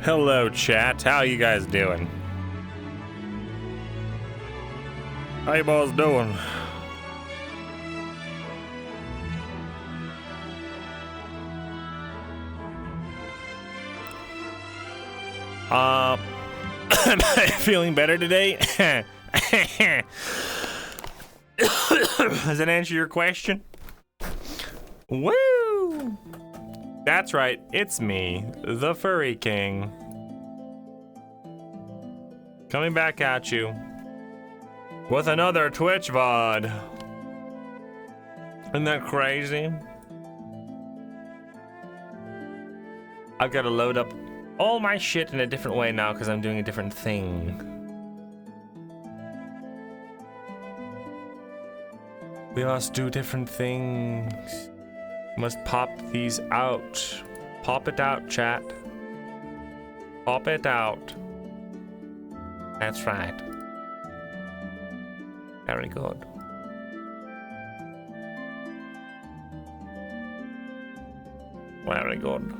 Hello, chat. How you guys doing? How you boys doing? Am I feeling better today? Does that answer your question? Woo! That's right, it's me, the Furry King. Coming back at you with another Twitch VOD. Isn't that crazy? I've got to load up all my shit in a different way now because I'm doing a different thing. We must do different things. Must pop these out. Pop it out, chat. Pop it out. That's right. Very good. Very good.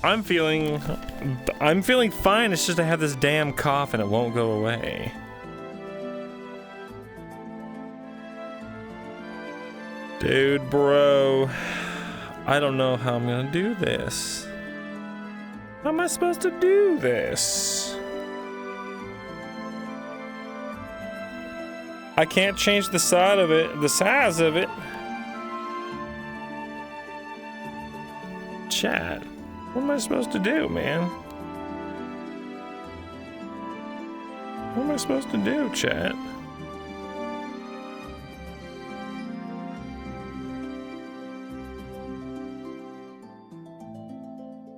I'm feeling fine. It's just I have this damn cough and it won't go away. Dude, bro, I don't know how I'm gonna do this. How am I supposed to do this? I can't change the size of it. Chat, what am I supposed to do, man? What am I supposed to do, chat?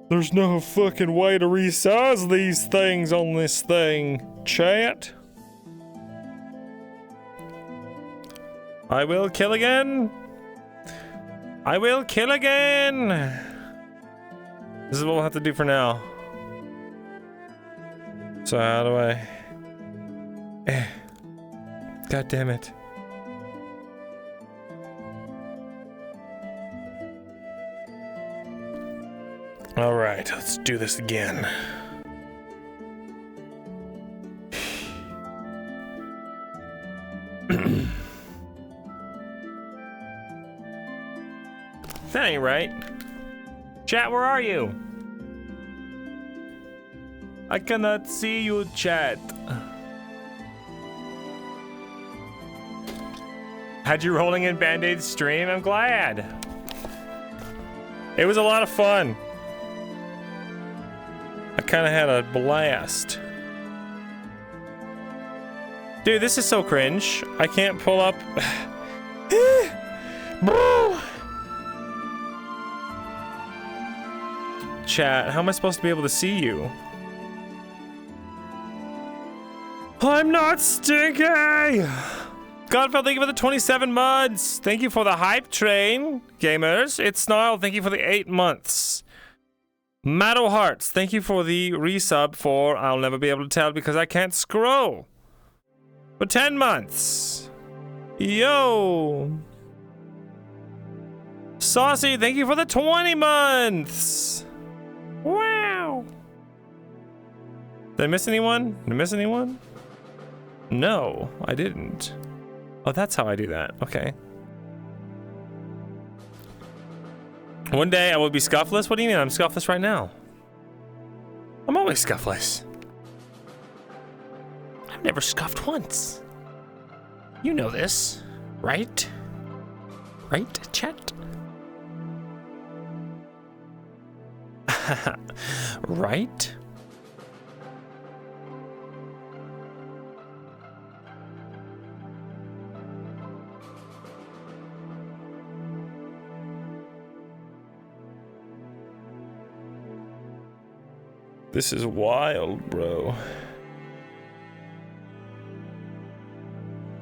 There's no fucking way to resize these things on this thing, chat. I will kill again. I will kill again. This is what we'll have to do for now. So how do I... God damn it. All right, let's do this again. That ain't right. Chat, where are you? I cannot see you, chat. Had you rolling in Band-Aid stream? I'm glad. It was a lot of fun. I kind of had a blast. Dude, this is so cringe. I can't pull up. Bro. Chat, how am I supposed to be able to see you? I'm not stinky! Godfell, thank you for the 27 months. Thank you for the hype train, gamers. It's Snarl, thank you for the 8 months. Maddo Hearts, thank you for the resub for I'll never be able to tell because I can't scroll. For 10 months. Yo. Saucy, thank you for the 20 months. Wow. Did I miss anyone? Did I miss anyone? No, I didn't. Oh, that's how I do that. Okay. One day I will be scuffless? What do you mean? I'm scuffless right now. I'm always scuffless. I've never scuffed once. You know this, right? Right, chat? Right? This is wild, bro.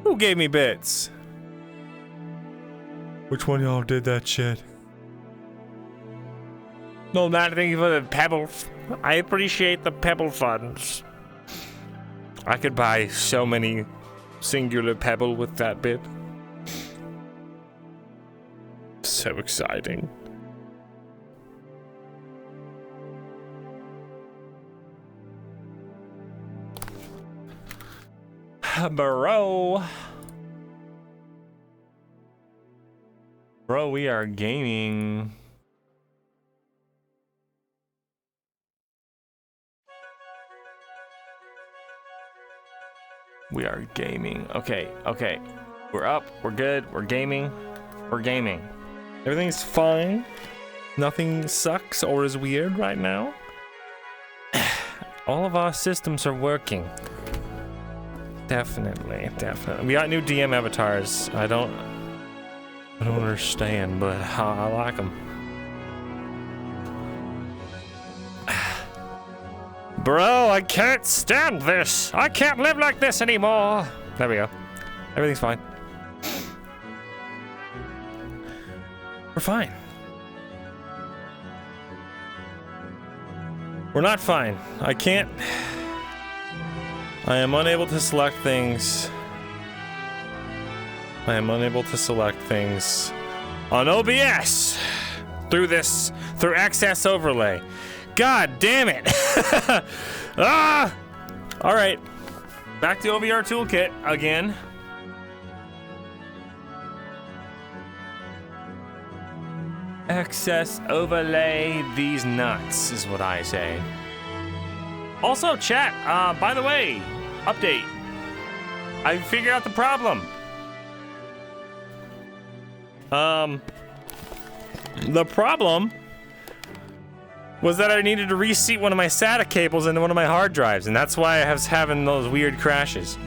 Who gave me bits? Which one of y'all did that shit? No, man, thank you for the pebbles. I appreciate the pebble funds. I could buy so many singular pebble with that bit. So exciting. Bro. Bro, we are gaming. We are gaming. Okay, okay. We're up. We're good. We're gaming. We're gaming. Everything's fine. Nothing sucks or is weird right now. All of our systems are working. Definitely, definitely. We got new DM avatars. I don't understand, but I like them. Bro, I can't stand this. I can't live like this anymore. There we go. Everything's fine. We're fine. We're not fine. I can't. I am unable to select things. I am unable to select things on OBS through Access Overlay. God damn it. Ah! All right. Back to OVR Toolkit again. Access Overlay these nuts is what I say. Also, chat, by the way, update. I figured out the problem. The problem was that I needed to reseat one of my SATA cables into one of my hard drives, and that's why I was having those weird crashes.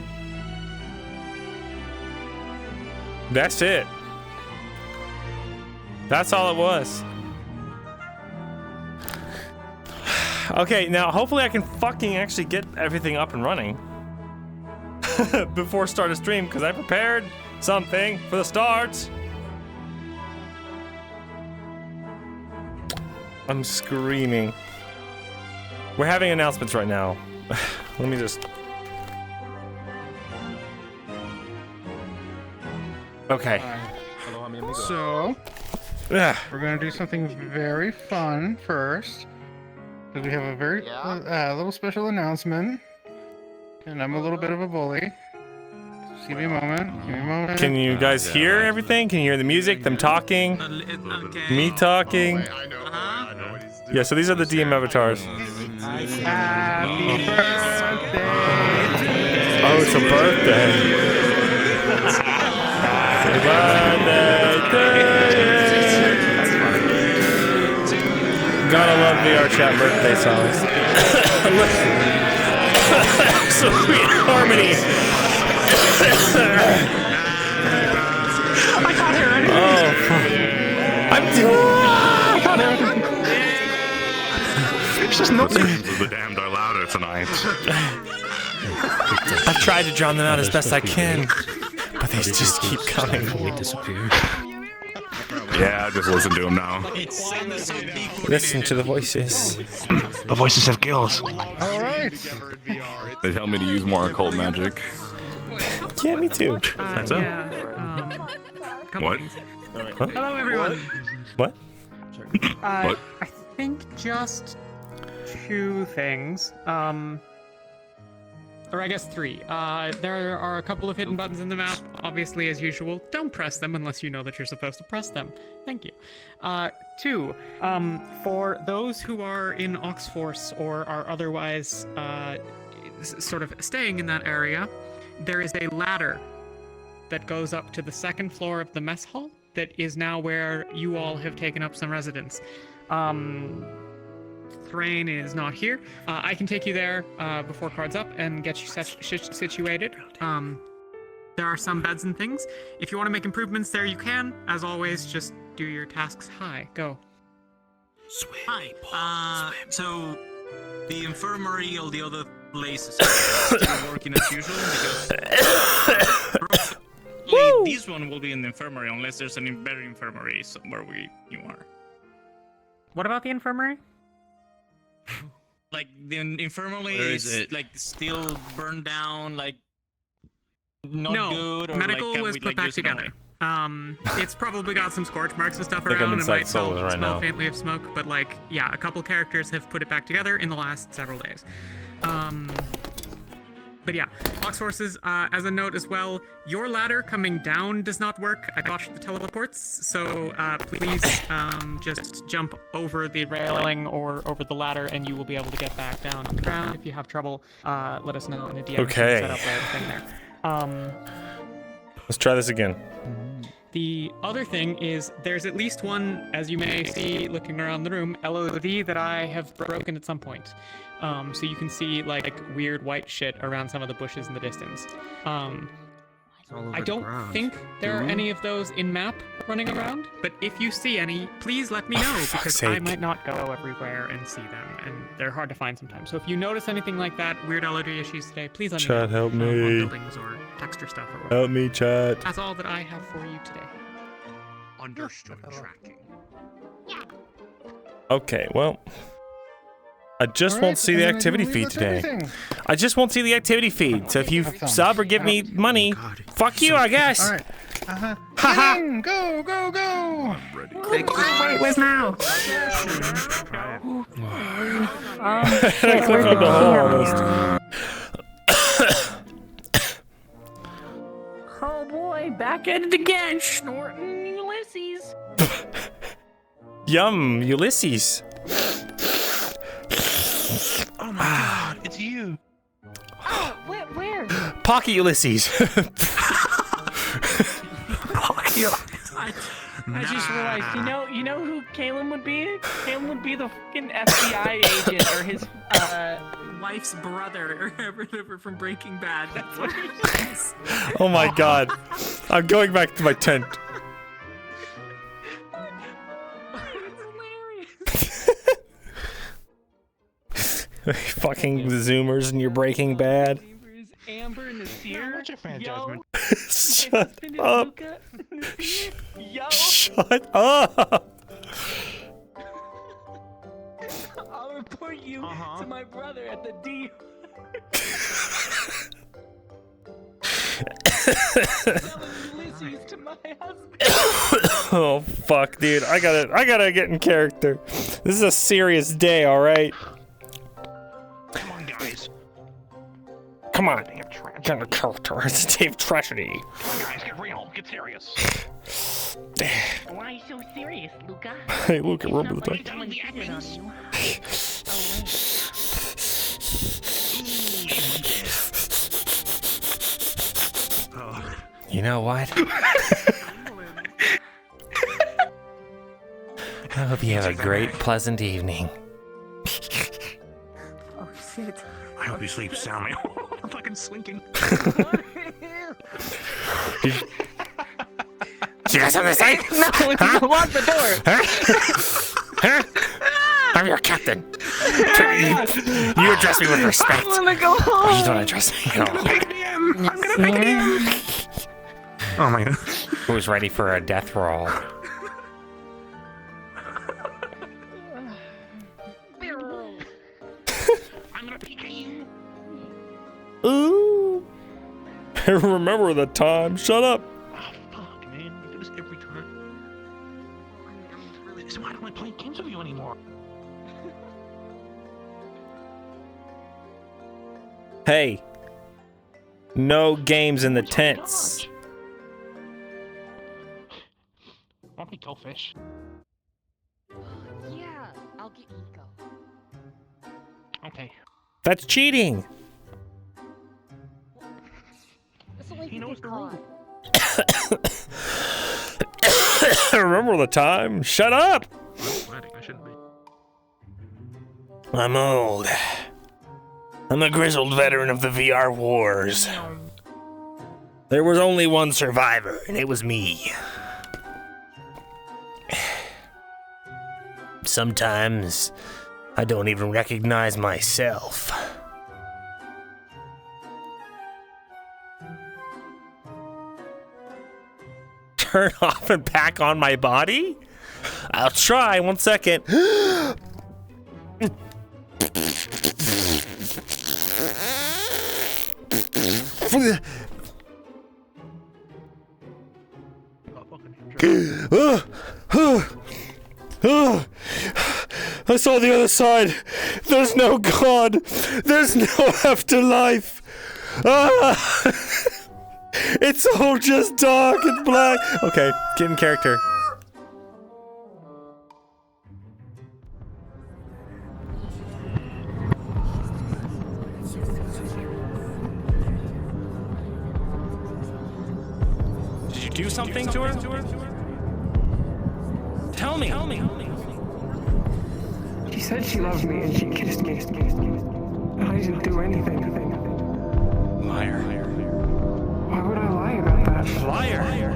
That's it. That's all it was. Okay, now hopefully I can fucking actually get everything up and running before start a stream, because I prepared something for the start. I'm screaming. We're having announcements right now. Let me just... Okay. So, we're gonna do something very fun first, because we have a very little special announcement, and I'm a little bit of a bully. Just give me a moment. Give me a moment. Can you guys hear everything? Can you hear the music, them talking, me talking? Yeah, so these are the DM avatars. Happy birthday! Oh, it's a birthday. Happy birthday to you. Gotta love VR chat birthday songs. So sweet harmony. I can't hear anything. Oh, I'm doing. I can't hear anything. It's just not. The damned are louder tonight. I've tried to drown them out as best I can, but they just keep coming. Yeah, just listen to them now. Listen to the voices. The voices have gills. All right. They tell me to use more occult magic. Yeah, me too. That's it. What? Huh? Hello, everyone. What? What? I think just 2 things. Or I guess 3. There are a couple of hidden buttons in the map. Obviously, as usual, don't press them unless you know that you're supposed to press them. Thank you. 2. For those who are in Oxforce or are otherwise sort of staying in that area, there is a ladder that goes up to the 2nd floor of the mess hall that is now where you all have taken up some residence. Thrain is not here. I can take you there before card's up and get you situated. There are some beds and things. If you want to make improvements there, you can. As always, just do your tasks high. Go. Hi. So the infirmary, all the other places are still working as usual because this one will be in the infirmary unless there's an better infirmary somewhere where you are. What about the infirmary? Like the infirmary is like still burned down, like not good. Or medical like, was put back together. It's probably got some scorch marks and stuff I think I'm around. It inside might Solar right smell now. faintly of smoke, but like, yeah, a couple characters have put it back together in the last several days. But yeah, box horses, as a note as well, your ladder coming down does not work. I botched the teleports, so please just jump over the railing or over the ladder and you will be able to get back down on the ground. If you have trouble, let us know in a DM. Okay. Set up everything there. Let's try this again. The other thing is there's at least one, as you may see looking around the room, LOD that I have broken at some point. So you can see like weird white shit around some of the bushes in the distance. I don't think there are any of those in map running around, but if you see any, please let me know because I might not go everywhere and see them, and they're hard to find sometimes. So if you notice anything like that, weird LOD issues today, please let me know. Chat, help On me. buildings or texture stuff or whatever. Help me, chat. That's all that I have for you today. Understood tracking. Okay, well, I just won't see the activity feed today. I just won't see the activity feed. So if you sub or give me money, fuck you, I guess. All right. Haha. Go, go, go. Wait, where's now? I clicked on the hole almost. Oh boy, back at it again, snorting Ulysses. Yum, Ulysses. Oh my god, it's you. Oh, where? Pocket Ulysses. I just realized, you know who Kalen would be? Kalen would be the fucking FBI agent or his Wife's brother or whatever from Breaking Bad. That's what he is. Oh my god. I'm going back to my tent. Fucking Zoomers and you're Breaking Bad. Amber and Nasir. What's your fan judgment? Shut up. Yo, Shut up. I'll report you to my brother at the D. Ulysses to my husband. Oh fuck, dude. I gotta get in character. This is a serious day, alright? Come on, guys. Come on. Get in character. It's a day of tragedy. Come on, guys, get real. Get serious. Why so serious, Luca? Hey, Luke, remember the time? Someone cheated on you. You know what? I hope you have a great, pleasant evening. Oh shit. I hope you sleep soundly. I'm fucking slinking. You got something to say? No, lock the door. Huh? I'm your captain. You address me with respect. I wanna go home. You don't address me at all. I'm gonna make it in. Oh my god. Who's ready for a death roll? I'm gonna peek at you. Ooh. Remember the time. Shut up. Oh fuck, man. You do this every time. This is why I don't like playing games with you anymore. Hey. No games in the tents. Want me goldfish? Yeah, I'll get Eco. Okay. That's cheating. This only He knows the caught. Remember the time. Shut up. I'm sweating. I shouldn't be. I'm old. I'm a grizzled veteran of the VR wars. There was only one survivor, and it was me. Sometimes, I don't even recognize myself. Turn off and back on my body? I'll try, 1 second. I saw the other side. There's no God. There's no afterlife. Ah! It's all just dark and black. Okay, get in character. Did you do something to her? Tell me. She said she loved me and she kissed me. But I didn't do anything. Liar. Why would I lie about that? Liar.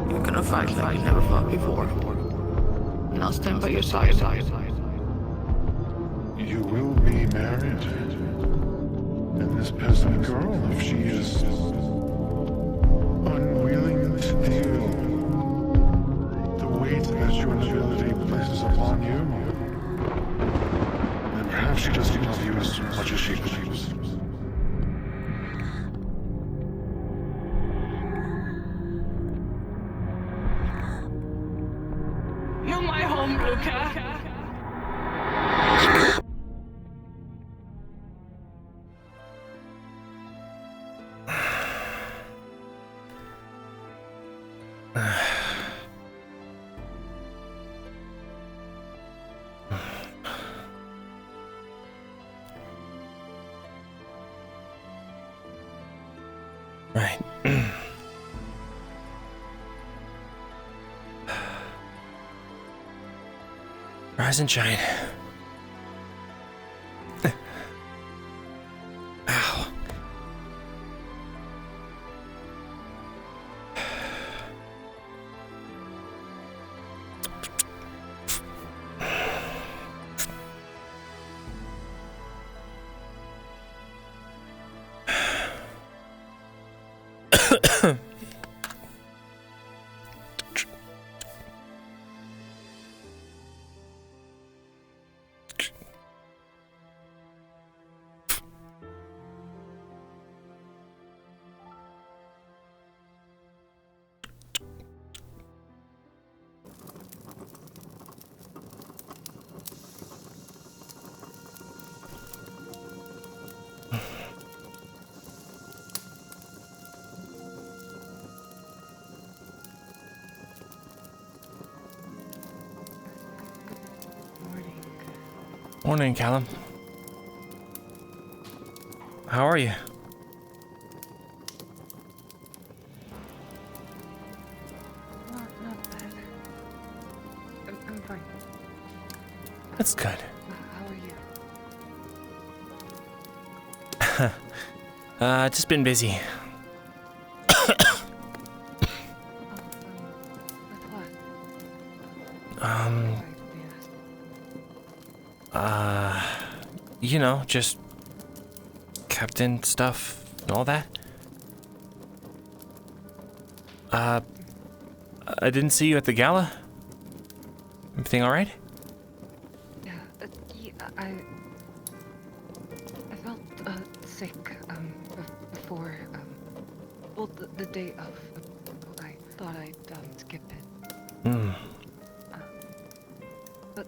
You're gonna fight like you never fought before. And I'll stand by your side. You will be married. And this peasant girl, if she is unwilling to deal the weight that your nobility places upon you, then perhaps she doesn't love you as much as she believes. You're my home, Luca. Right. Rise and shine. Ow. Morning, Callum. How are you? Not bad. I'm fine. That's good. How are you? Just been busy. With what? You know, just captain stuff and all that. I didn't see you at the gala. Everything all right? Yeah, I felt sick before well the day of. I thought I'd skip it. Hmm. But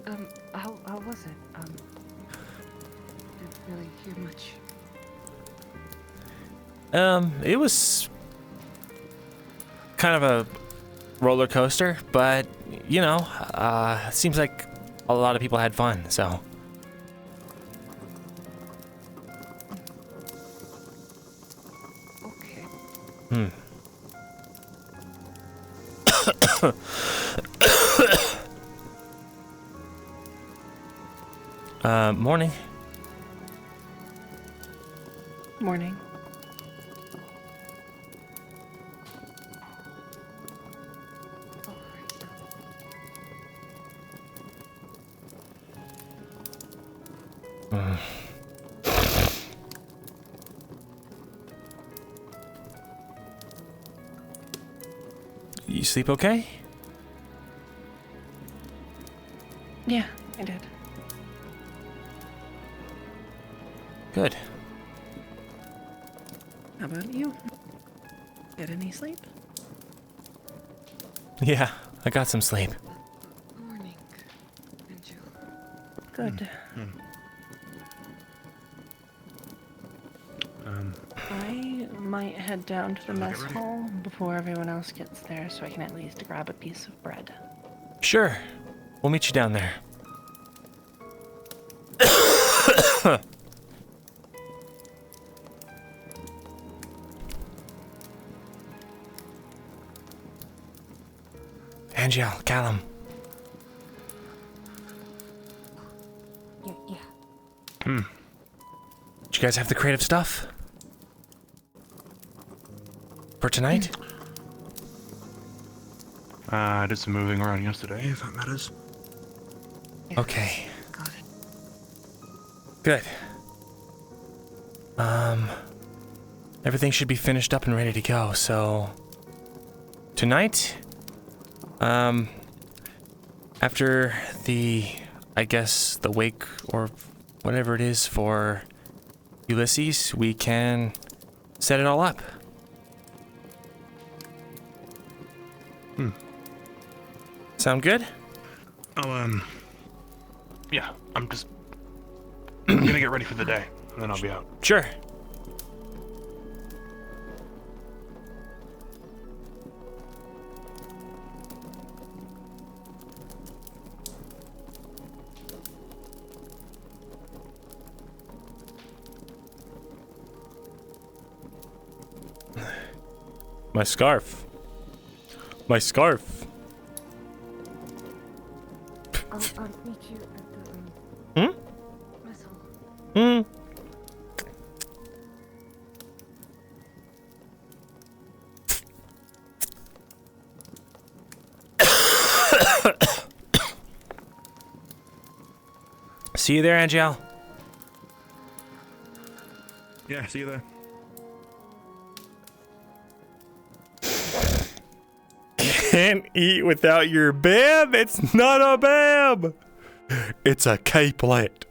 how was it? Didn't really hear much. It was kind of a roller coaster, but you know, seems like a lot of people had fun, so. Okay. Morning. Morning. You sleep okay? Yeah, I did. Good. How about you? Get any sleep? Yeah, I got some sleep. Morning, Angel. Good. I might head down to the mess hall before everyone else gets there so I can at least grab a piece of bread. Sure. We'll meet you down there. Angel, Callum. Yeah. Did you guys have the creative stuff? For tonight? I did some moving around yesterday, if that matters. Yes. Okay. Got it. Good. Everything should be finished up and ready to go, so... Tonight? After the... I guess, the wake, or whatever it is for Ulysses, we can set it all up. Sound good? Oh, yeah, I'm just gonna get ready for the day, and then I'll be out. Sure. My scarf. My scarf. I'll meet you at the mess hall. See you there, Angel. Yeah, see you there. Can't eat without your bib. It's not a bib. It's a capelet.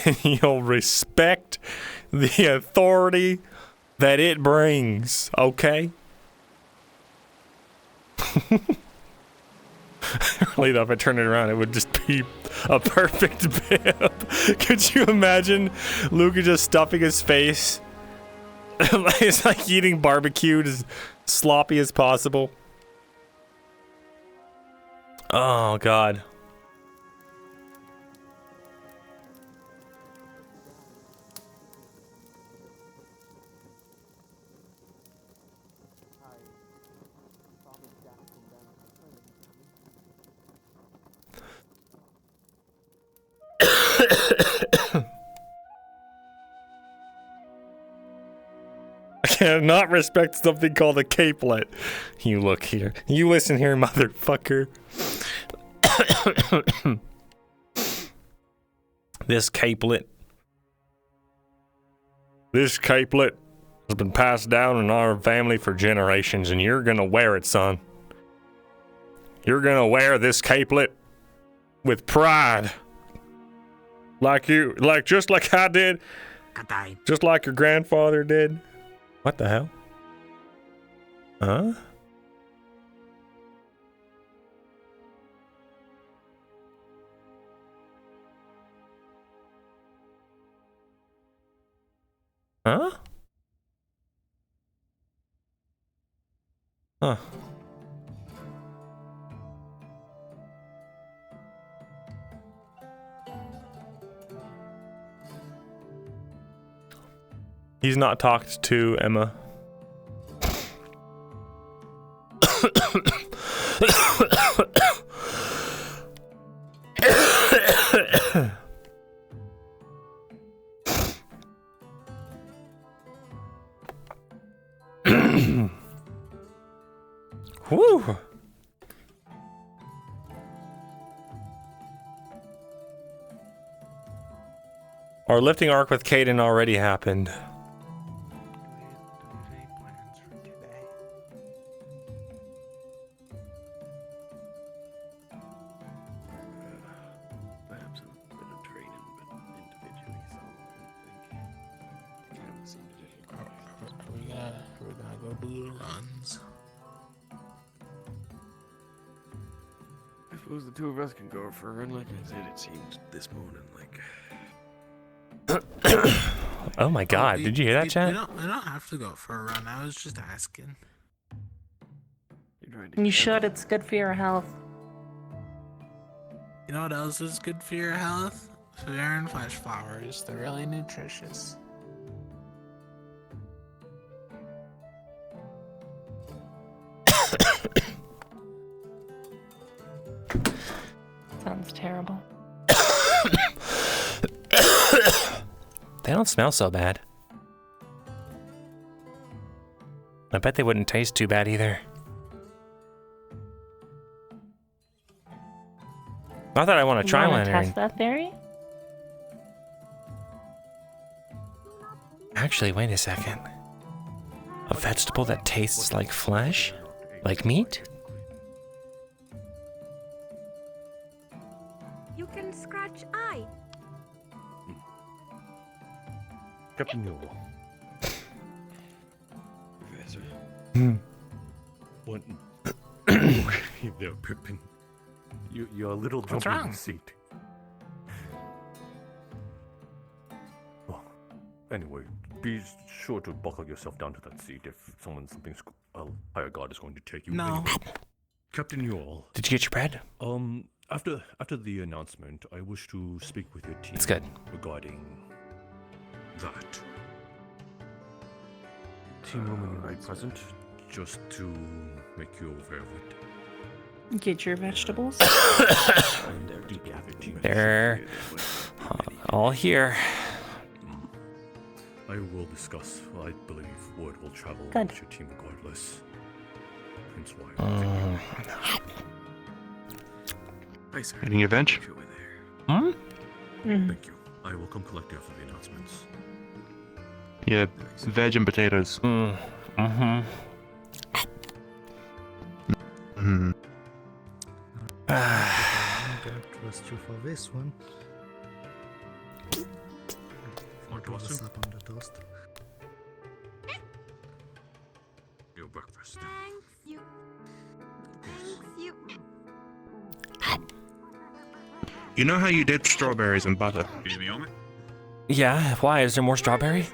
And you'll respect the authority that it brings, okay? Really though, if I turn it around, it would just be a perfect bib. Could you imagine Luca just stuffing his face? It's like eating barbecue, as sloppy as possible. Oh, God. I cannot respect something called a capelet. You look here. You listen here, motherfucker. This capelet has been passed down in our family for generations, and you're gonna wear it, son. You're gonna wear this capelet with pride. Just like I did. Just like your grandfather did. What the hell? Huh? Huh? Huh. He's not talked to Emma. Woo! Our lifting arc with Caden already happened. We're gonna go do runs. I suppose the two of us can go for a run. Like I said, it seems this morning like Oh my god, did you hear that, chat? We don't have to go for a run. I was just asking. You should. It's good for your health. You know what else is good for your health? Fair and flesh flowers. They're really nutritious. Sounds terrible. They don't smell so bad. I bet they wouldn't taste too bad either. Not that I want to try one. Test that theory? Actually, wait a second. A vegetable that tastes like flesh? Like meat? You can scratch eye. Captain Newell. Professor. What? There, Pippin. You're a little jumpy in the seat. Well, anyway, be sure to buckle yourself down to that seat if something a higher god is going to take you. No. Anyway, Captain Newell. Did you get your bread? After the announcement, I wish to speak with your team. That's good. Regarding that. Team woman right present. Just to make you aware of it. Get your vegetables. They're all here. I will discuss. I believe word will travel Good. with your team regardless. Hence why. Eating your veg? Thank you. I will come collect you after the announcements. Yeah, veg and potatoes. Mm-hmm. I don't trust you for this one. What's up on the toast? Your breakfast. Thanks, you. Thanks, you. You know how you dip strawberries in butter? Yeah, why? Is there more strawberry?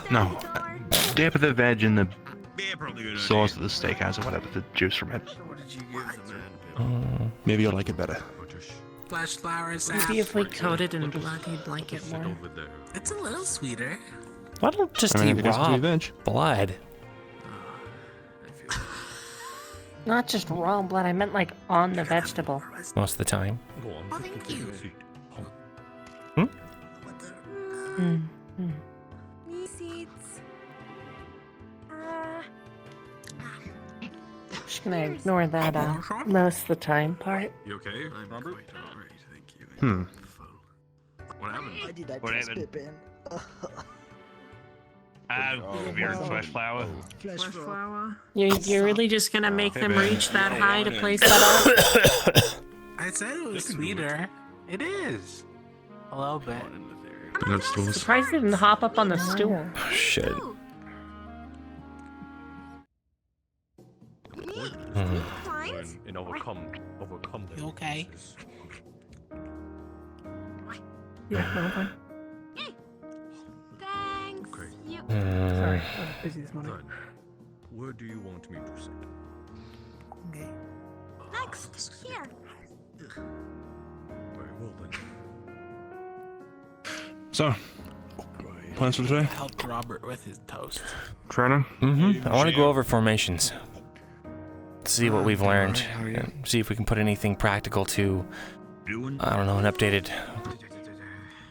No. Dip the veg in the sauce of the steakhouse or whatever, the juice from it. Maybe you'll like it better. Flesh flowers. Maybe if we coated in blood, you'd like it more. It's a little sweeter. Why don't just I mean, eat if it has to raw be veg. blood? Not just raw blood, I meant like on the vegetable. Most of the time. Oh, thank you. Seeds. Just gonna ignore that most of the time part. You okay, Robert? What happened? What happened? Weird flesh flower. Flesh flower. You're really just gonna make them reach that high to place that up? I said it was sweeter. It is. A little bit. Surprised they didn't hop up on the stool. Oh, shit. And overcome You okay? Yeah, no one. Thanks, you. Sorry, busy this morning. Where do you want me to sit? Okay. Next, here. Very well then. So, plans for today? Helped Robert with his toast. Training? I want to go over formations. See what we've learned. And see if we can put anything practical to, I don't know, an updated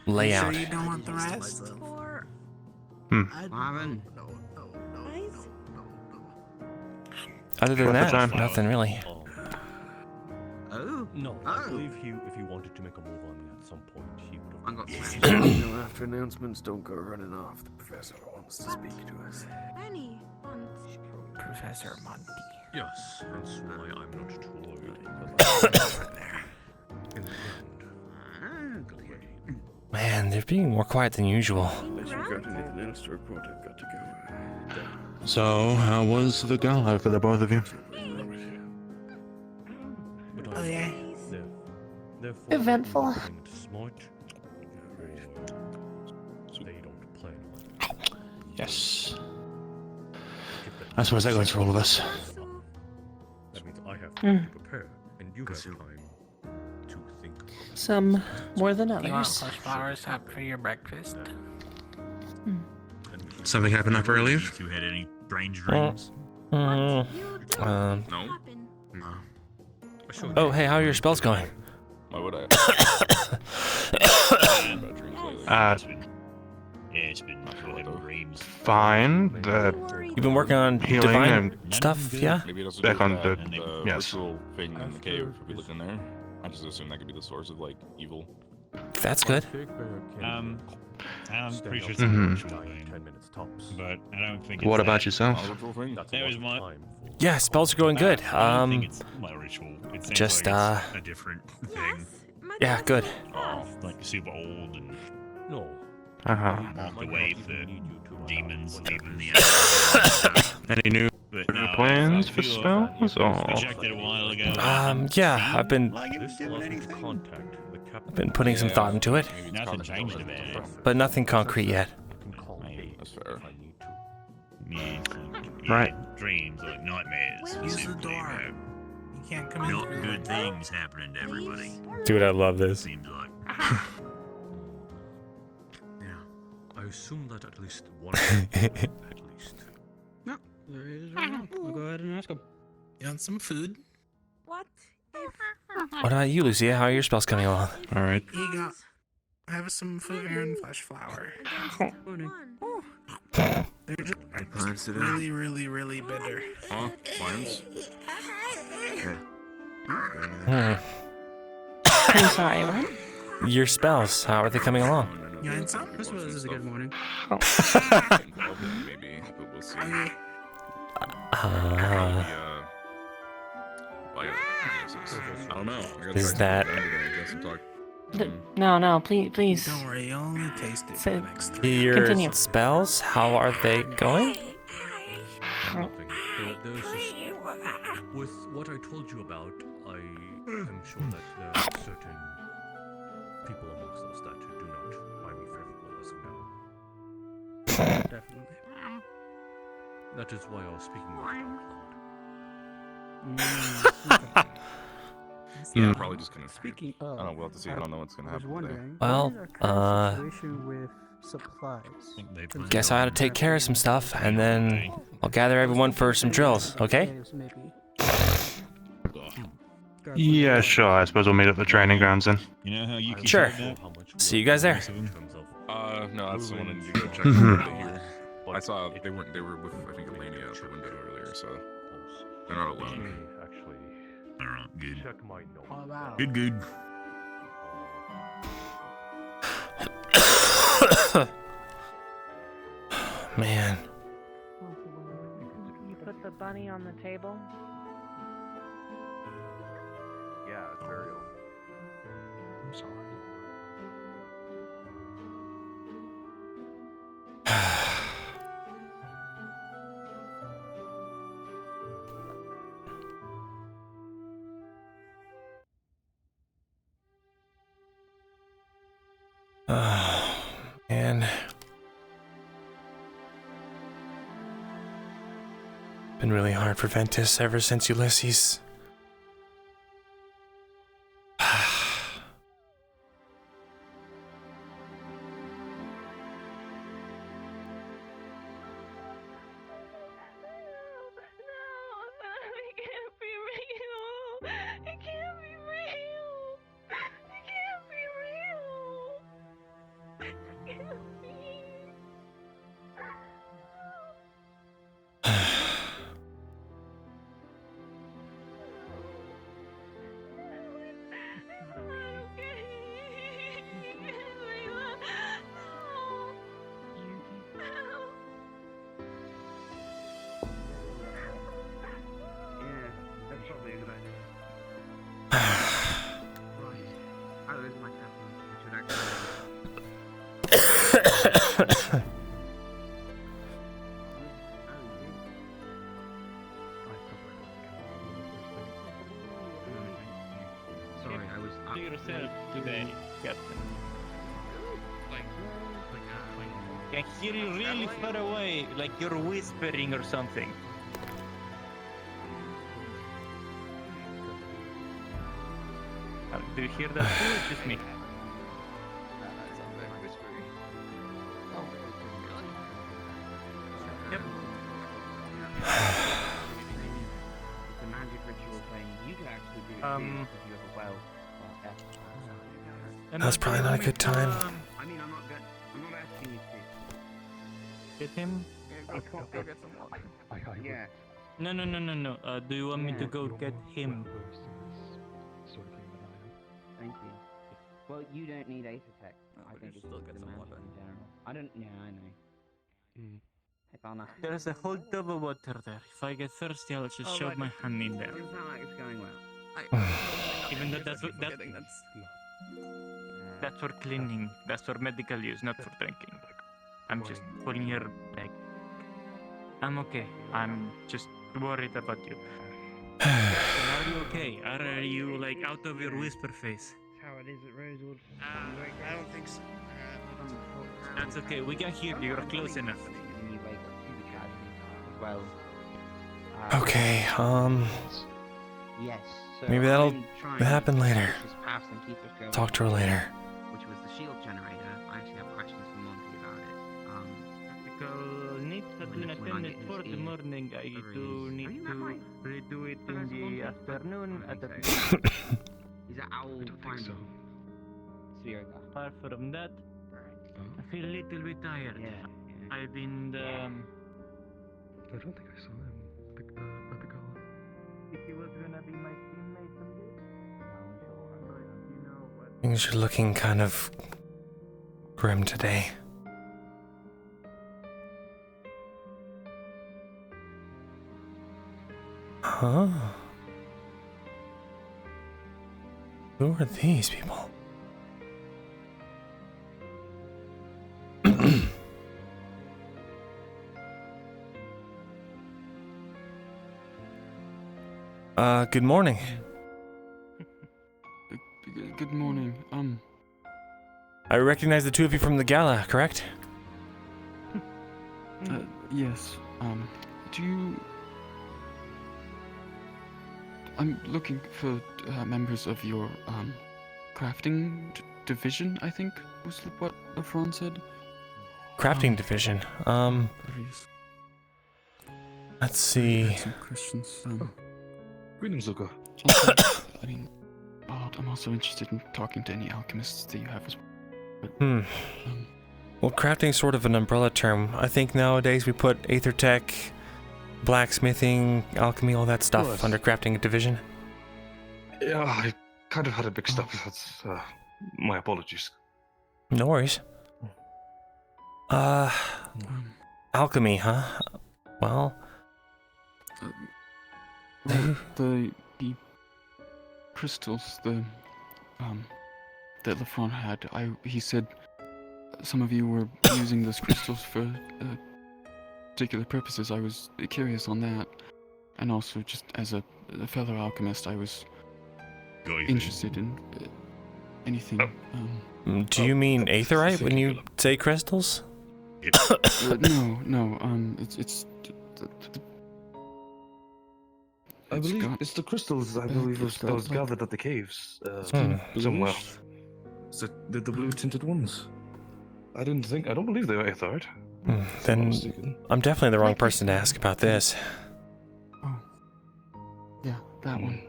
layout. Sure you don't want the rest? Marvin. Other than What's the that, time? nothing really. Oh. No, I believe if he wanted to make a move on me at some point, he would have. Yes. After announcements, don't go running off. The professor wants to speak to us. Any ones. Professor Monty. Yes, that's why I'm not too worried. In the end, Man, they're being more quiet than usual. Unless you've got anything else to report, I've got to go. So, how was the gala for the both of you? Oh yeah. They're Eventful. smart. I suppose that goes for all of us. That means I have time to prepare, and you have time to think. Some more than You want others. fresh flowers for your breakfast? Something happened up earlier? You had any strange dreams? No. No. Oh, hey, how are your spells going? Why would I? It's been dreams. Fine. The You've been working on healing divine and stuff, yeah? Maybe it also back on the yes. Ritual thing in the cave. If we look in there, I just assume that could be the source of like evil. That's good. I'm pretty sure it's Mhm. 10 minutes tops. but I don't think. What it's about that. yourself? That was my. Yeah, spells are going good. I don't think it's my ritual. It seems just, like it's a different thing. Yeah, good. Like super old and No. walked away for the demons, even the. Any new plans for spells? Or Projected a while ago. Yeah, I've been putting some thought into it, Nothing changed about it. but nothing concrete yet. That's fair. Right. Dreams, like nightmares. Use the simply, door. You can't come in. Not good things happening to everybody. Dude, I love this. Seems like. I assume that at least one. At least. No, there is right now. We'll go ahead and ask him. You want some food? What What about you, Lucia? How are your spells coming along? all right. Here you go. Have some food and flesh flower. They're just really, really, really bitter. Huh? Lions? I'm sorry, what? Your spells, how are they coming along? You want some? This is a good morning. Maybe, but we'll see. Okay. I don't know. I gotta Is talk to that- my friend today, I guess, and talk. No, please. Don't worry, you'll only taste it for So- the next 3 Your Continue. spells, how are they going? Nothing. There's just, with what I told you about, I am sure that there are certain people amongst us that do not find me favorable as of now. Definitely. That is why I was speaking with you out loud. Yeah, I'm probably just gonna. Speaking I of, don't know. We'll have to see. I don't know what's gonna I was happen today. wondering, Well, what is our current situation with supplies? Guess I ought to take care of some stuff, and then I'll gather everyone for some drills, okay? Yeah, sure. I suppose we'll meet at the training grounds then. You know how you can Sure. See you guys there. No, that's the one I need to go check out here. I saw they were with I think Elenia out the window earlier, so they're not alone. Actually, Alright, good. check my notes. What about Good. Man. You put the bunny on the table? Yeah, it's very old. I'm sorry. Man. Been really hard for Ventus ever since Ulysses. Sorry, I was to yourself today, Captain. I can hear you really far away, like you're whispering or something. Do you hear that too? It's just me. Yep. The magic ritual thing, you can actually do it if you have a well. That's probably not a good time. I mean, I'm not asking you to. Get him? Go get some water. Yeah. No. Do you want me to go get him? Thank you. Well, you don't need Aether Tech. I think it's still get some water in general. I don't. Yeah, I know. I found that. There's a whole tub of water there. If I get thirsty, I'll just shove my hand in there. Doesn't sound like it's going well. Even though that's for cleaning. That's for medical use, not for drinking. I'm just pulling your leg. I'm okay. I'm just worried about you. Are you okay? Are you like out of your whisper face? How it is at Rosewood. I don't think so. That's okay. We can hear you. You're close enough. Well. Okay, Yes. So maybe that'll I'm trying happen to later. push this past and keep us going. Talk to her later. Which was the shield generator. I actually have questions for Monty about it. Because needs to be attended for the morning. I do need to redo it in the afternoon at the Is that owl fine? So. Apart from that, I feel a little bit tired. Yeah. I've been I don't think I saw him at the gala. If he was gonna be my teammate someday, Things are looking kind of grim today. Huh? Who are these people? Good morning. Good morning. I recognize the two of you from the gala, correct? Yes. Do you... I'm looking for members of your, crafting division, I think, was what Efron said. Crafting division. Let's see. Some questions. Greetings, Luca. I mean, I'm also interested in talking to any alchemists that you have as well. But, Well, crafting's sort of an umbrella term. I think nowadays we put aether tech, blacksmithing, alchemy, all that stuff Right. under crafting division. Yeah, I kind of had it mixed up. That's my apologies. No worries. Alchemy, huh? Well, the crystals, that Lefron had, he said some of you were using those crystals for particular purposes. I was curious on that, and also just as a fellow alchemist, I was interested in anything. do you mean aetherite when you say crystals? No. It's. I believe it's the crystals. I believe that was gathered at the caves somewhere. Is it the blue tinted ones? I don't believe they were aetherite. Then I'm definitely the wrong person to ask about this. Yeah, that one.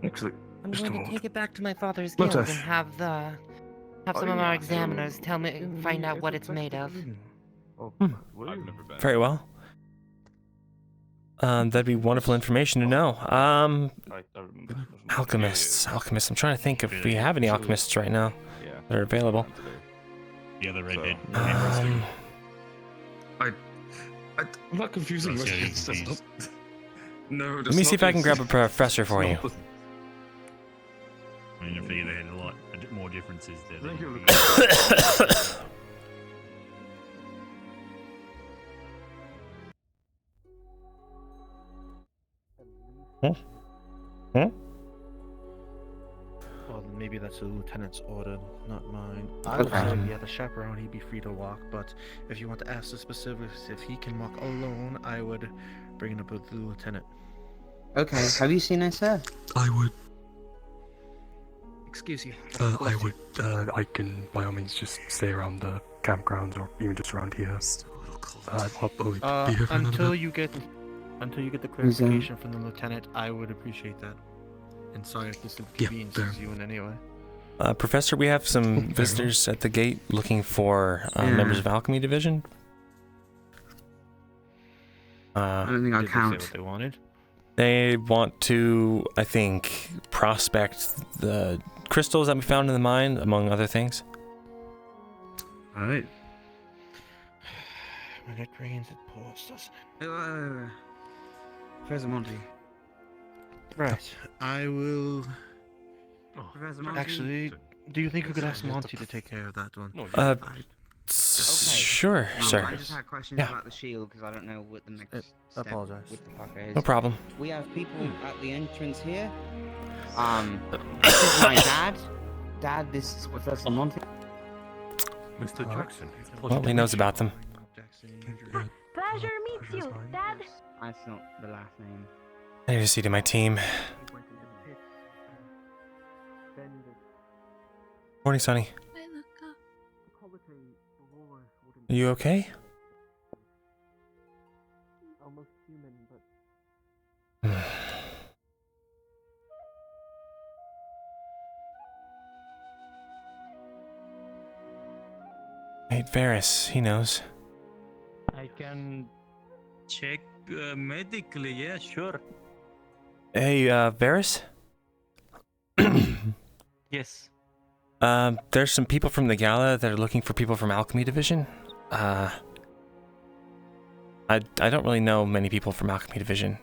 Actually, I'm just a going to moment. take it back to my father's Let guild us- and have some of our examiners find out what it's made of. Very well. That'd be wonderful information to know. Alchemists. I'm trying to think if we have any alchemists right now that are available. The other redhead. I'm not confusing That's myself. the That's not- No, Let me see if I can grab a professor for you. I mean, I figure they had a lot more differences there. Thank you, Well, then maybe that's the lieutenant's order, not mine. Okay. I would say, yeah, the chaperone, he'd be free to walk, but if you want to ask the specifics, if he can walk alone, I would bring it up with the lieutenant. Okay, have you seen her, sir? I would. excuse you. I can by all means just stay around the campgrounds or even just around here. I'll be here for Until you get the clarification from the lieutenant, I would appreciate that. And sorry if this inconveniences you in any way. Professor, we have some visitors at the gate looking for members of Alchemy Division. I don't think I count. What they wanted. They want to, I think, prospect the crystals that we found in the mine, among other things. Alright. When it rains, it pours, doesn't it? Professor Monty. Right. I will... Professor Monty. Actually, do you think we could ask Monty to take care of that one? Sure, sir. I just had questions about the shield because I don't know what the next step apologize. with the fucker is. No problem. We have people at the entrance here. This is my dad. Dad, this is Professor Monty. Mr. Jackson. Well, he knows about them. Pleasure meets you, Dad. That's not the last name. I need to see to my team. Morning, Sonny. Are you okay? Almost human, but Hey, Varys, he knows. I can check medically, yeah, sure. Hey, Varys? Yes. There's some people from the gala that are looking for people from Alchemy Division. I don't really know many people from Alchemy Division.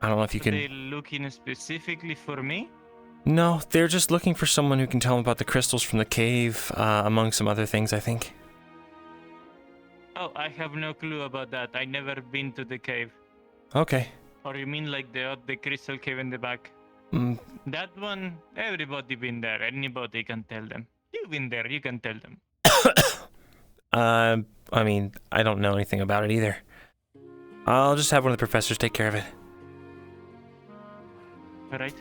I don't know if you Are can... they looking specifically for me? No, they're just looking for someone who can tell them about the crystals from the cave, among some other things, I think. Oh, I have no clue about that. I never been to the cave. Okay. Or you mean like the crystal cave in the back? That one, everybody been there. Anybody can tell them. You've been there, you can tell them. I mean, I don't know anything about it either. I'll just have one of the professors take care of it. Alright.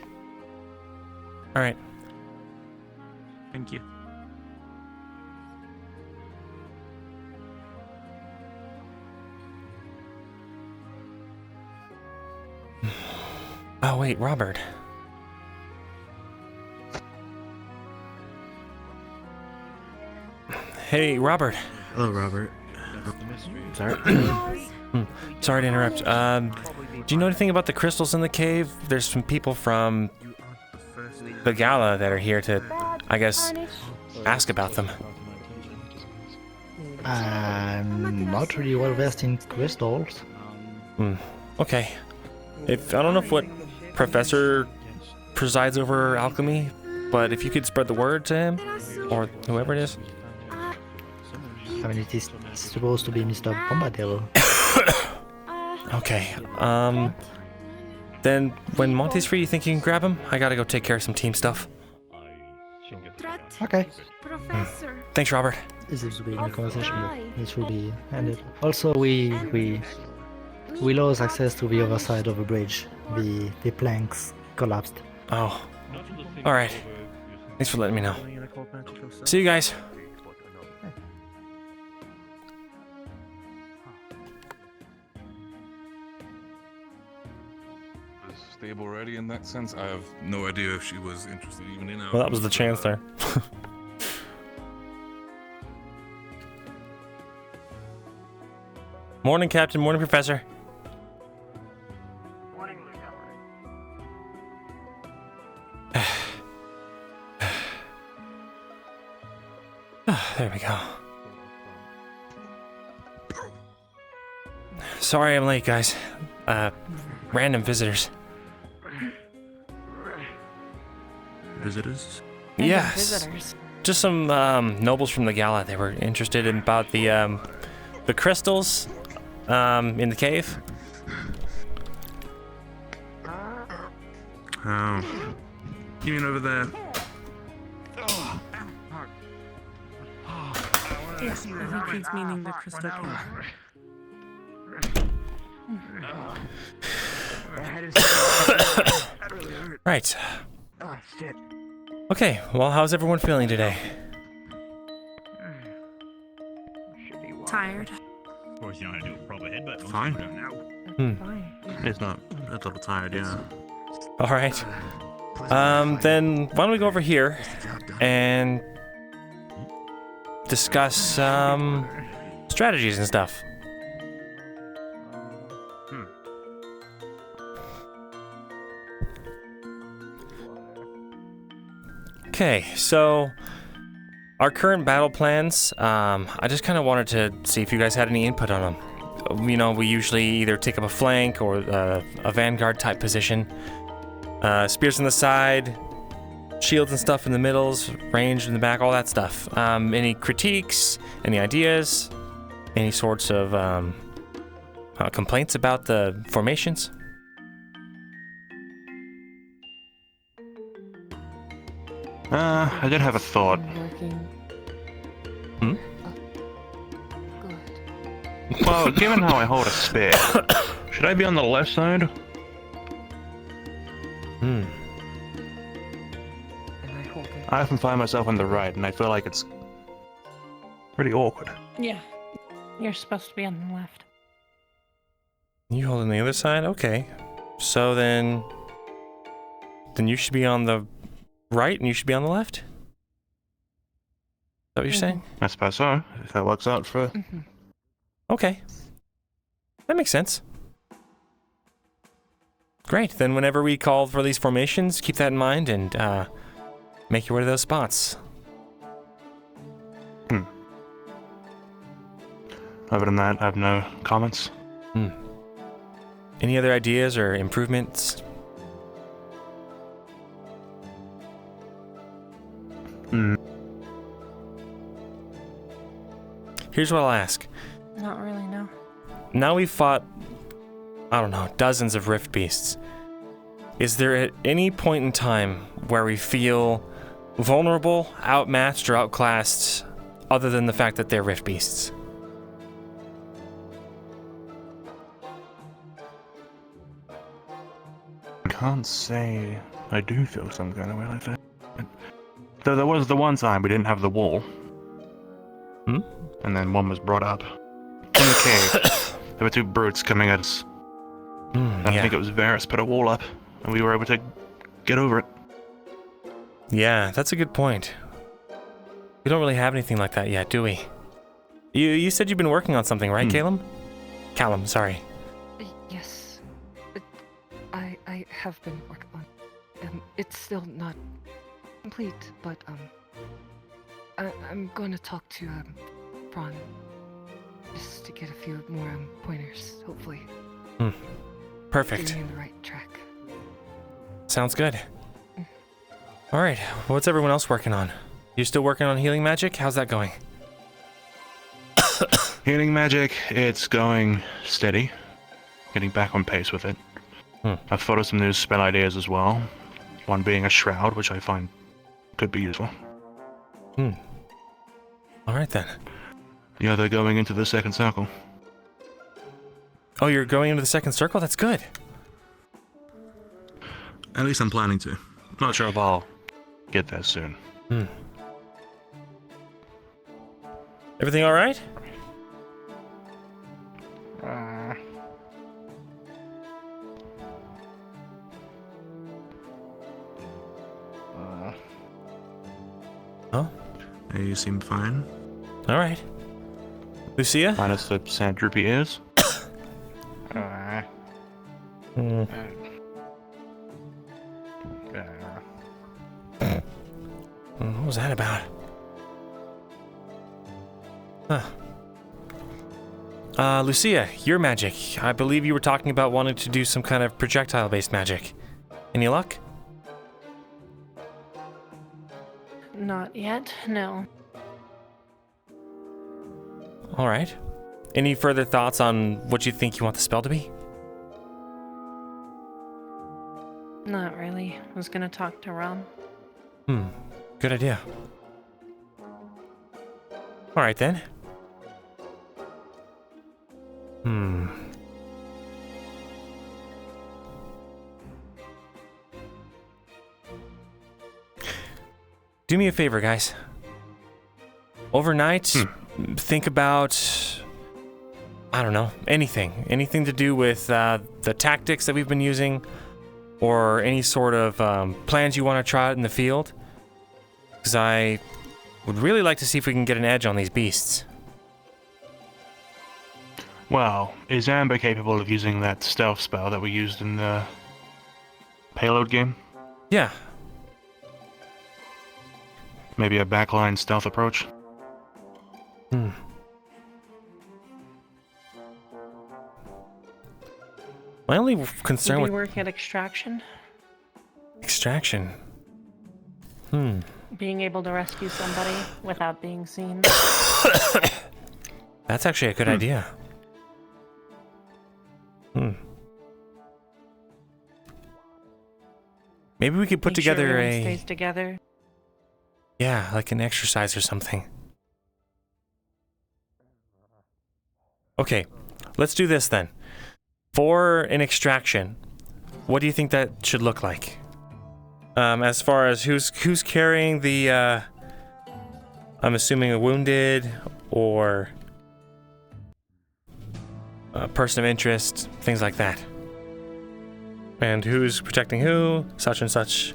Alright. Thank you. Oh, wait, Robert. Hey, Robert. Hello, Robert. Sorry. Sorry to interrupt. Do you know anything about the crystals in the cave? There's some people from the gala that are here to, I guess, ask about them. I'm not really well versed in crystals. Okay. I don't know if what professor presides over alchemy, but if you could spread the word to him, or whoever it is. I mean, it is supposed to be Mr. Bombadil. Okay. Then when Monty's free, you think you can grab him? I gotta go take care of some team stuff. Okay. Professor. Thanks, Robert. This is being a conversation, but it should be ended. Also, we lost access to the other side of the bridge. The planks collapsed. Oh. Alright. Thanks for letting me know. See you guys. Stable ready in that sense. I have no idea if she was interested even in. Well, that was the chance there. Morning, Captain. Morning, Professor. Morning, Lieutenant. There we go. Sorry I'm late, guys. Random visitors. Visitors? Yes. Visitors. Just some nobles from the gala. They were interested in about the crystals in the cave. Oh. You mean over there? Yes, I think he's meaning the crystal cave. Right. Oh, shit. Okay, well, how's everyone feeling today? Tired. Of course, you know how to do a proper headbutt. Fine. Now. It's not. It's a little tired, yeah. All right. Then why don't we go over here and discuss strategies and stuff. Okay, so our current battle plans, I just kind of wanted to see if you guys had any input on them. You know, we usually either take up a flank or a vanguard type position. Spears on the side, shields and stuff in the middles, range in the back, all that stuff. Any critiques, any ideas, any sorts of complaints about the formations? I did have a thought. Hmm? Well, given how I hold a spear, should I be on the left side? Hmm. I often find myself on the right, and I feel like it's pretty awkward. Yeah. You're supposed to be on the left. You holding the other side? Okay. So then you should be on the right and you should be on the left? Is that what you're saying? I suppose so, if that works out for... Okay. That makes sense. Great, then whenever we call for these formations, keep that in mind and make your way to those spots. Other than that, I have no comments. Any other ideas or improvements? Here's what I'll ask. Not really, no. Now we've fought, I don't know, dozens of rift beasts. Is there at any point in time where we feel vulnerable, outmatched, or outclassed, other than the fact that they're rift beasts? I can't say I do feel some kind of way like that. Though there was the one time we didn't have the wall. And then one was brought up. In the cave, there were two brutes coming at us. I think it was Varus put a wall up, and we were able to get over it. Yeah, that's a good point. We don't really have anything like that yet, do we? You said you've been working on something, right, Calum? Callum, sorry. Yes. I have been working on it. It's still not complete, but I'm going to talk to Braun just to get a few more pointers, hopefully. Perfect. Get me on the right track. Sounds good. All right, what's everyone else working on? You still working on healing magic? How's that going? Healing magic, it's going steady. Getting back on pace with it. I've thought of some new spell ideas as well. One being a shroud, which I find could be useful. All right then. The other going into the second circle. Oh, you're going into the second circle? That's good. At least I'm planning to. Not sure if I'll get there soon. Everything all right? Oh? Hey, you seem fine. All right. Lucia? Minus the sad droopy ears. What was that about? Lucia, your magic. I believe you were talking about wanting to do some kind of projectile-based magic. Any luck? Not yet, no. All right. Any further thoughts on what you think you want the spell to be? Not really. I was gonna talk to Ron. Good idea. All right then. Do me a favor, guys. Overnight, think about, I don't know, anything to do with the tactics that we've been using, or any sort of plans you want to try out in the field. Because I would really like to see if we can get an edge on these beasts. Well, is Amber capable of using that stealth spell that we used in the payload game? Yeah. Maybe a backline stealth approach? My only concern Maybe with work at extraction. extraction. Being able to rescue somebody without being seen. That's actually a good idea. Maybe we could put Make sure together everyone a... stays together. Yeah, like an exercise or something. Okay, let's do this then. For an extraction, what do you think that should look like? As far as who's carrying the, I'm assuming a wounded or a person of interest, things like that. And who's protecting who, such and such.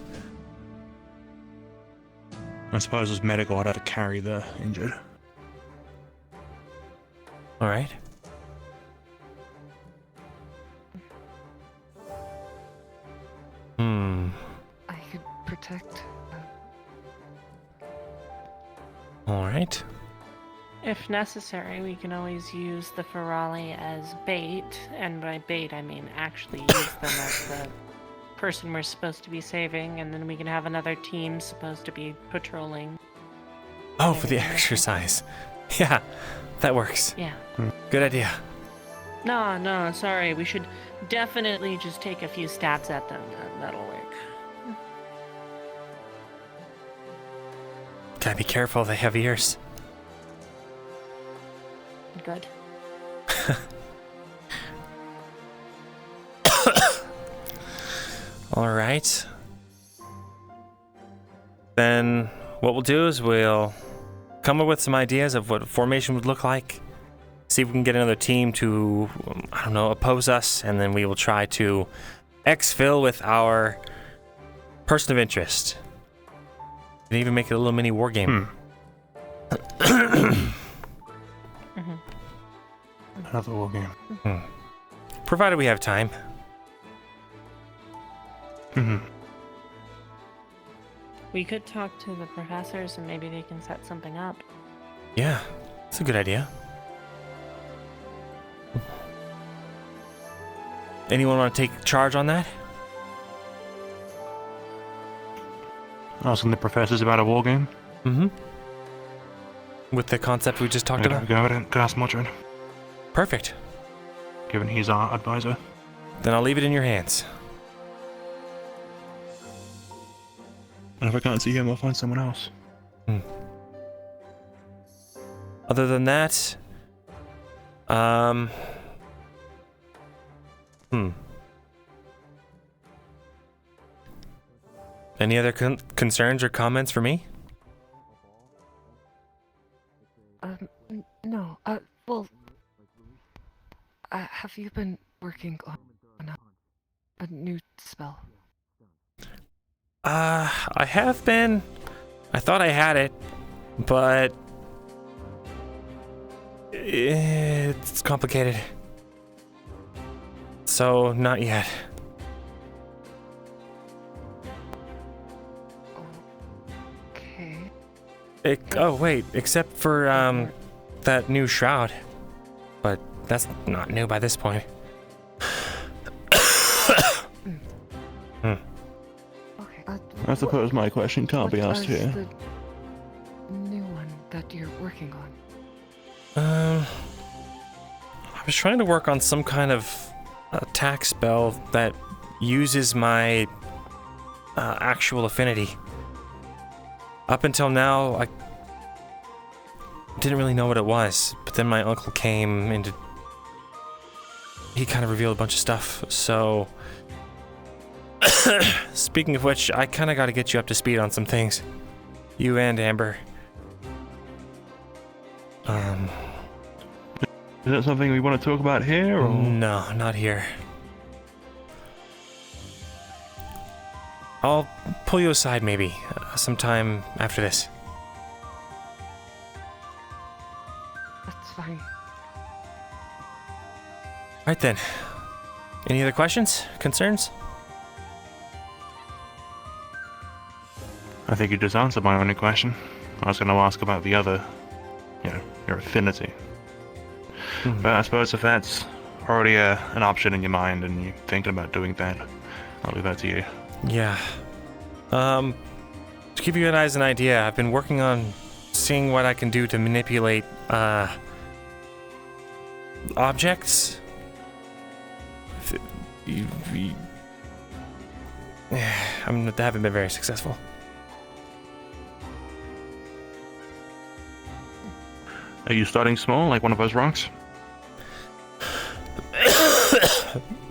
I suppose as medical, I'd have to carry the injured. All right. I could protect. All right. If necessary, we can always use the Ferali as bait, and by bait I mean actually use them as the person we're supposed to be saving, and then we can have another team supposed to be patrolling. Oh, for the exercise. Yeah, that works. Yeah. Good idea. No, sorry. We should definitely just take a few stabs at them. That'll work. Gotta be careful, they have ears. Good. All right. Then what we'll do is we'll come up with some ideas of what formation would look like. See if we can get another team to, I don't know, oppose us, and then we will try to exfil with our person of interest. And even make it a little mini war game. Another war game. Provided we have time. We could talk to the professors and maybe they can set something up. Yeah, that's a good idea. Anyone want to take charge on that? Asking the professors about a war game? With the concept we just talked about? Go ahead and cast Mordred. Perfect. Given he's our advisor. Then I'll leave it in your hands. And if I can't see him, I'll find someone else. Other than that, Any other concerns or comments for me? No. Well, have you been working on a new spell? I have been. I thought I had it, but it's complicated. So, not yet. Okay. Oh, wait, except for, that new shroud. But that's not new by this point. I suppose my question can't be asked here. The new one that you're working on. I was trying to work on some kind of attack spell that uses my actual affinity. Up until now, I didn't really know what it was, but then my uncle came and he kind of revealed a bunch of stuff, so... Speaking of which, I kind of got to get you up to speed on some things. You and Amber. Is that something we want to talk about here, or? No, not here. I'll pull you aside maybe, sometime after this. That's fine. Alright then. Any other questions? Concerns? I think you just answered my only question. I was going to ask about the other, your affinity. But I suppose if that's already an option in your mind and you're thinking about doing that, I'll leave that to you. Yeah. To give you guys an idea, I've been working on seeing what I can do to manipulate, objects. I haven't been very successful. Are you starting small, like one of those rocks?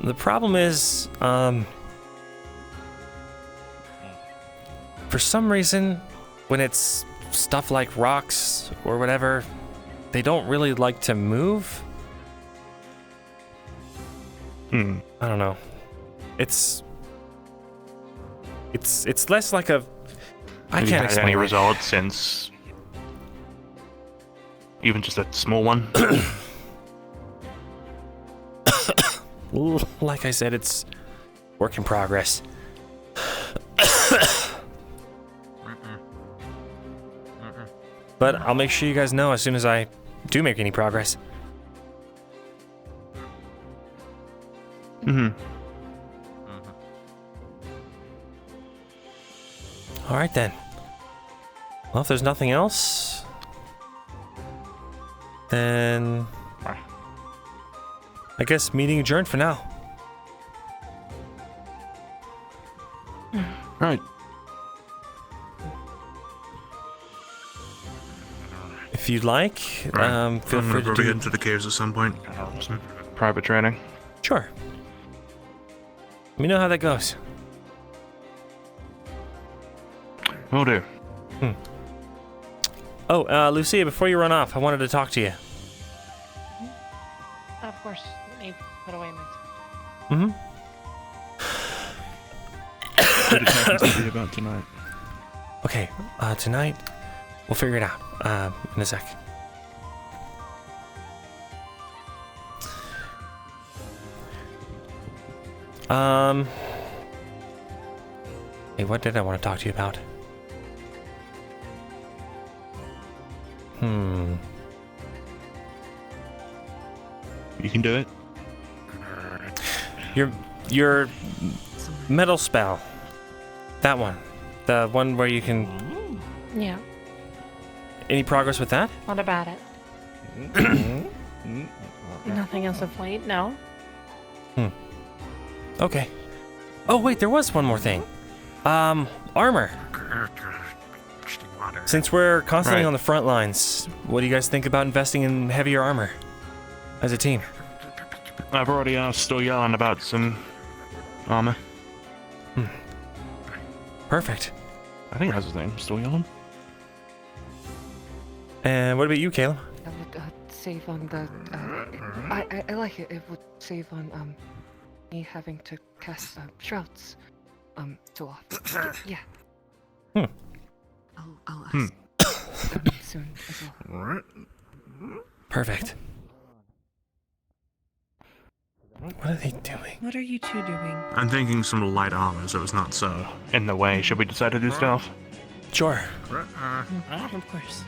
The problem is, for some reason, when it's stuff like rocks or whatever, they don't really like to move. I don't know. It's less like a. I Have can't you had explain any it. results since even just a small one? Like I said, it's work in progress. But I'll make sure you guys know as soon as I do make any progress. All right then. Well, if there's nothing else, then I guess meeting adjourned for now. Right. If you'd like, feel I'm free gonna to probably do. head into the caves at some point. Some private training. Sure. Let me know how that goes. Will do. Oh, Lucia, before you run off, I wanted to talk to you. Of course, let me put away my. What did Captain tell you about tonight? Okay, tonight, we'll figure it out, in a sec. Hey, what did I want to talk to you about? You can do it. Your metal spell. That one. The one where you can... Yeah. Any progress with that? What about it? Nothing as of late, no. Okay. Oh, wait, there was one more thing. Armor. Since we're constantly on the front lines, what do you guys think about investing in heavier armor as a team? I've already asked Still Yelling about some armor. Perfect. I think that's his name, Still Yelling. And what about you, Caleb? That would save on the. I like it. It would save on me having to cast shrouds too often. Yeah. I'll ask soon as well. Perfect. What are they doing? What are you two doing? I'm thinking some light armor so it's not so in the way. Should we decide to do stealth? Sure. Of course.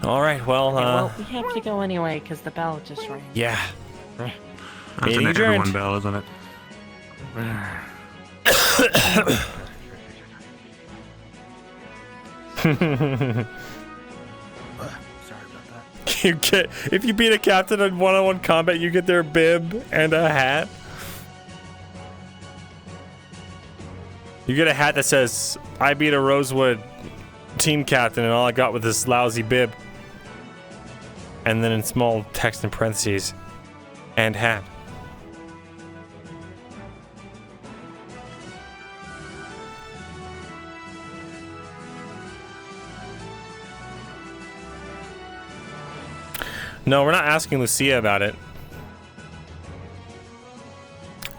All right, well, Well, we have to go anyway because the bell just rang. yeah. That's Meeting an everyone adjourned. bell, isn't it? You get, if you beat a captain in one-on-one combat, you get their bib and a hat. You get a hat that says, "I beat a Rosewood team captain and all I got was this lousy bib." And then in small text in parentheses, "and hat." No, we're not asking Lucia about it.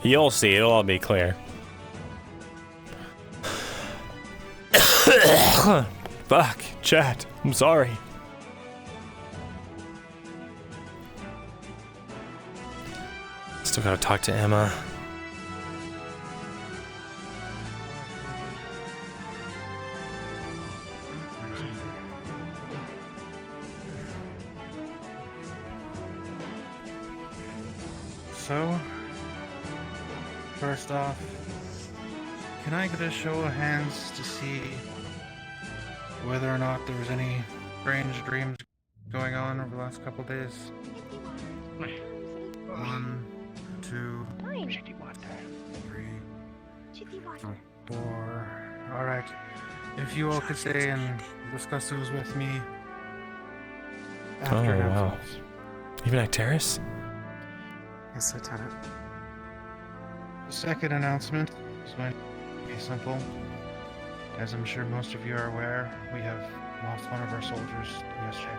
You'll see, it'll all be clear. Fuck, chat. I'm sorry. Still gotta talk to Emma. So, first off, can I get a show of hands to see whether or not there was any strange dreams going on over the last couple days? 1, 2, 3, 4. Alright. If you all could stay and discuss those with me after announcements. Even Actaris? Yes, Lieutenant. The second announcement is going to be simple. As I'm sure most of you are aware, we have lost one of our soldiers yesterday.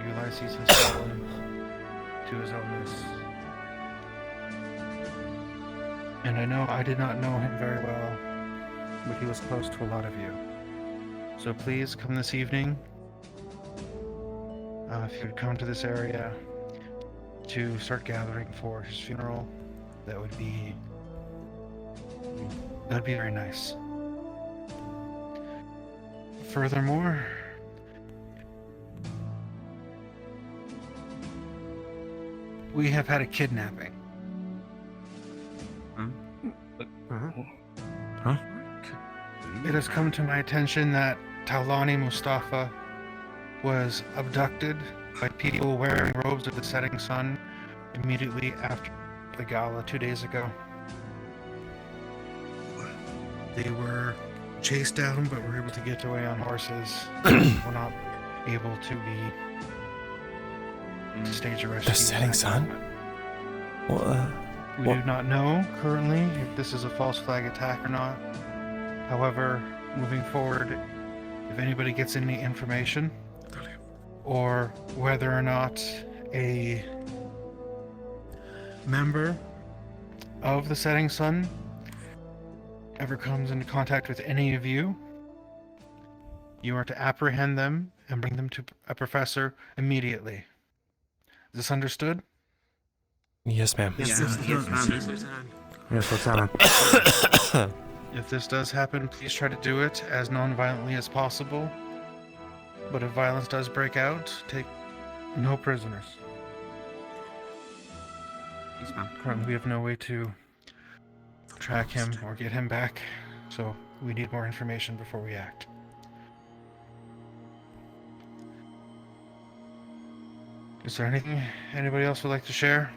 Ulysses has fallen to his illness. And I know I did not know him very well, but he was close to a lot of you. So please come this evening. If you would come to this area to start gathering for his funeral, that'd be very nice. Furthermore, we have had a kidnapping. Huh? It has come to my attention that Taulani Mustafa was abducted by people wearing robes of the setting sun immediately after the gala 2 days ago. They were chased down, but were able to get away on horses. Were not able to be stage arrested. The setting sun? We do not know currently if this is a false flag attack or not. However, moving forward, if anybody gets any information, or whether or not a member of the setting sun ever comes into contact with any of you, you are to apprehend them and bring them to a professor immediately. Is this understood? Yes, ma'am. Yes, Lieutenant. If this does happen, please try to do it as non-violently as possible. But if violence does break out, take no prisoners. Currently, we have no way to track him or get him back, so we need more information before we act. Is there anything anybody else would like to share?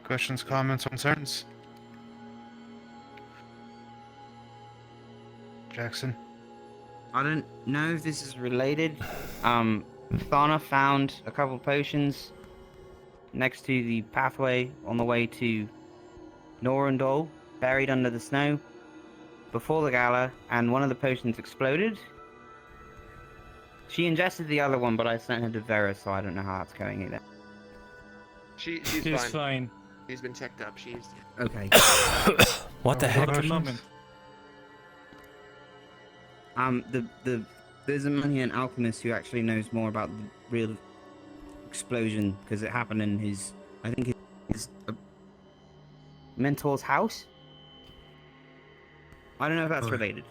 Questions, comments, concerns? Jackson? I don't know if this is related. Thana found a couple potions next to the pathway on the way to Norandol, buried under the snow, before the gala, and one of the potions exploded. She ingested the other one, but I sent her to Vera, so I don't know how that's going either. She's fine. She's been checked up. She's okay. What the heck? There's a man here, an alchemist, who actually knows more about the real explosion, because it happened in his, I think his mentor's house. I don't know if that's related.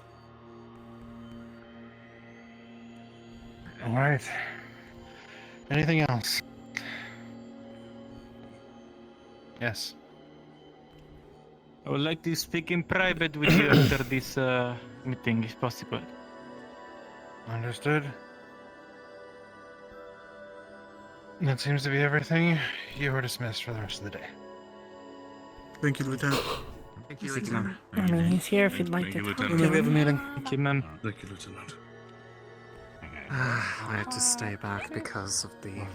Alright. Anything else? Yes. I would like to speak in private with you after this meeting, if possible. Understood. That seems to be everything. You are dismissed for the rest of the day. Thank you, Lieutenant. Thank you, Lieutenant. I mean, he's here if you'd like to talk to We have a him. meeting. Thank you, ma'am. Thank you, Lieutenant. I had to stay back because of the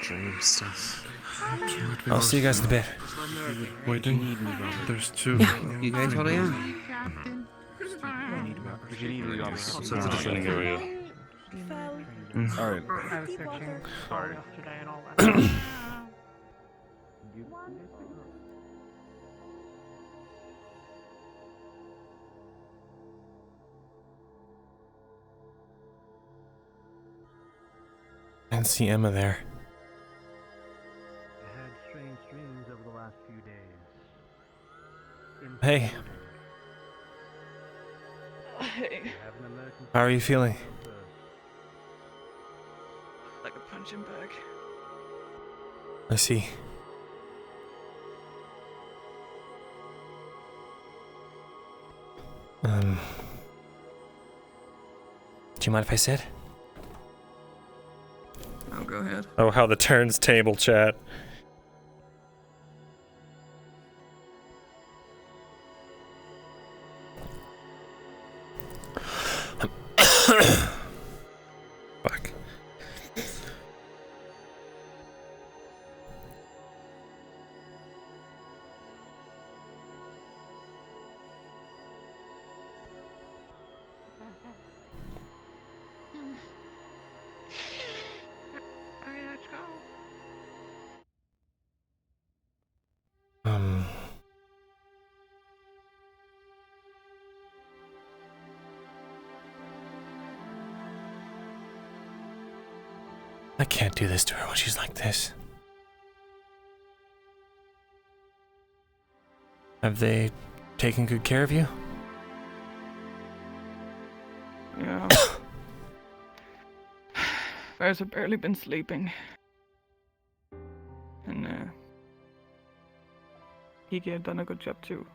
dream stuff. I'll see you guys at the bed. Waiting. There's two. You guys hold on. So it's a defending area. All right. I was searching Sorry. yesterday and all that. I didn't see Emma there. I had strange dreams over the last few days. Hey, Hey. Have an emergency how are you feeling? like a punching bag. I see. Do you mind if I sit? Oh, go ahead. Oh, how the turns table chat. Fuck. Alright, let's go. I can't do this to her when she's like this. Have they taken good care of you? Yeah. Bears have barely been sleeping. And, Hiki had done a good job too.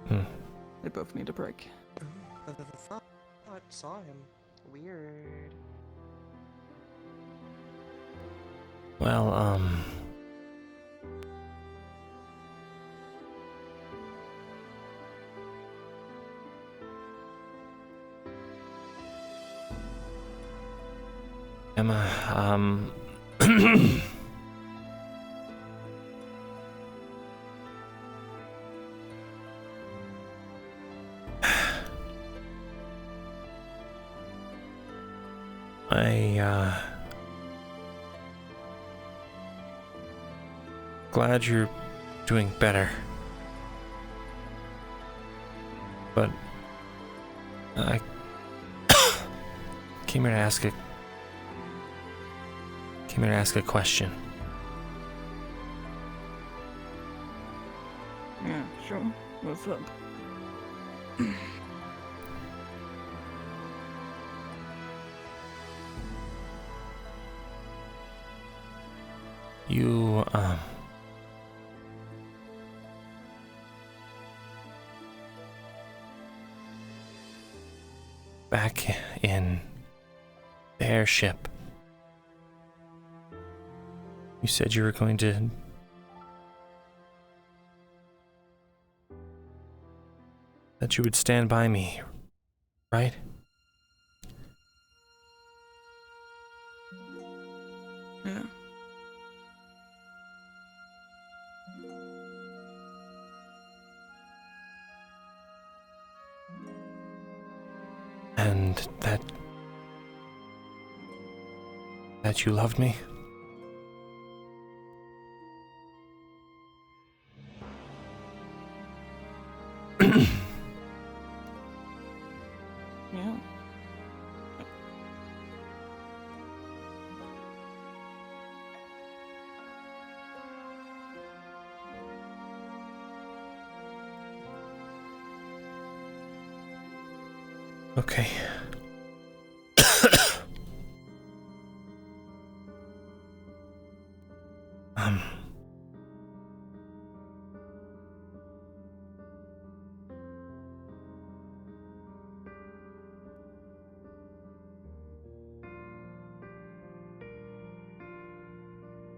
They both need a break. I saw him. Weird. Well, Emma, glad you're doing better. But I came here to ask a question. Yeah, sure. What's up? You, back in the airship, you said you were going to that you would stand by me, right? Yeah. And that you loved me? Yeah. Okay.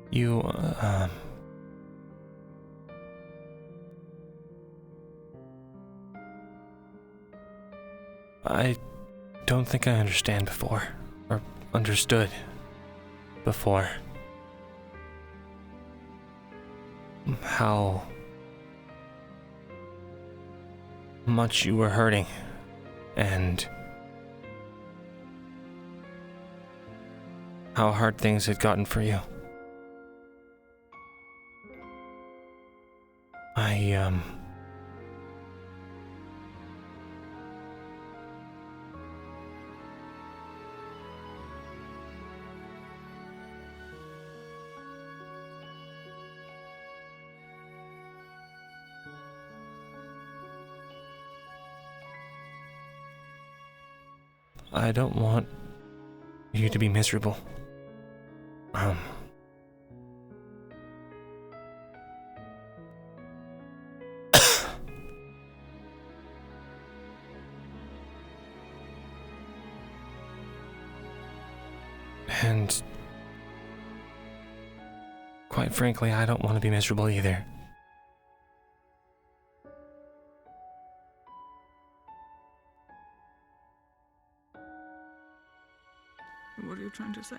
You, I don't think I understand before, or understood before. How much you were hurting, and how hard things had gotten for you. I don't want you to be miserable. And quite frankly, I don't want to be miserable either. What are you trying to say?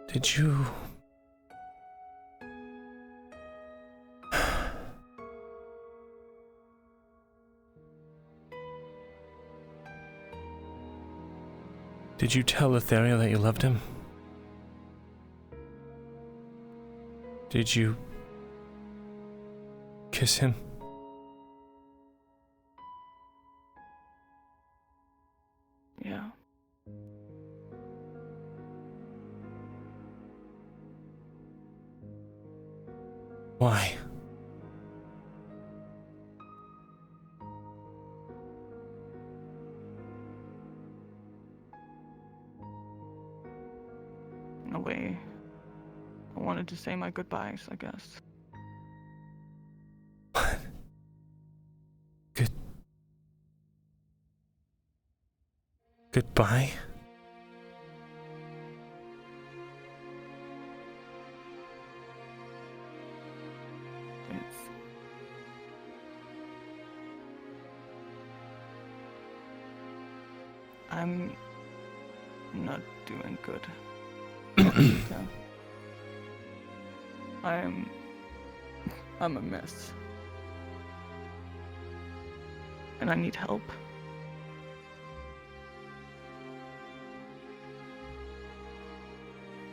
Did you... Did you tell Lothario that you loved him? Did you kiss him? Yeah. Why? In a way, I wanted to say my goodbyes, I guess. Goodbye? I'm not doing good. Luca. I'm a mess. And I need help.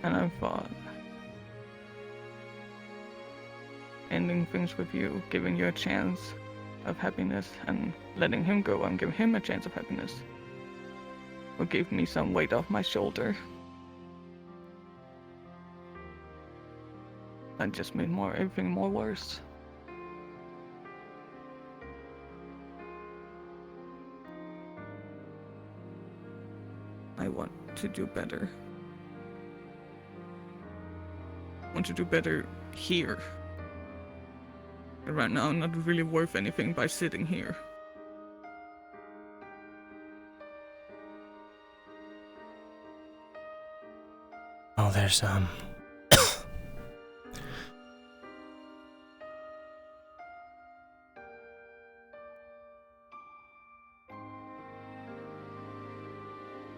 And I thought ending things with you, giving you a chance of happiness, and letting him go and give him a chance of happiness will give me some weight off my shoulder. That just made everything more worse. I want to do better. I want to do better here. And right now I'm not really worth anything by sitting here. Oh, there's, I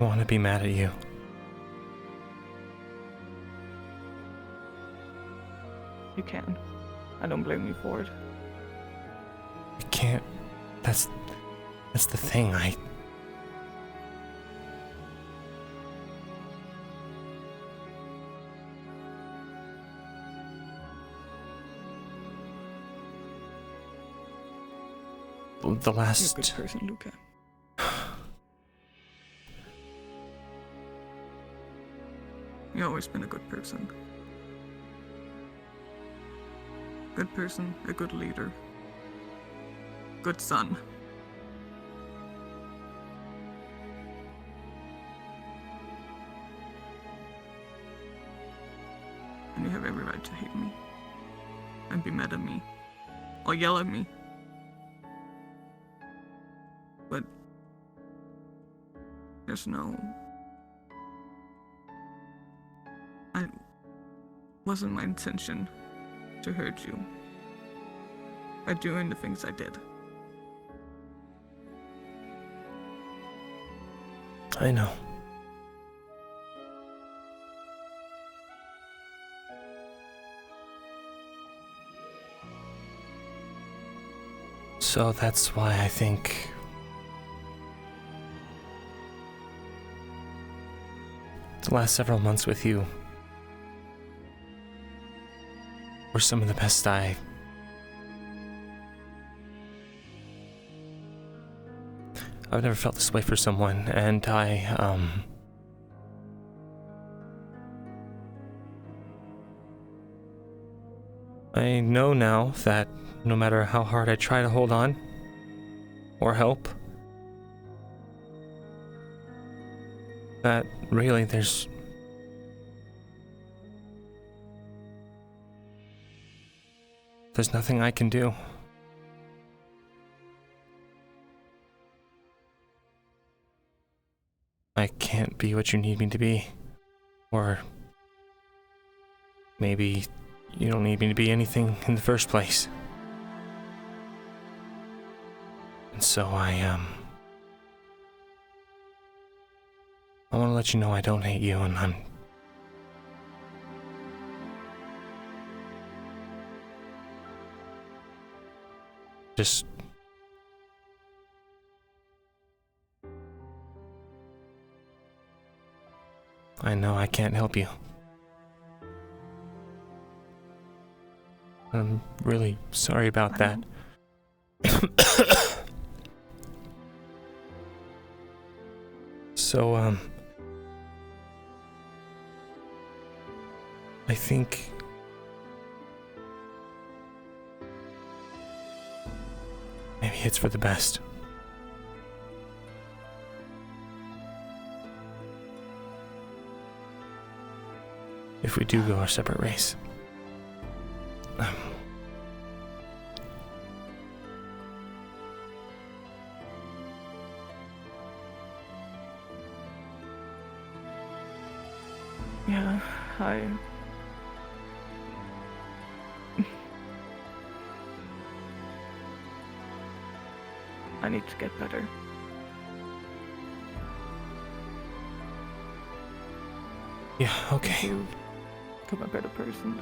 want to be mad at you. You can. I don't blame you for it. I can't. That's the thing. The last... You're a good person, Luca. You've always been a good person. Good person, a good leader. Good son. And you have every right to hate me. And be mad at me. Or yell at me. But there's no... It wasn't my intention to hurt you by doing the things I did. I know. So that's why I think the last several months with you were some of the best I've never felt this way for someone, and I know now that no matter how hard I try to hold on or help, that really there's nothing I can do. I can't be what you need me to be. Or maybe you don't need me to be anything in the first place. And so I want to let you know I don't hate you, and I'm just I know I can't help you. I'm really sorry about that. So, I think maybe it's for the best. If we do go our separate ways. Yeah, I need to get better. Yeah, okay. To become a better person.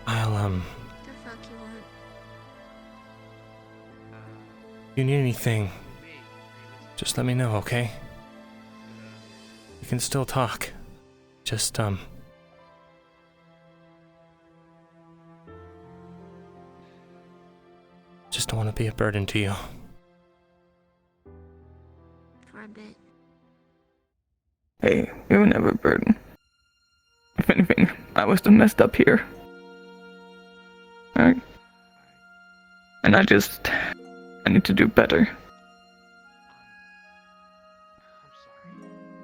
I'll, if you need anything, just let me know, okay? We can still talk. Just, just don't want to be a burden to you. For a bit. Hey, you were never a burden. If anything, I was the messed up here. Alright? And I need to do better.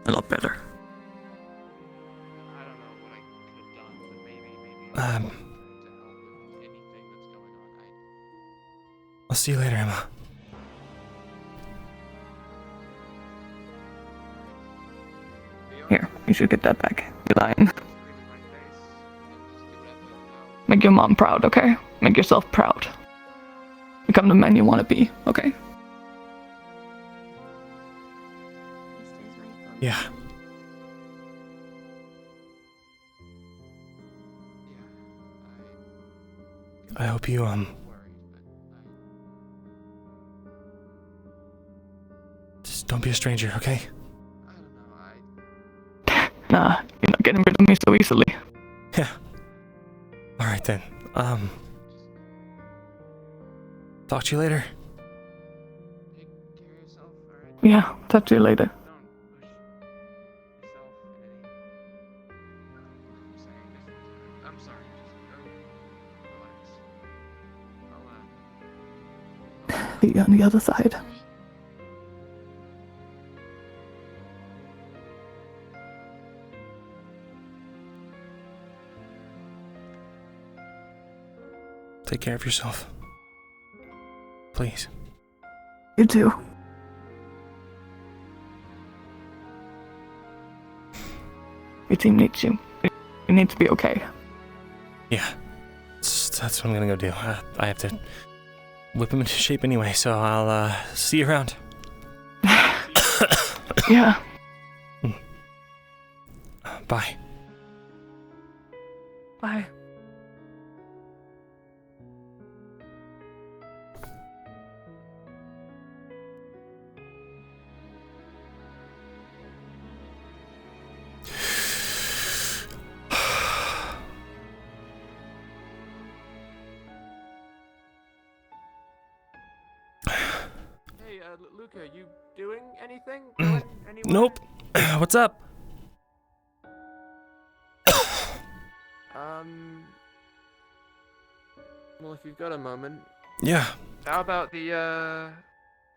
A lot better. I'll see you later, Emma. Here, you should get that back. You're lying. Make your mom proud, okay? Make yourself proud. Become the man you want to be, okay? Yeah. I hope you, just don't be a stranger, okay? Nah, you're not getting rid of me so easily. Yeah. Alright then, talk to you later. Yeah, talk to you later. Be on the other side. Take care of yourself. Please. You too. Your team needs you. You need to be okay. Yeah. That's what I'm gonna go do. I have to whip him into shape anyway, so I'll see you around. Yeah. Bye. Bye. Hey, Luca, you doing anything? Going anywhere? Nope. What's up? Well, if you've got a moment. Yeah. How about the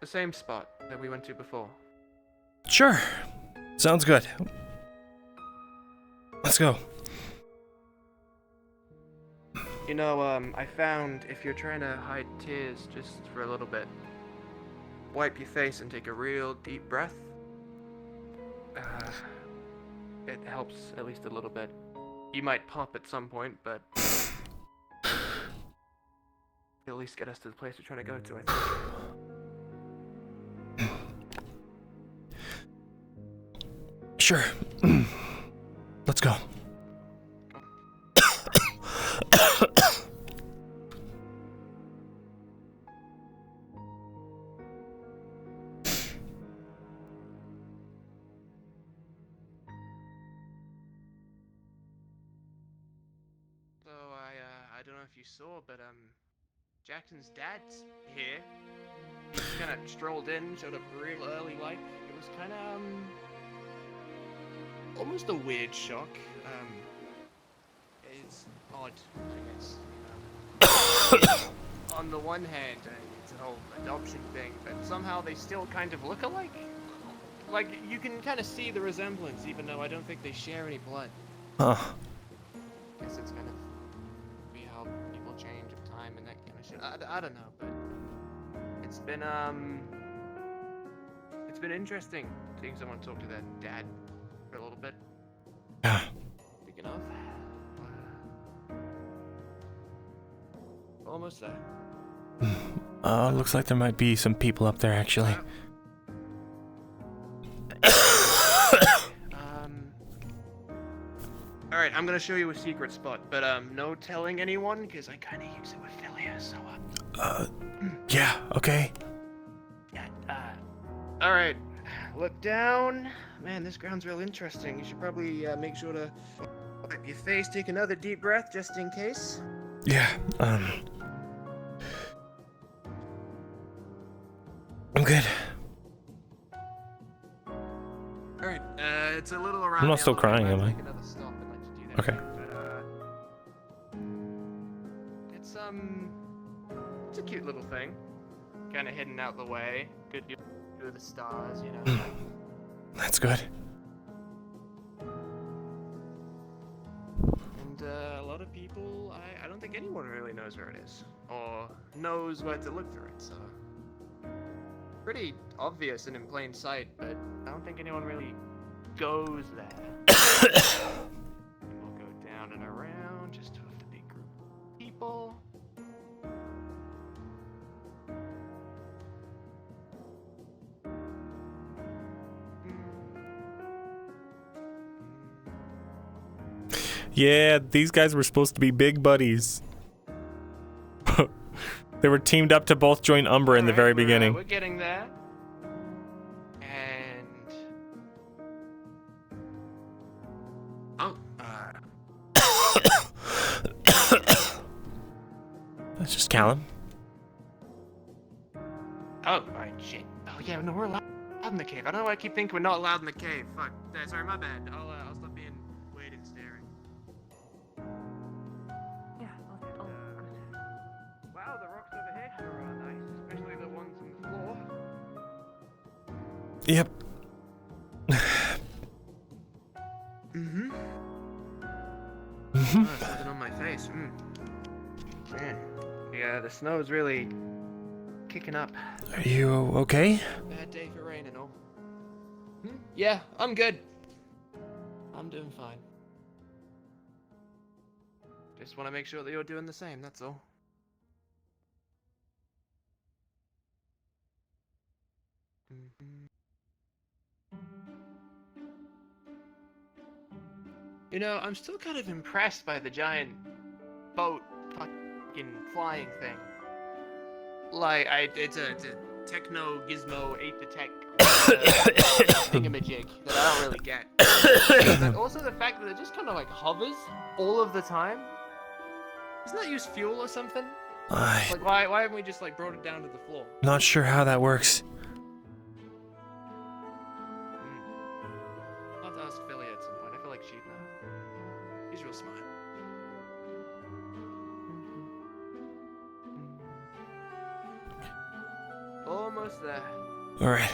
same spot that we went to before? Sure. Sounds good. Let's go. You know, I found if you're trying to hide tears just for a little bit, wipe your face and take a real deep breath. It helps at least a little bit. You might pop at some point, but it'll at least get us to the place we're trying to go to, I think. Sure. Let's go. So I don't know if you saw, but Jackson's dad's here. He just kind of strolled in, showed up real early like. It was kind of almost a weird shock. It's odd, I guess. On the one hand, it's an whole adoption thing, but somehow they still kind of look alike. Like, you can kind of see the resemblance, even though I don't think they share any blood. Huh. Guess it's kind of be how people change with time and that kind of shit. I don't know, but it's been interesting seeing someone talk to their dad for a little bit. Yeah. Speaking of, almost there. Looks like there might be some people up there actually. Alright, I'm gonna show you a secret spot, but no telling anyone, because I kinda use it with Philia, so Yeah, okay. Alright, look down. Man, this ground's real interesting. You should probably make sure to wipe your face, take another deep breath, just in case. Yeah, I'm good. Alright, it's a little around. I'm not still crying, am I? Take another stop and let you do that. Okay. But, it's a cute little thing. Kind of hidden out the way. Good view of the stars, you know. That's good. And a lot of people, I don't think anyone really knows where it is, or knows where to look for it. So pretty obvious and in plain sight, but I don't think anyone really goes there. And we'll go down and around just with the big group of people. Yeah, these guys were supposed to be big buddies. They were teamed up to both join Umbra in the very beginning. We're getting there. And That's just Callum. oh, right, shit. Oh yeah, no, we're allowed in the cave. I don't know why I keep thinking we're not allowed in the cave. Fuck. Sorry, my bad. I'll stop being weird and staring. Yeah, Wow, the rocks over here are nice, especially the ones on the floor. Yep. Oh, something on my face. Man, yeah, the snow's really kicking up. Are you okay? Bad day for rain and all. Yeah, I'm good. I'm doing fine. Just want to make sure that you're doing the same, that's all. You know, I'm still kind of impressed by the giant boat fucking flying thing. Like, it's a techno gizmo 8 to tech thingamajig that I don't really get. But also the fact that it just kind of like hovers all of the time. Doesn't that use fuel or something? Like, why haven't we just like brought it down to the floor? Not sure how that works. I'll have to ask Philly at some point. I feel like she'd know. He's real smart. Almost there. All right.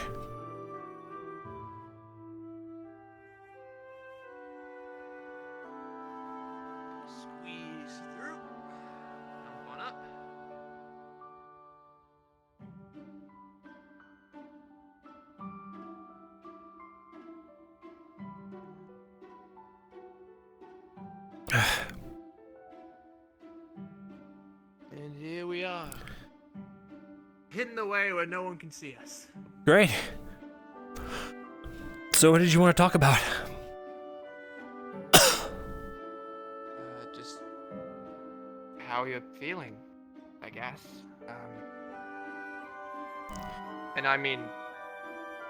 Squeeze through. Jump on up. And here we are. Hidden away where no one can see us. Great. So what did you want to talk about? Just how you're feeling, I guess. And I mean,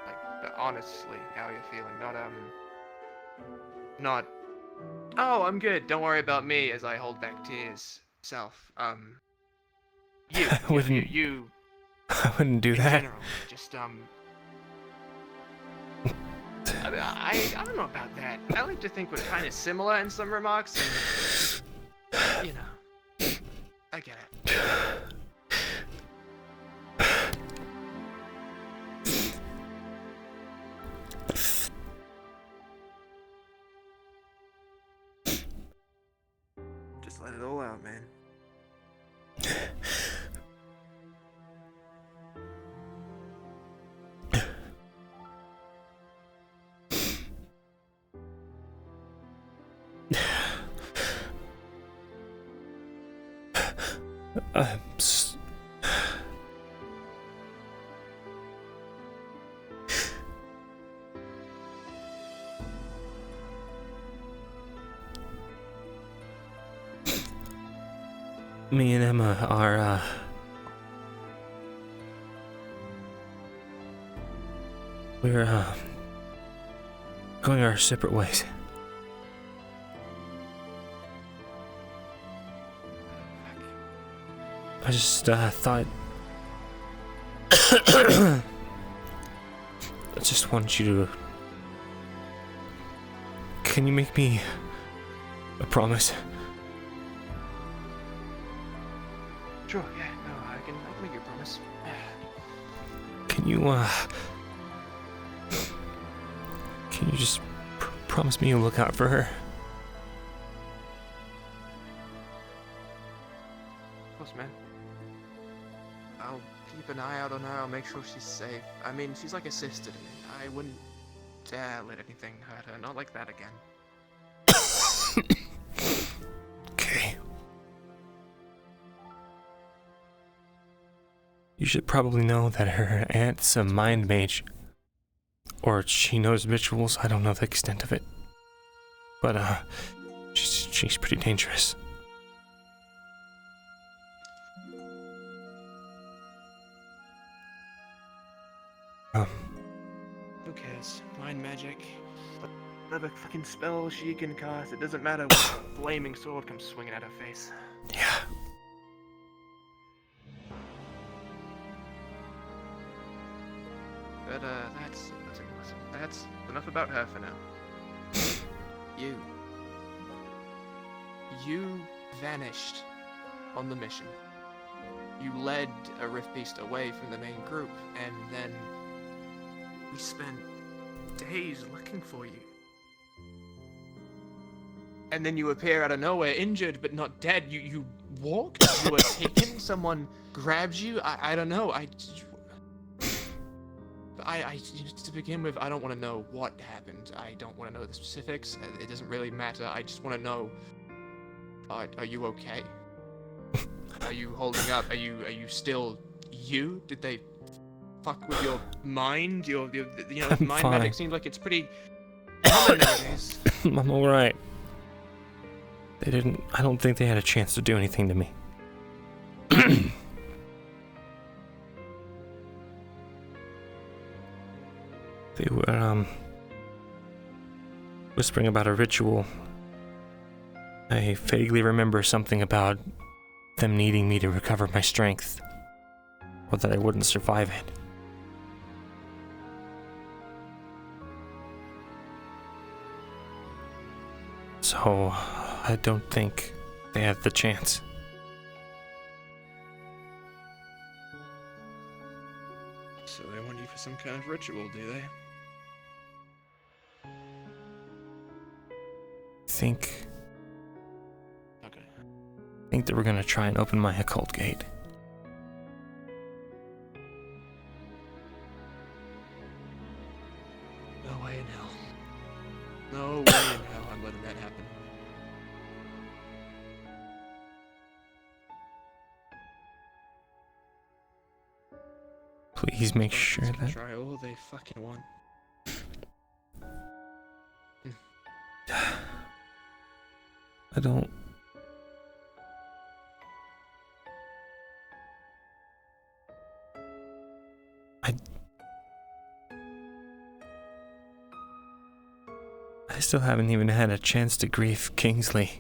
like, honestly, how you're feeling, not, oh, I'm good, don't worry about me, as I hold back tears. Self, you, you. I wouldn't do in that. general, just, I don't know about that. I like to think we're kind of similar in some remarks, and, you know, I get it. Just let it all out, man. Me and Emma are, we're, going our separate ways. I just, thought... I just want you to... Can you make me a promise? Sure, yeah, no, I can make your promise. Can you just promise me you'll look out for her? Of course, man. I'll keep an eye out on her, I'll make sure she's safe. I mean, she's like a sister to me. I wouldn't dare let anything hurt her, not like that again. Okay. You should probably know that her aunt's a mind mage. Or she knows rituals, I don't know the extent of it. But, she's pretty dangerous. Who cares? Mind magic. Whatever fucking spell she can cast, it doesn't matter when a flaming sword comes swinging at her face. Yeah. But, that's enough about her for now. You vanished on the mission. You led a Rift Beast away from the main group, and then we spent days looking for you. And then you appear out of nowhere, injured but not dead. You walked? You were taken? Someone grabbed you? I don't know. To begin with, I don't want to know what happened. I don't want to know the specifics. It doesn't really matter. I just want to know, are you okay? Are you holding up? Are you still you? Did they fuck with your mind? Mind fine. magic seems like it's pretty common nowadays. I'm alright. I don't think they had a chance to do anything to me. They were, whispering about a ritual. I vaguely remember something about them needing me to recover my strength, or that I wouldn't survive it. So, I don't think they had the chance. So they want you for some kind of ritual, do they? I think they were gonna try and open my occult gate. No way in hell. No way in hell I'm letting that happen. Please make sure that... Try all they fucking want. I don't... I still haven't even had a chance to grieve Kingsley.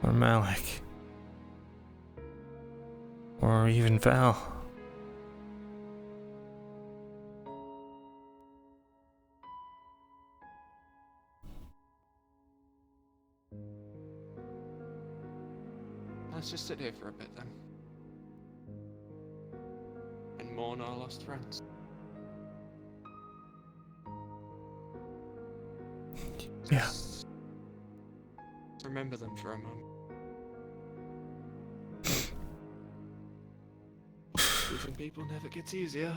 Or Malik. Or even Val. Let's just sit here for a bit then. And mourn our lost friends. Yeah. Just remember them for a moment. Losing people never gets easier.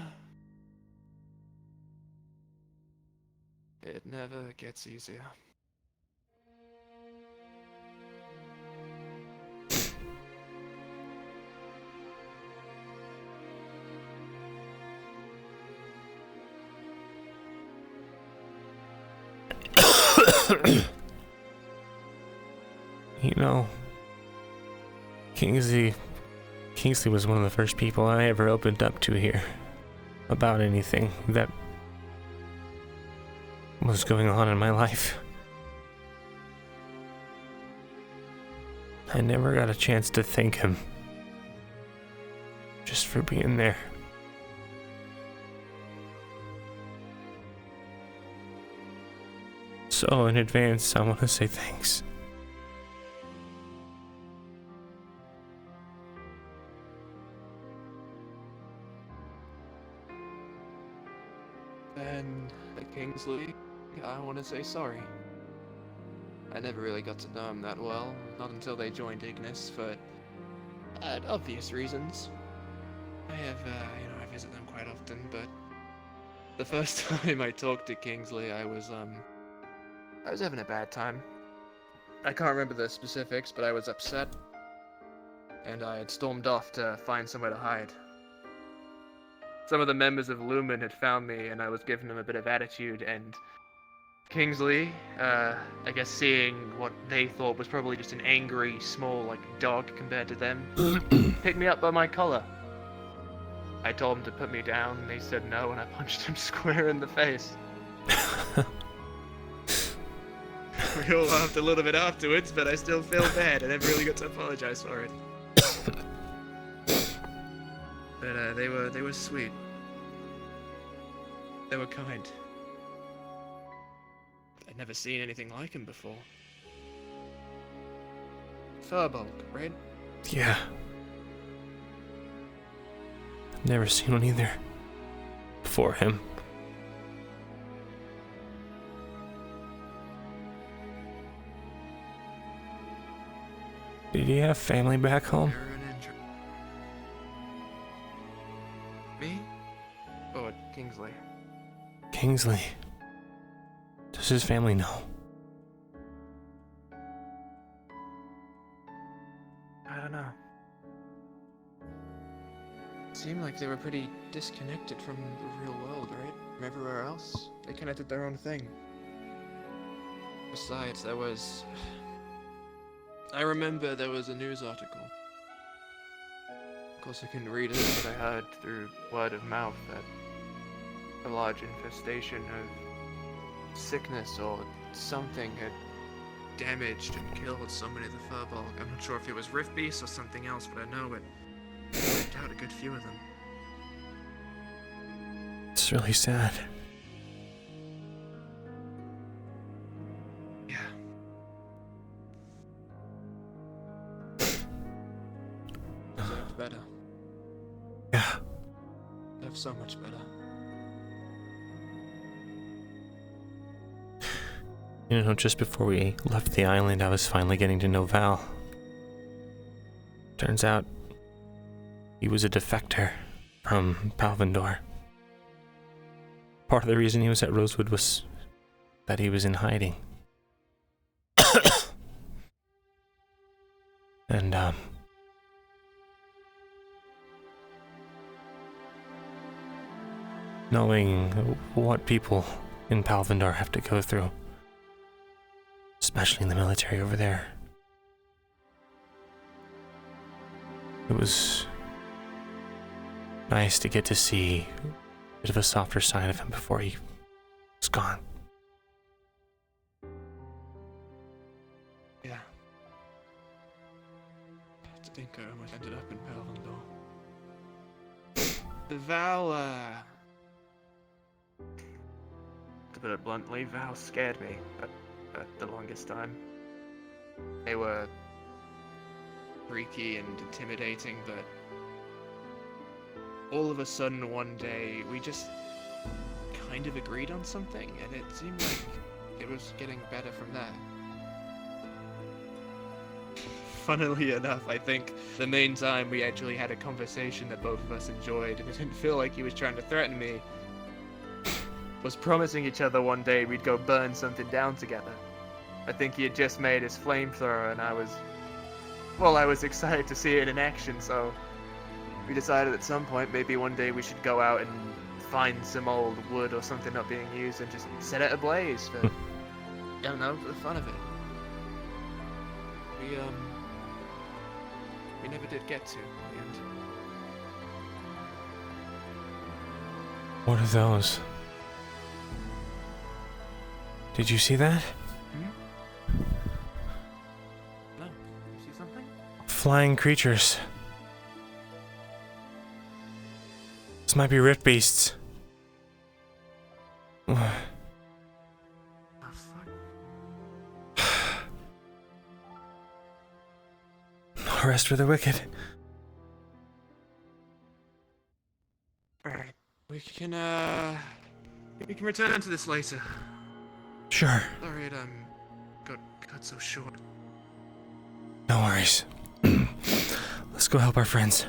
It never gets easier. You know, Kingsley was one of the first people I ever opened up to here about anything that was going on in my life. I never got a chance to thank him just for being there. So in advance, I want to say thanks. And at Kingsley, I want to say sorry. I never really got to know him that well, not until they joined Ignis, for obvious reasons. I have, I visit them quite often, but the first time I talked to Kingsley, I was having a bad time. I can't remember the specifics, but I was upset, and I had stormed off to find somewhere to hide. Some of the members of Lumen had found me, and I was giving them a bit of attitude, and Kingsley, I guess seeing what they thought was probably just an angry, small, dog compared to them, picked me up by my collar. I told him to put me down, and they said no, and I punched him square in the face. We all laughed a little bit afterwards, but I still feel bad. I never really got to apologize for it. But they were sweet. They were kind. I'd never seen anything like him before. Firbolg, right? Yeah. Never seen one either. Before him. Did he have family back home? Me? Or Kingsley? Kingsley. Does his family know? I don't know. Seemed like they were pretty disconnected from the real world, right? From everywhere else. They kinda did their own thing. Besides, I remember there was a news article. Of course, I couldn't read it, but I heard through word of mouth that a large infestation of sickness or something had damaged and killed so many of the furbolg. I'm not sure if it was rift beasts or something else, but I know it wiped out a good few of them. It's really sad. Yeah. Deserved better. Yeah. Deserved so much better. You know, just before we left the island, I was finally getting to know Val. Turns out, he was a defector from Palvindor. Part of the reason he was at Rosewood was that he was in hiding. And, knowing what people in Palvindor have to go through, especially in the military over there, it was nice to get to see a bit of a softer side of him before he was gone. Yeah. To think I almost ended up in Palvindor. The Val, to put it bluntly, Val scared me at the longest time. They were freaky and intimidating, but all of a sudden one day we just kind of agreed on something, and it seemed like it was getting better from there. Funnily enough, I think the main time we actually had a conversation that both of us enjoyed, and it didn't feel like he was trying to threaten me, was promising each other one day we'd go burn something down together. I think he had just made his flamethrower, and I was excited to see it in action, so we decided at some point maybe one day we should go out and find some old wood or something not being used and just set it ablaze for, I don't know, for the fun of it. We never did get to in the end. What are those? Did you see that? No. You see something? Flying creatures. This might be rift beasts. No rest for the wicked. Alright. We can return to this later. Sure. Sorry it got cut so short. No worries. Let's go help our friends.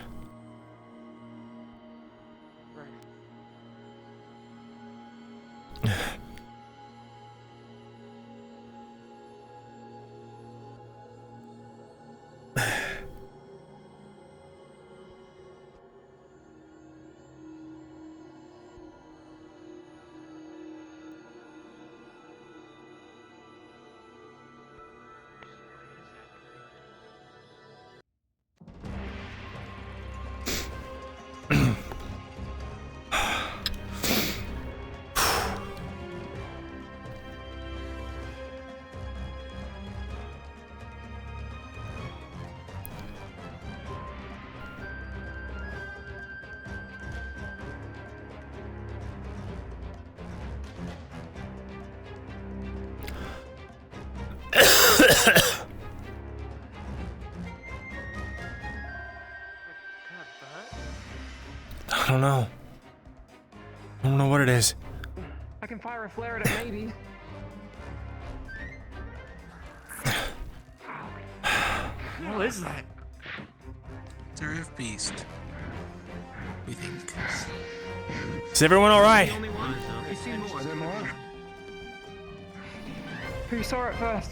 I don't know. I don't know what it is. I can fire a flare at it, maybe. What is that? It's a rift beast. We think. Is everyone alright? Is there more? Who saw it first?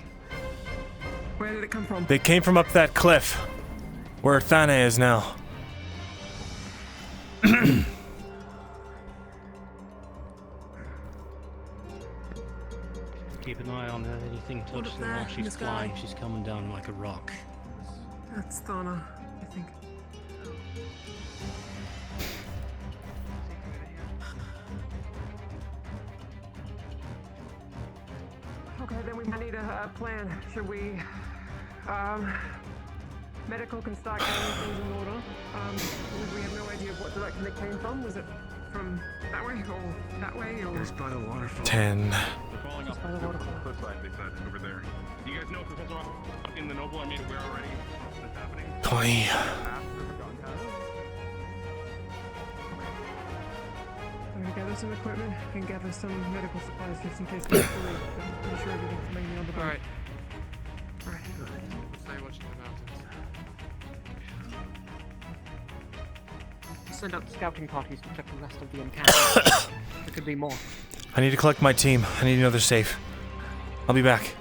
Where did it come from? They came from up that cliff, where Thane is now. Keep an an eye on her. Anything touches her while she's flying, she's coming down like a rock. That's Thana, I think. Okay, then we might need a plan. Should we, medical can start getting things in order. We have no idea what direction it came from. Was it from that way or that way or? It's by the waterfall. 10. They're falling off the cliffside, they said, over there. Do you guys know if Professor in the Noble are made aware already of what's happening? 20. I'm gonna gather some equipment and gather some medical supplies just in case we have to leave. I'm pretty sure everything's mainly on the boat. Alright. Alright. Stay watching the mountains. Send out scouting parties to check the rest of the encampment. There could be more. I need to collect my team. I need to know they're safe. I'll be back.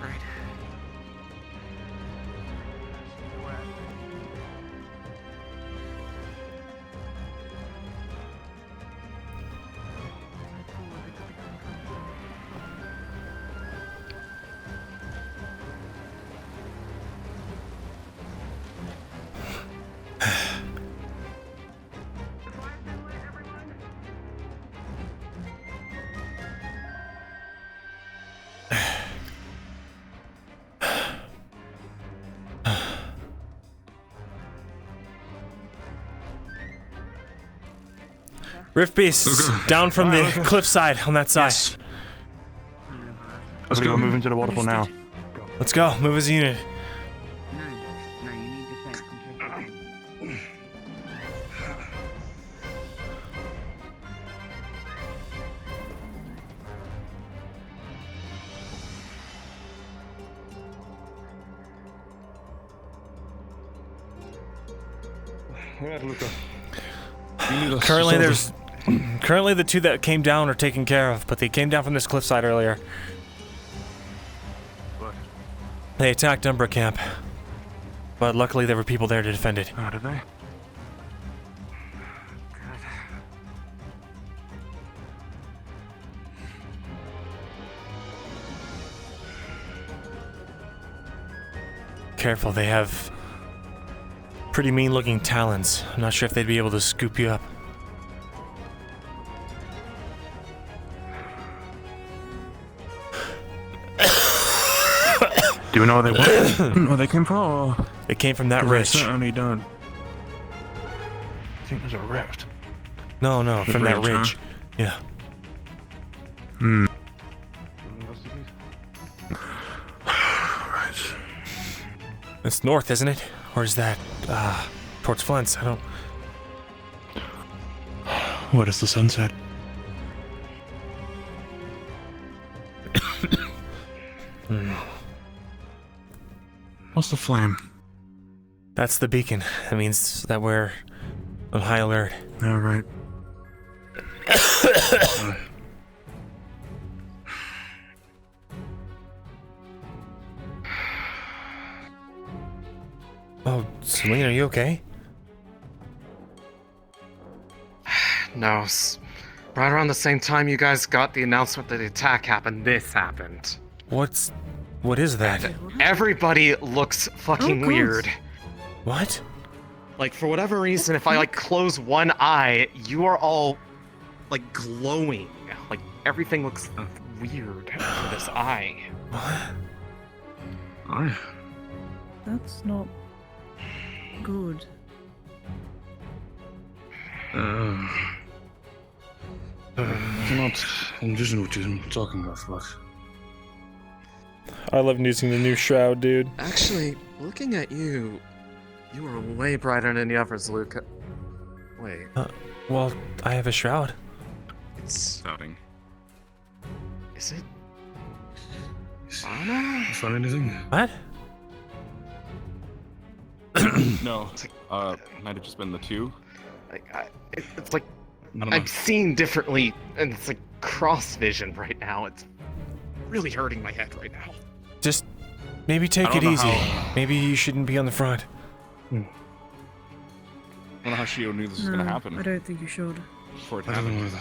Right. Rift Beasts, down from the cliffside on that side. Let's go. Moving to the waterfall now. Let's go. Move as a unit. No, you need to think. Alright, Luca. Currently the two that came down are taken care of, but they came down from this cliffside earlier. What? They attacked Umbra camp, but luckily there were people there to defend it. Oh, did they? Careful, they have pretty mean-looking talons. I'm not sure if they'd be able to scoop you up. Do we know where they came from? Or? They came from that ridge. They certainly don't. I think there's a rift. No, from that ridge. Huh? Yeah. Hmm. It's north, isn't it? Or is that, towards Flint's? I don't... What is the sunset? What's the flame? That's the beacon. That means that we're on high alert. All right. Oh, Celine, are you okay? No, right around the same time you guys got the announcement that the attack happened, this happened. What is that? Everybody looks fucking weird. What? Like, for whatever reason, if I, like, close one eye, you are all, like, glowing. Like, everything looks weird for this eye. What? That's not good. I cannot envision what you're talking about, but... I love using the new shroud, dude. Actually, looking at you, you are way brighter than the others, Luca. Wait. Well, I have a shroud. It's... Starting. Is it... Anna? You find anything? What? No. Might have just been the two. It's like I'm seeing differently, and it's like cross vision right now. It's really hurting my head right now. Just maybe take it easy. Maybe you shouldn't be on the front. I don't know how Shio knew this was gonna happen. I don't think you should. Before it I don't happened.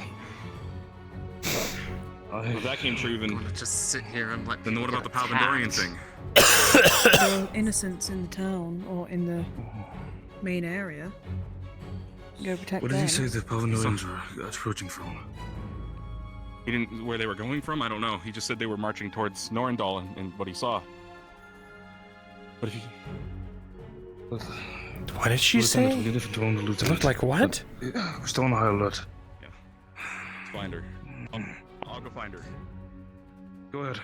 know If that came true, then just sit here and let. Then what about the Palvendorian thing? There are innocents in the town or in the main area. Go protect What them. did he say the Palvendorians were approaching from? He didn't where they were going from. I don't know. He just said they were marching towards Norendal and what he saw. But if he, What did she say? It looked like what? We're still on high alert. let's find her. I'll go find her. Go ahead.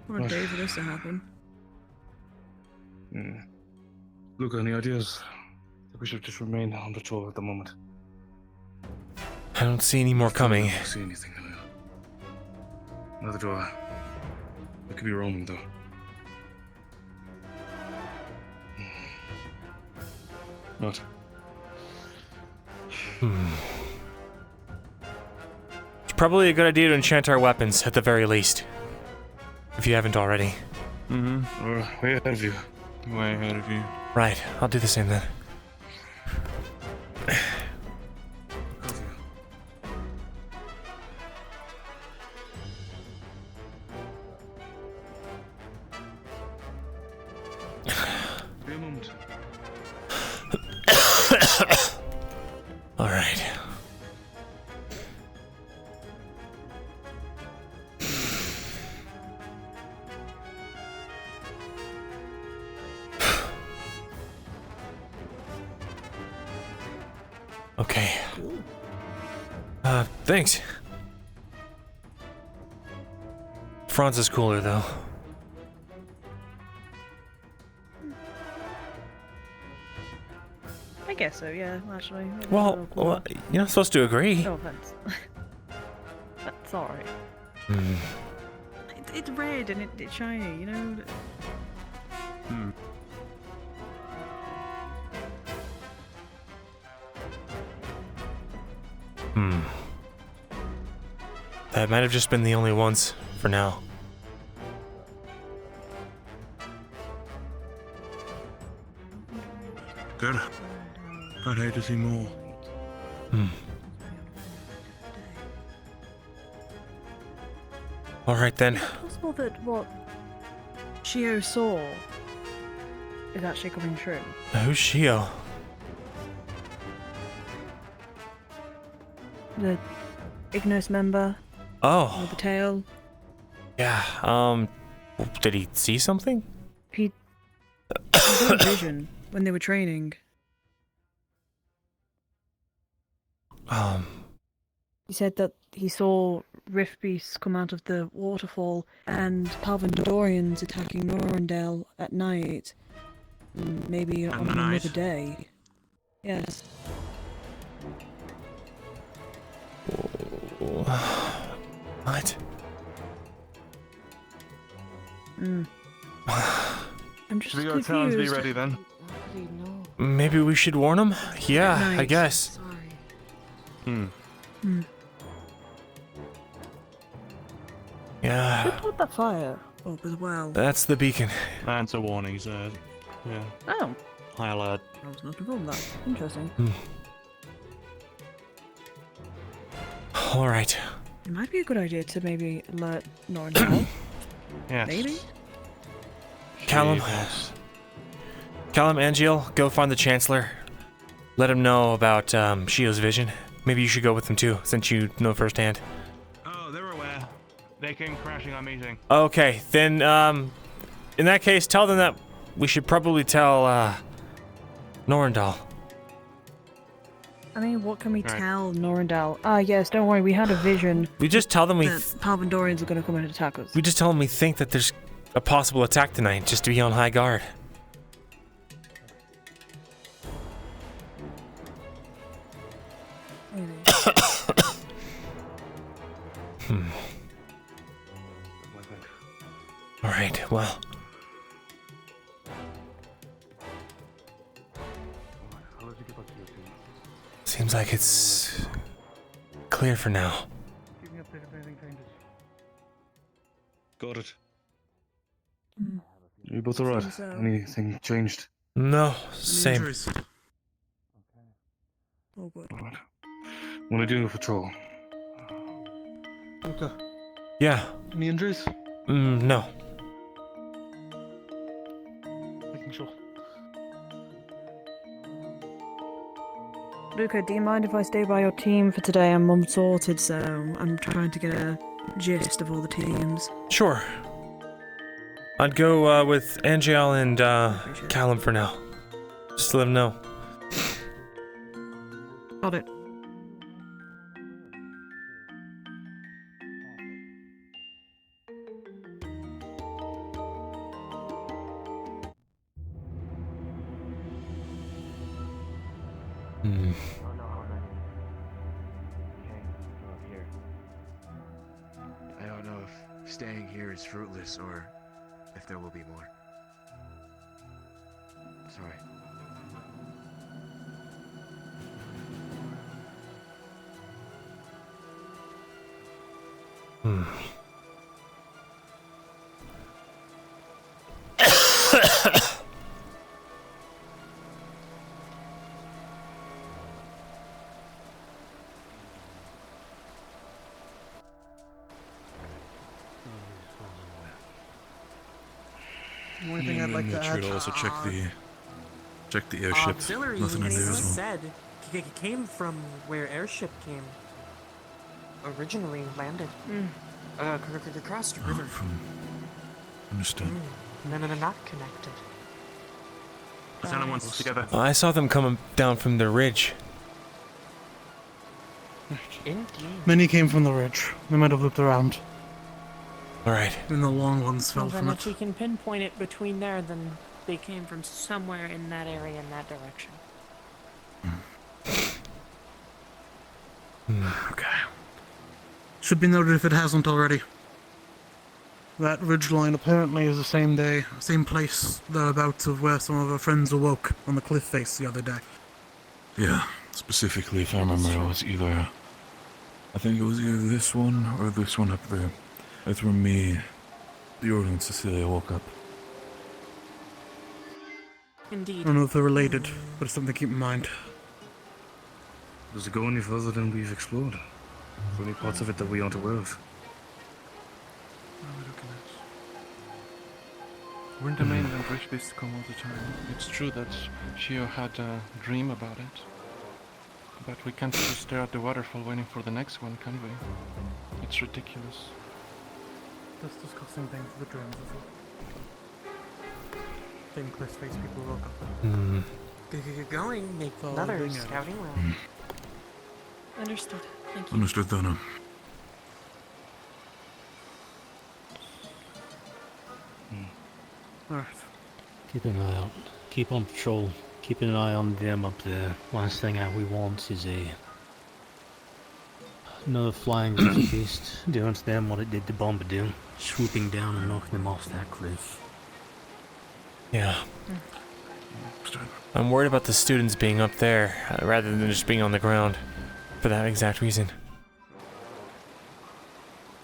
What a day for this to happen. Luca, any ideas? We should just remain on patrol at the moment. I don't see any more coming. I don't see anything. Neither do I. I could be roaming though. Not. It's probably a good idea to enchant our weapons, at the very least. If you haven't already. We're way ahead of you. Way ahead of you. Right, I'll do the same then. Be a moment. All right. Okay. Thanks. Franz is cooler, though. I guess so, yeah, actually. Well, you're not supposed to agree. No offense. That's alright. It's red and it's shiny, you know? That might have just been the only ones for now. Good. I'd hate to see more. All right then. Is it possible that what Shio saw is actually coming true? Who's Shio? The Ignos member? Oh. With the tail? Yeah, did he see something? He got a vision when they were training. He said that he saw rift beasts come out of the waterfall and Palvendorians attacking Norendale at night. Maybe on another day. Yes. What? I'm just Should we go confused. tell him to be ready then? Maybe we should warn him? Yeah, I Night. guess. Yeah. Who put that fire up as well? That's the beacon. That's a warning, sir. Yeah. Oh, High alert. I was not informed of that. Interesting. All right. It might be a good idea to maybe alert Norendale. Yes. Maybe? Callum. Callum, Angiel, go find the Chancellor. Let him know about Shio's vision. Maybe you should go with him too, since you know firsthand. Oh, they're aware. They came crashing our meeting. Okay, then, in that case, tell them that we should probably tell, Norendal. I mean, what can we tell Norendal? Ah, yes, don't worry, we had a vision. We just tell them that Palvendorians are going to come and attack us. we just tell them we think that there's a possible attack tonight, just to be on high guard. Maybe. All right, well. Seems like it's clear for now. Got it. You both alright? Seems so. Anything changed? No, same. Oh, good. Alright. When are you doing a patrol? Okay. Yeah. Any injuries? No. Making sure. Luca, do you mind if I stay by your team for today? I'm unsorted, so I'm trying to get a gist of all the teams. Sure. I'd go with Angel and Callum for now. Just let him know. Got it. Hmm. I don't know if staying here is fruitless or if there will be more. Sorry. Hmm. The only thing I'd like to Make sure add. to also check the airship. Auxiliary, Nothing in there it as well. said, came from where airship came. Originally landed. Across the river. Understood. No, not connected. Lieutenant wants us together. I saw them coming down from the ridge. Indeed. Many came from the ridge. They might have looped around. Alright. And the long ones fell Well, from then it. if we can pinpoint it between there, then they came from somewhere in that area in that direction. Okay. Should be noted if it hasn't already. That ridgeline apparently is the same day, same place, thereabouts of where some of our friends awoke on the cliff face the other day. Yeah, specifically, if I remember, it was either. I think it was either this one or this one up there. That's where me, Dior, and Cecilia woke up. Indeed. I don't know if they're related, but it's something to keep in mind. Does it go any further than we've explored? Are there any parts of it that we aren't aware of? We're in the mainland, rich beasts come all the time. It's true that Shio had a dream about it. But we can't just stare at the waterfall waiting for the next one, can we? It's ridiculous. That's discussing things for the dreams as well. Same cliff face people woke up in. Get going, make all another being added. scouting round. Understood. Thank you. Understood, Donna. Alright. Keep an eye out. Keep on patrol. Keep an eye on them up there. Last thing we want is another flying beast doing to them what it did to Bombadil, swooping down and knocking them off that cliff. Yeah. I'm worried about the students being up there rather than just being on the ground for that exact reason.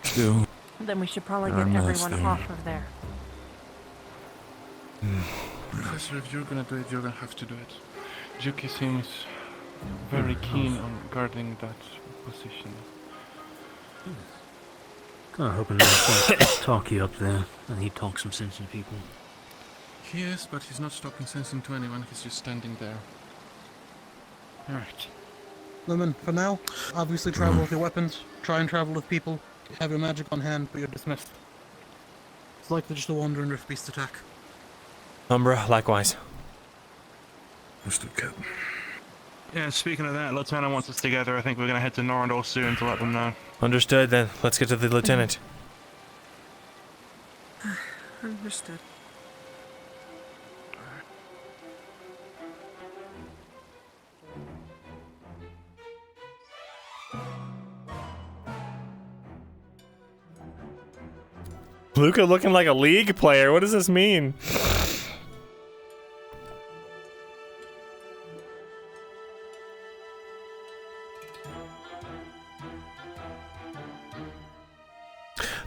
Still. Then we should probably There are get malice everyone there. off of there. Professor, if you're gonna do it, you're gonna have to do it. Juki seems very keen on guarding that position. Kinda hoping to talk you up there, and he talks some sense into people. He is, but he's not talking sense into anyone, he's just standing there. Alright. Lemon, for now, obviously travel with your weapons. Try and travel with people. Have your magic on hand, but you're dismissed. It's likely just a wandering rift beast attack. Umbra, likewise. Understood, Captain. Yeah, speaking of that, Lieutenant wants us together. I think we're gonna head to Norandor soon to let them know. Understood, then. Let's get to the lieutenant. Understood. Luca looking like a League player. What does this mean?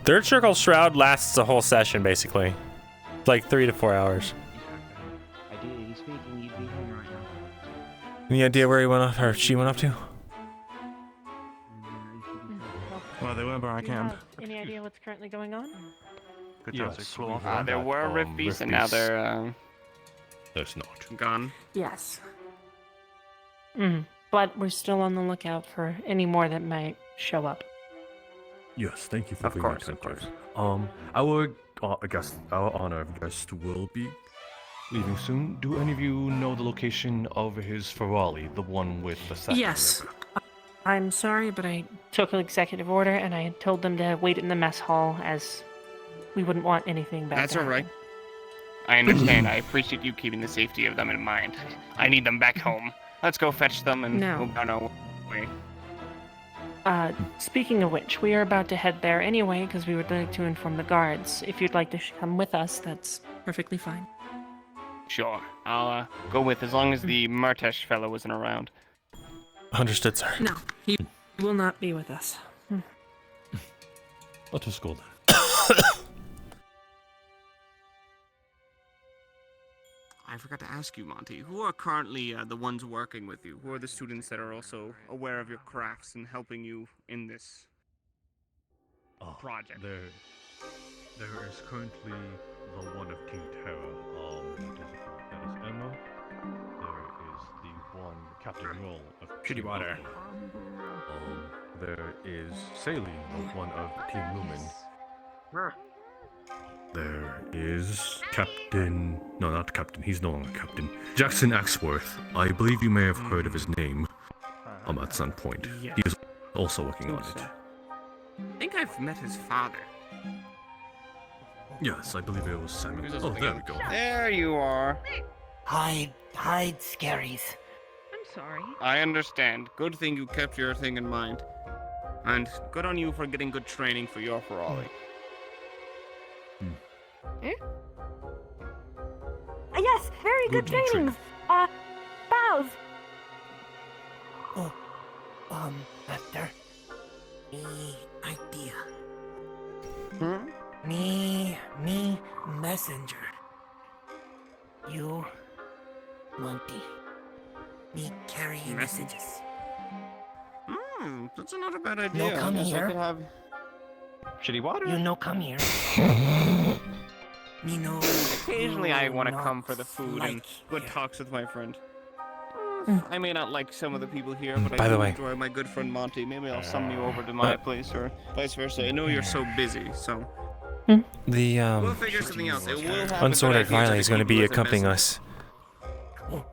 Third Circle Shroud lasts a whole session, basically. Like 3 to 4 hours. Ideally speaking, you'd be home right now. Any idea where he went off, or she went up to? Well, they were whenever I Do you can. have any idea what's currently going on? Good chance Yes, to cool we off. heard There that, were rift beasts and now rift beasts- they're There's not. gone. Yes. But we're still on the lookout for any more that might show up. Yes, thank you for Of being course, of attentive. course. Our honored guest will be. Leaving soon. Do any of you know the location of his Ferrari, the one with the sack? Yes. I'm sorry, but I took an executive order and I told them to wait in the mess hall as we wouldn't want anything bad. That's to all right. happen. I understand. I appreciate you keeping the safety of them in mind. I need them back home. Let's go fetch them and No. move on our way. Speaking of which, we are about to head there anyway because we would like to inform the guards. If you'd like to come with us, that's perfectly fine. Sure. I'll go with as long as the Martesh fellow isn't around. Understood, sir. No, he will not be with us. Let us go then. I forgot to ask you, Monty. Who are currently the ones working with you? Who are the students that are also aware of your crafts and helping you in this project? There is currently the one of King Terra. That is Emma. There is the one Captain Roll of Shitty water. There is Saline, the one of Team Lumen. There is Captain... No, not Captain. He's no longer Captain. Jackson Axworth. I believe you may have heard of his name at some point. Yes. He is also working on it. I think I've met his father. Yes, I believe it was Samuel. Who's this Oh, looking there at? we go. There you are. Hide, scaries. I'm sorry. I understand. Good thing you kept your thing in mind. And good on you for getting good training for your Ferrari. Yes, very good trainings. Bows. Oh, Master. Me idea. Me messenger. You, Monty. Me carrying messages. That's not a bad idea. No, come I guess I here. could have shitty water. You know, come here. Me know. Occasionally I want to not come for the food and good talks with my friend. I may not like some of the people here, but By I the do way. enjoy my good friend Monty. Maybe I'll summon you over to my place or vice versa. I know you're so busy, so The we'll figure something out. It will have unsorted Riley is going to be accompanying us.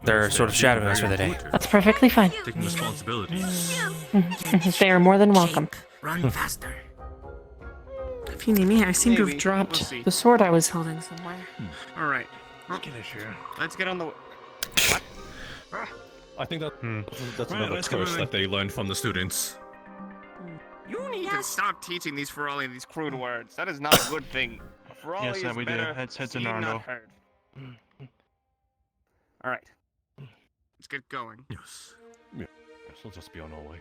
They're sort of shadowing us for the day. That's perfectly fine. Taking responsibilities. They are more than welcome. Run faster. If you need me, I seem to have Maybe. dropped We'll see. the sword I was holding somewhere. All right. Let's get on the. What? I think that's Hmm. another let's go, curse moving. that they learned from the students. You need to stop teaching these Ferrari these crude words. That is not a good thing. Ferrari Yes, is we do. better Heads in seen, not Arno. heard. All right. Let's get going. Yes. Yes, we'll just be on our way.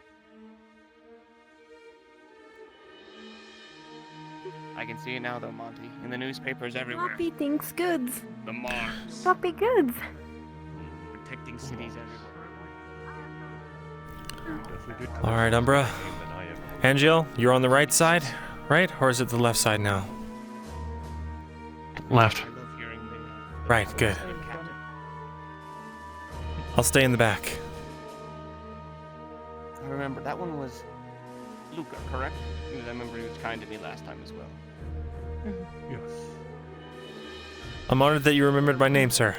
I can see it now, though, Monty. In the newspapers everywhere. Poppy thinks goods. The Mars. Poppy goods. Protecting cities everywhere. All right, Umbra. Angel, you're on the right side, right? Or is it the left side now? Left. Right, good. I'll stay in the back. I remember that one was Luca, correct? Because I remember he was kind to me last time as well. Yes. I'm honored that you remembered my name, sir.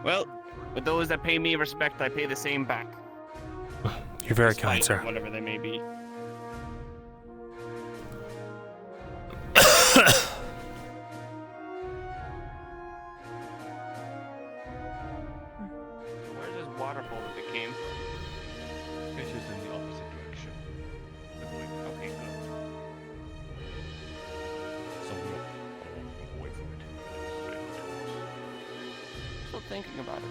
Well, with those that pay me respect, I pay the same back. You're very kind, Despite sir. Whatever they may be. Where's this waterfall that they came? It is in the opposite direction. Okay, good. So we'll wait for it. Still thinking about it.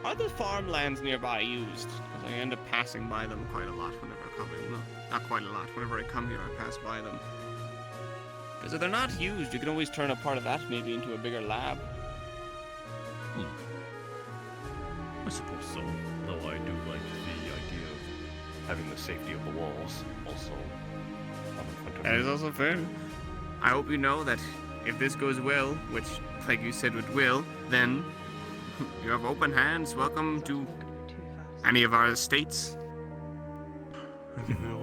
Are the farmlands nearby used? Because I end up passing by them quite a lot whenever I come in. No, not quite a lot. Whenever I come here, I pass by them. Because if they're not used, you can always turn a part of that maybe into a bigger lab. I suppose so. Though I do like the idea of having the safety of the walls also in front of That me. is also fair. I hope you know that if this goes well, which, like you said, it will, then you have open hands. Welcome to any of our estates.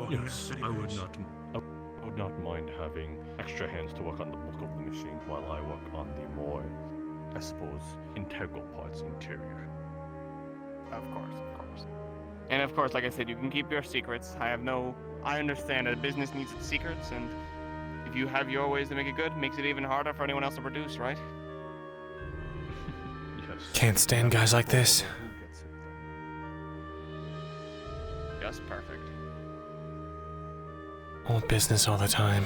Yes, I would not mind having extra hands to work on the bulk of the machine while I work on the more, I suppose, integral parts interior. Of course. And of course, like I said, you can keep your secrets. I understand that business needs its secrets, and if you have your ways to make it good, it makes it even harder for anyone else to produce, right? Yes. Can't stand guys like this. Just perfect. All business all the time.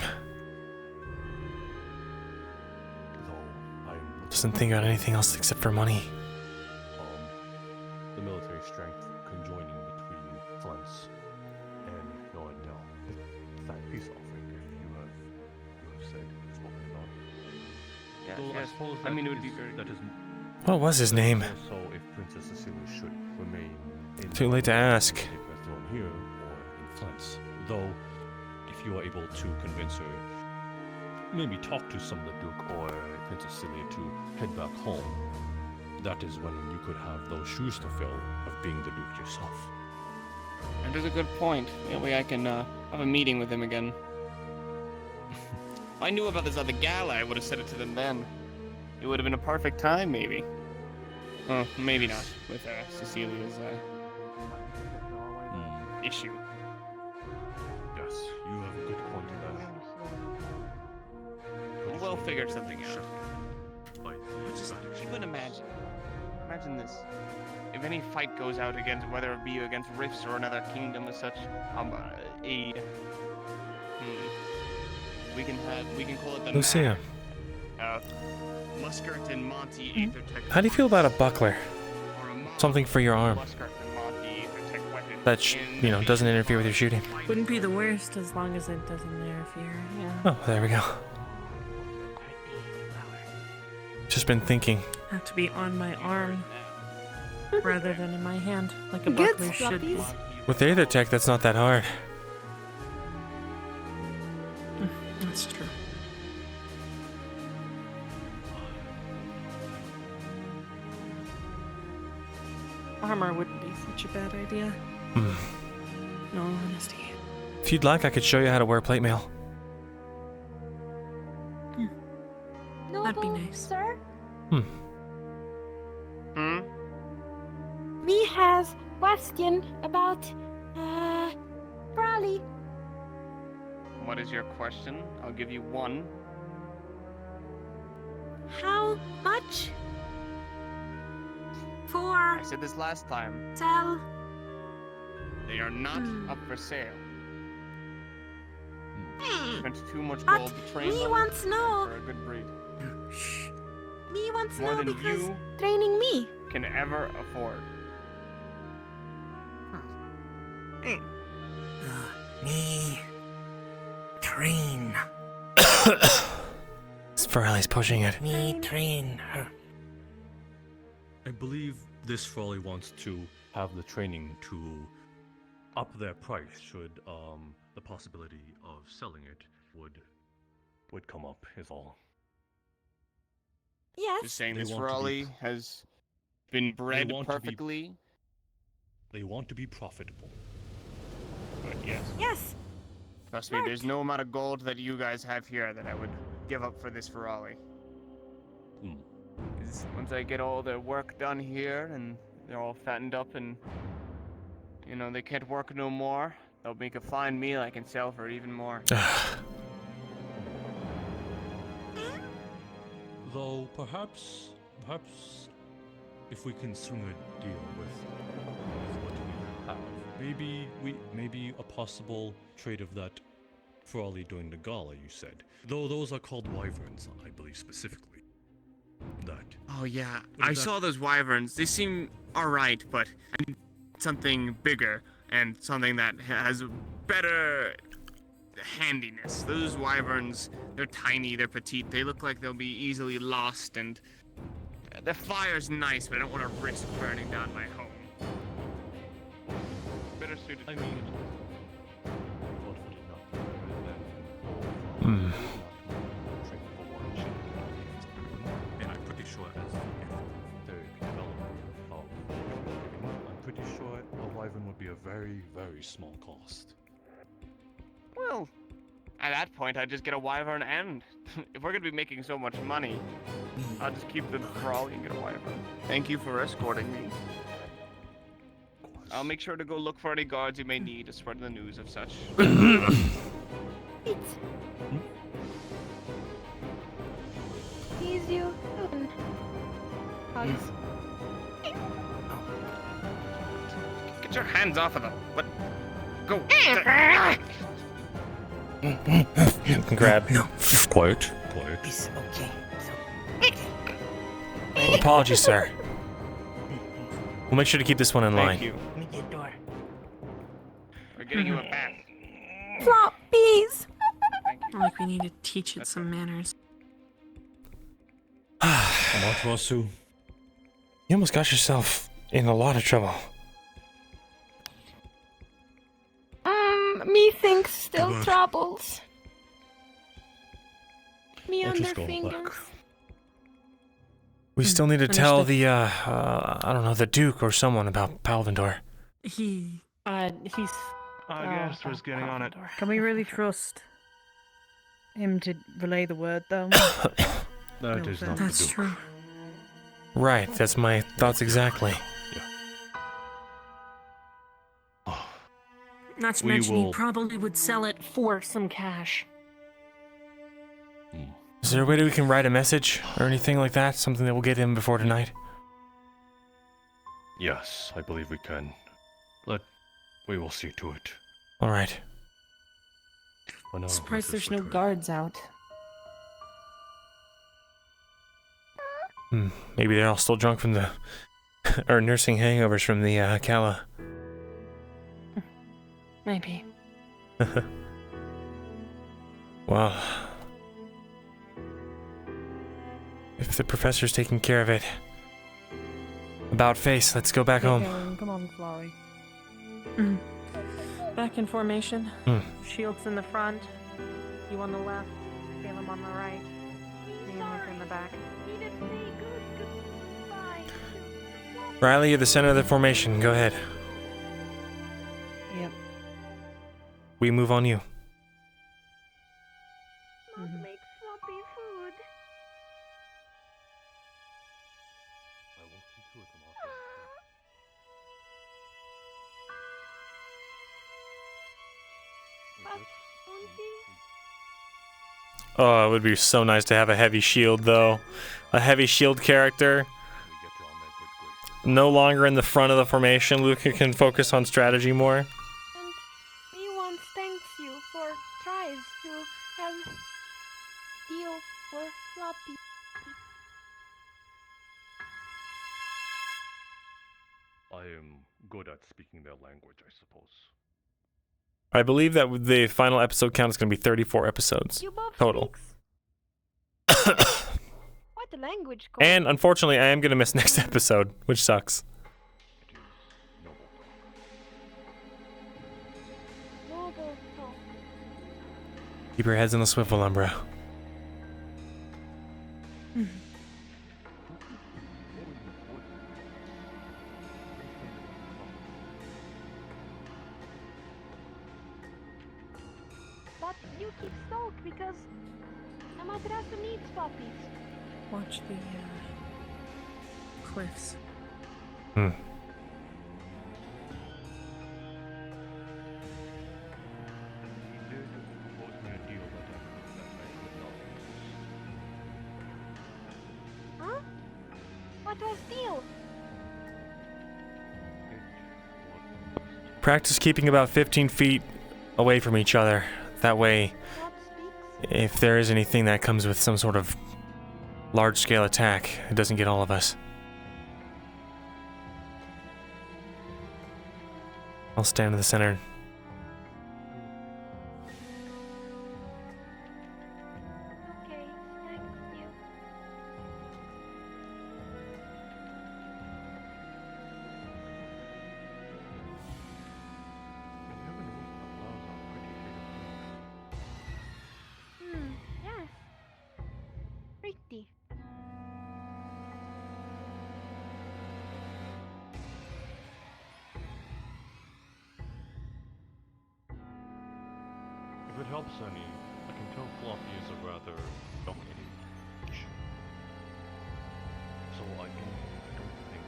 Doesn't think about anything else except for money. The military strength conjoining between Flint's and Norandel. That peace offering, if you have said, spoken about. Yeah, Though yes. I suppose I mean, it that would be is- very that is What was his name? So if Princess Cecilia should remain in Too late to ask. the throne here or in Flint's. Though, if you are able to convince her, maybe talk to some of the Duke or Princess Celia to head back home, that is when you could have those shoes to fill of being the Duke yourself. That is a good point. Maybe I can have a meeting with him again. If I knew about this other gala, I would have said it to them then. It would have been a perfect time, maybe. Oh, maybe not, with Cecilia's issue. Yes, you have a good point there. We'll figure something out. Just even imagine this. If any fight goes out against, whether it be against Rifts or another kingdom as such, aid. We can call it the Lucia, Muskart and Monty Aethertech. how do you feel about a buckler? Something for your arm Muskart and Monty Aethertech weapon. that doesn't interfere with your shooting. Wouldn't be the worst as long as it doesn't interfere. Yeah. Oh, there we go. Just been thinking. Have to be on my arm rather than in my hand, like a Good buckler should be. With Aethertech, that's not that hard. That's true. Armor wouldn't be such a bad idea. Hmm. No honesty. If you'd like, I could show you how to wear plate mail. That'd be nice. Sir? Me has question about, Raleigh. What is your question? I'll give you one. How much for I said this last time. sell? They are not up for sale. Spent too much But gold to train me them wants know. for a good breed. Me wants More know than because you training me. can ever afford. Me train. Ferrari's pushing it. Me train her. I believe this Frawley wants to have the training to up their price should the possibility of selling it would come up is all. Yes. Just saying They this want to be- Raleigh has been bred want to be- perfectly. They want to be profitable. But yes. Yes. Trust me, there's no amount of gold that you guys have here that I would give up for this Ferrari. Hmm. 'Cause once I get all the work done here and they're all fattened up and they can't work no more, they'll make a fine meal I can sell for even more. Though perhaps if we can swing a deal with what we have, maybe a possible trade of that Frawley during the gala you said. Though those are called wyverns, I believe specifically. That. Oh yeah, What I is that? saw those wyverns. They seem alright, but I need something bigger and something that has better handiness. Those wyverns, they're tiny, they're petite, they look like they'll be easily lost, and the fire's nice, but I don't want to risk burning down my home. better suited. I mean, Hmm. and I'm pretty sure as the development of I'm pretty sure a wyvern would be a very, very small cost. Well, at that point, I'd just get a wyvern and if we're gonna be making so much money, I'll just keep the Ferrari and get a wyvern. Thank you for escorting me. I'll make sure to go look for any guards you may need to spread the news of such. He's you. Hugs. Get your hands off of them. What? Go. Grab. No. Quiet. It's okay. Apologies, sir. We'll make sure to keep this one in line. Thank you. Let me get door. We're getting you a bath. Floppies! Like we need to teach it some manners. Amaterasu. You almost got yourself in a lot of trouble. Methinks still Goodbye. troubles. Me I'll under just go fingers. back. We still need to tell Understood. the, I don't know, the Duke or someone about Palvindor. He's. I guess we're just getting on it. Can we really trust him to relay the word, though? That is not the That's Duke. true. Right, that's my thoughts exactly. Not to We mention, will- he probably would sell it for some cash. Is there a way that we can write a message or anything like that? Something that will get him before tonight? Yes, I believe we can. We will see to it. Alright. For now, Surprised let us there's no return. guards out. Maybe they're all still drunk from the... or nursing hangovers from the, Kala. Maybe. Well... if the professor's taking care of it... About face, let's go back home. Come on, Florrie. Back in formation. Shields in the front. You on the left. Caleb on the right. Me and Nick in the back. Riley, you're the center of the formation. Go ahead. Yep. We move on you. Make floppy food. Oh, it would be so nice to have a heavy shield, though. A heavy shield character. No longer in the front of the formation. Luca can focus on strategy more. And me once thanks you for tries to have deal for floppy. I am good at speaking their language, I suppose. I believe that the final episode count is going to be 34 episodes You both total. What the language called? And unfortunately, I am going to miss next episode, which sucks. Noble talk. Keep your heads on the swivel, Umbra. But you keep stoked because Amaterasu needs puppies. Watch the cliffs. Huh? What was deal? Practice keeping about 15 feet away from each other. That way, if there is anything that comes with some sort of large-scale attack, it doesn't get all of us. I'll stand in the center. Okay, thanks you. it helps any, I can tell Floppy is a rather young age. So I don't think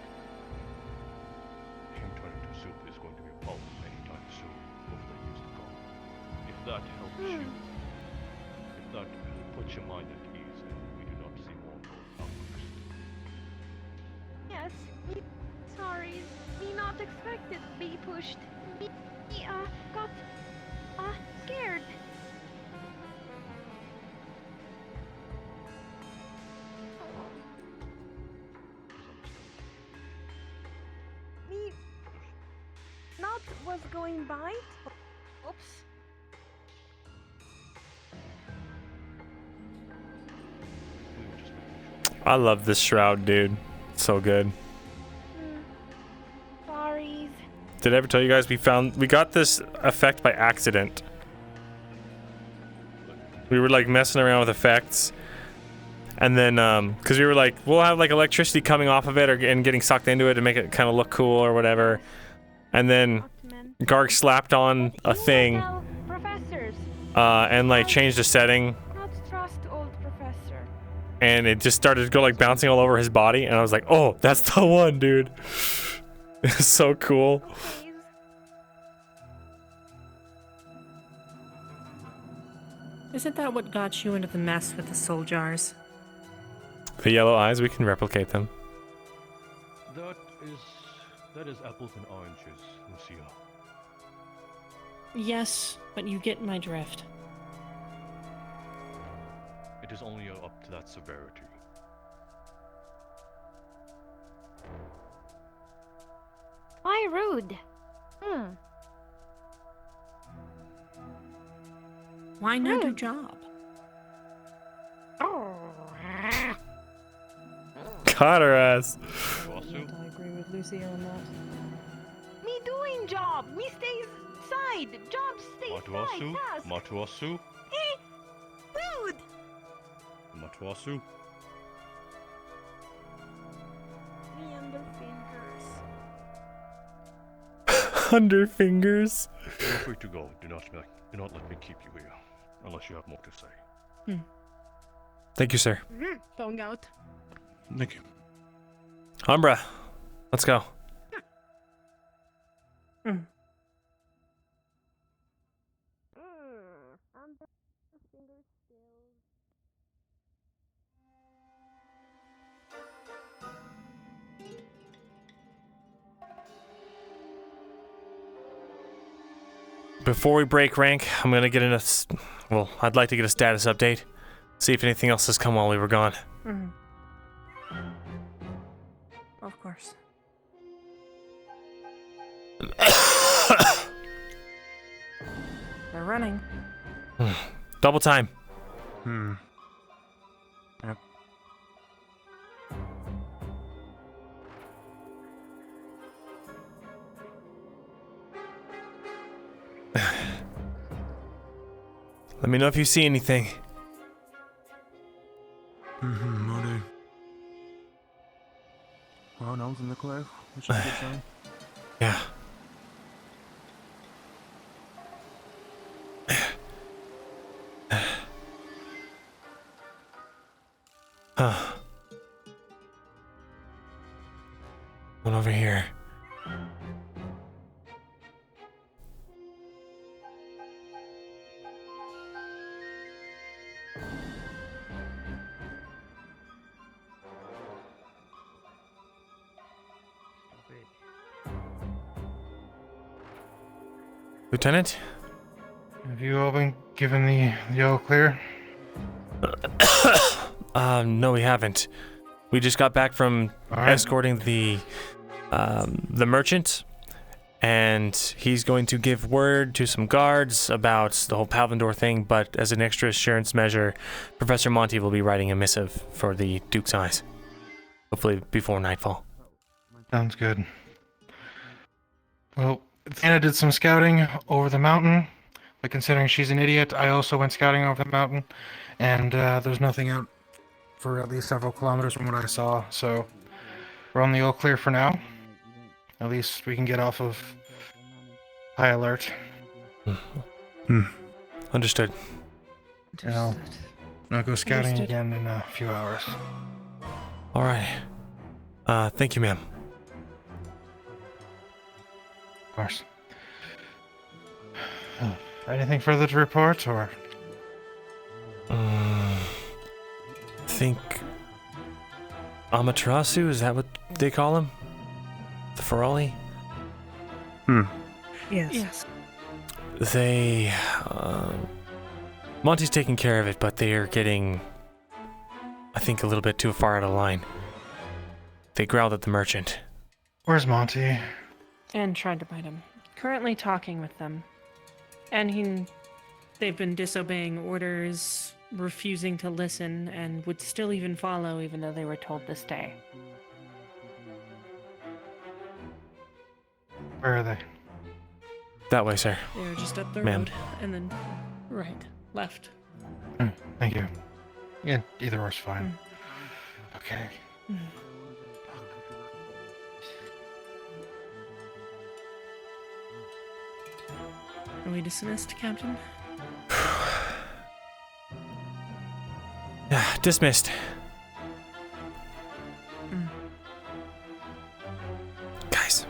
him turning to soup is going to be a problem anytime soon over the years to come. If that helps you, if that puts your mind at ease, and we do not see more outbursts. Yes, me sorry. Me not expected be pushed. Me got scared. Me not was going by. Oops. I love this shroud, dude. So good. Sorry. Did I ever tell you guys we got this effect by accident? We were like messing around with effects, and then because we were like, we'll have like electricity coming off of it and getting sucked into it to make it kind of look cool or whatever, and then Garg slapped on a thing and like changed the setting, Not trust old professor. and it just started to go like bouncing all over his body, and I was like, oh, that's the one, dude. It's so cool. Isn't that what got you into the mess with the soul jars? The yellow eyes, we can replicate them. That is apples and oranges, Lucia. Yes, but you get my drift. It is only up to that severity. Why rude? Why not do job? Got her ass. I agree with Lucy on that. Me doing job. Me stays side. Job stays side. Task. Matuasu? Rude. Matuasu? Me under fingers. Under fingers. Feel free to go. Do not let me keep you here, unless you have more to say. Thank you, sir. Phone out. Thank you. Umbra, let's go. Before we break rank, I'm gonna get I'd like to get a status update. See if anything else has come while we were gone. Of course. They're running. Double time. Yep. Let me know if you see anything. Money. Well, no one's in the cliff, which is a good sign. Yeah. One over here. Lieutenant? Have you all been given the all clear? No, we haven't. We just got back from escorting the merchant, and he's going to give word to some guards about the whole Palvindor thing, but as an extra assurance measure, Professor Monty will be writing a missive for the Duke's Eyes. Hopefully before nightfall. Sounds good. Well, Anna did some scouting over the mountain, but considering she's an idiot, I also went scouting over the mountain, and there's nothing out for at least several kilometers from what I saw, so we're on the all clear for now. At least we can get off of high alert. Understood. And I'll go scouting Understood. again in a few hours. All right. Thank you, ma'am. Of course. Anything further to report, or? Think Amaterasu, is that what they call him? The Ferrari? Yes. They, Monty's taking care of it, but they are getting, I think, a little bit too far out of line. They growled at the merchant. Where's Monty? And tried to bite him. Currently talking with them. And they've been disobeying orders, refusing to listen, and would still even follow even though they were told to stay. Where are they? That way, sir. They were just up the Ma'am. road, and then right, left. Thank you. Yeah, either or's fine. Okay. Are we dismissed, Captain? Yeah, dismissed. Guys,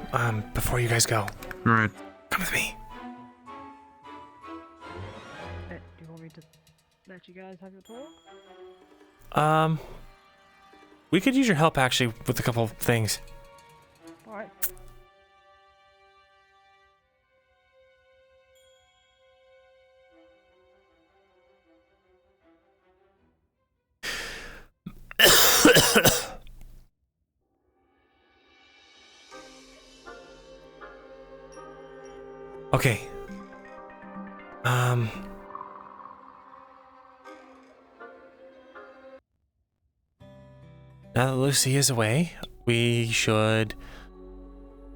before you guys go. Right. Come with me. Do you want me to let you guys have your talk? We could use your help, actually, with a couple of things. Alright. Okay. Now that Lucy is away, we should,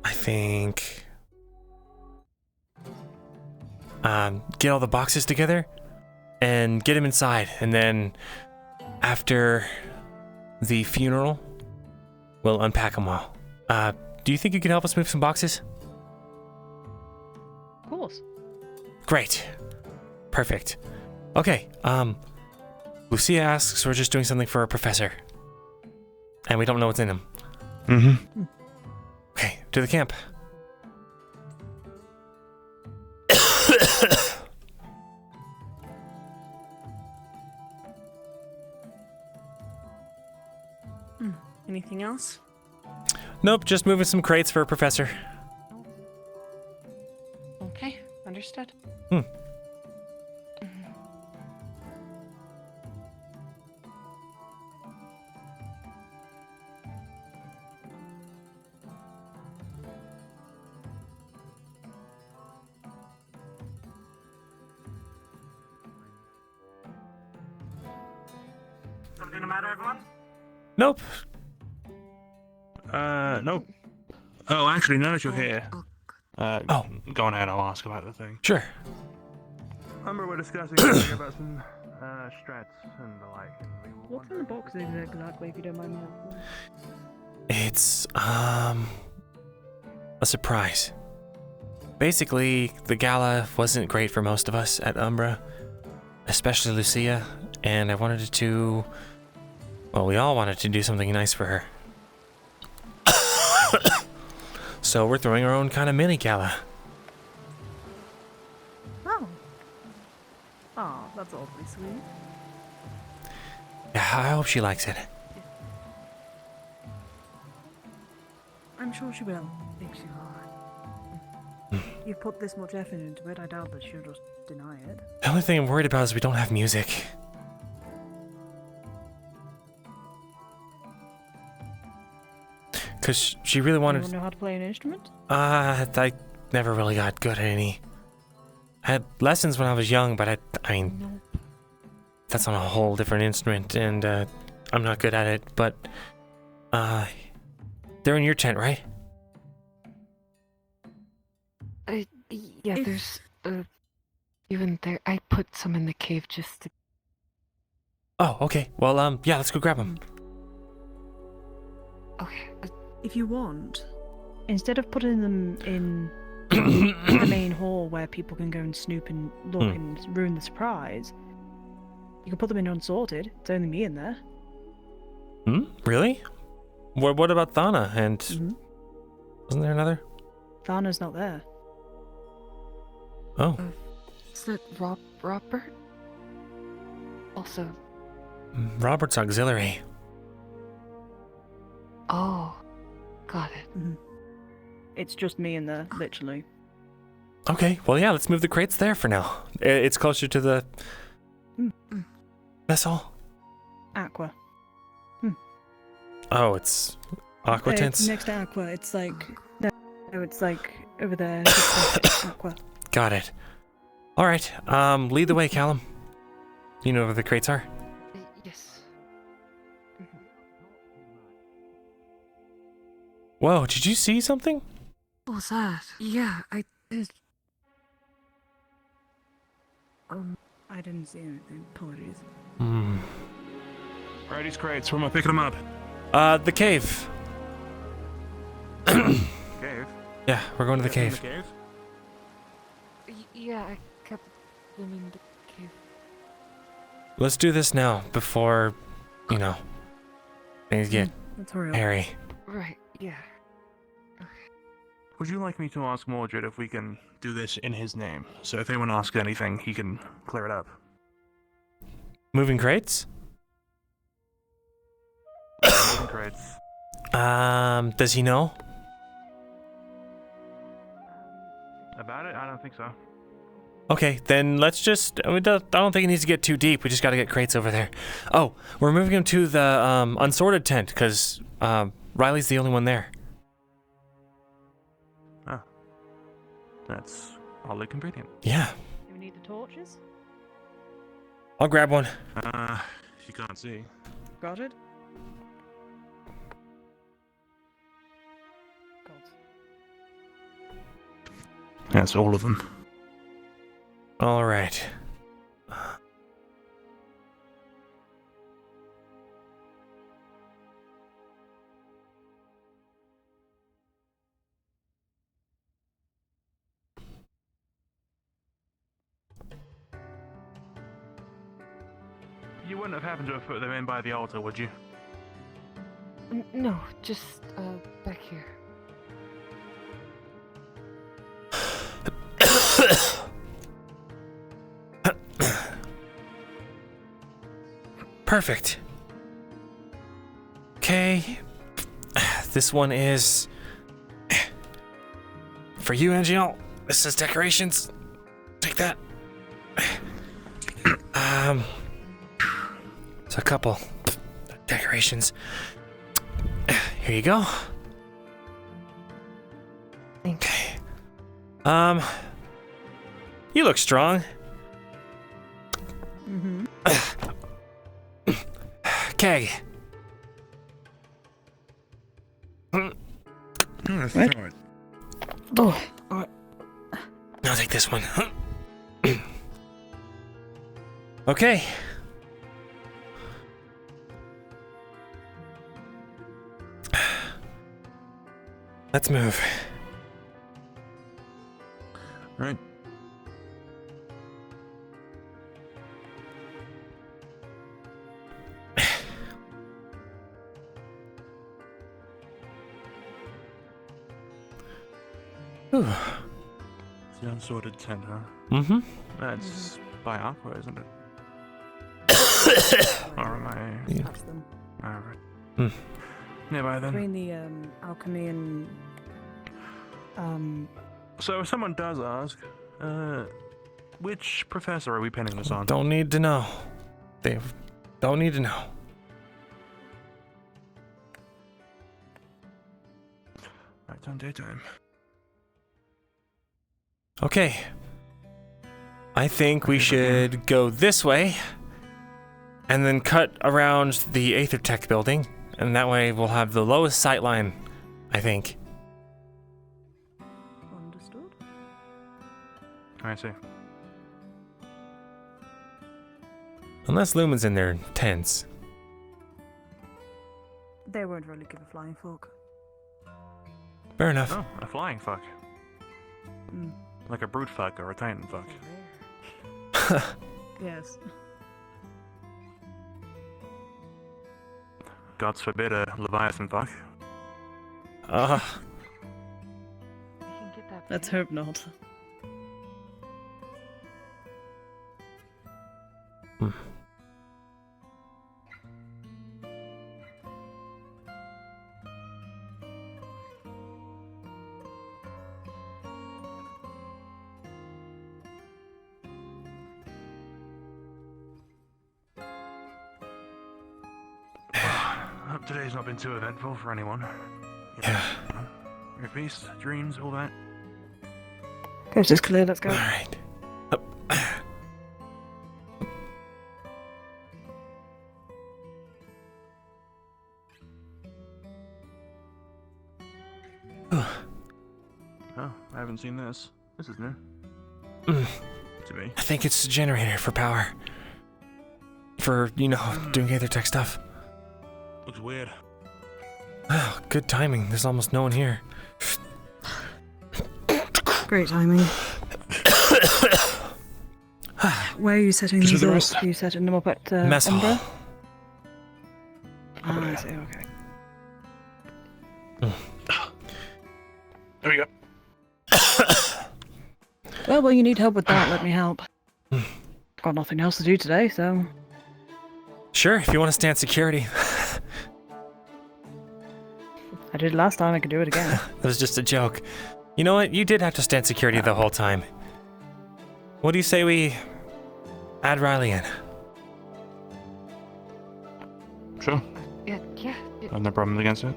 I think, get all the boxes together and get him inside, and then after the funeral, we'll unpack them all. Do you think you could help us move some boxes? Of course. Great. Perfect. Okay, Lucia asks we're just doing something for a professor. And we don't know what's in him. Mm-hmm. Okay, to the camp. Anything else? Nope, just moving some crates for a professor. Okay, understood. Something the matter, everyone? Nope. Nope. Oh, actually, now that you're here, go on ahead, I'll ask about the thing. Sure. Remember we're discussing something about some strats and the like. What's in the box exactly, if you don't mind me asking? It's, a surprise. Basically, the gala wasn't great for most of us at Umbra, especially Lucia, and I wanted to, well, we all wanted to do something nice for her. So we're throwing our own kind of mini gala. Oh. Oh, that's awfully sweet. Yeah, I hope she likes it. I'm sure she will. If she will. You've put this much effort into it, I doubt that she'll just deny it. The only thing I'm worried about is we don't have music. Because she really wanted... You know how to play an instrument? I never really got good at any. I had lessons when I was young, but I mean... That's on a whole different instrument, and I'm not good at it, but... They're in your tent, right? Yeah, there's you in there. I put some in the cave just to... Oh, okay. Well, yeah, let's go grab them. Okay. If you want, instead of putting them in the main hall where people can go and snoop and look and ruin the surprise. You can put them in unsorted. It's only me in there. Really? What about Thana? And wasn't there another? Thana's not there. Oh. Is that Robert? Also. Robert's auxiliary. Oh, got it. It's just me in there, literally. Okay, well, yeah, let's move the crates there for now. It's closer to the vessel. Aqua. Oh, it's aqua It's tints? next to Aqua. It's like no, it's like over there. Just Aqua. Got it. All right, lead the way, Callum. You know where the crates are? Yes. Whoa, did you see something? What was that? Yeah, I did. I didn't see anything. Apologies. Right, these crates. Where am I picking them up? The cave. Cave? Yeah, we're going to the In cave. the cave? Yeah, I kept them in the cave. Let's do this now before, things get Let's hurry up. hairy. Right, yeah. Would you like me to ask Mordred if we can do this in his name? So if anyone asks anything, he can clear it up. Moving crates? Moving crates. Does he know? About it? I don't think so. Okay, then let's just. I don't think it needs to get too deep. We just got to get crates over there. Oh, we're moving him to the unsorted tent because Riley's the only one there. Oh. That's oddly convenient. Yeah. Do we need the torches? I'll grab one. You can't see. Got it. That's all of them. All right. You wouldn't have happened to have put them in by the altar, would you? No, just back here. Perfect. Okay. This one is for you, Angel. This is decorations. Take that. It's a couple decorations. Here you go. Okay. You look strong. Okay. What? Oh, alright. I'll take this one. Okay. Let's move. Right. It's the unsorted tent, huh? Mm-hmm. That's by Aqua, isn't it? Or am I? Yeah. That's them. Alright. Nearby then. Between the alchemy and So if someone does ask, which professor are we pinning this on? Don't need to know. They don't need to know. Right, it's on daytime. Okay. I think we should go this way and then cut around the Aethertech building, and that way we'll have the lowest sight line, I think. understood. I see. Unless Lumen's in their tents. They won't really give a flying fuck. Fair enough. Oh, a flying fuck. Like a brute fuck or a titan fuck. Yes. Gods forbid a leviathan fuck. Let's hope not. I hope today's not been too eventful for anyone. Yeah. Your peace, dreams, all that. Coast is clear, let's go. Alright. Oh, I haven't seen this. This is new. To me. I think it's a generator for power. For, doing Aether Tech stuff. Looks weird. Oh, good timing. There's almost no one here. Great timing. Where are you setting These these are the up? rest. Are you setting them up at Mess hall. Umbra? I see, okay. There we go. Well, you need help with that, let me help. Got nothing else to do today, so... Sure, if you want to stand security. I did it last time, I can do it again. That was just a joke. You know what? You did have to stand security the whole time. What do you say we add Riley in? Sure. Yeah. I have no problems against it.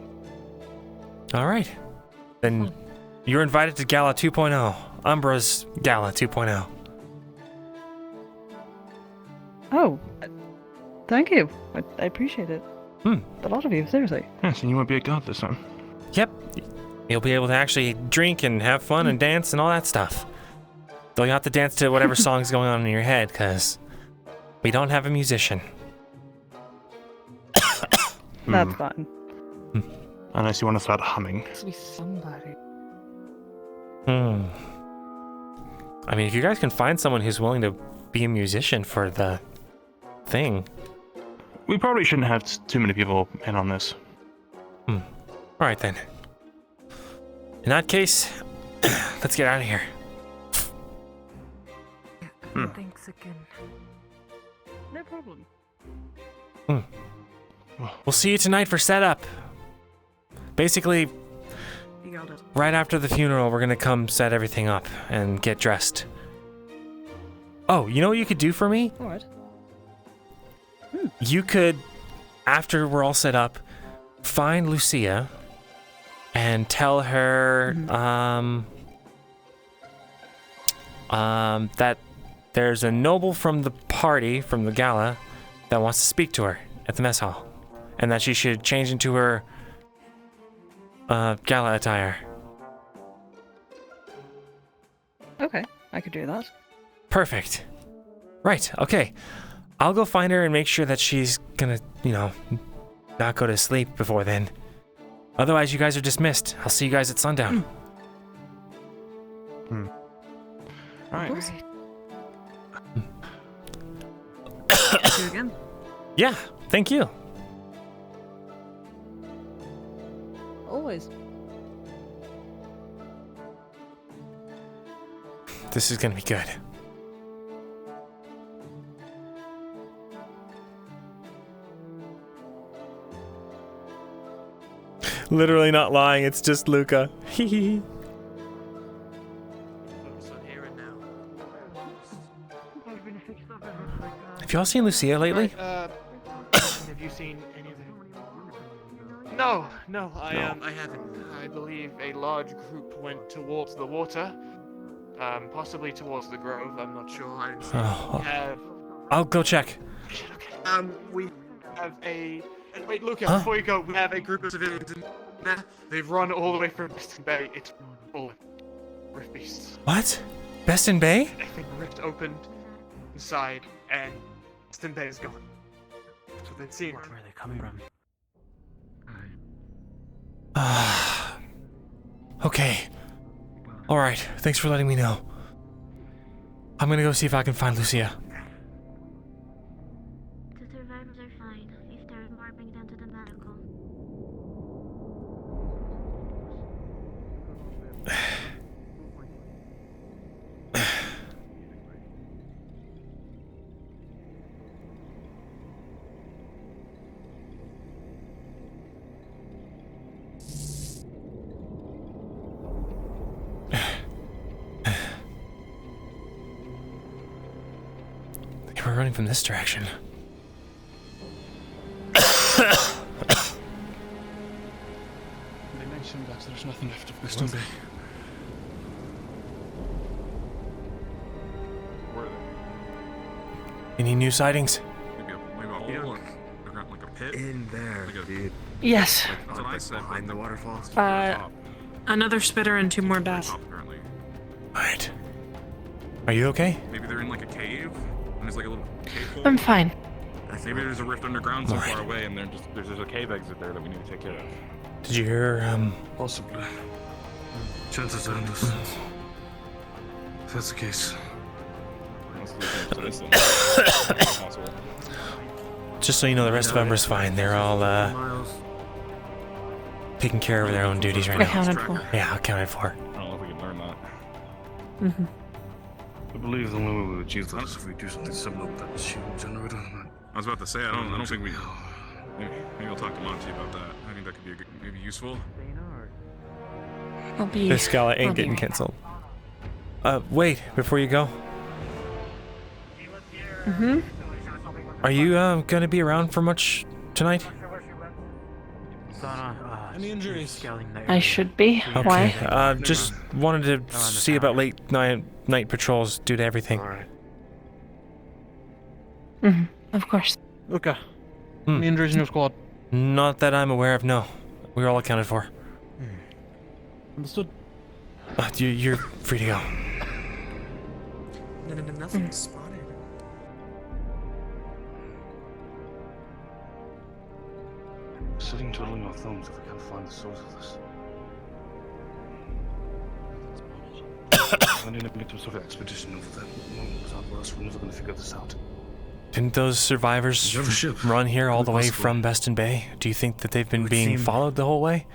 All right. Then you're invited to Gala 2.0. Umbra's Gala 2.0. Oh, thank you. I appreciate it. A lot of you, seriously. Yes, and you won't be a god this time. Yep. You'll be able to actually drink and have fun and dance and all that stuff. Though you have to dance to whatever song's going on in your head, because we don't have a musician. That's fine. Unless you want to start humming. Has to be somebody. I mean, if you guys can find someone who's willing to be a musician for the thing. We probably shouldn't have too many people in on this. Alright then. In that case, let's get out of here. Thanks again. No problem. We'll see you tonight for setup. Basically, You got it. right after the funeral, we're gonna come set everything up and get dressed. Oh, you know what you could do for me? Alright. You could, after we're all set up, find Lucia and tell her that there's a noble from the party, from the gala, that wants to speak to her at the mess hall, and that she should change into her gala attire. Okay, I could do that. Perfect. Right, okay. I'll go find her and make sure that she's gonna, not go to sleep before then. Otherwise, you guys are dismissed. I'll see you guys at sundown. Alright. Thank you again. Yeah, thank you. Always. This is gonna be good. Literally not lying, it's just Luca. Hee Focus on here and now. Have y'all seen Lucia lately? Have you seen any of them? No, I haven't. I believe a large group went towards the water, possibly towards the grove. I'm not sure. I didn't see. Oh, We have, I'll go check. we have a. Wait, Luca, Huh? before you go, we have a group of civilians in there. They've run all the way from Western Bay. It's full of rift beasts. What? Beston Bay? I think the rift opened inside, and Western Bay is gone. So they've seen Where are they coming from? Okay. Alright, thanks for letting me know. I'm gonna go see if I can find Lucia. The survivors are fine. If there's more, bring them to the medical. We're running from this direction. They mentioned that there's nothing left of this One day. Where are they? Any new sightings? Maybe a hole, like a pit? In there, dude. Yes. That's what I said. Behind the waterfall. Another spitter and 2 more bass. Alright. Are you okay? Maybe they're in like a cave, and there's like a little cave hole. I'm fine. Maybe there's a rift underground so far away, and there's a cave exit there that we need to take care of. Did you hear, Possibly. Chances are endless. If that's the case. Just so you know, the rest of Umber's fine. They're all, taking care of their own duties right now. Accounted for. Yeah, accounted for. I don't know if we can learn that. Mm-hmm. I believe the only way we'll achieve that is if we do something similar with that shield generator. I was about to say, I don't think we. Maybe I'll talk to Monty about that. I think that could be maybe useful. I'll be. This gala ain't getting cancelled. Wait, before you go. Mm-hmm. Are you, gonna be around for much tonight? Any injuries? I should be. Okay. Why? Just wanted to see about late night patrols due to everything. Mm-hmm. Of course. Okay. Any injuries in your squad? Not that I'm aware of, no. We're all accounted for. Understood. You're free to go. Nothing spotted. Sitting twiddling our thumbs if we can't find the source of this. I need to make some sort of expedition over there. Without us, we're never going to figure this out. Didn't those survivors run here all the way from Beston Bay? Do you think that they've been being followed the whole way?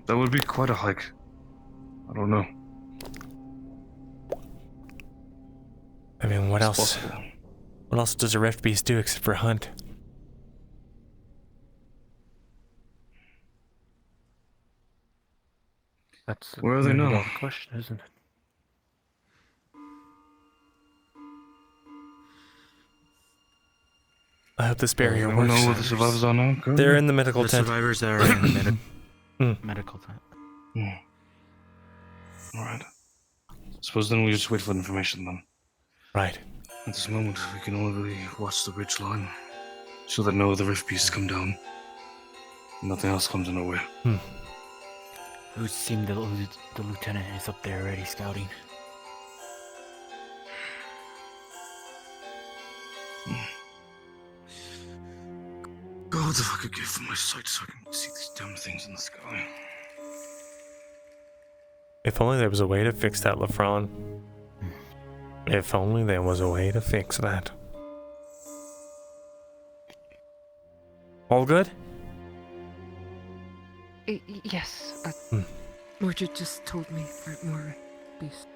That would be quite a hike. I don't know. I mean, what else? What else does a Rift Beast do except for hunt? That's Where are they now? Question, isn't it? I hope this barrier I works. don't know where the survivors are now. They're in the medical The tent. survivors are in the medical tent. Alright. Suppose then we just wait for information then. Right. At this moment, we can only really watch the ridge line, so that no other rift beasts come down. Nothing else comes in our way. It would seem the lieutenant is up there already scouting. God, if I could give them my sight so I can see these damn things in the sky. If only there was a way to fix that, Lafron. If only there was a way to fix that. All good? Yes. Mordred just told me for more beasts.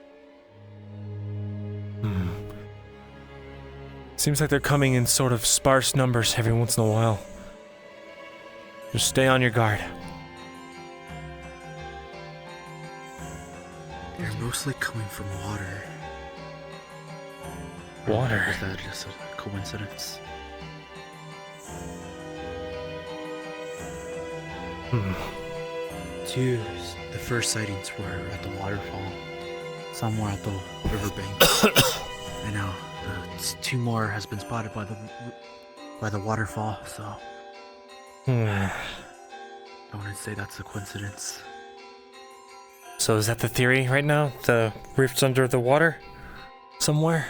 Seems like they're coming in sort of sparse numbers every once in a while. Just stay on your guard. They're mostly coming from water. Water? Or is that just a coincidence? The first sightings were at the waterfall. Some were at the riverbank. And now two more has been spotted by the waterfall. So I wouldn't say that's a coincidence. So is that the theory right now? The rift's under the water? Somewhere?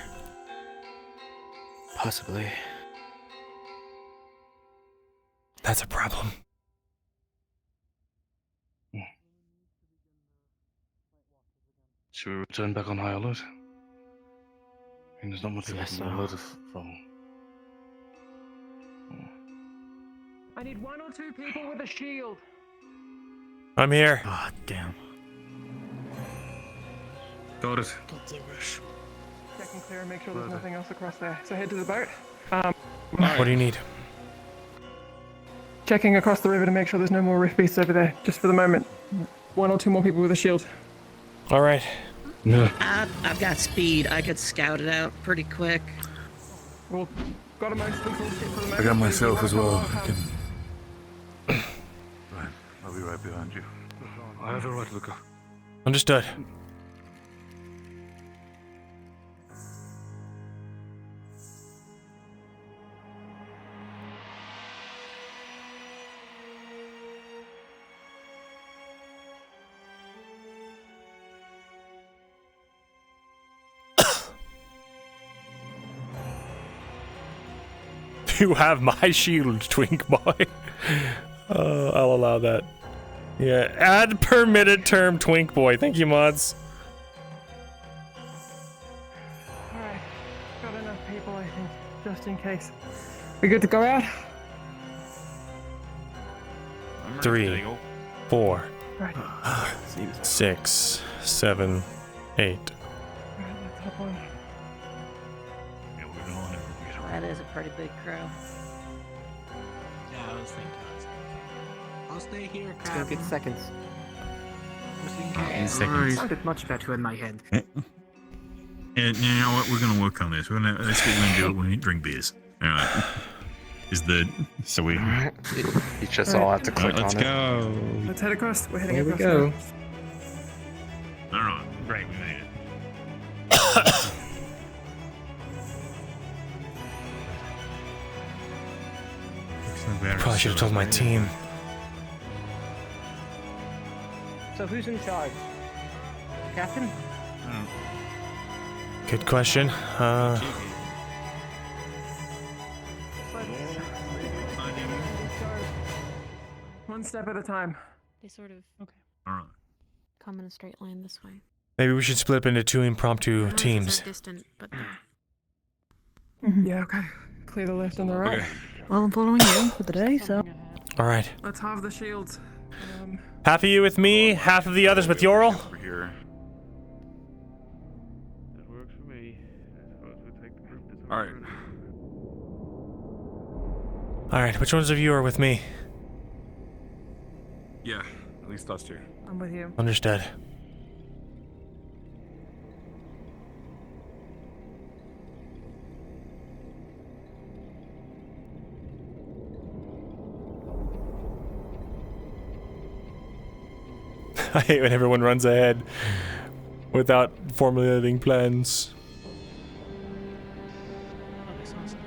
Possibly. That's a problem. Should we return back on high alert? I mean, there's not much we can alert us from. I need 1 or 2 people with a shield. I'm here. Ah, damn. Got it. Check and clear and make sure there's nothing else across there. So head to the boat. What do you need? Checking across the river to make sure there's no more rift beasts over there. Just for the moment. 1 or 2 more people with a shield. All right. No. I've got speed. I could scout it out pretty quick. Well, got a most people for the moment. I got myself as well. I can. Right. I'll be right behind you. I have a right, Luca. Understood. You have my shield, Twink Boy. I'll allow that. Yeah, add permitted term Twink Boy. Thank you, mods. Alright, got enough people, I think, just in case. We good to go out? 3, 4, Right. 6, 7, 8. Alright, let's hop on. That is a pretty big crew. Yeah, I was thinking. I'll stay here, Let's go get seconds. Seconds. Sounded much better in my head. And you know what? We're gonna work on this. Let's get you into it when we drink beers. All right. Is the so we Each us all have to click let's on it. go. Let's head across. We're heading Here we across. go. now. All right. Great. We made it. Probably should have told my team. So who's in charge? Captain? Good question. One step at a time. They sort of All right. come in a straight line this way. Maybe we should split up into 2 impromptu teams. They're distant, but Yeah, okay. Clear the left and the right. Well, I'm following you for the day, so. All right. Let's have the shields. Half of you with me, half of the others with Yorl. Over here. That works for me. I suppose we take the group that's All right. All right. Which ones of you are with me? Yeah. At least us 2. I'm with you. Understood. I hate when everyone runs ahead without formulating plans. oh, I saw something.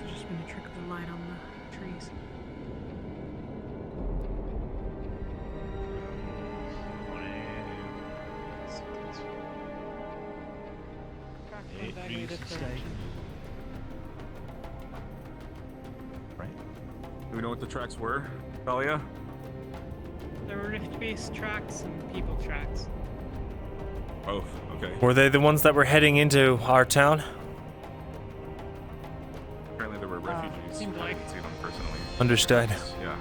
Must have just been a trick of the light on the trees. Do we know what the tracks were, Talia? There were rift-based tracks and people tracks. Both. Okay. Were they the ones that were heading into our town? Apparently there were refugees. seemed I like. didn't see them personally. Understood. Yeah.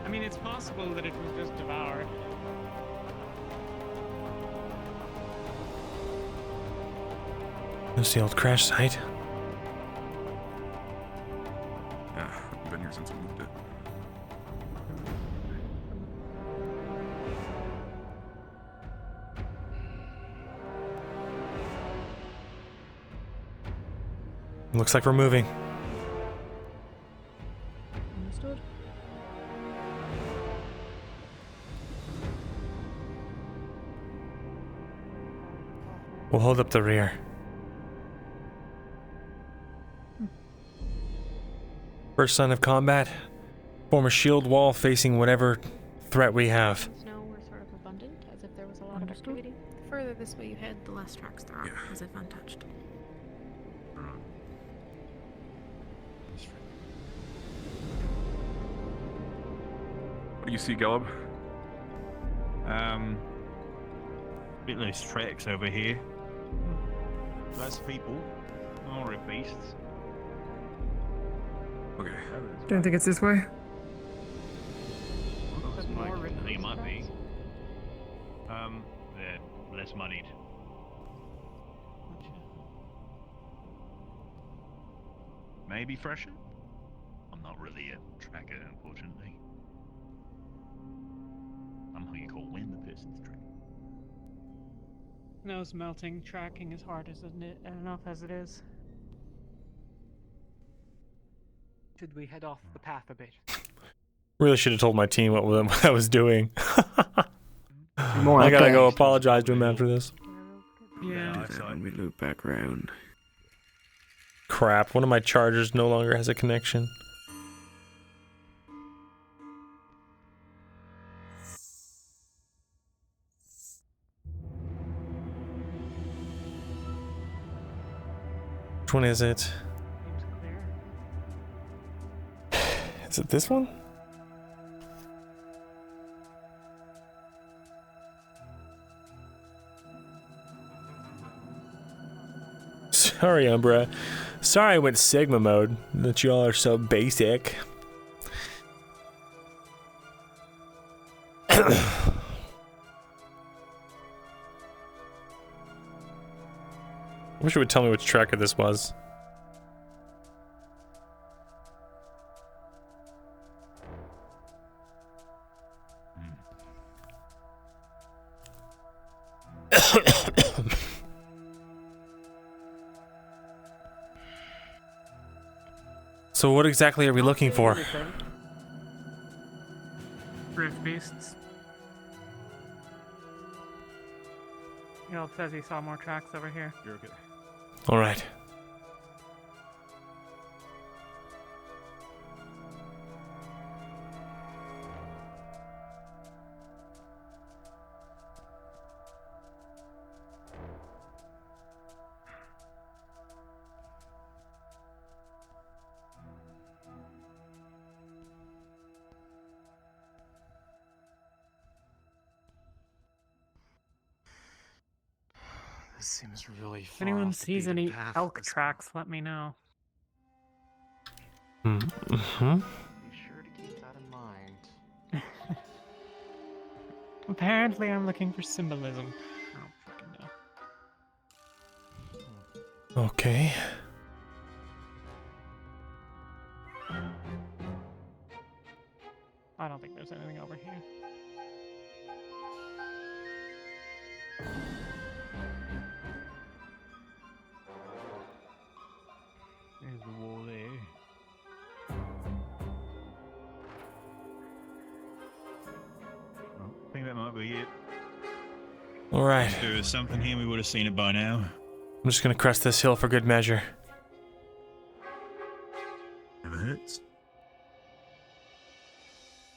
I mean, it's possible that it was just devoured. There's the old crash site. Yeah. I've been here since we moved it. Looks like we're moving. Understood. We'll hold up the rear. First sign of combat, form a shield wall facing whatever threat we have. Snow were sort of abundant, as if there was a lot of activity. The further this way you head, the less tracks there are, as if untouched. What do you see, Gelb? Bit less tracks over here. Less people. More beasts. Okay. Don't think it's this way. I think it might be. They're less moneyed. Maybe fresher? I'm not really a tracker, unfortunately. I'm who you call when the person's tracking. Nose melting, tracking is hard as enough as it is. Should we head off the path a bit? Really should have told my team what I was doing. More I gotta okay. go apologize to him after this. Yeah. Do that when we loop back round. Crap, one of my chargers no longer has a connection. Which one is it? Is it this one? Sorry, Umbra. Sorry I went Sigma mode. That y'all are so basic. I wish it would tell me which tracker this was. So what exactly are we looking for? Rift beasts. Yelp says he saw more tracks over here. You're okay. All right. This seems really If far anyone off the sees beaten any path. elk tracks, let me know. Mm-hmm. Be sure to keep that in mind. Apparently, I'm looking for symbolism. I don't fucking know. Okay. I don't think there's anything over here. There's the wall there. Oh, I think that might be it. All right. If there was something here, we would have seen it by now. I'm just gonna crest this hill for good measure. Never hurts.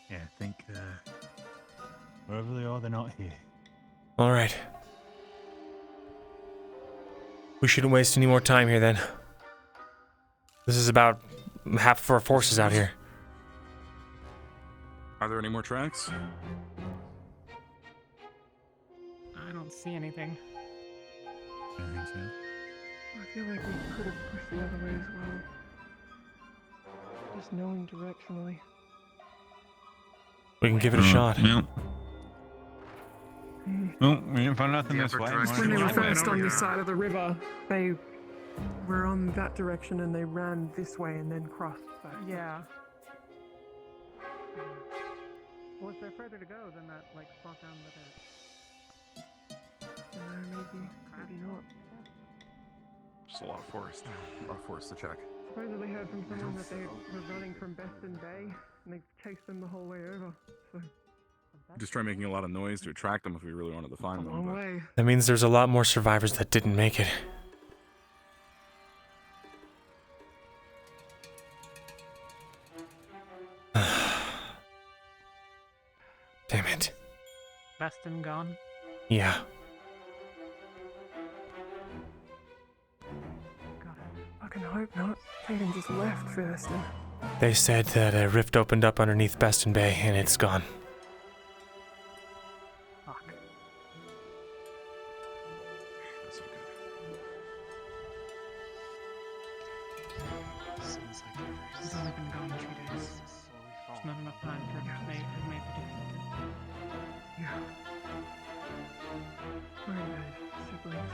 Yeah, I think wherever they are, they're not here. All right. We shouldn't waste any more time here then. This is about half of our forces out here. Are there any more tracks? I don't see anything. I think so. I feel like we could have pushed the other way as well. Just knowing directionally. We can give it a shot. No. Oh, we didn't find nothing this way. When they were first on this side of the river, they were on that direction and they ran this way and then crossed back. Yeah. Well, if they're further to go, then that, like, spot down the Maybe not. Just a lot of forest. A lot of forest to check. Supposedly heard from someone that they were running from Beston Bay and they chased them the whole way over. So Just try making a lot of noise to attract them if we really wanted to find them. long but- way. That means there's a lot more survivors that didn't make it. Damn it. Beston gone. Yeah. Fucking hope not. Caden just left first. They said that a rift opened up underneath Beston Bay and it's gone. only been gone 2 days. There's not enough time for him to make the difference. Yeah. Sorry, guys. Siblings.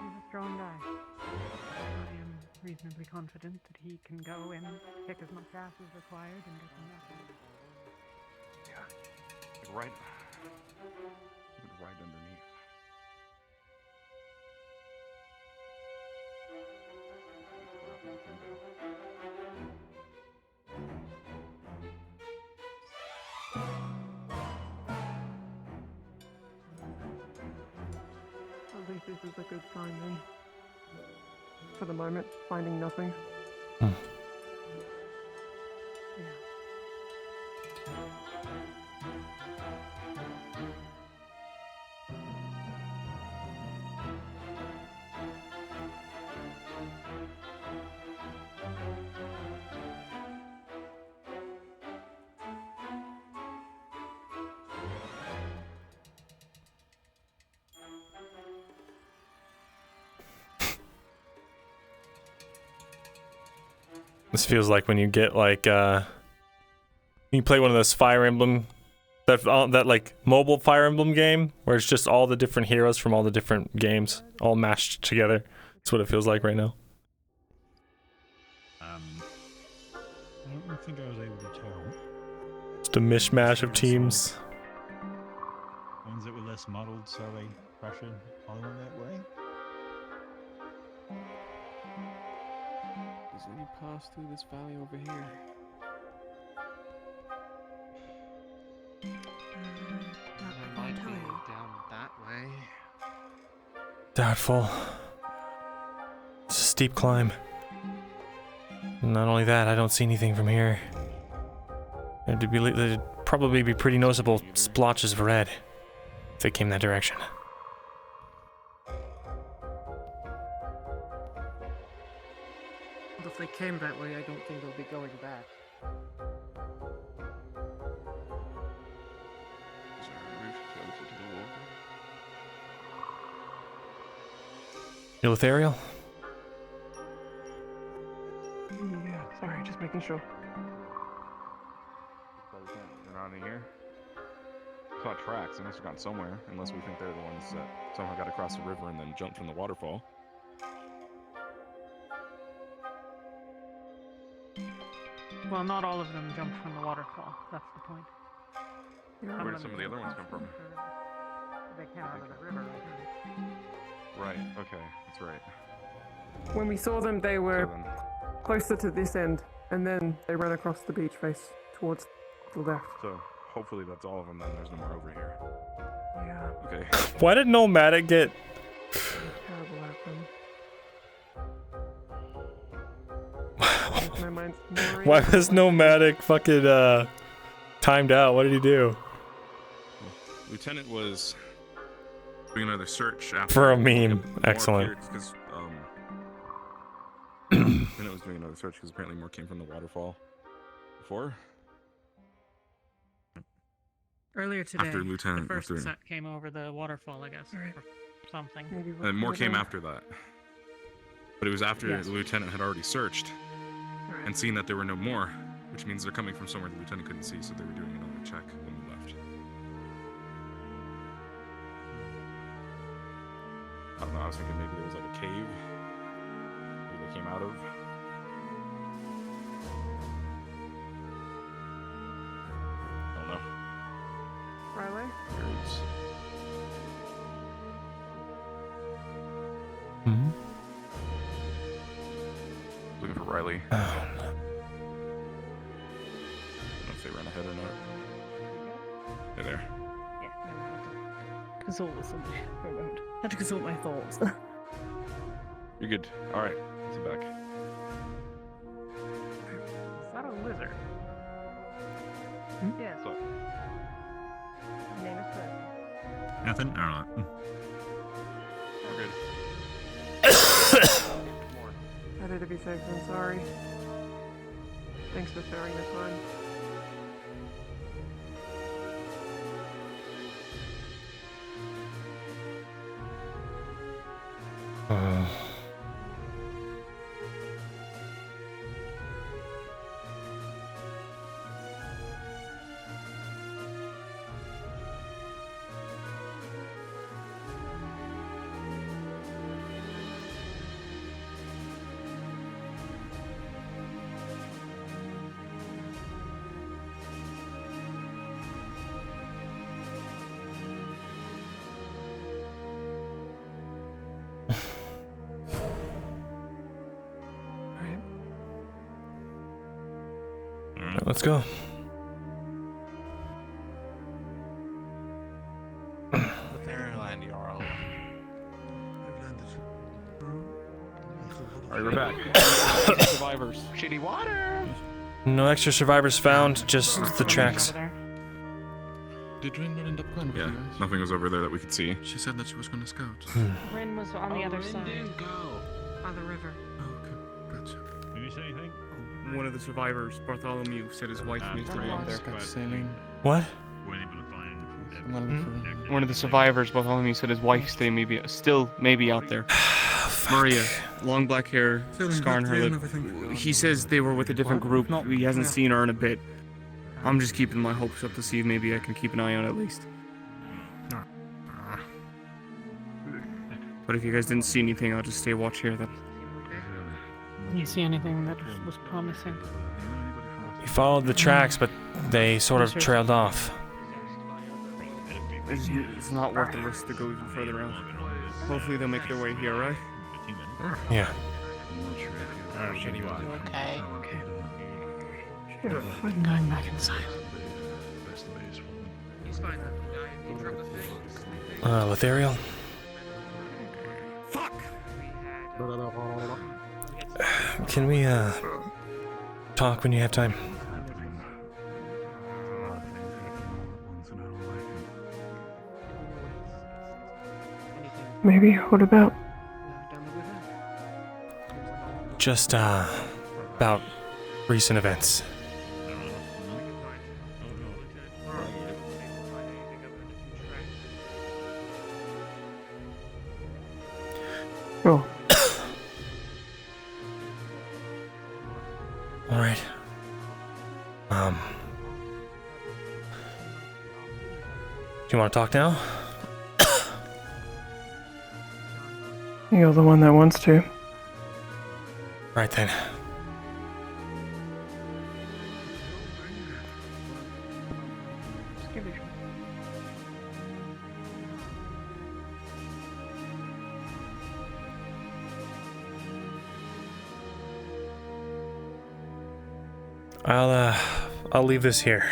He's a strong guy. I am reasonably confident that he can go and kick as much ass as required and get them back. Yeah. Right underneath. At least this is a good sign then. For the moment, finding nothing. This feels like when you get like you play one of those Fire Emblem, that like mobile Fire Emblem game where it's just all the different heroes from all the different games all mashed together. That's what it feels like right now. I don't think I was able to tell. Just a mishmash of teams. Ones that were less muddled, so they pressured Holland that way. Does any pass through this valley over here? There might be down that way. Doubtful. It's a steep climb. Not only that, I don't see anything from here. There'd probably be pretty noticeable splotches of red if they came that direction. If they came that way, I don't think they'll be going back. Is there a roof closer to the wall? Eleutherial? Yeah, sorry, just making sure. They're not in here. It's not tracks. They must have gone somewhere, unless we think they're the ones that somehow got across the river and then jumped from the waterfall. Well, not all of them jumped from the waterfall. That's the point. Where did some of the other ones come from? They came out of the river. Right, okay, that's right. When we saw them, they were closer to this end, and then they ran across the beach face towards the left. So, hopefully that's all of them then. There's no more over here. Yeah. Okay. Why did Nomadic get... Terrible outcome. My mind's Why was Nomadic fucking timed out? What did he do? Lieutenant was doing another search after For a meme. Excellent. Because Lieutenant was doing another search because apparently more came from the waterfall before. Earlier today, After Lieutenant, the first after- set came over the waterfall, I guess, or something. And more came after that. But it was after Yes. the lieutenant had already searched and seen that there were no more, which means they're coming from somewhere the lieutenant couldn't see, so they were doing another check when we left. I don't know, I was thinking maybe there was like a cave maybe they came out of. I don't know. Riley? Birds. Hmm? Looking for Riley. I don't know if they ran ahead or not. Hey there. Consult with somebody for a moment. Had to consult my thoughts. You're good. Alright, sit back. Is that a lizard? Yes. So, My name is Chris. Nothing? I don't know. we're good. Better to be safe than sorry. Thanks for sparing the time. let's go. Fairyland, Jarl. Alright, we're back. Survivors. Shitty water. No extra survivors found, just the tracks. Did Rin not end up going with Yeah, you guys? nothing was over there that we could see. She said that she was going to scout. Rin was on the other side. Go by the river. Did you say anything? One of the survivors, Bartholomew, said his wife needs to be out there. Scout sailing. What? Weren't able to find I'm gonna look for One of the survivors, Bartholomew, said his wife still maybe out there. Maria, long black hair, scar on her lip. He says they were with a different group. He hasn't seen her in a bit. I'm just keeping my hopes up to see if maybe I can keep an eye on it at least. But if you guys didn't see anything, I'll just stay watch here then. You see anything that was promising? We followed the tracks, but they sort of trailed off. It's not worth the risk to go even further out. Hopefully they'll make their way here, right? Yeah. Okay. I'm going back inside. He's fine. Letheriel? Fuck! Can we, talk when you have time? Maybe. What about? Just, about recent events. Oh. All right. Do you want to talk now? You're the one that wants to. Right then. I'll leave this here.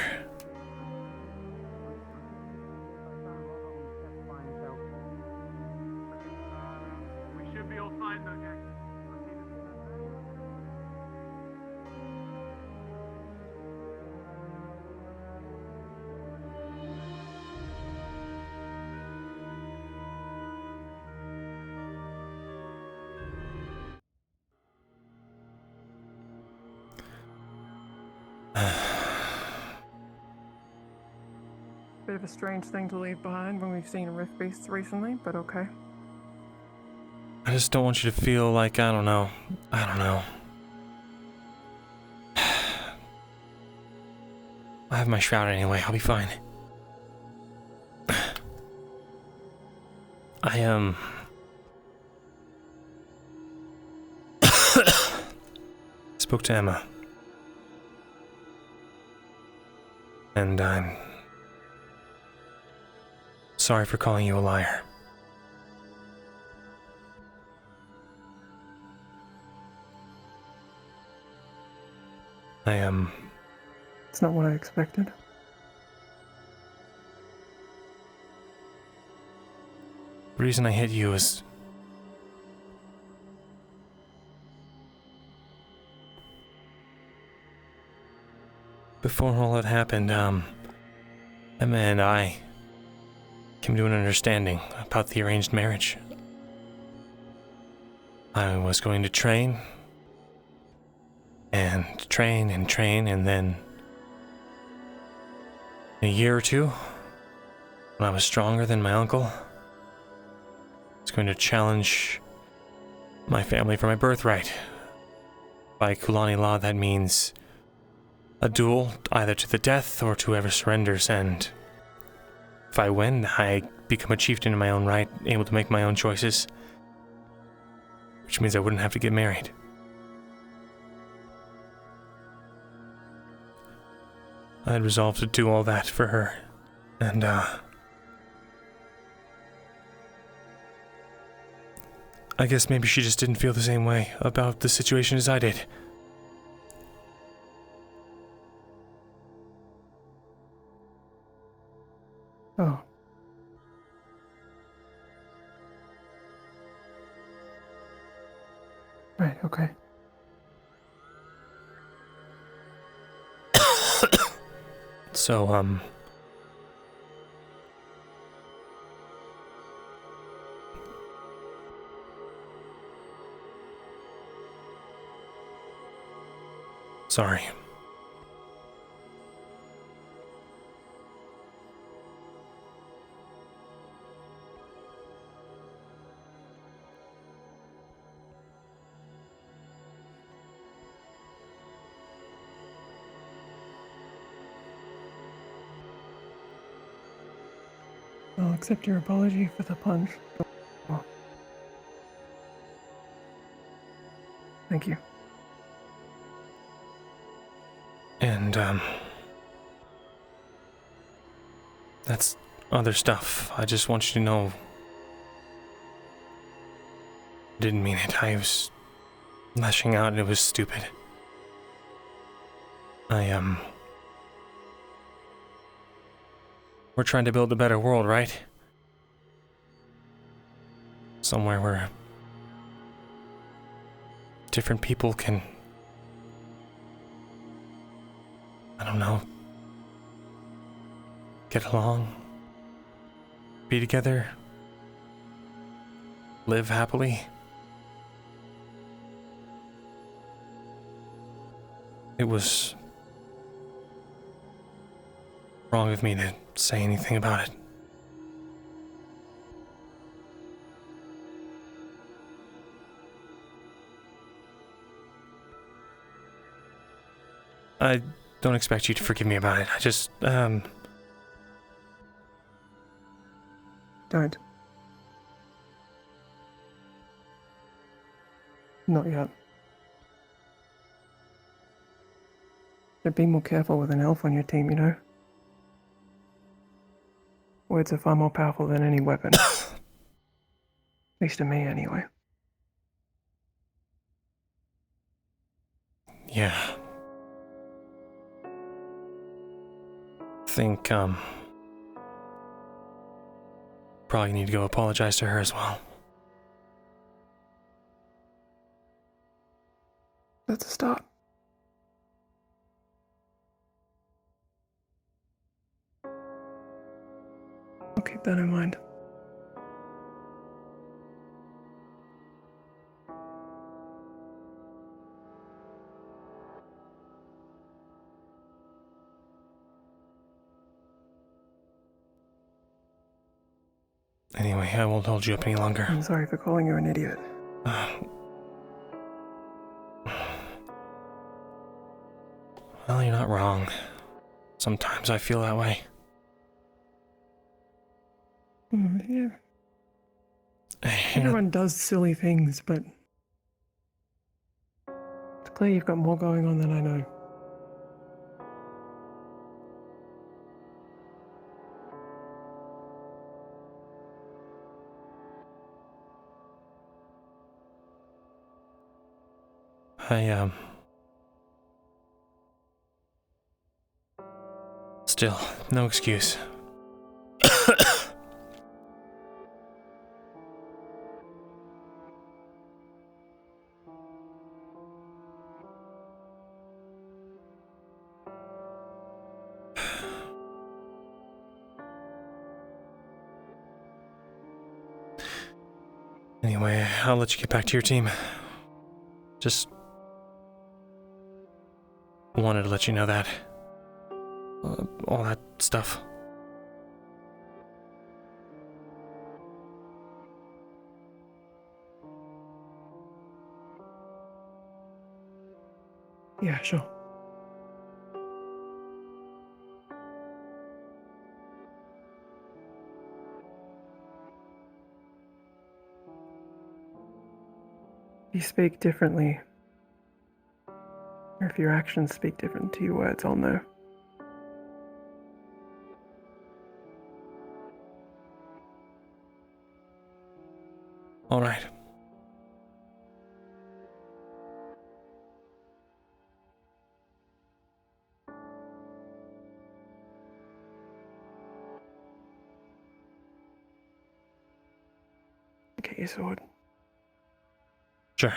Bit of a strange thing to leave behind when we've seen rift beasts recently, but okay. I just don't want you to feel like, I don't know. I have my shroud anyway, I'll be fine. I, spoke to Emma. And I'm sorry for calling you a liar. It's not what I expected. The reason I hit you is before all that happened, Emma and I came to an understanding about the arranged marriage. I was going to train and train and train, and then in a year or two, when I was stronger than my uncle, I was going to challenge my family for my birthright. By Kulani law, that means a duel, either to the death or to whoever surrenders, and if I win, I become a chieftain in my own right, able to make my own choices, which means I wouldn't have to get married. I had resolved to do all that for her, and, I guess maybe she just didn't feel the same way about the situation as I did. Oh. Right, okay. So, sorry. I'll accept your apology for the punch. Oh. Thank you. And, that's other stuff. I just want you to know. Didn't mean it. I was lashing out and it was stupid. We're trying to build a better world, right? Somewhere where different people can, I don't know, get along, be together, live happily. It was wrong of me to say anything about it. I don't expect you to forgive me about it. I just, Don't. Not yet. But be more careful with an elf on your team, you know? Words are far more powerful than any weapon. At least to me, anyway. yeah. Think, probably need to go apologize to her as well. That's a start. I'll keep that in mind. Anyway, I won't hold you up any longer. I'm sorry for calling you an idiot. Well, you're not wrong. Sometimes I feel that way. Yeah. Everyone does silly things, but it's clear you've got more going on than I know. Still, no excuse. Anyway, I'll let you get back to your team. Just wanted to let you know that. All that stuff. Yeah, sure. If you speak differently, or if your actions speak different to your words, I'll know. All right. get your sword. Sure.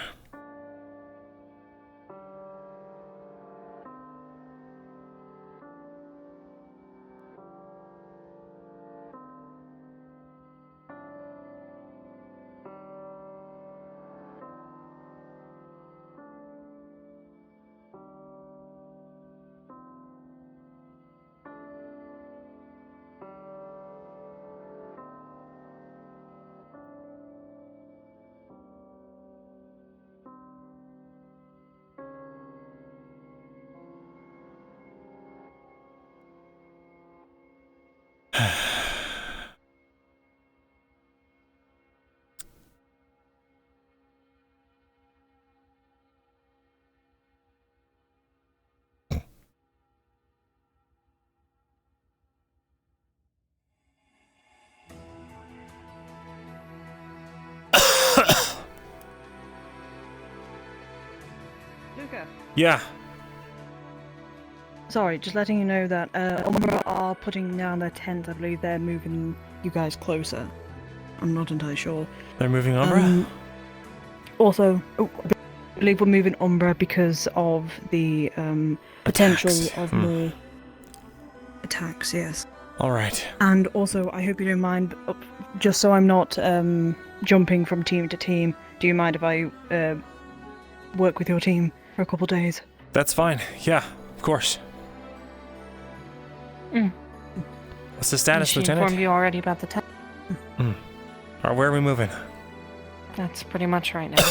Luca. Yeah. Sorry, just letting you know that Umbra are putting down their tent. I believe they're moving you guys closer. I'm not entirely sure. They're moving Umbra? Also, I believe we're moving Umbra because of the potential of more attacks, yes. Alright. And also, I hope you don't mind, just so I'm not jumping from team to team, do you mind if I work with your team for a couple days? That's fine. Yeah, of course. Mm. What's the status, She Lieutenant? informed you already about the tent. Where are we moving? That's pretty much right now.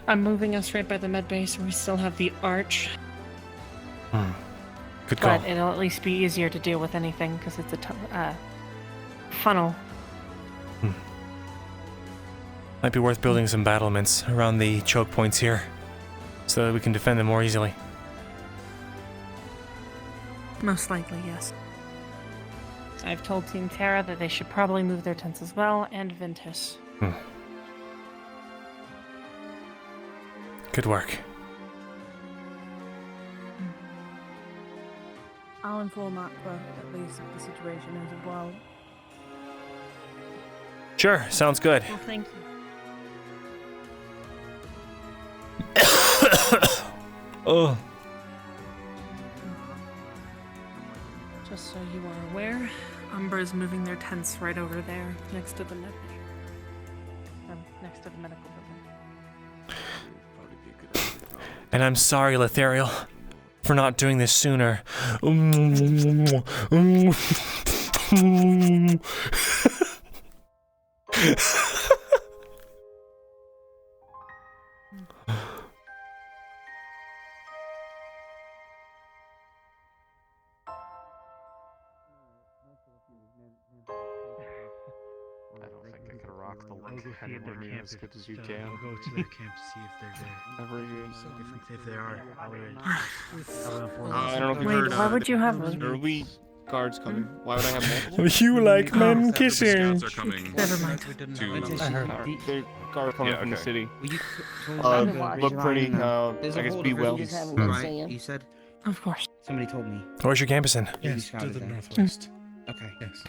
I'm moving us right by the med base. We still have the arch, Good call. but it'll at least be easier to deal with anything because it's a funnel. Might be worth building some battlements around the choke points here, so that we can defend them more easily. Most likely, yes. I've told Team Terra that they should probably move their tents as well, and Ventus. Good work. I'll inform Aqua at least of the situation as well. Sure, sounds good. Well, thank you. Oh. Just so you are aware, Umbra's moving their tents right over there, next to the med bay. Next to the medical building. And I'm sorry, Lethariel, for not doing this sooner. I don't think I could rock the lake Go see anywhere their near camp as good as you if, can. I'll go to their camp to see if they're there. Never again. If they are, I'll I don't know if you Wait, heard. why would you have There will be guards coming. Why would I have multiple? You like men kissing. Scouts are coming. Never mind. They're guards coming from the okay. city. Well, Look pretty. I There's a guess whole be different well. use having Right, you said? Of course. Somebody told me. Where's your campus in? Yes, to the northwest. Okay. Yes.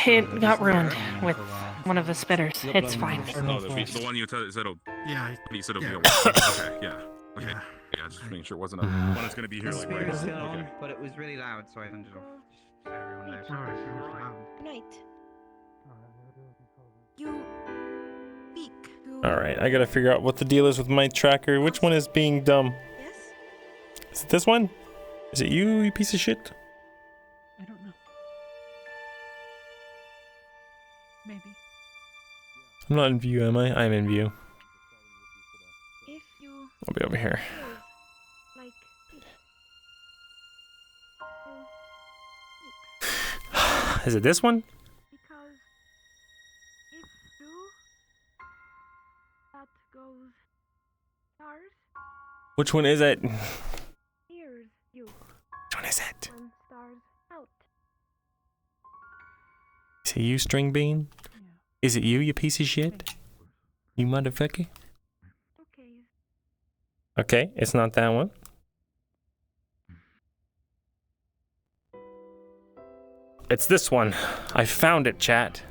It got ruined with one of the spitters. It's fine. Oh, the one you said. Yeah. You said yeah. okay, yeah. Okay. Yeah. Yeah, just making sure it wasn't one that's gonna be here like right Spirit now. on, Okay. but it was really loud, so I turned it off. Just so everyone knows. Good night. You speak to... Alright, I gotta figure out what the deal is with my tracker. Which one is being dumb? Yes? Is it this one? Is it you piece of shit? I don't know. Maybe. I'm not in view, am I? I'm in view. If you... I'll be over here. Like... Is it this one? Because if you... That goes... Stars Which one is it? hears you. Which one is it? When stars out. Is it you, String Bean? Is it you piece of shit? You motherfucker? Okay. Okay, it's not that one. It's this one. I found it, chat.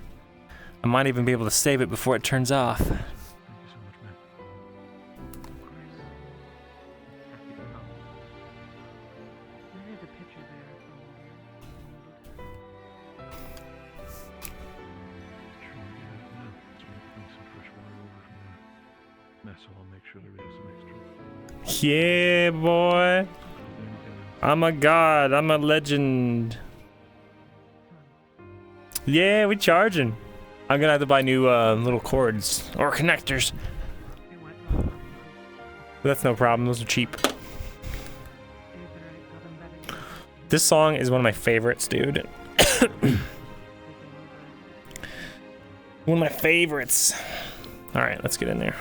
I might even be able to save it before it turns off. Thank you so much, man. There's a picture there. So I'll make sure there is some extra. Yeah, boy. I'm a god. I'm a legend. Yeah, we charging. I'm gonna have to buy new little cords or connectors. But that's no problem. Those are cheap. This song is one of my favorites, dude. One of my favorites. All right, let's get in there.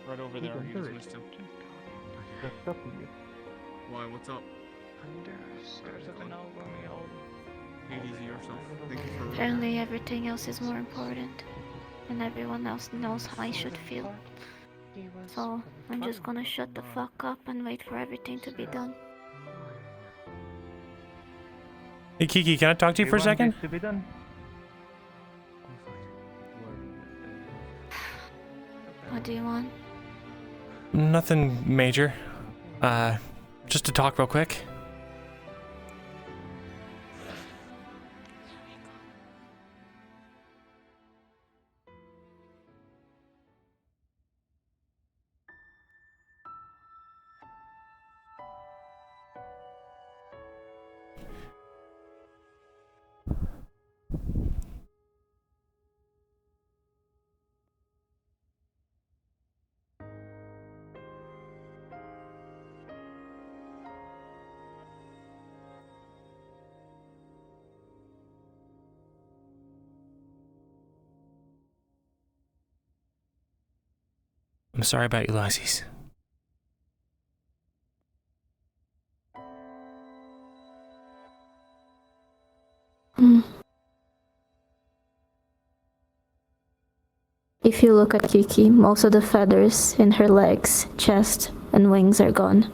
Right over there, he was listed. Why, what's up? Take it easy yourself. Thank you for... Apparently everything else is more important. And everyone else knows how I should feel. So, I'm just gonna shut the fuck up and wait for everything to be done. Hey Kiki, can I talk to you for a second? To be done. What do you want? Nothing major. Just to talk real quick. I'm sorry about Ulysses. If you look at Kiki, most of the feathers in her legs, chest, and wings are gone.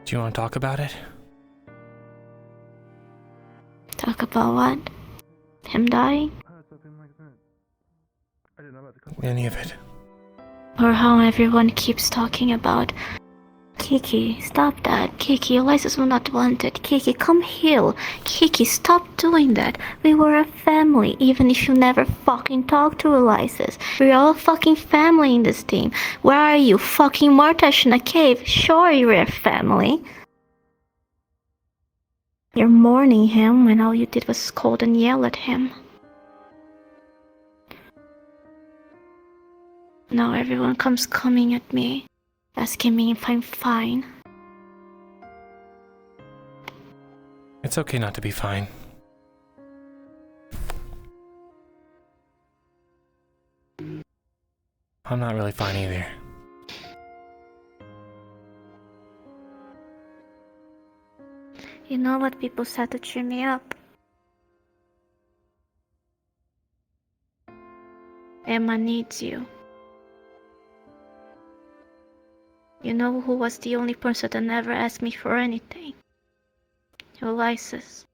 Do you want to talk about it? Talk about what? Him dying? Any of it. Or how everyone keeps talking about Kiki, stop that. Kiki, Ulysses will not want it. Kiki, come heal. Kiki, stop doing that. We were a family, even if you never fucking talked to Ulysses. We're all fucking family in this team. Where are you? Fucking Mortash in a cave? Sure, you're a family. You're mourning him when all you did was scold and yell at him. Now everyone comes coming at me, asking me if I'm fine. It's okay not to be fine. I'm not really fine either. You know what people said to cheer me up? Emma needs you. You know who was the only person that never asked me for anything? Ulysses.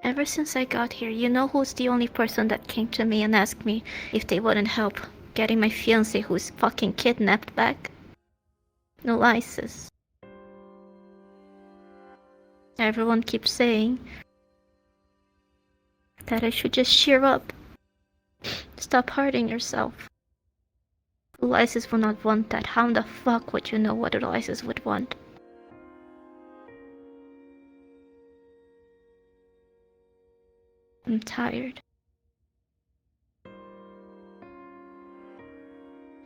Ever since I got here, you know who's the only person that came to me and asked me if they wouldn't help getting my fiancé who's fucking kidnapped back? Ulysses. Everyone keeps saying that I should just cheer up. Stop hurting yourself. Ulysses would not want that. How the fuck would you know what Ulysses would want? I'm tired.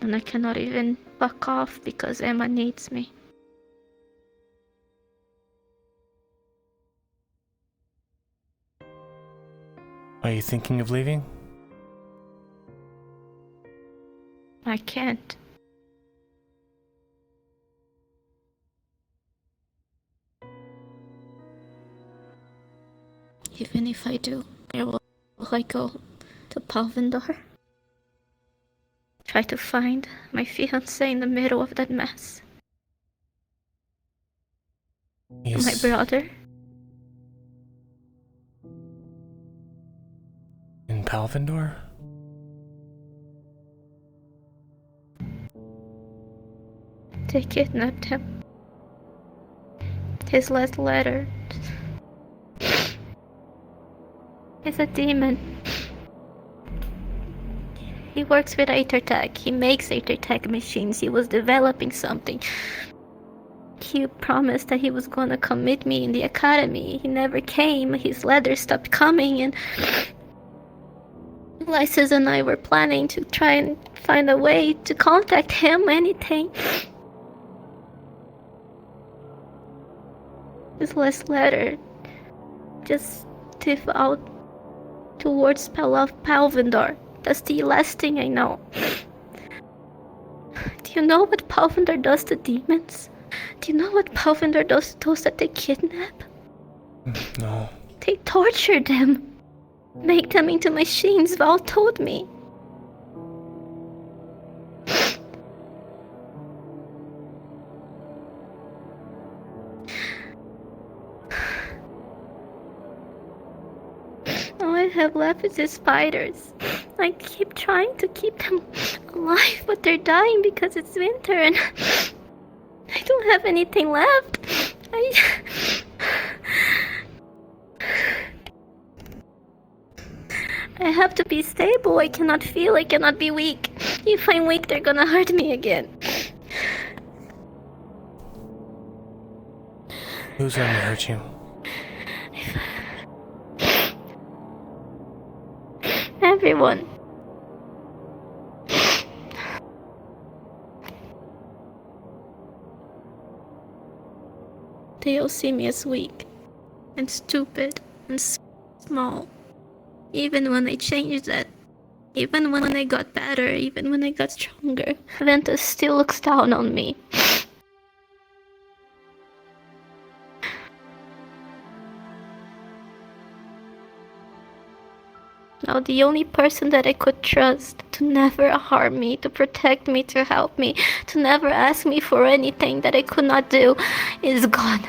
And I cannot even fuck off because Emma needs me. Are you thinking of leaving? I can't. Even if I do, where will I go? To Palvindor? Try to find my fiancé in the middle of that mess. My brother? In Palvindor? They kidnapped him. His last letter is a demon. He works with Aethertech. He makes Aethertech machines. He was developing something. He promised that he was gonna commit me in the academy. He never came. His letters stopped coming, and Lysis and I were planning to try and find a way to contact him, anything. His last letter just tiff out towards Palvindor. That's the last thing I know. Do you know what Palvindor does to demons? Do you know what Palvindor does to those that they kidnap? No. They torture them. Make them into machines, Val told me. All I have left is the spiders. I keep trying to keep them alive, but they're dying because it's winter and I don't have anything left. I have to be stable. I cannot feel. I cannot be weak. If I'm weak, they're gonna hurt me again. Who's gonna hurt you? Everyone. They all see me as weak and stupid and small. Even when I changed that, even when I got better, even when I got stronger, Ventus still looks down on me. Now the only person that I could trust to never harm me, to protect me, to help me, to never ask me for anything that I could not do is gone.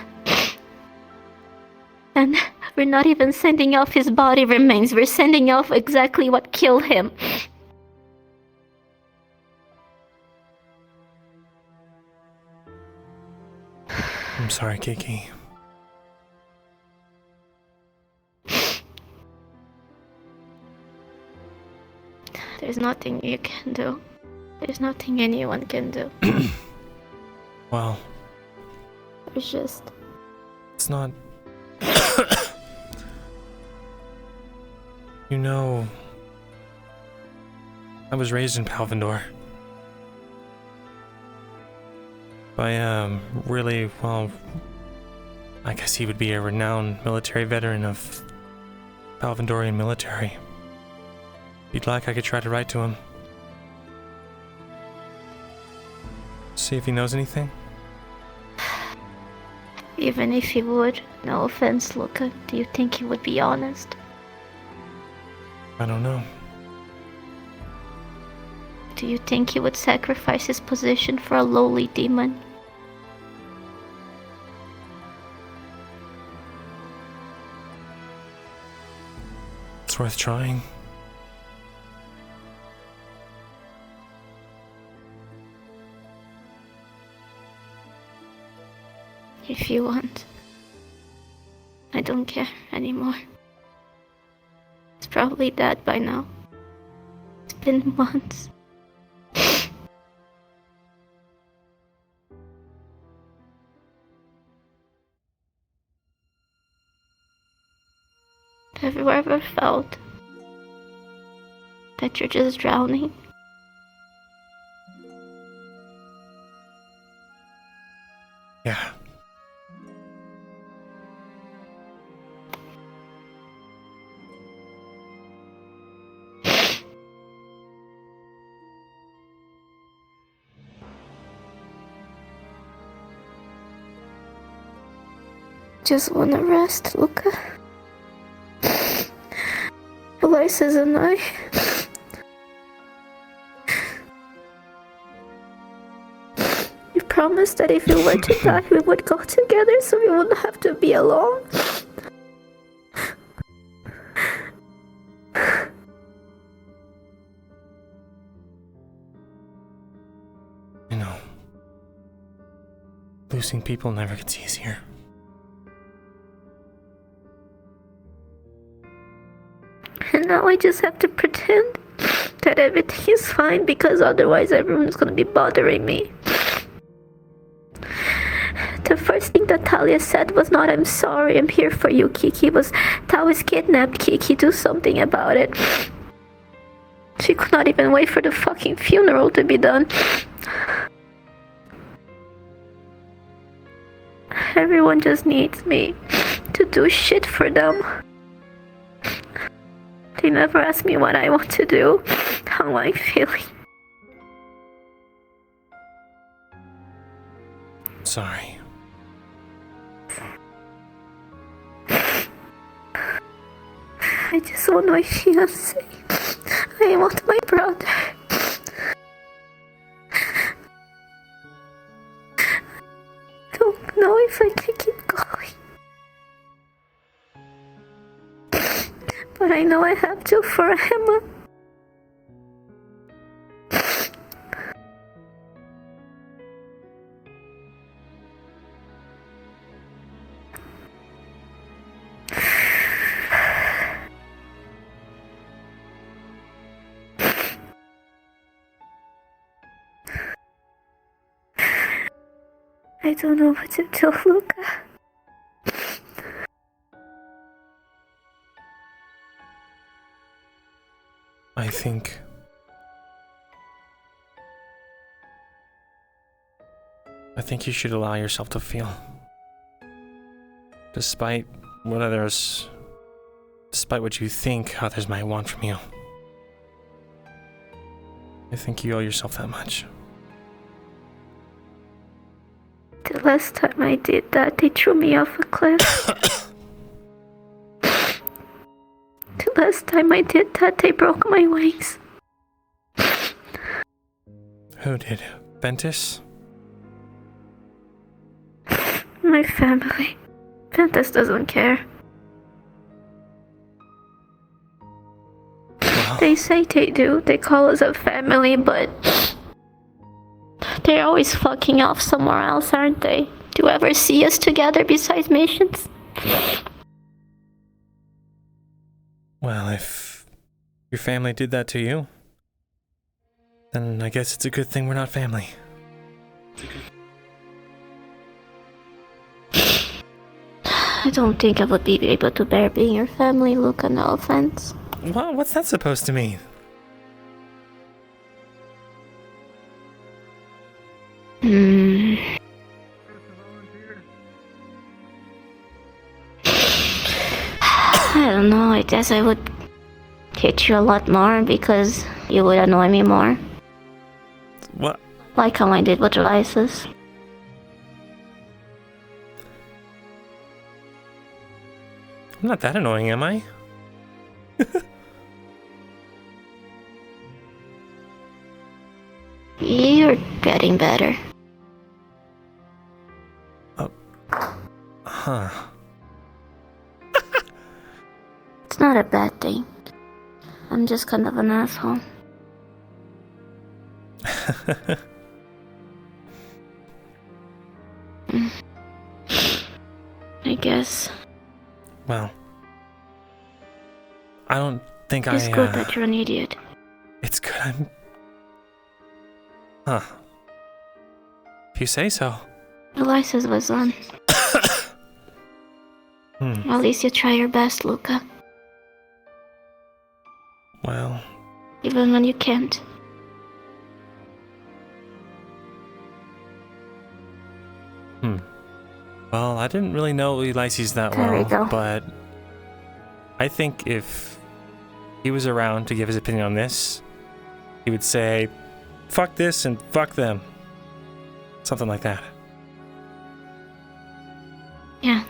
And we're not even sending off his body remains, we're sending off exactly what killed him. I'm sorry, Kiki. There's nothing you can do. There's nothing anyone can do. Well, There's just... it's not... You know... I was raised in Palvindor. By, really, well... I guess he would be a renowned military veteran of Palvindorian military. If you'd like, I could try to write to him. See if he knows anything. Even if he would, no offense, Luca, do you think he would be honest? I don't know. Do you think he would sacrifice his position for a lowly demon? It's worth trying. If you want. I don't care anymore. It's probably dead by now. It's been months. Have you ever felt that you're just drowning? Yeah. just wanna rest, Luca. Ulysses and I... We promised that if we were to die, we would go together so we wouldn't have to be alone. You know, losing people never gets easier. And now I just have to pretend that everything is fine because otherwise everyone's gonna be bothering me. The first thing that Talia said was not "I'm sorry, I'm here for you, Kiki." It was "Tao is kidnapped, Kiki, do something about it." She could not even wait for the fucking funeral to be done. Everyone just needs me to do shit for them. They never ask me what I want to do, how I'm feeling. Sorry. I just want my fiancé. I want my brother. I don't know if I can keep going. But I know I have to for Emma. I don't know what to do, Luca. I think you should allow yourself to feel. Despite what you think others might want from you. I think you owe yourself that much. The last time I did that, they threw me off a cliff. The last time I did that, they broke my wings. Who did? Ventus? My family. Ventus doesn't care. Well, they say they do. They call us a family, but they're always fucking off somewhere else, aren't they? Do you ever see us together besides missions? well, if your family did that to you, then I guess it's a good thing we're not family. I don't think I would be able to bear being your family, Luca, no offense. Well, what's that supposed to mean? I don't know, I guess I would hate you a lot more because you would annoy me more. What? Like how I did with Ulysses. I'm not that annoying, am I? You're getting better. Huh. It's not a bad thing. I'm just kind of an asshole. I guess. Well, I don't think It's good that you're an idiot. It's good I'm... Huh. If you say so. Ulysses was on. At least you try your best, Luca. Well... Even when you can't. Well, I didn't really know Ulysses that There we well, go. but I think if he was around to give his opinion on this, he would say, fuck this and fuck them. Something like that. Yeah.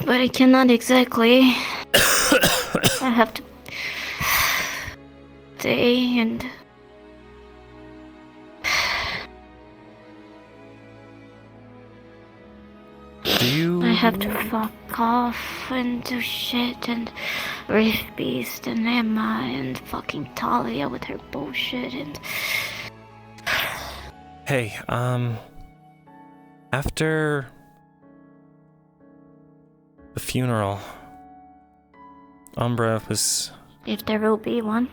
But I cannot exactly. I have to stay and. I have to fuck off and do shit and Riff Beast and Emma and fucking Talia with her bullshit and. Hey, after the funeral, Umbra was... If there will be one.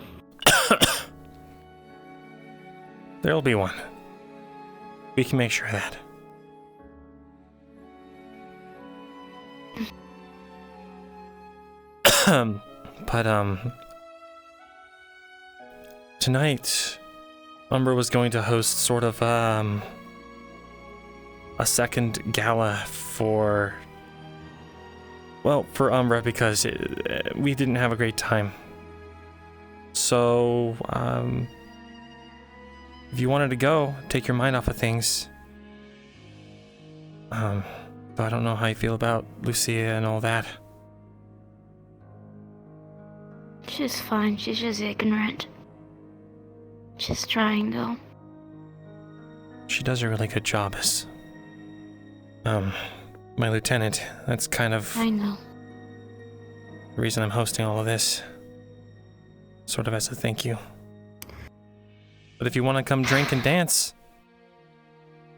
There'll be one. We can make sure of that. But, tonight, Umbra was going to host sort of, a second gala for... Well, for Umbra, because we didn't have a great time. So, if you wanted to go, take your mind off of things. But I don't know how you feel about Lucia and all that. She's fine, she's just ignorant. She's trying, though. She does a really good job as, my lieutenant. That's kind of... I know. the reason I'm hosting all of this. Sort of as a thank you. But if you want to come drink and dance,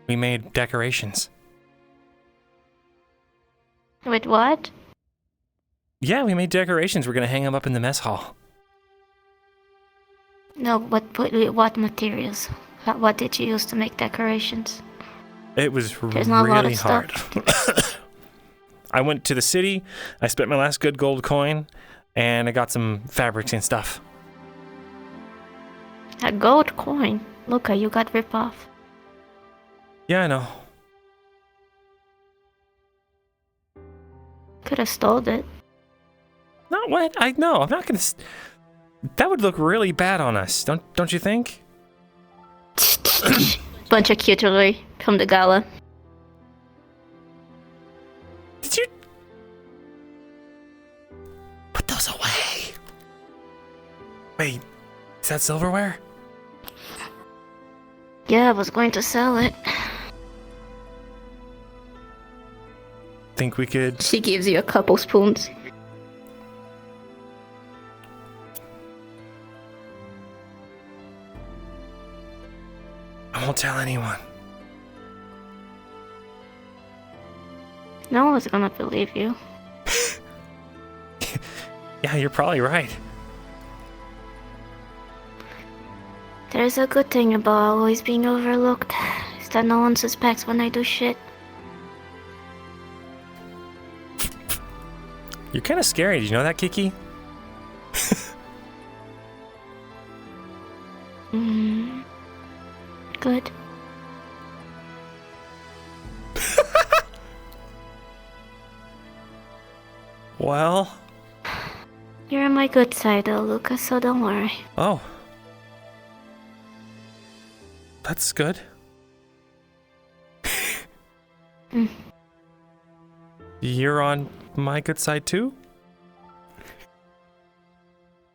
we made decorations. With what? Yeah, we made decorations. We're gonna hang them up in the mess hall. No, what materials? What did you use to make decorations? It was There's not a lot really of hard. stuff. I went to the city, I spent my last good gold coin, and I got some fabrics and stuff. A gold coin? Luca, you got ripped off. Yeah, I know. Could have stole it. No, what? I'm not gonna... That would look really bad on us, don't you think? Bunch of cuterly from the gala. Did you... Put those away. Wait, is that silverware? Yeah, I was going to sell it. Think we could... She gives you a couple spoons. I won't tell anyone. No one's gonna believe you. Yeah, you're probably right. There's a good thing about always being overlooked, is that no one suspects when I do shit. You're kind of scary, did you know that, Kiki? Good. Well... You're on my good side though, Luca, so don't worry. Oh. That's good. You're on my good side too?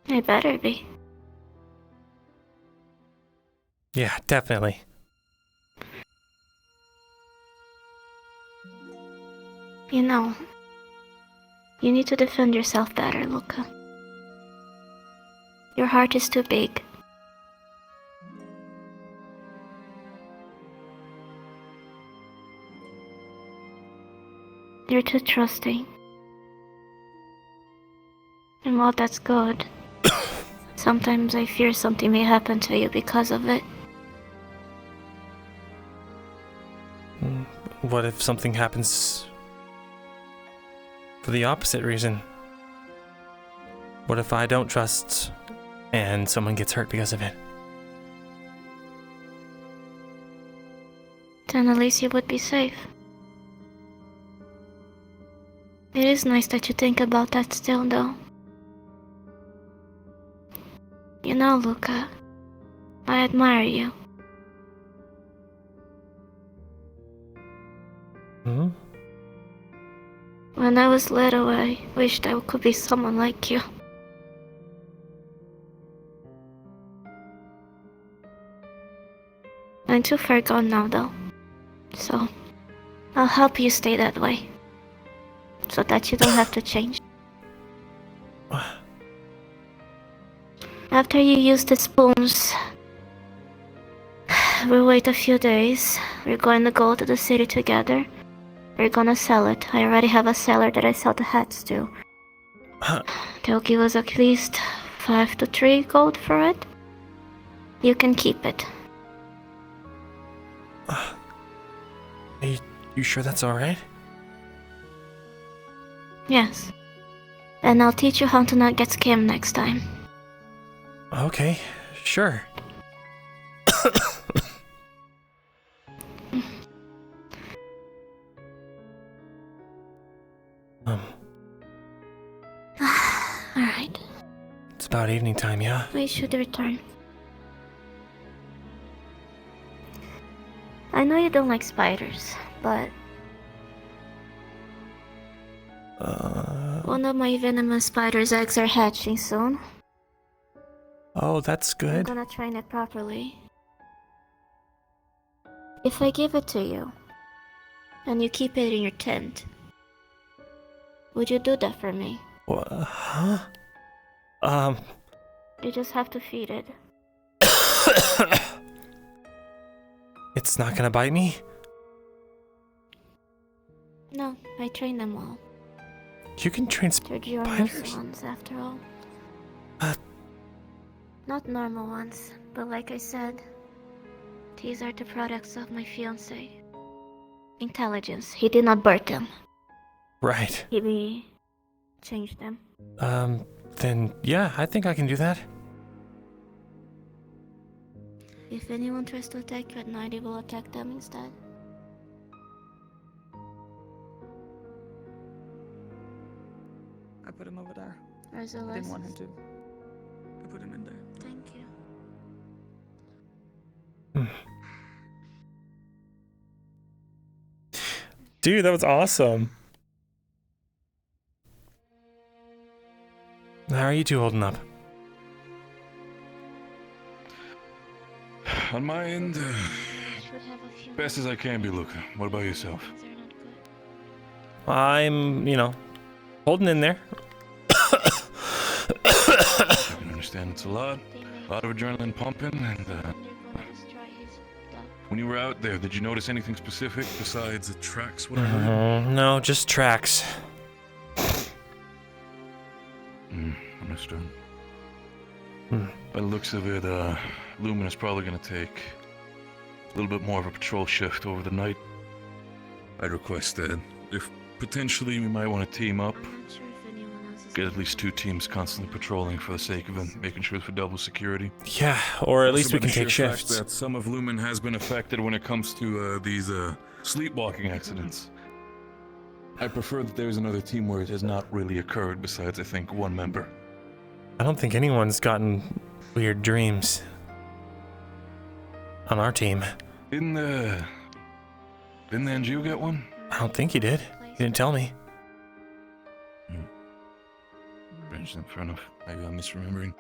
I better be. Yeah, definitely. You know, you need to defend yourself better, Luca. Your heart is too big. You're too trusting. And while that's good, sometimes I fear something may happen to you because of it. What if something happens for the opposite reason? What if I don't trust and someone gets hurt because of it? Then at least you would be safe. It is nice that you think about that still, though. You know, Luca, I admire you. Hmm? When I was little, I wished I could be someone like you. I'm too far gone now, though. So, I'll help you stay that way. So that you don't have to change. After you use the spoons, we'll wait a few days. We're going to go to the city together. We're gonna sell it. I already have a seller that I sell the hats to. They'll give us at least 5 to 3 gold for it. You can keep it. Are you sure that's alright? Yes. And I'll teach you how to not get scammed next time. Okay, sure. Alright. It's about evening time, yeah? We should return. I know you don't like spiders, but... one of my venomous spider's eggs are hatching soon. Oh, that's I'm good. gonna train it properly. If I give it to you, and you keep it in your tent, would you do that for me? Huh? You just have to feed it. It's not gonna bite me? No, I train them all. You can train They're Giorno's ones, after all. Not normal ones, but like I said, these are the products of my fiancé. Intelligence. He did not birth them. Right. He changed them. Then yeah, I think I can do that. If anyone tries to attack you at night, he will attack them instead. I put him over there. Where's I didn't want him Alexis? to. I put him in there. Thank you. Dude, that was awesome. How are you two holding up? On my end, best as I can be, Luca. What about yourself? I'm, holding in there. I can understand it's a lot of adrenaline pumping, and when you were out there, did you notice anything specific besides the tracks? What I heard? No, just tracks. Understood. By the looks of it, Lumen is probably going to take a little bit more of a patrol shift over the night. I'd request that if potentially we might want to team up, get at least 2 teams constantly patrolling for the sake of making sure for double security. Yeah, or at least we Also, can by the take sheer fact shifts. that some of Lumen has been affected when it comes to these sleepwalking accidents. I prefer that there's another team where it has not really occurred besides, I think, 1 member. I don't think anyone's gotten weird dreams on our team. Didn't Anju get one? I don't think he did. He didn't tell me. Fair enough. Maybe I'm misremembering.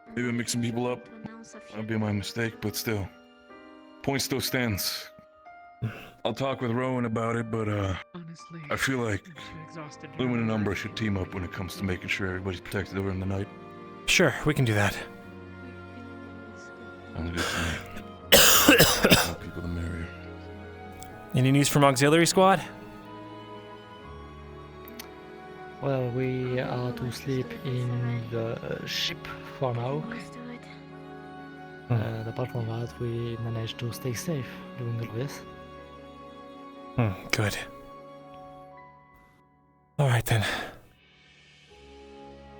Maybe I'm mixing people up. That'd be my mistake, but still. Point still stands. I'll talk with Rowan about it, but I feel like Lumen and Umbra should team up when it comes to making sure everybody's protected during the night. Sure, we can do that. Sounds good to me. More people the merrier. Any news from Auxiliary Squad? Well, we are to sleep in the ship for now. Apart from that, we managed to stay safe during all this. Good. Alright then.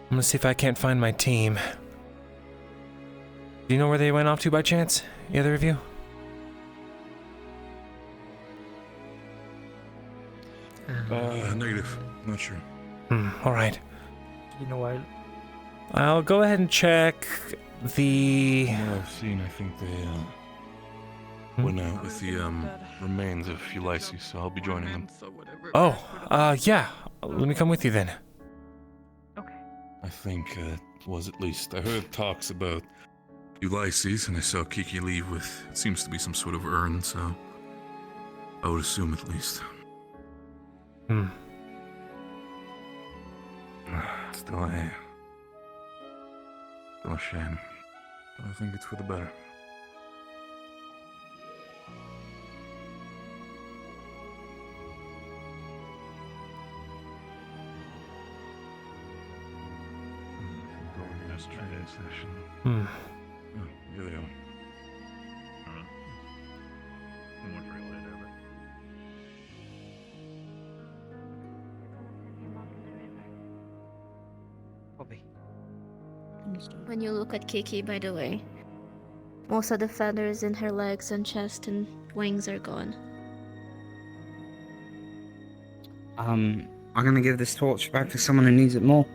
I'm gonna see if I can't find my team. Do you know where they went off to by chance? Either of you? Negative. Not sure. Alright. In a while. I'll go ahead and check the... From what I've seen, I think went out with the remains of Ulysses, so I'll be joining them. Oh, yeah. Let me come with you then. I think was at least. I heard talks about Ulysses, and I saw Kiki leave with, it seems to be some sort of urn, so I would assume at least. Still a shame. But I think it's for the better. Training session. Oh, here they are. When you look at Kiki, by the way, most of the feathers in her legs and chest and wings are gone. I'm gonna give this torch back to someone who needs it more.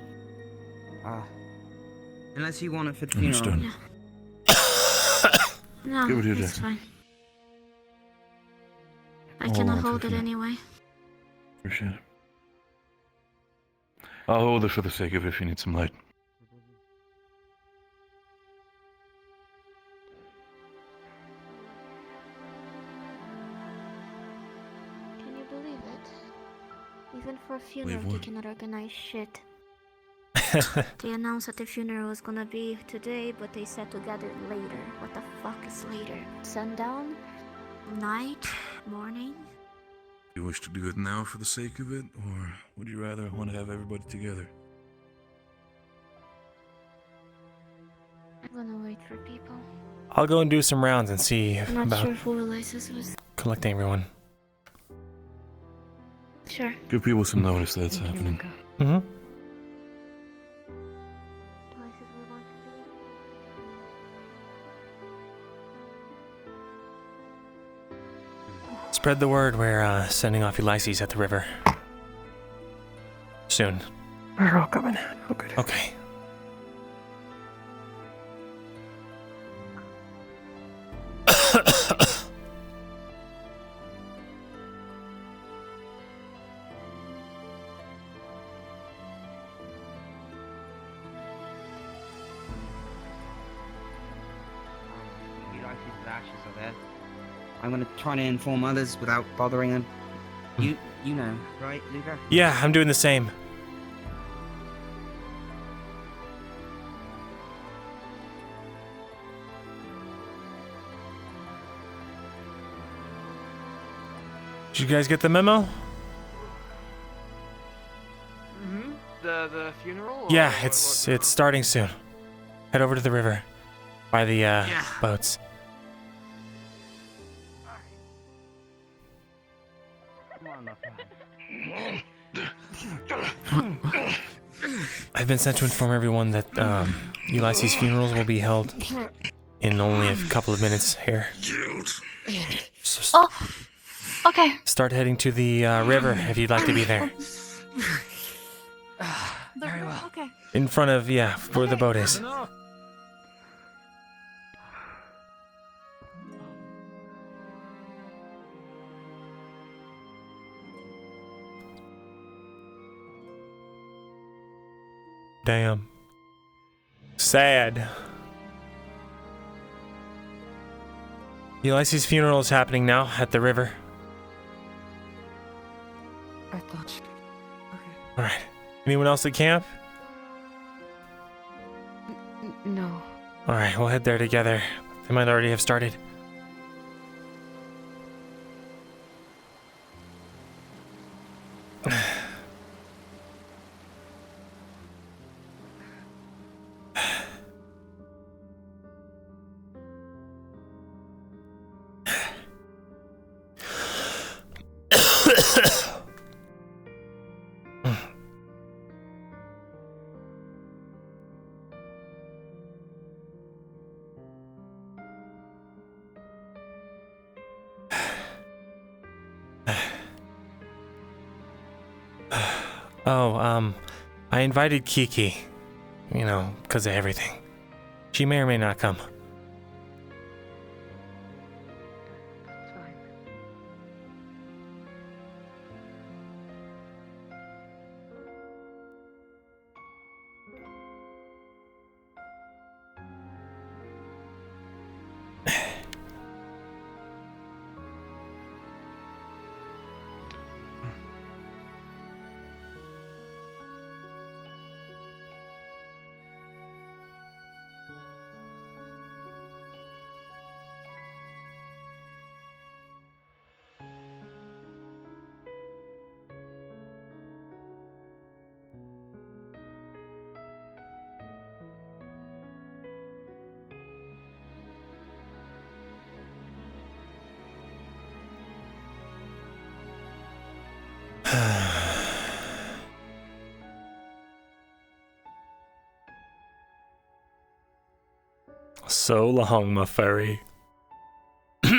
Unless you want it for the funeral. Understood. No, Give it here, it's Jackson. fine. I Hold cannot on to hold it, it yeah. anyway. Appreciate it. I'll hold it for the sake of it if you need some light. Can you believe it? Even for a funeral, Believe they what? cannot organize shit. They announced that the funeral was gonna be today, but they said to gather it later. What the fuck is later? Sundown? Night? Morning? Do you wish to do it now for the sake of it, or would you rather want to have everybody together? I'm gonna wait for people. I'll go and do some rounds and see I'm not about sure who Elias was. collecting everyone. Sure. Give people some notice that's happening. Mm-hmm. Spread the word. We're sending off Ulysses at the river. Soon. We're all coming. Oh, good. Okay. Ulysses' ashes are there. I'm gonna try to inform others without bothering them. You know, right, Luca? Yeah, I'm doing the same. Did you guys get the memo? Mm-hmm. The funeral? Or Yeah, what- it's starting soon. Head over to the river by the boats. I've been sent to inform everyone that Ulysses' funerals will be held in only a couple of minutes here. Oh, okay. Start heading to the river if you'd like to be there. Very well. Okay. In front of, where the boat is. Damn. Sad. Ulysses' funeral is happening now at the river. I thought. Alright. Anyone else at camp? No. Alright, we'll head there together. They might already have started. I invited Kiki, because of everything. She may or may not come. So long, my fairy. Did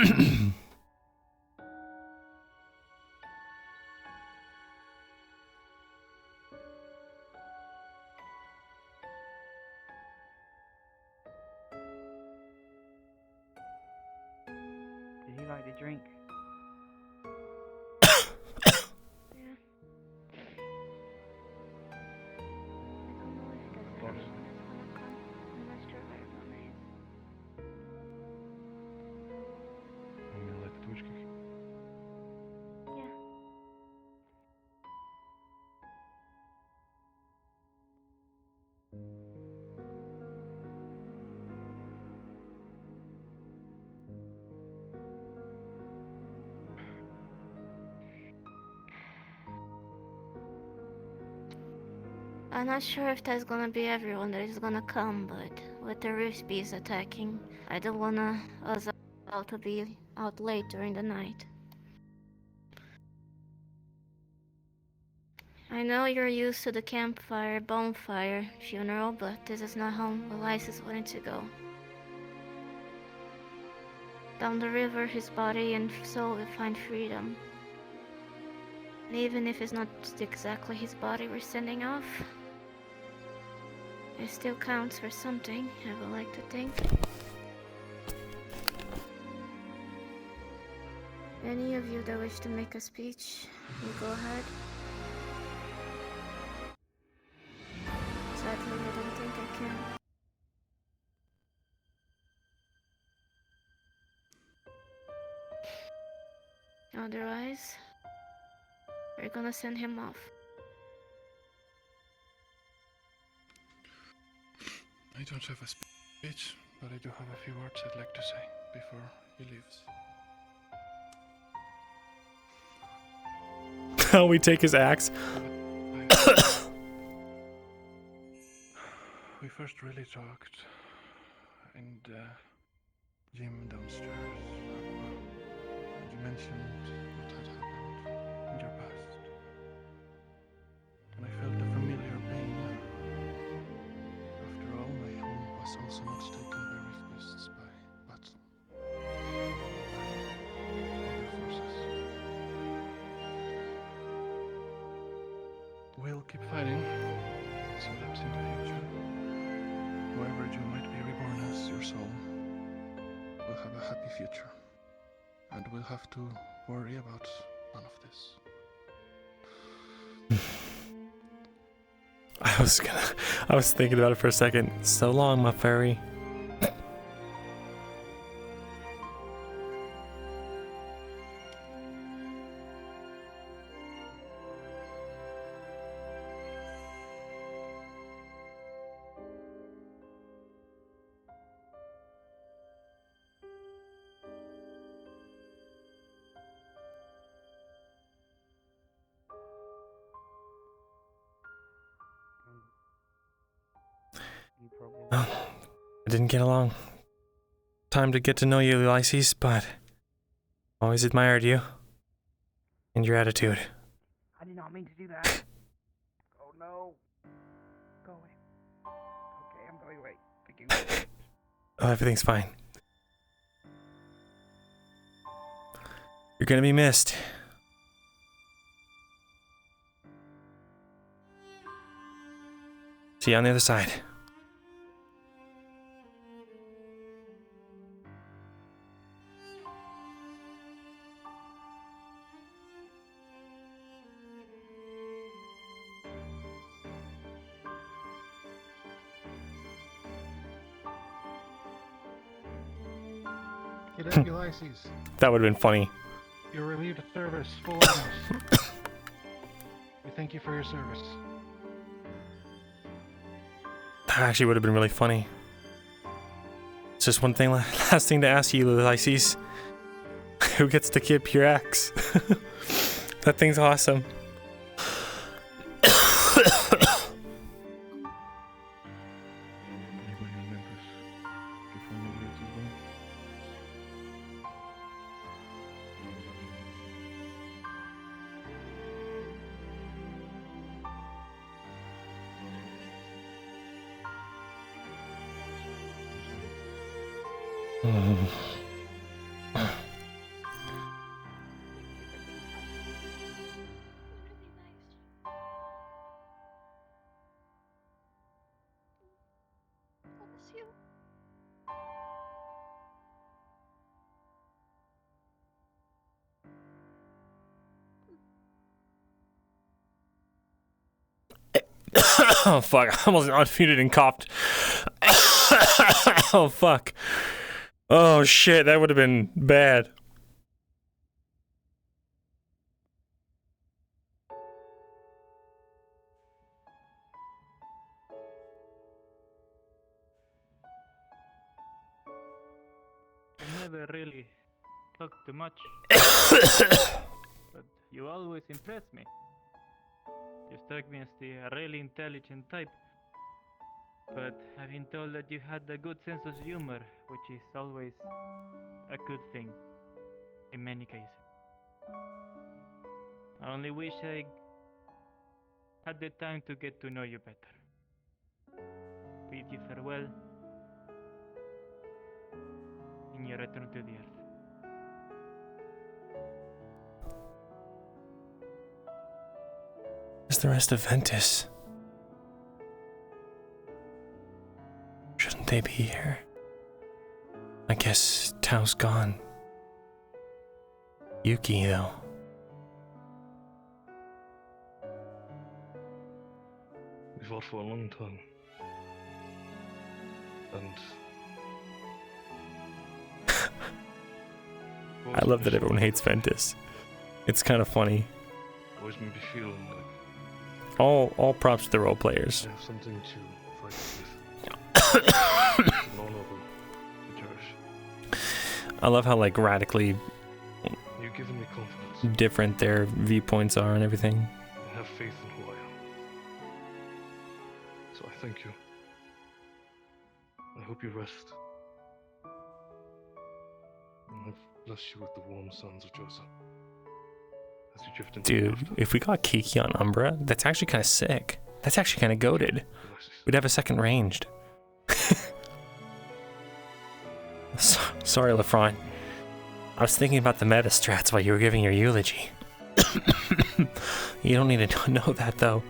you like the drink? I'm not sure if that's gonna be everyone that is gonna come, but with the Rift Beast attacking, I don't wanna us all to be out late during the night. I know you're used to the campfire, bonfire, funeral, but this is not home Elias wanted to go. Down the river, his body and soul will find freedom. And even if it's not exactly his body we're sending off, it still counts for something, I would like to think. Any of you that wish to make a speech, you go ahead. Sadly, I don't think I can. Otherwise, we're gonna send him off. I don't have a speech, but I do have a few words I'd like to say before he leaves. How we take his axe. We first really talked in the gym downstairs. You mentioned what had happened in your past. And I felt a familiar pain. After all, my home was also not taken by rift beasts, but by other forces. We'll keep fighting, so that in the future, whoever you might be reborn as, your soul will have a happy future. And we'll have to worry about none of this. I was thinking about it for a second. So long, my fairy. Well, I didn't get along. Time to get to know you, Ulysses, but always admired you and your attitude. I did not mean to do that. Oh no. Go away. Okay, I'm going away. Thank you. Oh, everything's fine. You're gonna be missed. See you on the other side. Get up, Ulysses. That would have been funny. You relieved the service full honors. We thank you for your service. That actually would have been really funny. It's just one thing, last thing to ask you, Ulysses. Who gets to keep your axe? That thing's awesome. Oh fuck, I almost unmuted and coughed. Oh fuck. Oh shit, that would have been bad. I never really talk too much. But you always impress me. You struck me as the really intelligent type. But I've been told that you had a good sense of humor, which is always a good thing, in many cases. I only wish I had the time to get to know you better. Bid you farewell in your return to the earth. Where's the rest of Ventus? Shouldn't they be here? I guess Tao's gone. Yuki, though. We fought for a long time. And I love that everyone hates Ventus. It's kind of funny. always made me feel like All props to the role players. I have something to fight with. No noble to cherish. I love how like radically You've given me confidence. different their viewpoints are and everything. And have faith in who I am. So I thank you. I hope you rest. And I bless you with the warm suns of Joseph. As you drift into Dude, if we got Kiki on Umbra, that's actually kind of sick. That's actually kind of goated. We'd have a second ranged. Sorry, Lefron. I was thinking about the meta strats while you were giving your eulogy. You don't need to know that, though.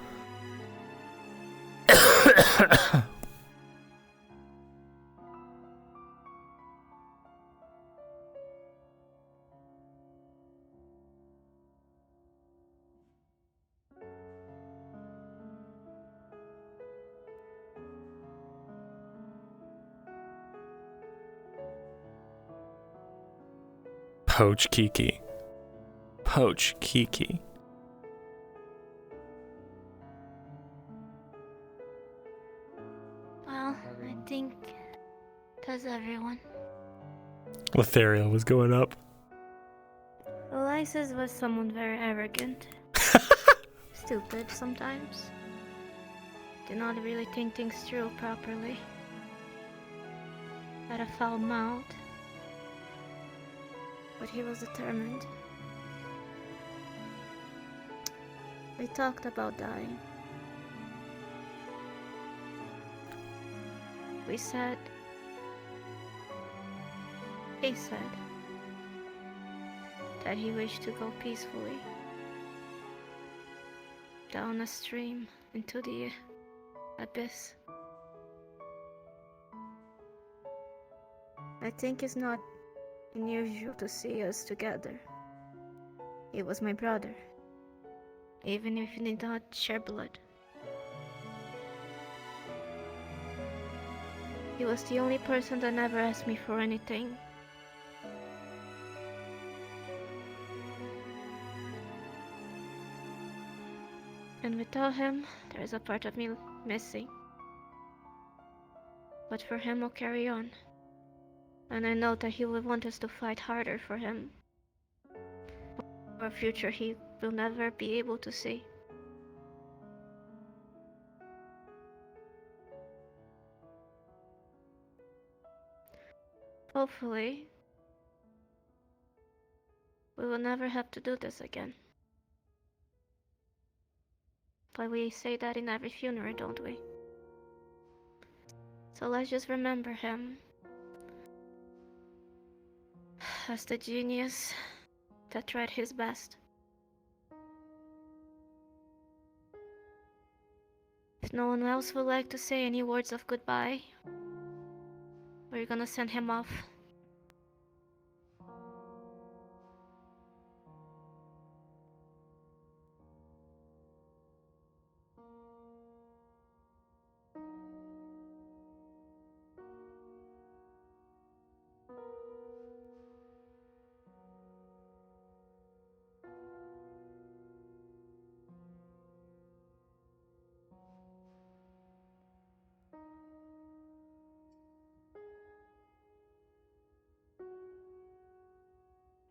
Poach Kiki. Poach Kiki. Well, I think that's everyone. Lothario was going up. Elias was someone very arrogant. Stupid sometimes. Did not really think things through properly. Had a foul mouth. But he was determined. We talked about dying. He said, that he wished to go peacefully down a stream into the abyss. I think it's not unusual to see us together. He was my brother, even if we did not share blood. He was the only person that never asked me for anything. And without him, there is a part of me missing. But for him, I'll carry on. And I know that he will want us to fight harder for him. For a future he will never be able to see. Hopefully, we will never have to do this again. But we say that in every funeral, don't we? So let's just remember him. as the genius that tried his best. If no one else would like to say any words of goodbye, we're gonna send him off.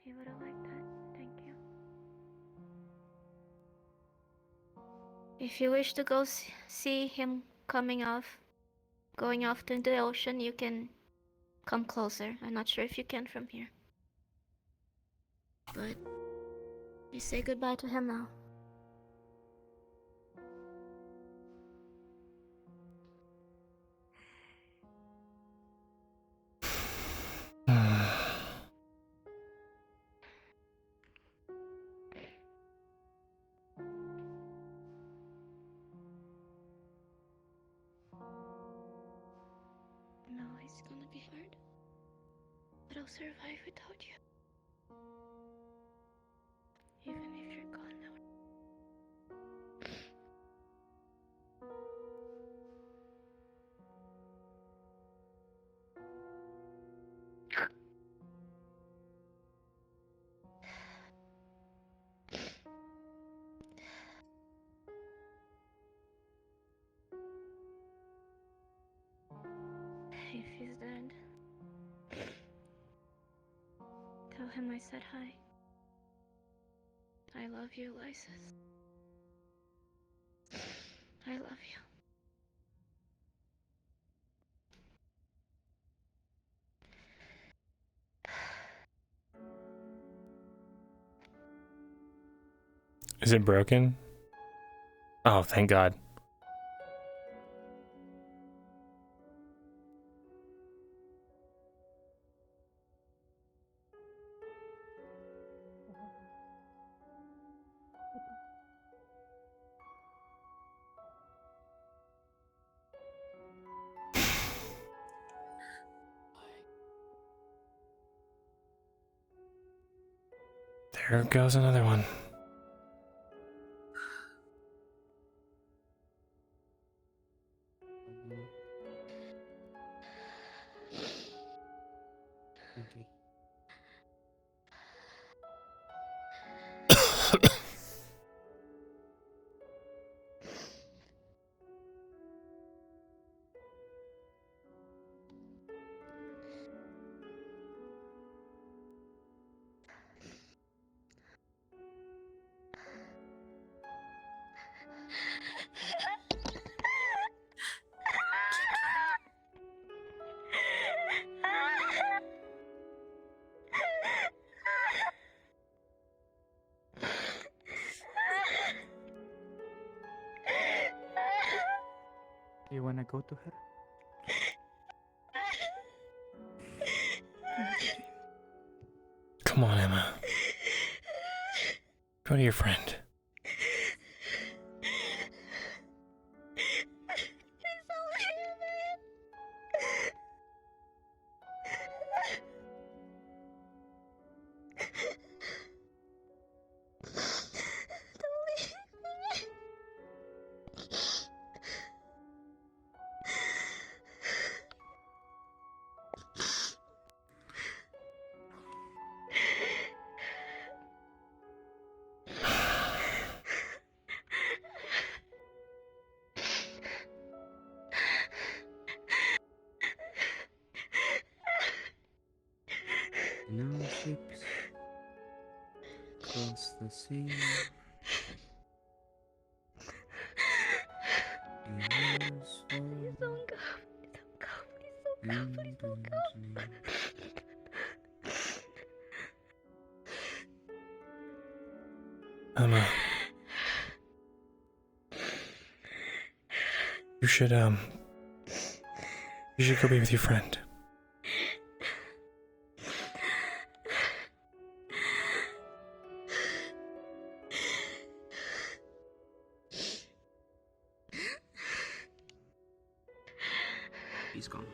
He would have liked that. Thank you. If you wish to go see him going off into the ocean, you can come closer. I'm not sure if you can from here. But you say goodbye to him now. No, it's gonna be hard. But I'll survive without you. Even if you're gone now. If he's dead, tell him I said hi. I love you, Lysis. I love you. Is it broken? Oh, thank God. There goes another one. You wanna go to her? Come on, Emma. Go to your friend. No ships cross the sea. Please don't go. Please don't go. Emma. You should go be with your friend. He's gone.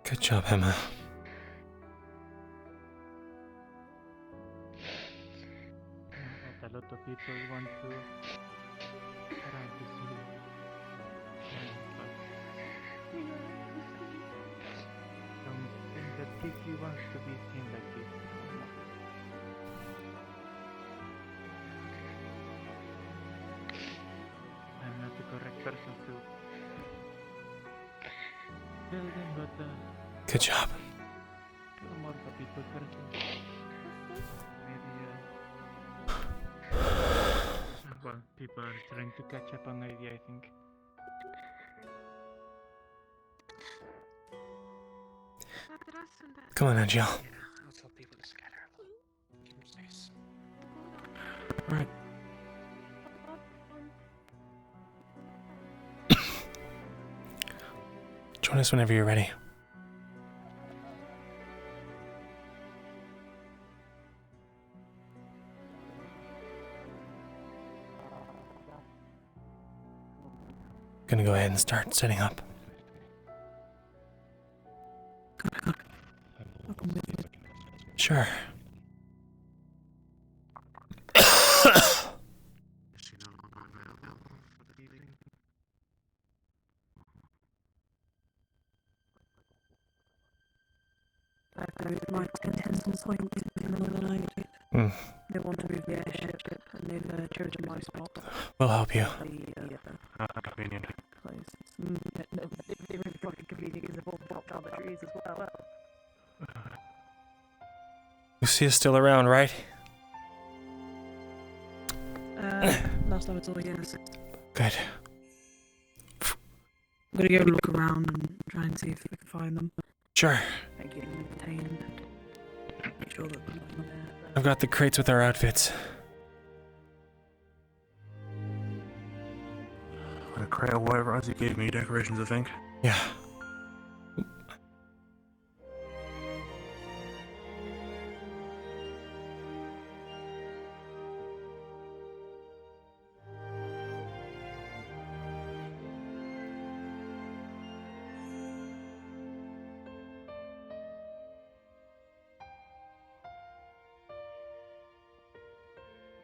Good job, Emma. A lot of people want to try to see think that Kiki wants to be seen like this. I'm not the correct person to tell them, but Good job. you're more of a people person. Maybe well, people are trying to catch up on maybe, I think. Come on, Angel. I'll tell people to scatter. Nice. Alright. Join us whenever you're ready. Gonna go ahead and start setting up. Sure. I've moved my 10 point in the middle of the night. They want to move the airship, and they've chosen my spot. We'll help you. Convenient. They really fucking convenient because they've all dropped out the trees as well. Lucia's still around, right? Last time I saw yes. Good. I'm gonna go look around and try and see if we can find them. Sure. Make it maintained. Make sure that they're not there. I've got the crates with our outfits. Got a crate of whatever else you gave me, decorations, I think. Yeah.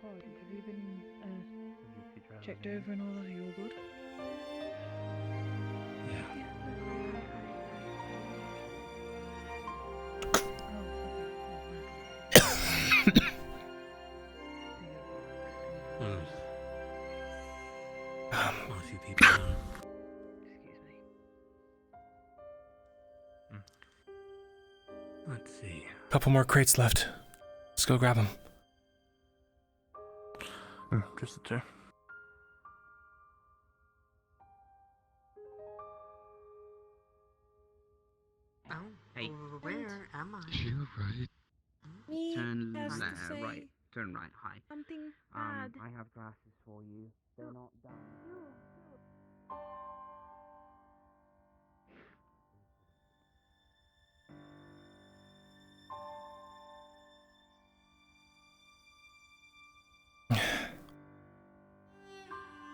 Oh, have you been checked over and all that? Are you all good? A few people. Excuse me. Let's see. Couple more crates left. Let's go grab them. Just the two. Oh, hey. Where am I? You're right. Me Turn has to left, say right. Turn right. Hi. something bad. I have glasses for you. They're not done.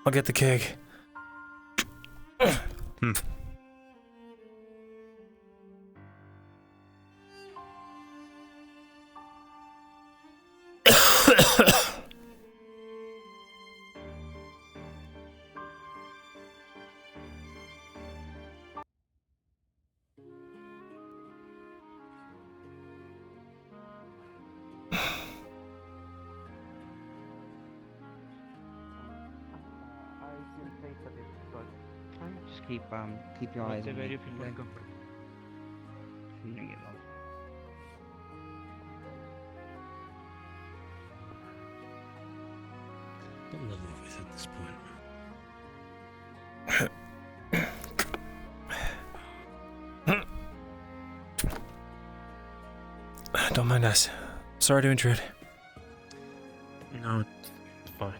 I'll get the keg. Just keep your eyes on me. Feeling Feeling it lost. Don't love my voice at this point. Don't mind us. Sorry to intrude. No, it's fine.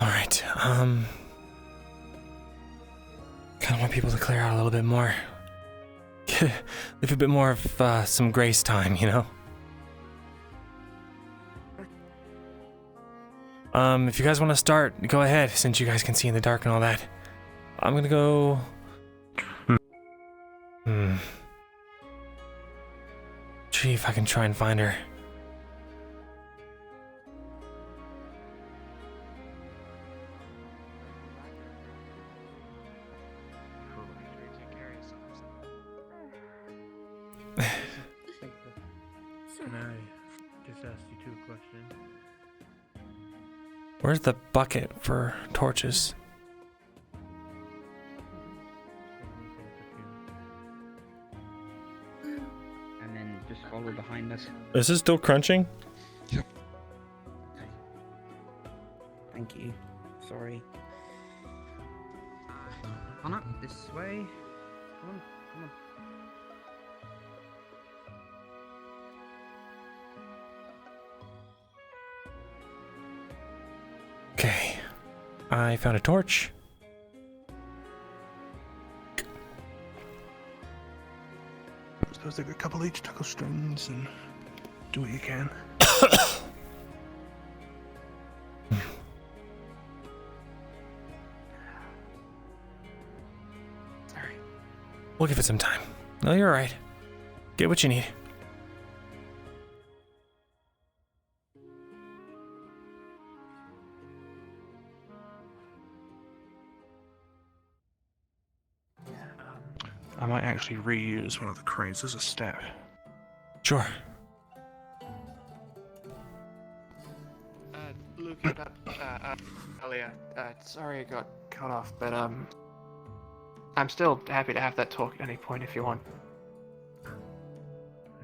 Alright, kind of want people to clear out a little bit more. Leave a bit more of some grace time, you know? If you guys want to start, go ahead, since you guys can see in the dark and all that. I'm gonna go... See if I can try and find her. Can I just ask you two a question? Where's the bucket for torches? And then just follow behind us. Is this still crunching? Yep. Thank you. Sorry. On up this way. Come on, come on. Okay. I found a torch. Suppose take a couple each, tackle strings, and do what you can. Sorry. We'll give it some time. No, you're alright. Get what you need. I might actually reuse one of the crates as a staff. Sure. Luke, earlier, sorry I got cut off, but, I'm still happy to have that talk at any point if you want.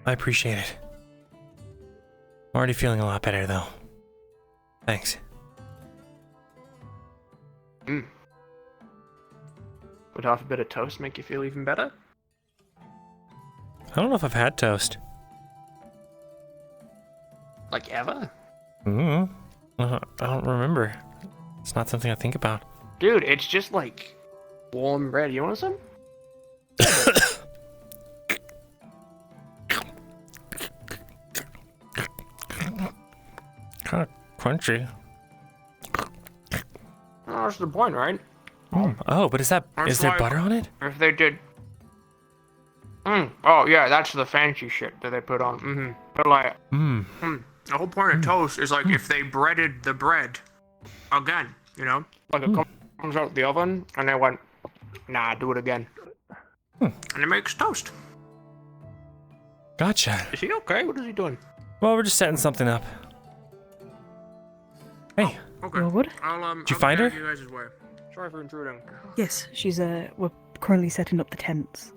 I appreciate it. I'm already feeling a lot better, though. Thanks. Would half a bit of toast make you feel even better? I don't know if I've had toast. Like ever? I don't remember. It's not something I think about. Dude, it's just like warm bread. You want some? Kind of crunchy. Oh, that's the point, right? Oh, but is there butter on it? If they did. Oh yeah, that's the fancy shit that they put on. But like, the whole point of toast is like if they breaded the bread again, you know, like it comes out of the oven and they went, nah, do it again, and it makes toast. Gotcha. Is he okay? What is he doing? Well, we're just setting something up. Hey, Okay. You're good? Did you find her? You guys' way. Sorry for intruding. Yes, she's we're currently setting up the tents.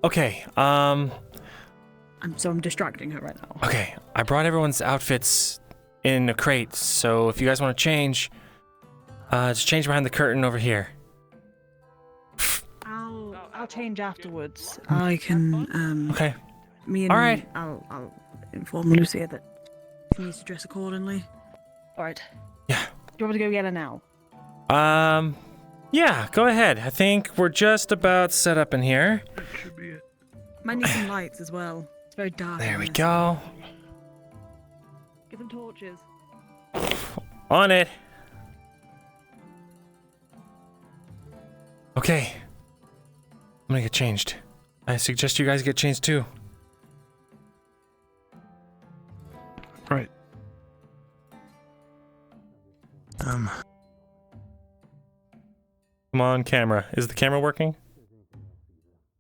Okay, So I'm distracting her right now. okay. I brought everyone's outfits in a crate, so if you guys want to change, just change behind the curtain over here. I'll change afterwards. I can Okay. Me and All right. I'll inform Lucia that she needs to dress accordingly. Alright. Yeah. Do you want me to go get her now? Yeah, go ahead. I think we're just about set up in here. Might need some lights as well. It's very dark. There in we here. go. Get them torches. On it. Okay. I'm gonna get changed. I suggest you guys get changed too. Right. Come on, camera. Is the camera working?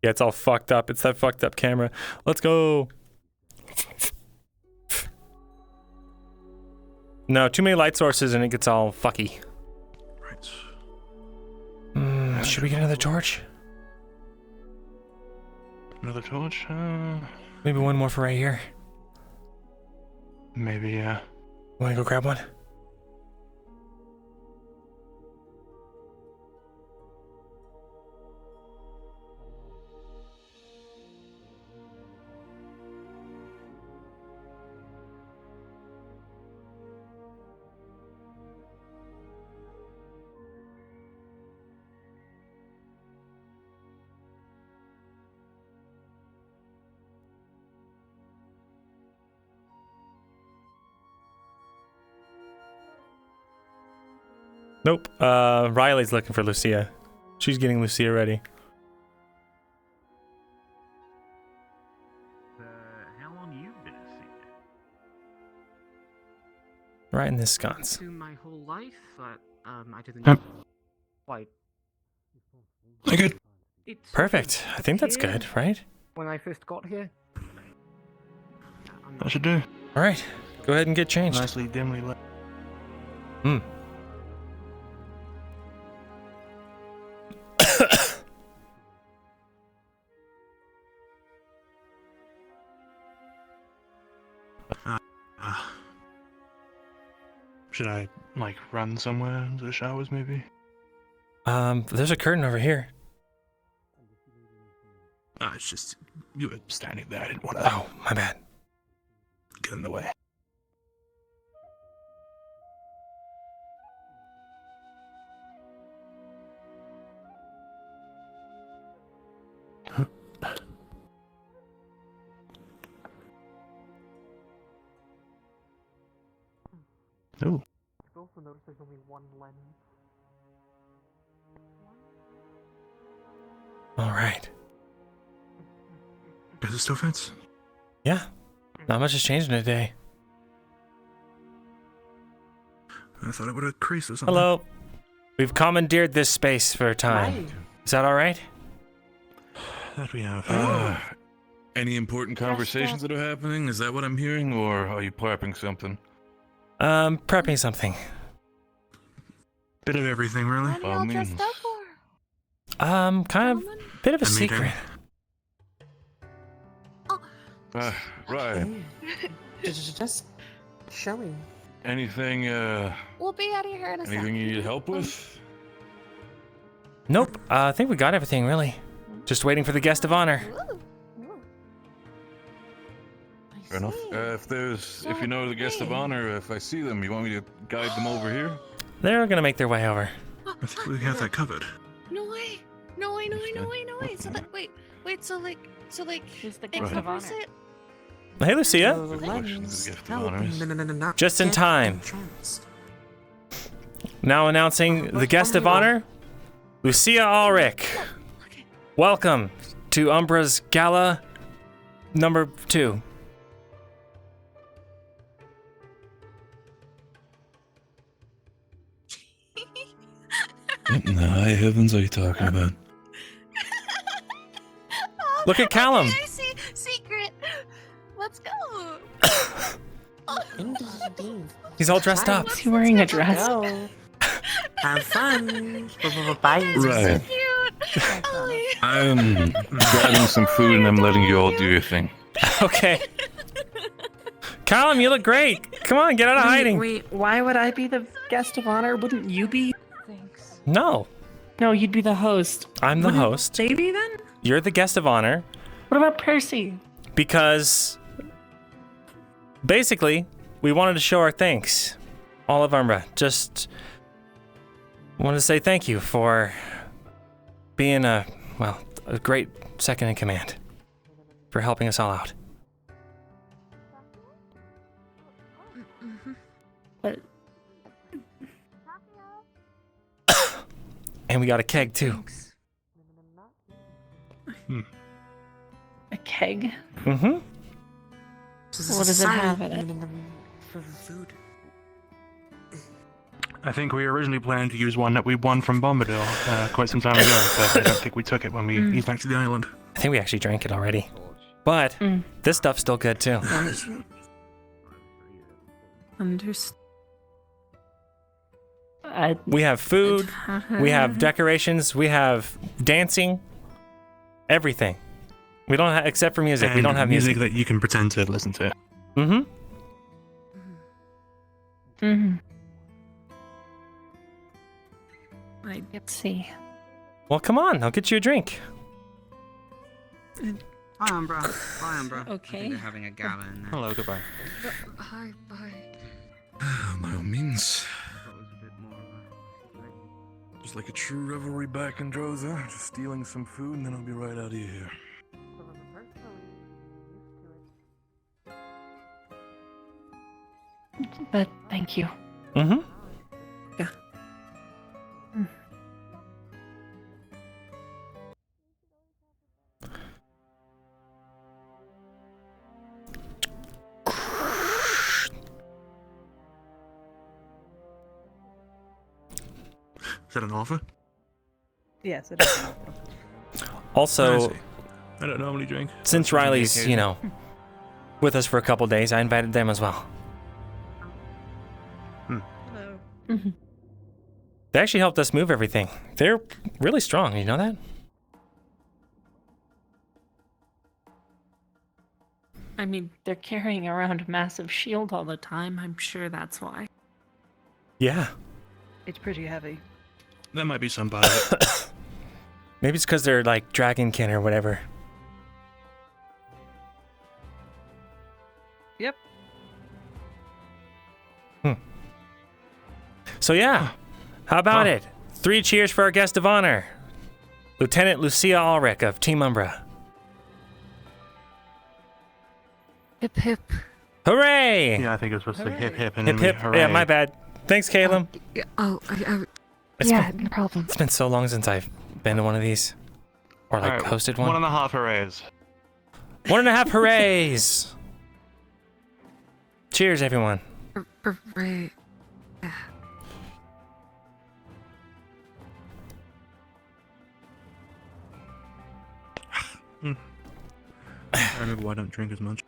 Yeah, it's all fucked up. It's that fucked up camera. Let's go. No, too many light sources and it gets all fucky. Right. Should we get another torch? Another torch? Maybe one more for right here. Maybe, yeah. Wanna go grab one? Nope. Riley's looking for Lucia. She's getting Lucia ready. How long you been a seeker? Right in this sconce. To my whole life, but I didn't Yep. quite. I good. It's Perfect. I think that's good, right? When I first got here. That should do. All right. Go ahead and get changed. Nicely dimly lit. Hmm. Should I, like, run somewhere to the showers, maybe? There's a curtain over here. It's just, you were standing there. I didn't want to. Oh, my bad. Get in the way. Ooh. I've also noticed there's only one lens. All right. Does it still fits? Yeah. Not much has changed in a day. I thought it would have creased or something. Hello. We've commandeered this space for a time. Right. Is that all right? That we have. Any important conversations that are happening? Is that what I'm hearing, or are you prepping something? Prepping something. Bit of everything, really. By all means. Kind of bit of a secret. Right. Just showing. Anything, We'll be out of here in a anything you need help with? Nope. I think we got everything, really. Just waiting for the guest of honor. Fair enough. If you know the guest of honor, if I see them, you want me to guide them over here? They're gonna make their way over. I think we have that covered. No way! No way! No way! No way! No way! So that wait. So like Who's the it guest of covers honor? it. Hey, Lucia. No. Just in time. Now announcing the guest of honor, Lucia Ulrich. Welcome to Umbra's Gala number 2. No, high heavens are you talking about? Look at Callum. Okay, I see. Secret. Let's go. He's all dressed up. Is he wearing a dress? Have fun. Bye. Right. I'm grabbing some food and I'm letting you all do your thing. Okay. Callum, you look great. Come on, get out of hiding. Wait, why would I be the guest of honor? Wouldn't you be? Thanks. No, No, you'd be the host. I'm the Wouldn't host. they be then? You're the guest of honor What about Percy? because basically we wanted to show our thanks. All of Umbra. Just wanted to say thank you for being a great second in command. For helping us all out. But And we got a keg too. a keg? Mm-hmm. What does it have in it? For food. I think we originally planned to use one that we won from Bombadil quite some time ago, but I don't think we took it when we eased back to the island. I think we actually drank it already. But this stuff's still good too. We have food, we have decorations, we have dancing, everything. We don't have, except for music, we don't have music. That you can pretend to listen to. Mm-hmm. Mm-hmm. Let's see. Well, come on, I'll get you a drink. Hi, Umbra. Bye, Umbra. I Okay. think they're having a gala in there. Hello, goodbye. Hi, bye. By all means. Just like a true revelry back in Droza, just stealing some food and then I'll be right out of here. But thank you. Mm-hmm. Yeah. Is that an offer? Yes, it is. Also, I don't normally drink. since Riley's, with us for a couple days, I invited them as well. Hello. Mm-hmm. They actually helped us move everything. They're really strong, you know that? I mean, they're carrying around a massive shield all the time. I'm sure that's why. Yeah. It's pretty heavy. That might be some part of it. Maybe it's because they're like dragonkin or whatever. Yep. So yeah, how about it? 3 cheers for our guest of honor, Lieutenant Lucia Ulrich of Team Umbra. Hip hip. Hooray! Yeah, I think it was supposed to say hip hip and Hip then hip. hooray. Yeah, my bad. Thanks, Caleb. Oh, It's yeah, been- no problem. It's been so long since I've been to one of these, or like Alright, hosted one. 1.5 hoorays. 1.5 hoorays! Cheers, everyone. Right. I remember why I don't drink as much.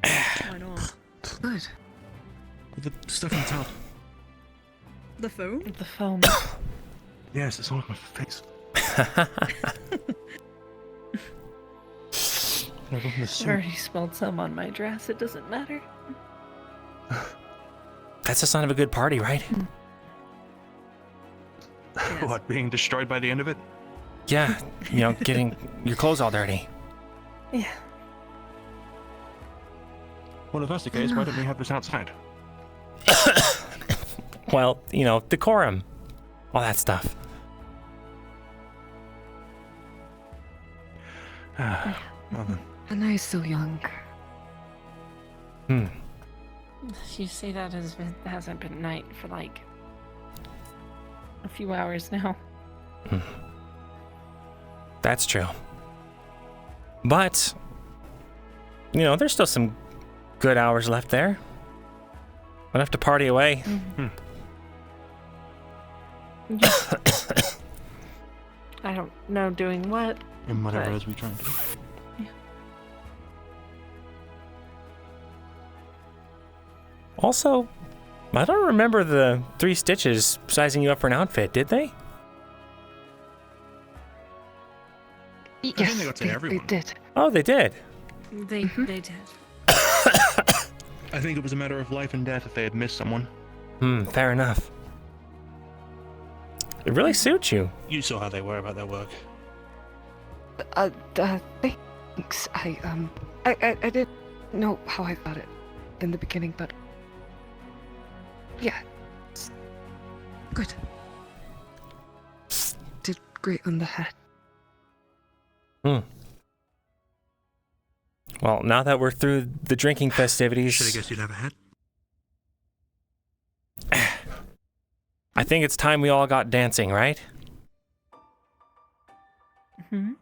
Why not? Good. The stuff on top. The phone? The foam. Yes, it's all over my face. I already spilled some on my dress. It doesn't matter. That's a sign of a good party, right? What, being destroyed by the end of it? Yeah, getting your clothes all dirty. Yeah. Well, if that's the case, why don't we have this outside? Well, decorum. All that stuff. Well then. I know you're still young. You say that as if it hasn't been night for like a few hours now. That's true. But, there's still some good hours left there. Enough to party away. I don't know doing what. In whatever but- it is we try and do. Also, I don't remember the 3 Stitches sizing you up for an outfit, did they? I think they got to everyone. They did. Oh, they did. They did. I think it was a matter of life and death if they had missed someone. Fair enough. It really suits you. You saw how they were about their work. Thanks. I didn't know how I thought it in the beginning, but yeah, it's good. Did great on the hat. Well, now that we're through the drinking festivities, Should have guessed you'd have a hat. I think it's time we all got dancing, right? Mm-hmm.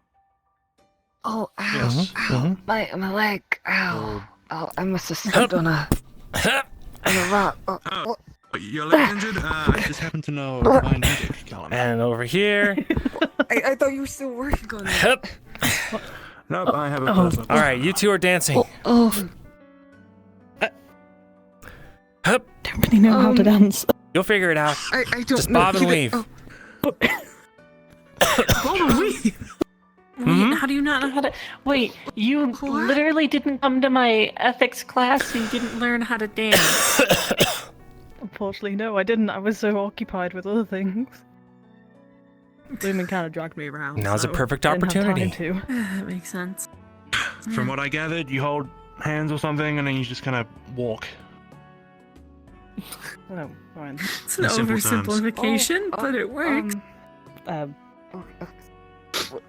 Oh, ow, Yes. ow, my leg, ow. Oh, I must have stepped on a rock. Oh. Your leg injured? I just happen to know mine injured, Callum. And over here. I thought you were still working on that. Nope, I have a close-up. All right, you two are dancing. Oh. Don't really know how to dance. You'll figure it out. I don't Just know bob and either. weave. Oh. Bob and weave? Wait, how do you not know how to... Wait, you literally didn't come to my ethics class, so you didn't learn how to dance. Unfortunately, no, I didn't. I was so occupied with other things. Lumen kind of dragged me around. Now's a so perfect I didn't have opportunity. time to. That makes sense. From what I gathered, you hold hands or something, and then you just kind of walk. Oh, fine. It's an oversimplification, but it works.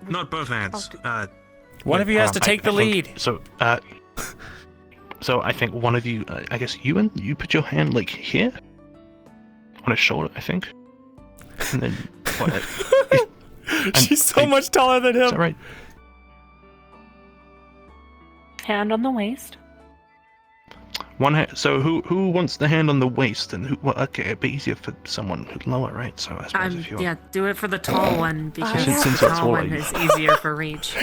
Not both hands. One of you has to take the lead. So I think one of you, I guess you put your hand like here on his shoulder, I think, and then what? She's so much taller than him. Is that right? Hand on the waist. One hand. So who wants the hand on the waist, and who? Well, okay, it'd be easier for someone who's lower, right? So I suppose if you're Yeah, do it for the tall one, because Since the it's tall one taller. is easier for reach.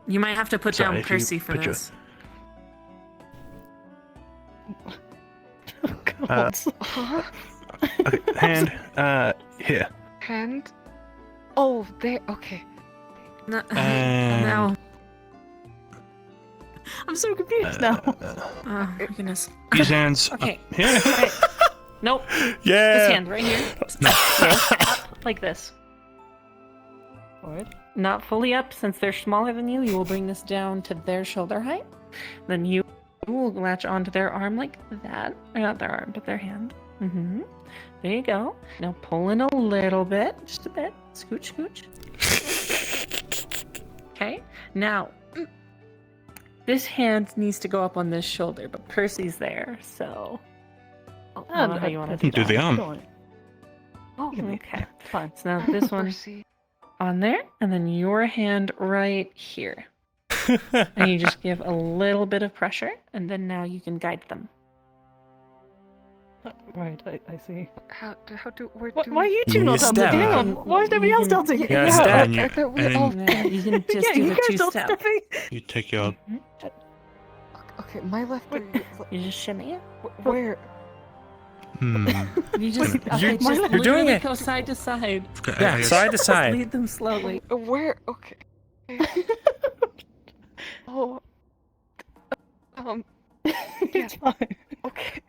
You might have to put So down if you Percy for put your- this. Okay, hand here. Hand? Oh, there. Okay. No. And- no. I'm so confused now. Oh my goodness. Use hands up Okay. here. Right. Nope. Yeah. This hand right here. No. Up like this. Forward. Not fully up, since they're smaller than you. You will bring this down to their shoulder height. Then you will latch onto their arm like that. Or not their arm, but their hand. Mm-hmm. There you go. Now pull in a little bit, just a bit. Scooch, scooch. Okay. Now, this hand needs to go up on this shoulder, but Percy's there, so. I don't know how you want to do Do the that. arm. Oh, Okay, fine. So now this one on there, and then your hand right here. And you just give a little bit of pressure, and then now you can guide them. Right, I see. How do where Why do are you You two need not to dancing? step. Hang on. Why is nobody else dancing? You gotta step. I thought we And all. Yeah, you can just Yeah, do you the guys two don't step. stepping. You take your. Okay, my left. You just shimmy it. Where? You just, You're- okay, just you're doing literally it. go side to side. Okay, Yeah, I guess- side to side. Lead them slowly. Where? Okay. Oh. It's fine. Okay.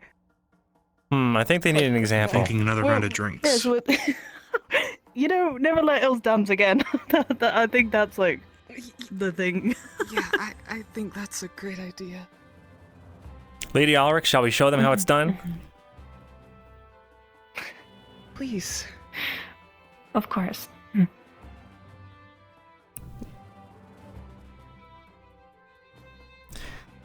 I think they need an example. Thinking another round of drinks. Here's what. You know, never let Els dance again. I think that's like the thing. Yeah, I think that's a great idea. Lady Ulrich, shall we show them how it's done? Please. Of course.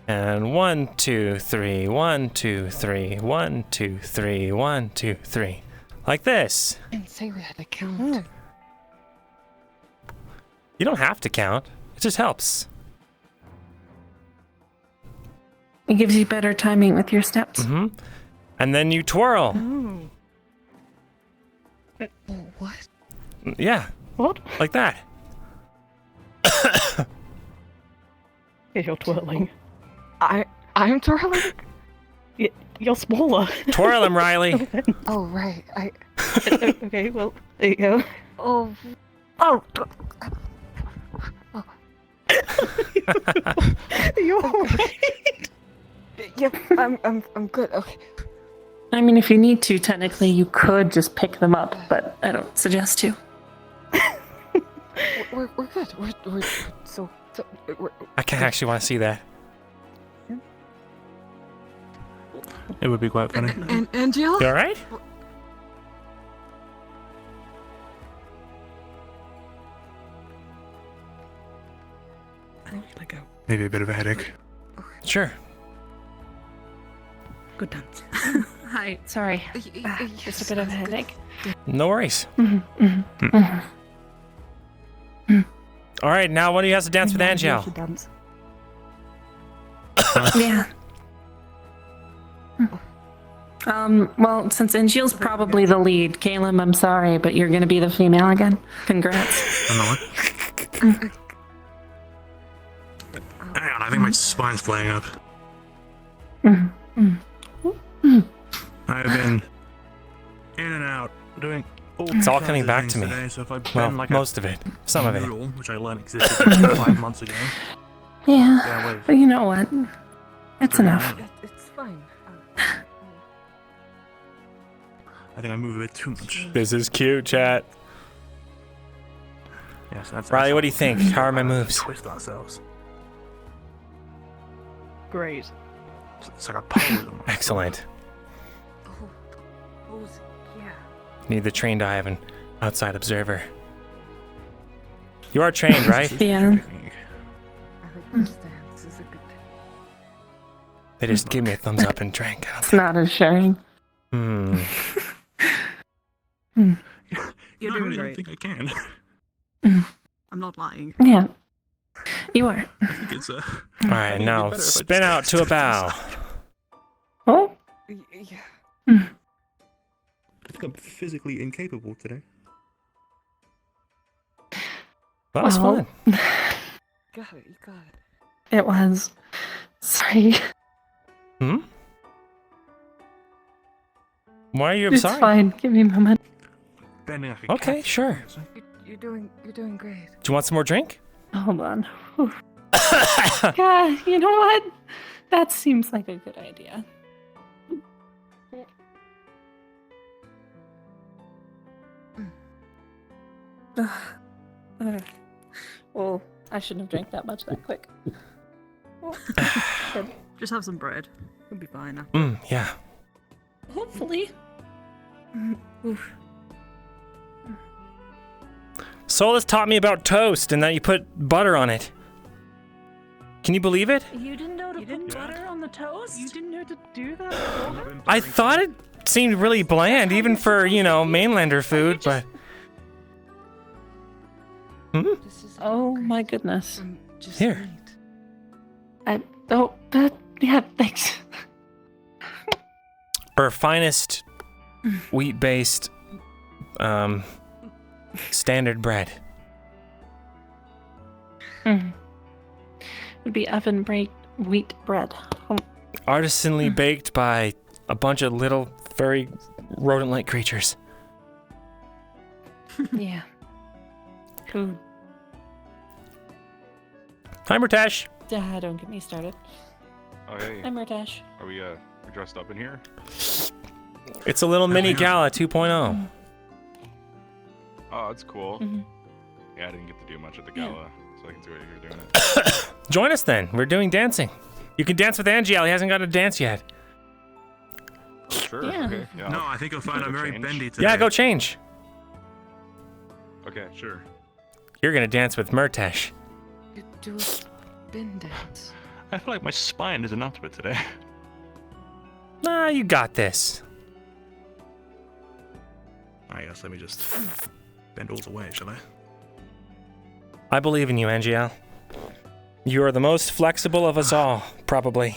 And 1, 2, 3, 1, 2, 3, 1, 2, 3, 1, 2, 3. Like this. I didn't say we had to count. You don't have to count. It just helps. It gives you better timing with your steps. And then you twirl. What? Yeah. What? Like that. Yeah, you're twirling. I'm twirling. You're smaller. Twirl him, Riley. Oh, right. Okay, well, there you go. Oh. You're alright. Yep, I'm good. Okay. I mean, if you need to, technically, you could just pick them up, but I don't suggest to. We're good. We're so we're, I can't actually want to see that. It would be quite funny. And Angela? You alright? Maybe a bit of a headache. Sure. Good dance. Hi, sorry. Just a bit of a headache. No worries. Alright, now one of you has to dance with Angel. Yeah. Well, since Angel's probably the lead, Caleb, I'm sorry, but you're gonna be the female again. Congrats. I know what? Hang on, I think my spine's playing up. I've been in and out doing It's all coming back to me. today, so if I Well, like most of it. Some of it. noodle, which I learned existed 5 months ago. Yeah, but you know what? It's enough. It's fine. I think I move a bit too much. This is cute, chat. Yes, that's Riley, what do you think? How are my moves? Twist ourselves. Great. It's like a pose. Excellent. Yeah. Need the trained eye of an outside observer. You are trained, right? Yeah. I like this dance. This is a good. They just gave me a thumbs up and drank. It's not as sharing. Hmm. You're I doing really great. don't think I can. I'm not lying. Yeah. You are. I think it's Alright, now spin out to a bow. Oh? Yeah. I think I'm physically incapable today. That was Well, fun. Got it. You got it. It was. Sorry. Hmm? Why are you It's sorry? fine. Give me a moment. Bending like a Okay, cat. sure. You're doing great. Do you want some more drink? Hold on. Whew. Yeah, you know what? That seems like a good idea. Well, I shouldn't have drank that much that quick. Just have some bread. You'll be fine. Yeah. Hopefully. Oof. Solus taught me about toast and that you put butter on it. Can you believe it? You didn't know to put butter on the toast? You didn't know to do that? I thought it seemed really bland, even for, you know, mainlander food, but... Hmm? Oh my goodness. Here. Yeah, thanks. Our finest wheat-based, standard bread. Would be oven baked wheat bread. Artisanally baked by a bunch of little, furry, rodent-like creatures. Yeah. Food. Hi, Murtash. Don't get me started. Oh, hey. Hi, Murtash. Are we dressed up in here? It's a little mini gala 2.0. Oh, that's cool. Mhm. Yeah, I didn't get to do much at the gala, so I can see what you're doing it. Join us then. We're doing dancing. You can dance with Angiel. He hasn't got to dance yet. Sure. Yeah. Okay. Yeah. No, I think you'll find I'm very change. bendy today. Yeah, go change. Okay, sure. You're gonna dance with Murtash. You do a spin dance. I feel like my spine isn't up to it today. Nah, you got this. I guess let me just bend all the way, shall I? I believe in you, Angiel. You are the most flexible of us all, probably.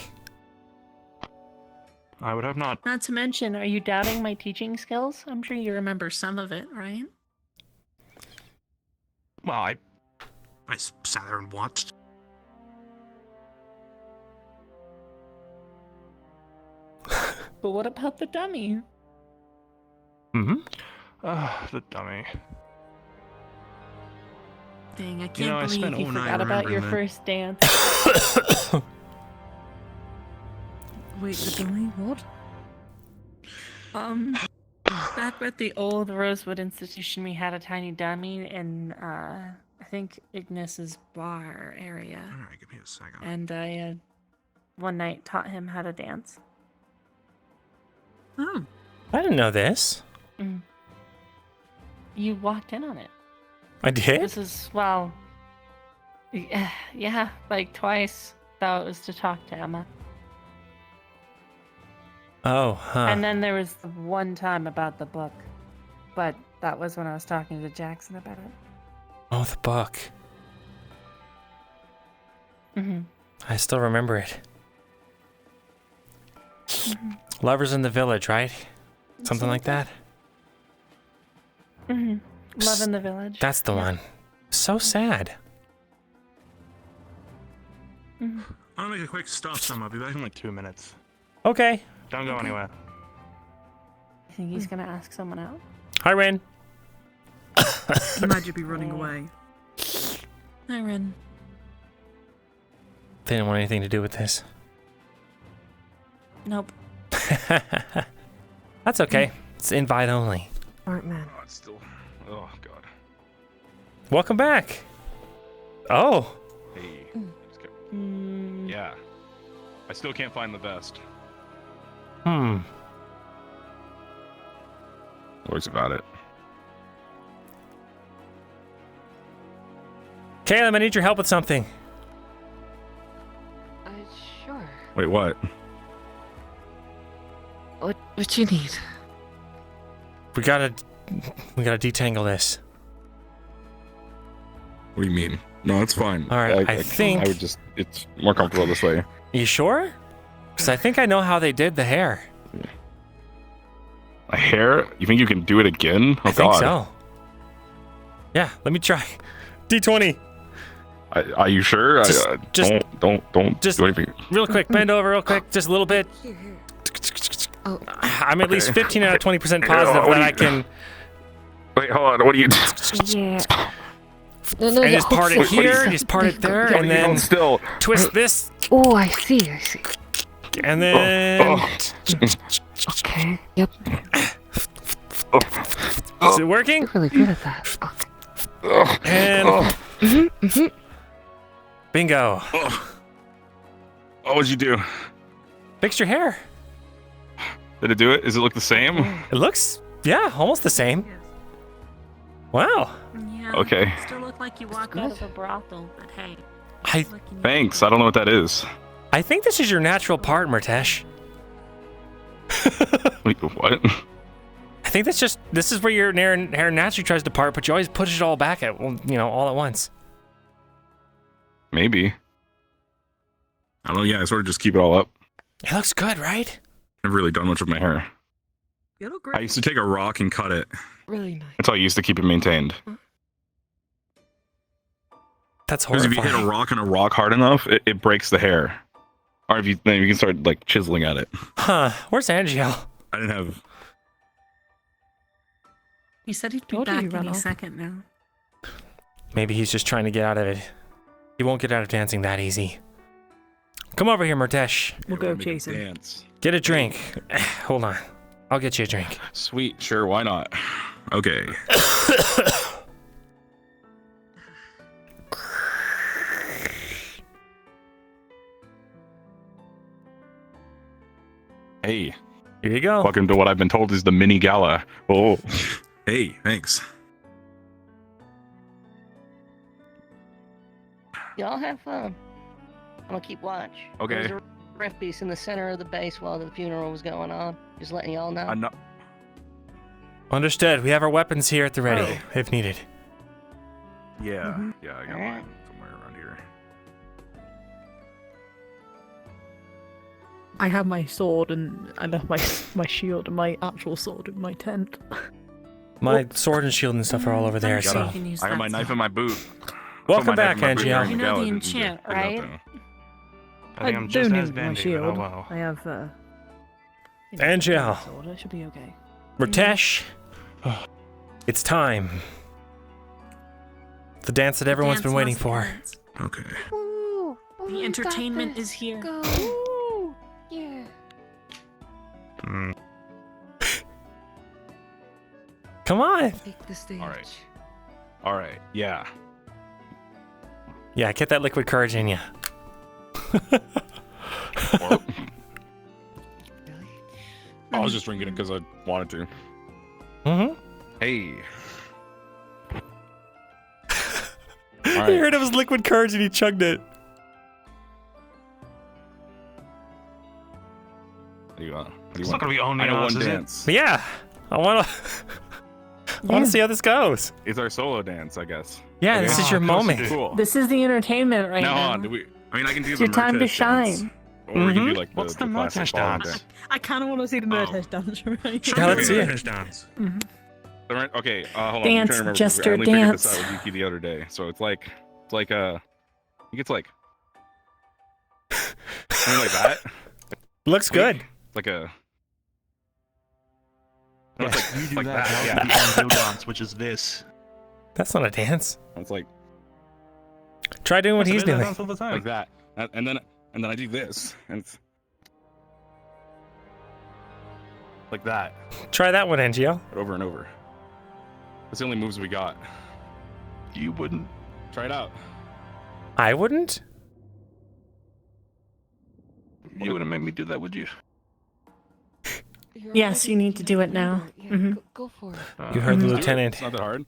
I would hope not. Not to mention, are you doubting my teaching skills? I'm sure you remember some of it, right? Well, I sat there and watched. But what about the dummy? The dummy. Dang, I You can't know, I believe spent you all night forgot about your remembering that. first dance. Wait, the dummy? What? Back at the old Rosewood Institution, we had a tiny dummy in, I think Ignis's bar area. Alright, give me a second. And I, one night taught him how to dance. Oh. I didn't know this. You walked in on it. I did? This is, well, yeah, like twice, though it was to talk to Emma. Oh, huh. And then there was the one time about the book. But that was when I was talking to Jackson about it. Oh, the book. Mm-hmm. I still remember it. Lovers in the Village, right? Something like that? Mm-hmm. Love in the Village. That's the one. So sad. Mm-hmm. I'm gonna make a quick stop some. I'll be back in like 2 minutes. Okay. Don't go anywhere. You think he's gonna ask someone out? Hi, Ren. He might just be running away. Hi, Ren. They didn't want anything to do with this. Nope. That's okay. It's invite only. Smart man. Oh, it's still. Oh god. Welcome back. Oh. Hey. Yeah. I still can't find the vest. Worries about it. Caleb, I need your help with something. Sure. Wait, what? What you need? We gotta detangle this. What do you mean? No, it's fine. All right, I think I would just. It's more comfortable this way. You sure? Because I think I know how they did the hair. A hair? You think you can do it again? Oh I think god. so. Yeah, let me try. D20. Are you sure? Just don't do anything. real quick. Bend over real quick. Just a little bit. Oh. I'm at least 15 out of 20% positive that I can. Wait, hold on. What do you? Yeah. No, And just part it here, just part it there, and then still twist this, Oh, I see. and then. Okay. Yep. Is it working? You're really good at that. And bingo. Oh, what'd you do? Fixed your hair. Did it do it? Does it look the same? It looks, yeah, almost the same. Wow. Yeah. Okay. Still look like you walked out of a brothel, but hey. Thanks. I don't know what that is. I think this is your natural part, Murtesh. Wait, what? I think this is where your hair naturally tries to part, but you always push it all back at, all at once. Maybe. I don't know. Yeah, I sort of just keep it all up. It looks good, right? I've really done much with my hair. You look I great. used to take a rock and cut it. Really nice. That's how I used to keep it maintained. That's Because horrifying. if you hit a rock and a rock hard enough, it breaks the hair. Or then you can start like chiseling at it. Huh? Where's Angel? I didn't have. He said he'd be Told you back he ran any off. second now. Maybe he's just trying to get out of it. He won't get out of dancing that easy. Come over here, Murtesh. We'll go chase him. Dance. Get a drink. Hold on. I'll get you a drink. Sweet, sure, why not? Okay. Hey. Here you go. Welcome to what I've been told is the mini gala. Oh. Hey, thanks. Y'all have fun. I'm gonna keep watch. Okay. There was a ref piece in the center of the base while the funeral was going on. Just letting y'all know. I'm not. Understood. We have our weapons here at the ready, if needed. Yeah, Mm-hmm. yeah, I got mine somewhere around here. I have my sword and I left my shield and my actual sword in my tent. My sword and shield and stuff are all over there, so. I got my knife in my boot. Welcome back, Angel. You know the enchant, right? I think I'm don't just need as my dandy, but shield. oh well. I have Angel. Disorder should be okay. Murtesh. It's time. The dance that everyone's been waiting for. Okay. The entertainment is here. Go. Yeah. Come on. Take the stage. All right. Yeah. Yeah, get that liquid courage in you. I was just drinking it because I wanted to. Mm-hmm. Hey. He heard it was liquid courage and he chugged it. It's not gonna be only I know us, one is it? dance. But yeah, I want to see how this goes. It's our solo dance, I guess. Yeah, this is your moment. Cool. This is the entertainment right Now, now. on. I mean, I can do It's the your time to Murtesh dance, shine. Or we can do like What's the classic Murtesh ballroom dance? I kind of want to see the Murtesh dance, right? Yeah, let's see it. Dance. Okay, hold on. Dance, I'm trying to remember. Jester, I only figured dance. this out with Yuki the other day. So it's like I think it's like something like that. Looks good. It's like a. No, Yeah, it's like, you do like that. that. I'll do Yeah. the Anvil dance, which is this. That's not a dance. It's like Try doing what That's he's the bit I doing. dance all the time. like that, and then I do this, and it's like that, Try that one, NGL. but over and over. That's the only moves we got. You wouldn't. Try it out. I wouldn't. You wouldn't make me do that, would you? Yes, you need to do it now. Yeah, go for it. You heard the Just do it. lieutenant. It's not that hard.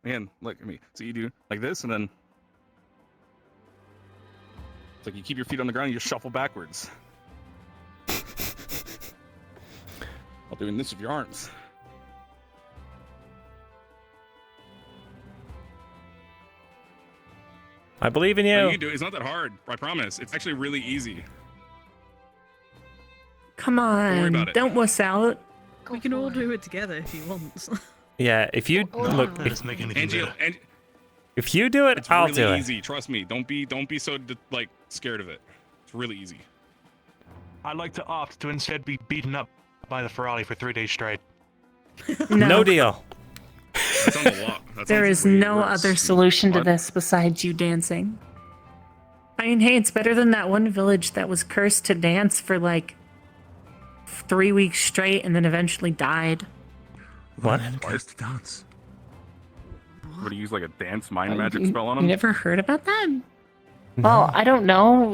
Again, look at me. So you do like this, and then it's like you keep your feet on the ground, and you just shuffle backwards. While doing this with your arms. I believe in No, you. you can do it. It's not that hard. I promise. It's actually really easy. Come worry on, about it. don't wuss out. We can all do it together if he wants. Yeah, if you look, Let's make anything And better. if you do it, it's I'll really do it. easy. Trust me. Don't be so like scared of it. It's really easy. I'd like to opt to instead be beaten up by the Ferrari for 3 days straight. No deal. That's on the law. That There sounds is way no worse. other solution to What? this besides you dancing. I mean, hey, it's better than that one village that was cursed to dance for like 3 weeks straight and then eventually died. What? Why is the dance? Would you use like a dance mind magic spell on You him? never heard about that? Well, I don't know.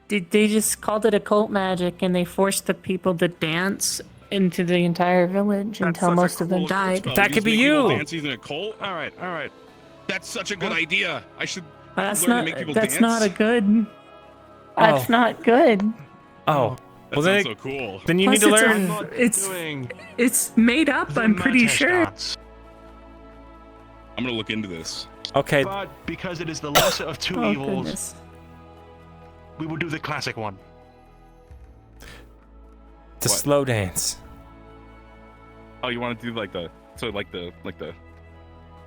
They just called it occult magic and they forced the people to dance into the entire village until most of them died. That could be you. Dance using a cult? All right. That's such a good idea. I should That's learn not. to make people That's dance. not a good. That's not good. Oh, That well sounds then, so cool. then you Plus, need to it's learn. It's made up. I'm pretty sure. I'm gonna look into this. Okay, But because it is the lesser of two Oh, evils, goodness. we will do the classic one. the slow dance. Oh, you want to do like the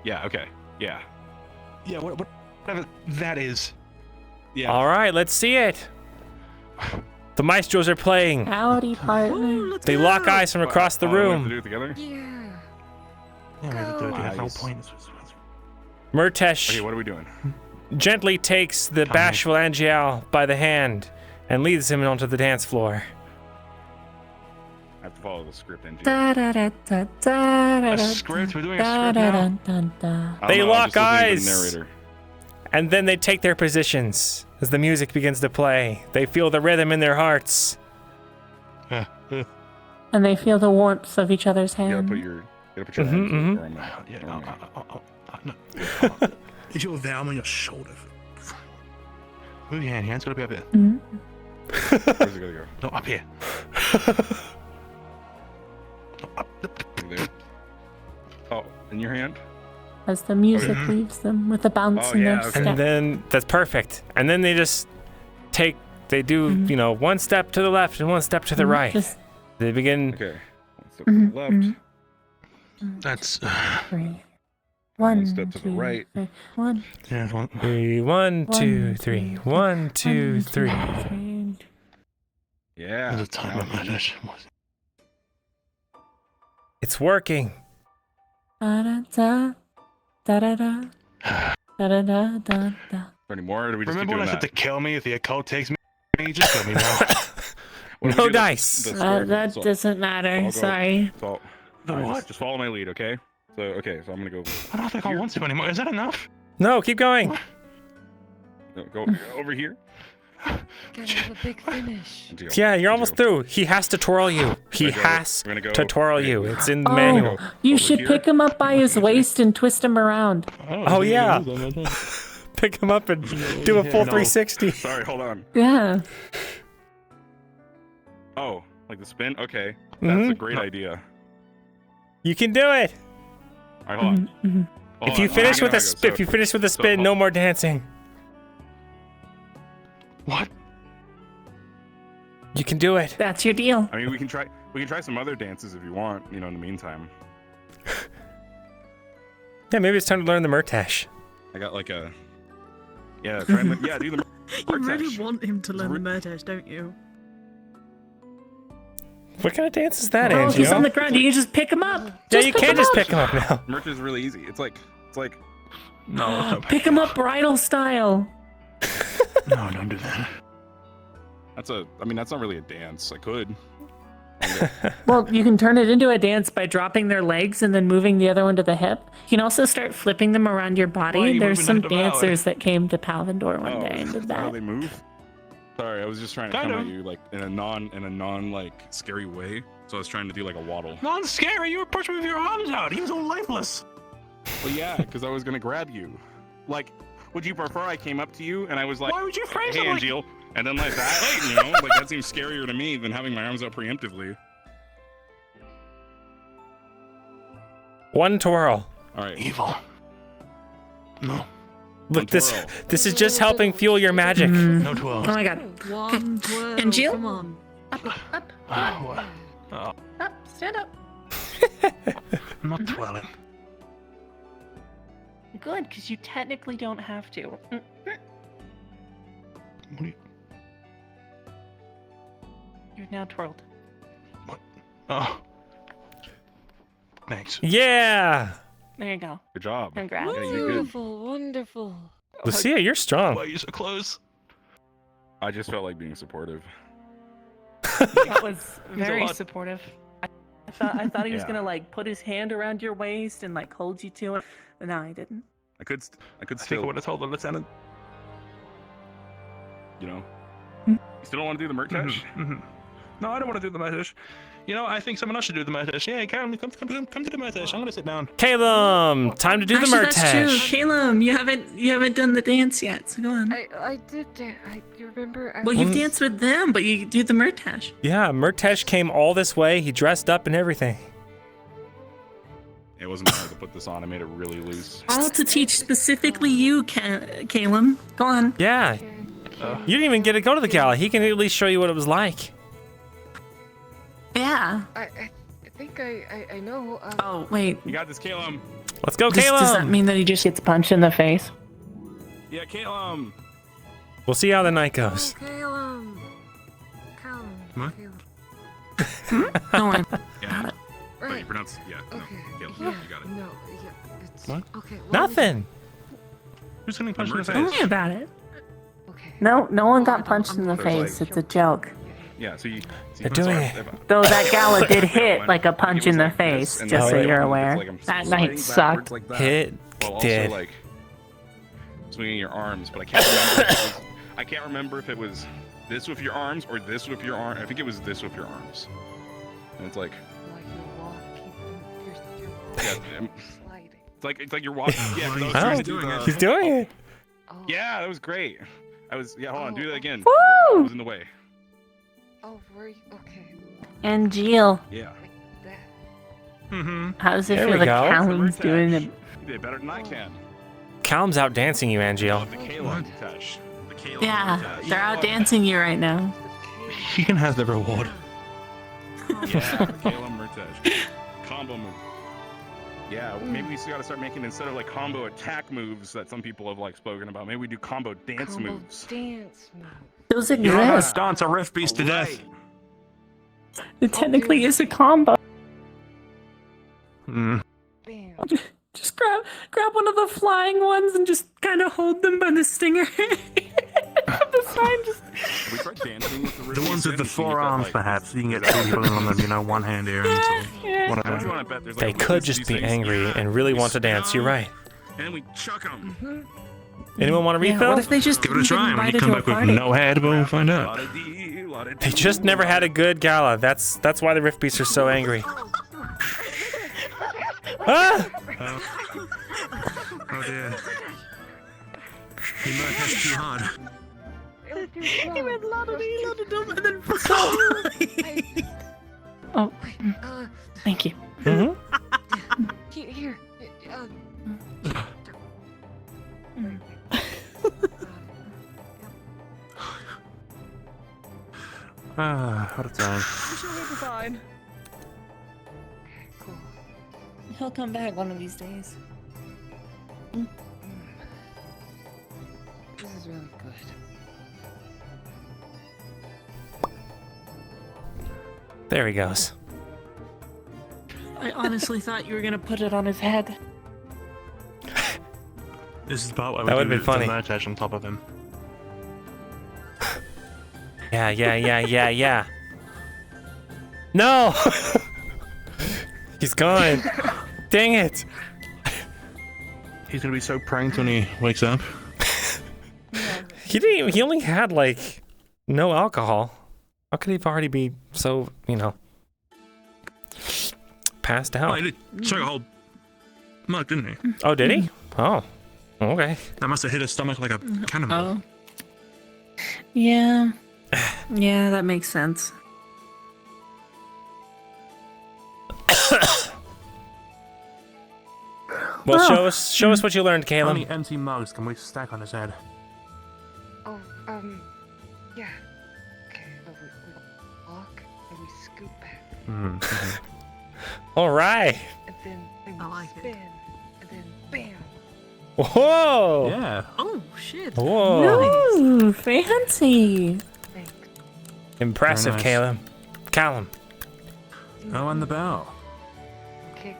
yeah, okay, yeah, Yeah, whatever that is. yeah. All right, let's see it. The maestros are playing. Howdy, partner. They lock eyes from across the Oh, we have to room. do it together. Yeah. Yeah, we have to do it. That's the whole Nice. point. Murtesh Okay, what are we doing? gently takes the bashful Angial by the hand and leads him onto the dance floor. I have to follow the script engine. A script? We're doing a script now? They lock eyes. The narrator. And then they take their positions as the music begins to play. They feel the rhythm in their hearts. And they feel the warmth of each other's You gotta hand. put your Mhm, hands mhm. around my- Yeah, around my- Is your arm on your shoulder? Move your hand. Your hand's gotta be up here. Where's it gonna go? No, up here. There. Oh, in your hand? As the music leaves them with a bounce Oh, in yeah, their okay. step. And then that's perfect. And then they just they do, you know, one step to the left and one step to the right. Just They begin. Okay. One step to the left. That's. three. One step to the two, right. three. One. Yeah, one. 1, 2, One, 3. two, 1, 2, 3. Yeah. There's a timer, now- man. It's working. Da-da-da, da-da-da, da-da-da-da-da. Any more? Or do we just Remember keep when I doing said that? to kill me if the occult takes me? Just kill me now. What do we No do? dice. That doesn't matter. Sorry. Just follow my lead, okay? So I'm gonna go. I don't think I want to anymore. Is that enough? No, keep going. No, go over here. Gotta have a big finish. Yeah, you're almost through. He has to twirl you. He has to twirl you. It's in the manual. You should pick him up by his waist and twist him around. Oh yeah. Pick him up and do a full 360. Sorry, hold on. Yeah. Oh, like the spin? Okay, that's a great idea. You can do it. All right, hold on. If you finish with a spin, if you finish with a spin, no more dancing. What? You can do it. That's your deal. I mean, we can try some other dances if you want. You know, in the meantime. Yeah, maybe it's time to learn the Murtash. I got like a. Yeah, do the. You really want him to learn the Murtash, don't you? What kind of dance is that, Oh, Angie? he's on the ground. You can just pick him up. Yeah, you can just pick him up now. Merch is really easy. It's like. No. Pick him up bridal style. No, don't do that. I mean, that's not really a dance. I could. Well, you can turn it into a dance by dropping their legs and then moving the other one to the hip. You can also start flipping them around your Why are body. you There's moving some them to Valor? dancers that came to Palvindor one day and did How that. they move? Sorry, I was just trying to Kind come of. at you like in a non like scary way. So I was trying to do like a waddle. Not scary. You were pushing with your arms out. He was all lifeless. Well, yeah, because I was gonna grab you. Like, would you prefer I came up to you and I was like, Why would you phrase "Hey, it like- Angeal," and then like that? You know, like that seems scarier to me than having my arms out preemptively. One twirl. All right. Evil. No. Look, this is just helping fuel your magic. No twirl. Oh my god. One twirl. And Jill? Come on. Up, stand up. I'm not twirling. Good, because you technically don't have to. What do you... You're now twirled. Oh. Thanks. Yeah. There you go. Good job. Congrats. Yeah, you're good. Wonderful, wonderful. Lucia, you're strong. Why are you so close? I just felt like being supportive. That was Means a very lot. supportive. I thought he was Yeah. gonna like put his hand around your waist and like hold you to it, but no, he didn't. I could I think I still, would have told the lieutenant. you know. Hmm? You still don't want to do the Murtash? No, I don't want to do the Murtash. You know, I think someone else should do the Murtash. Yeah, Karen, come to the Murtash. I'm gonna sit down. Caleb, time to do the Actually, that's true. Murtash. Caleb, you haven't done the dance yet, so go on. I did. You remember? Well, you danced with them, but you do the Murtash. Yeah, Murtash came all this way. He dressed up and everything. It wasn't hard to put this on. I made it really loose. All to teach specifically you, Caleb. Go on. Yeah. You didn't even get to go to the gala. He can at least show you what it was like. Yeah. I think I know. Oh wait. You got this, Caleb. Let's go, Does Caleb. that mean that he just gets punched in the face? Yeah, Caleb. We'll see how the night goes. Caleb. What? No one. Yeah. But Right. you pronounce Okay. Caleb. Yeah. You got it. No. Yeah. It's What? okay. well, Nothing. Who's getting punched in the Tell face? me about it. Okay. No one got punched in the There's face. It's a joke. Yeah, so you. They're doing it. Though that gala did hit like a punch in the face, and just so then you're it's aware. like I'm That sliding night sucked. backwards like that, Hit while also did. like swinging your arms, but I can't remember. I can't remember if it was this with your arms or this with your arm. I think it was this with your arms. And it's like, Like you're walking. You're yeah, sliding. it's like you're walking. Yeah, 'cause I was Oh, trying to do the, he's doing it. Oh. Yeah, that was great. Hold on, do that again. Woo! I was in the way. Oh, were you? Okay. And Jill, Yeah. Like that. Mm-hmm. how does it There feel we that go. Callan's doing it? You did better than I can. Callum's out dancing you, Angeal. The Caleb touch. The Caleb Yeah, touch. they're out dancing you right now. He can have the reward. Yeah, Caleb Murtash. Combo move. Yeah, maybe we still gotta start making, instead of like combo attack moves that some people have like spoken about, maybe we do combo dance Combo moves. Dance move. Those You know how to exist. dance a riff beast to death. It technically is a combo. Just grab one of the flying ones and just kind of hold them by the stinger. The sign just. We tried dancing with The ones with the forearms, perhaps. You can get two people on them, you know, one hand here and so one of Don't you them. want to bet there's They like could just be angry and really want to dance. You're right. And then we chuck them. Anyone want to refill? What if they just Give it a try. When you invited come to a back with party? no head, we'll find out. They just never had a good gala. That's why the Rift Beasts are so angry. Ah! Oh dear. He might have too hard. He went la-da-dee-la-da-dum and then Oh, thank you. Mm-hmm. Here. What a time. I'm sure he'll be fine. Cool. He'll come back one of these days. This is really good. There he goes. I honestly thought you were gonna put it on his head. This is about why That we would've do been funny. the merge on top of him. Yeah. No! He's gone. Dang it. He's gonna be so pranked when he wakes up. He only had like no alcohol. How could he already be so, passed out? Oh, he did chug a whole mug, didn't he? Oh, did he? Oh, okay. That must have hit his stomach like a cannonball. Oh. Yeah. Yeah, that makes sense. Well, Oh. show us what you learned, How Caleb. many empty mugs can we stack on his head? Oh, yeah. Okay, we walk and we scoot back. Mm-hmm. All right. And then we spin. And then bam. Whoa. Yeah. Oh shit. Whoa. Ooh, fancy. Impressive, Very nice. Callum. Oh, and the bell. Kick,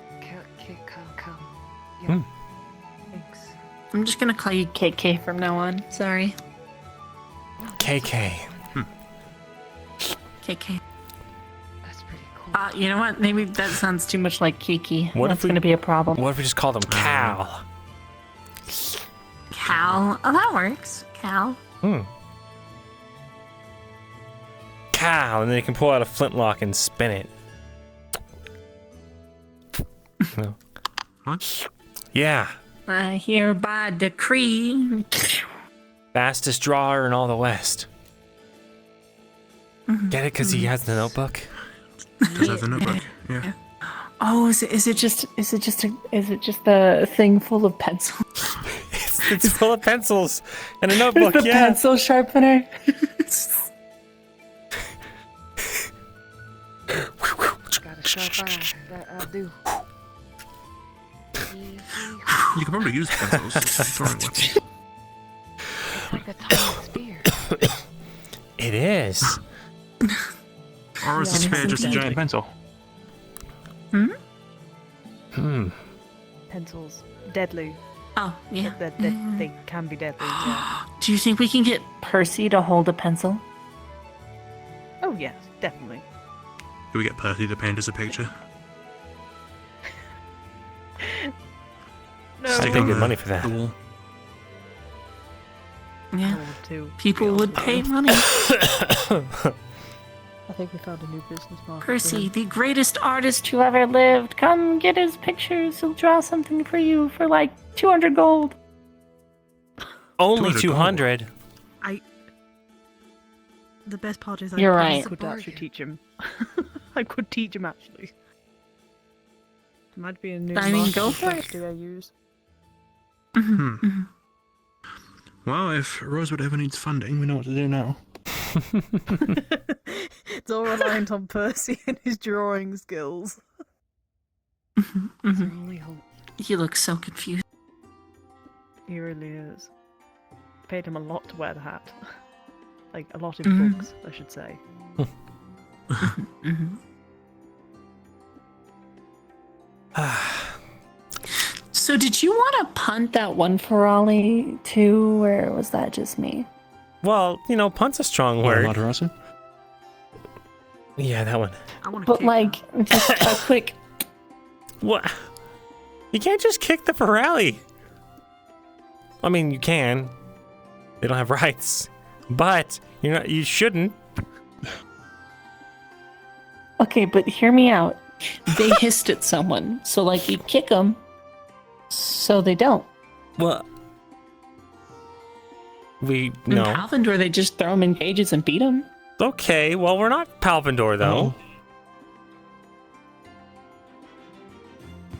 come. Hmm. Thanks. I'm just gonna call you KK from now on. Sorry. KK. KK. That's pretty cool. You know what? Maybe that sounds too much like Kiki. What That's if we- gonna be a problem. What if we just called him Cal? Cal. Oh, that works. Cal. Cal, and then you can pull out a flintlock and spin it. No. What? Yeah. I hereby decree. Fastest drawer in all the West. Get it? Because he has the notebook? Does have the notebook? Yeah. Oh, is it just a thing full of pencils? It's full of pencils and a notebook, the yeah. pencil sharpener. Got a sharp eye. That'll do. You could probably use pencils as throwing weapons. It's like a tiny spear. It is. Or is the spear just a giant pencil? Pencils. Deadly. Oh, yeah. They can be deadly, yeah. Do you think we can get Percy to hold a pencil? Oh, yes, definitely. Do we get Percy to paint us a picture? No. Stick Pay on good the- money for that. the wall. Yeah. Too. People would pay money. I think we found a new business market. Percy, the greatest artist who ever lived. Come get his pictures. He'll draw something for you for like 200 gold. Only 200. The best part is You're I right. could actually teach him. I could teach him actually. It might be a new I mean, marketing go for it. strategy I use. Well, if Rosewood ever needs funding, we know what to do now. It's all reliant on Percy and his drawing skills. Only hope. He looks so confused. He really is. Paid him a lot to wear the hat. Like, a lot in books, I should say. So did you want to punt that one Ferrari too, or was that just me? Well, punt's a strong word. Monterosso? Yeah, that one. But like, just a quick. What? You can't just kick the Ferrari. I mean, you can. They don't have rights, but you shouldn't. Okay, but hear me out. They hissed at someone, so like you kick them, so they don't. Well, In Palvindor, they just throw them in cages and beat them. Okay, well, we're not Palvindor though.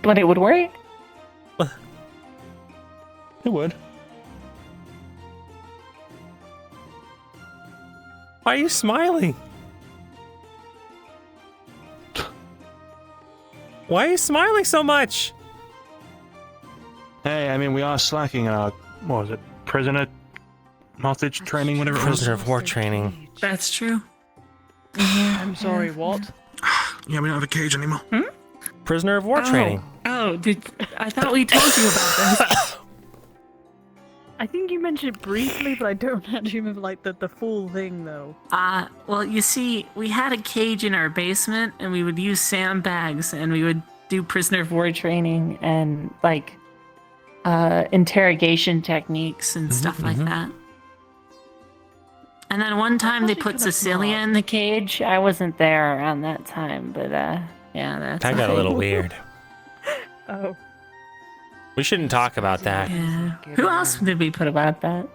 But it would work. It would. Why are you smiling? Why are you smiling so much? Hey, I mean, we are slacking in our, what was it, prisoner hostage training, whatever it was? Prisoner of war training. That's true. I'm sorry, what? Yeah, we don't have a cage anymore. Prisoner of war training. Oh, I thought we told you about this. I think you mentioned it briefly, but I don't actually remember like the full thing though. Well, you see, we had a cage in our basement, and we would use sandbags, and we would do prisoner of war training and like interrogation techniques and stuff like that. And then one time they put Cecilia in the cage. I wasn't there around that time, but yeah, that's. That got a little weird. Oh. We shouldn't talk about that. Yeah. Who else did we put about that?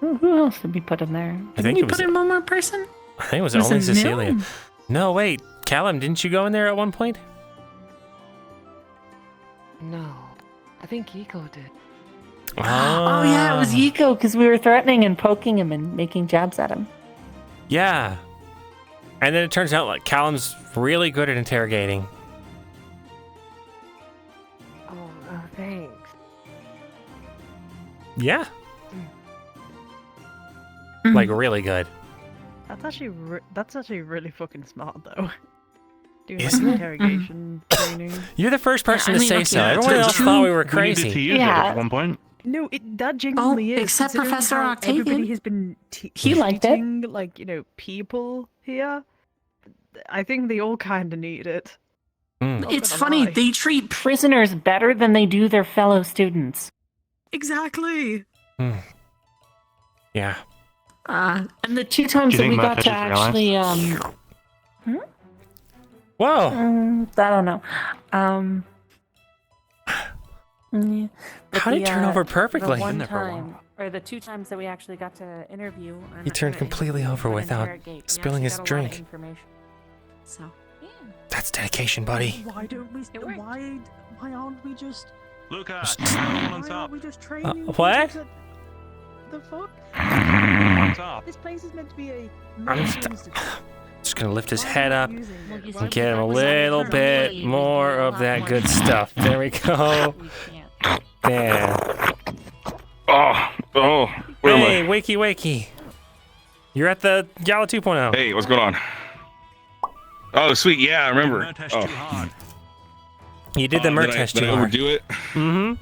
Who else did we put in there? Didn't we put in one more person? I think it was only Cecilia. No, wait. Callum, didn't you go in there at one point? No, I think Eco did. Oh yeah, it was Yiko because we were threatening and poking him and making jabs at him. Yeah. And then it turns out like Callum's really good at interrogating. Oh, thanks. Yeah. Like really good. That's actually really fucking smart though. Doing Isn't like it? interrogation training. You're the first person to say so. Everyone else thought we were crazy. We needed to use it at one point. No, that genuinely is. Except considering Professor how Octavian. Everybody has been He liked it. treating, like, people here. I think they all kind of need it. Not It's gonna funny, lie. they treat prisoners better than they do their fellow students. Exactly. Yeah. And the two times Do you that we think got Matt to has actually, Whoa. I don't know. Yeah. But How did he turn over perfectly? The one Been there for a while. time, or the two times that we actually got to interview. He turned completely over without spilling his drink. So, yeah. That's dedication, buddy. Why don't we? Why aren't we just? Lucas, on Why top. aren't we just training? What? The fuck? On top. This place is meant to be a. I'm just gonna lift his head up Well, and get him a little bit more of that good stuff. There we go. There. Oh, where Hey, am I? wakey. You're at the Gala 2.0. Hey, what's going on? Oh, sweet, yeah, I remember. Oh. You did the MER test Did too I hard. overdo it? Mm-hmm.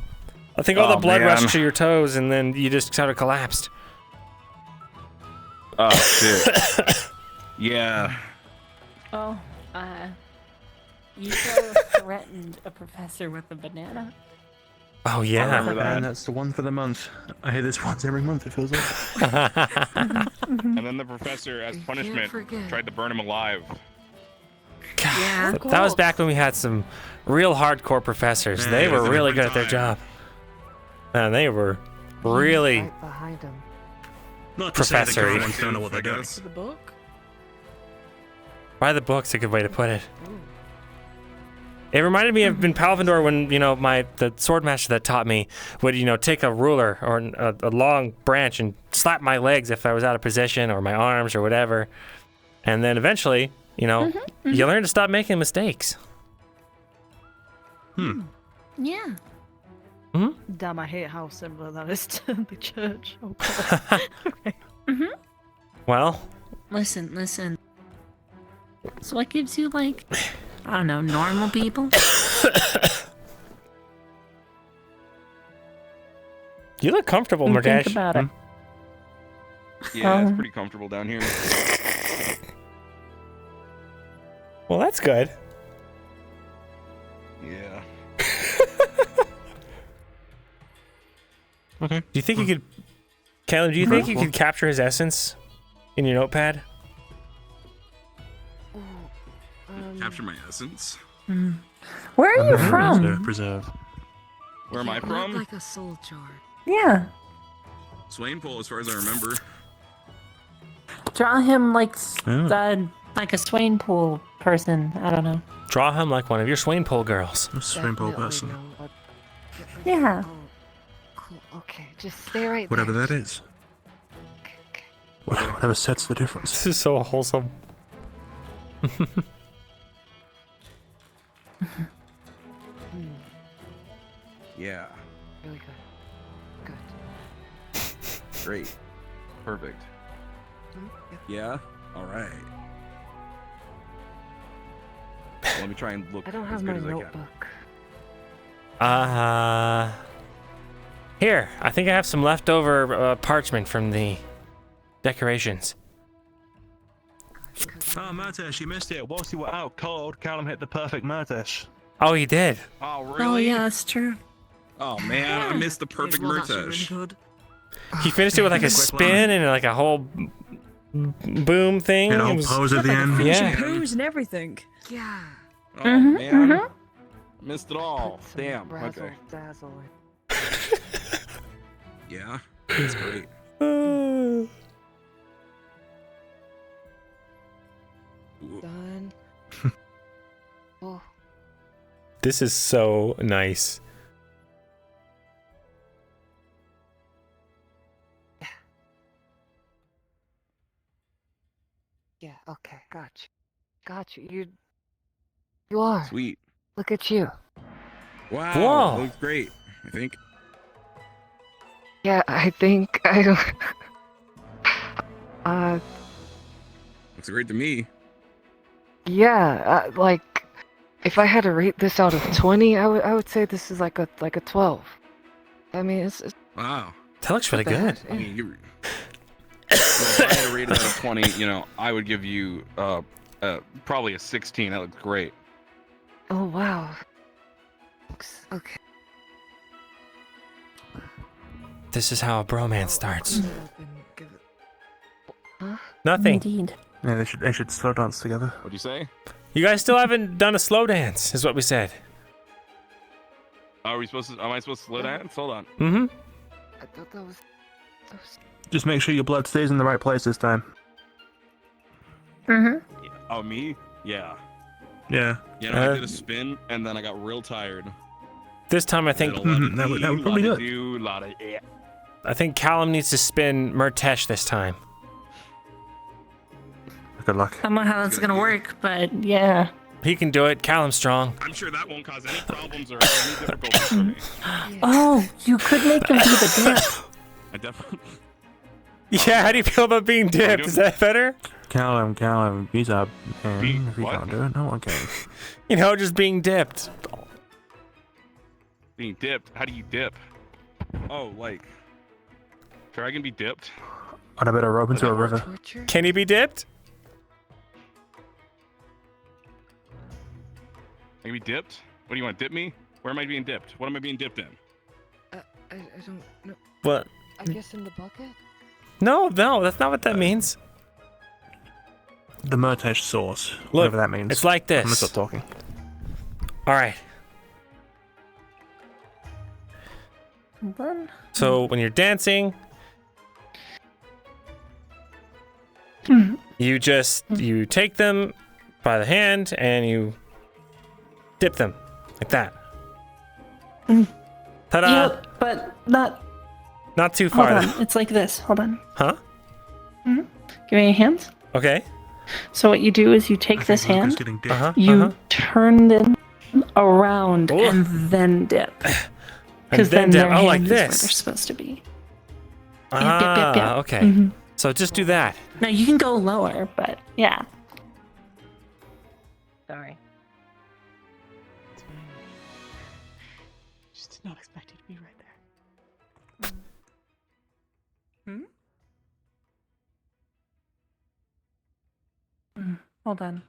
I think all the Oh, blood man. rushed to your toes, and then you just sort of collapsed. Oh, shit. Yeah. Oh, Yiko threatened a professor with a banana. Oh, I yeah. remember that. And that's the one for the month. I hear this once every month, it feels like. And then the professor, as punishment, tried to burn him alive. Yeah. That was back when we had some real hardcore professors. Yeah, They it was were a really good different at their time. job. And they were really Right behind him. Not to say the professor-y. girl ones don't know what they do. The book. By the book's a good way to put it. It reminded me of in Palvindor when, the sword master that taught me would, take a ruler or a long branch and slap my legs if I was out of position or my arms or whatever. And then eventually, you learn to stop making mistakes. Yeah. Damn, I hate how similar that is to the church. Oh god. Okay. Well, Listen. So what gives you, like, I don't know, normal people? You look comfortable, Think Murdash. about it. Yeah, it's pretty comfortable down here. Well, that's good. Yeah. Okay. Do you think you could, Caleb? Do you think you could capture his essence in your notepad? Capture my essence. Where are you from? Preserve. Where am I from? Like a soul jar. Yeah. Swainpole, as far as I remember. Draw him like Oh. like a Swain Pool person. I don't know. Draw him like one of your Swainpole girls. Swainpole person. Yeah. Cool. Okay, just stay right Whatever there. that is. Whatever sets the difference. This is so wholesome. Yeah. Really good. Good. Great. Perfect. Yeah? Alright. Let me try and look I don't as have good my as I can. notebook. Here, I think I have some leftover parchment from the decorations. Oh, Murtash, you missed it. Whilst you were out cold, Callum hit the perfect Murtash. Oh, he did. Oh, really? Oh yeah, that's true. Oh, man, I missed the perfect Murtash. He finished it with like a spin and like a whole boom thing. You know, It was- pose at the end. Yeah. Pose and everything. Yeah. Oh, man. Missed it all. Damn. Razzle Okay. dazzle. Yeah. That's great. Done. Oh. This is so nice. Yeah. Okay. Got you. Got you. You are. Sweet. Look at you. Wow. Whoa. That looks great, I think. Yeah, I think I don't. Looks great to me. Yeah, like if I had to rate this out of 20, I would say this is like a 12. I mean, it's Wow. That looks really not bad. good. I mean, well, if I had to rate it out of 20, you know, I would give you probably a 16. That looks great. Oh wow. Okay. This is how a bromance starts. Huh? Nothing. Indeed. Yeah, they should slow dance together. What'd you say? You guys still haven't done a slow dance, is what we said. Are we supposed to? Am I supposed to slow dance? Hold on. Mm-hmm. I thought that was. Just make sure your blood stays in the right place this time. Mm-hmm. Oh, me? Yeah. Yeah. Yeah, no, I did a spin and then I got real tired. This time I think Did a lot of that would do, probably do lot it. of do, lot of yeah. I think Callum needs to spin Murtesh this time. Good luck. I don't know how that's gonna work, but yeah. He can do it. Callum's strong. I'm sure that won't cause any problems or any difficulties for me. Oh, you could make him do the dip. I definitely. Yeah, how do you feel about being dipped? Is that better? Callum, he's up. Be- If you what? can't do it, no one can. You know, just being dipped. Being dipped? How do you dip? Oh, like. Sure, I can be dipped. On a bit of rope into a river. Can he be dipped? I can be dipped? What do you want? Dip me? Where am I being dipped? What am I being dipped in? I don't know. What? I guess in the bucket. No, that's not what that means. The Murtesh sauce. Look, Whatever that means. it's like this. I'm gonna stop talking. All right. Then So when you're dancing, you take them by the hand and you dip them like that. Ta-da! yeah, but Not too hold far. on. It's like this. Hold on. Huh? Give me your hands. Okay. So what you do is you take this hand, Uh-huh. you turn them around, and then dip. Because then then dip. their Oh, hand like is where this. they're supposed to be. Ah, okay. Mhm. So just do that. Now you can go lower, but yeah. Sorry. not expect you to be right there. Hold on.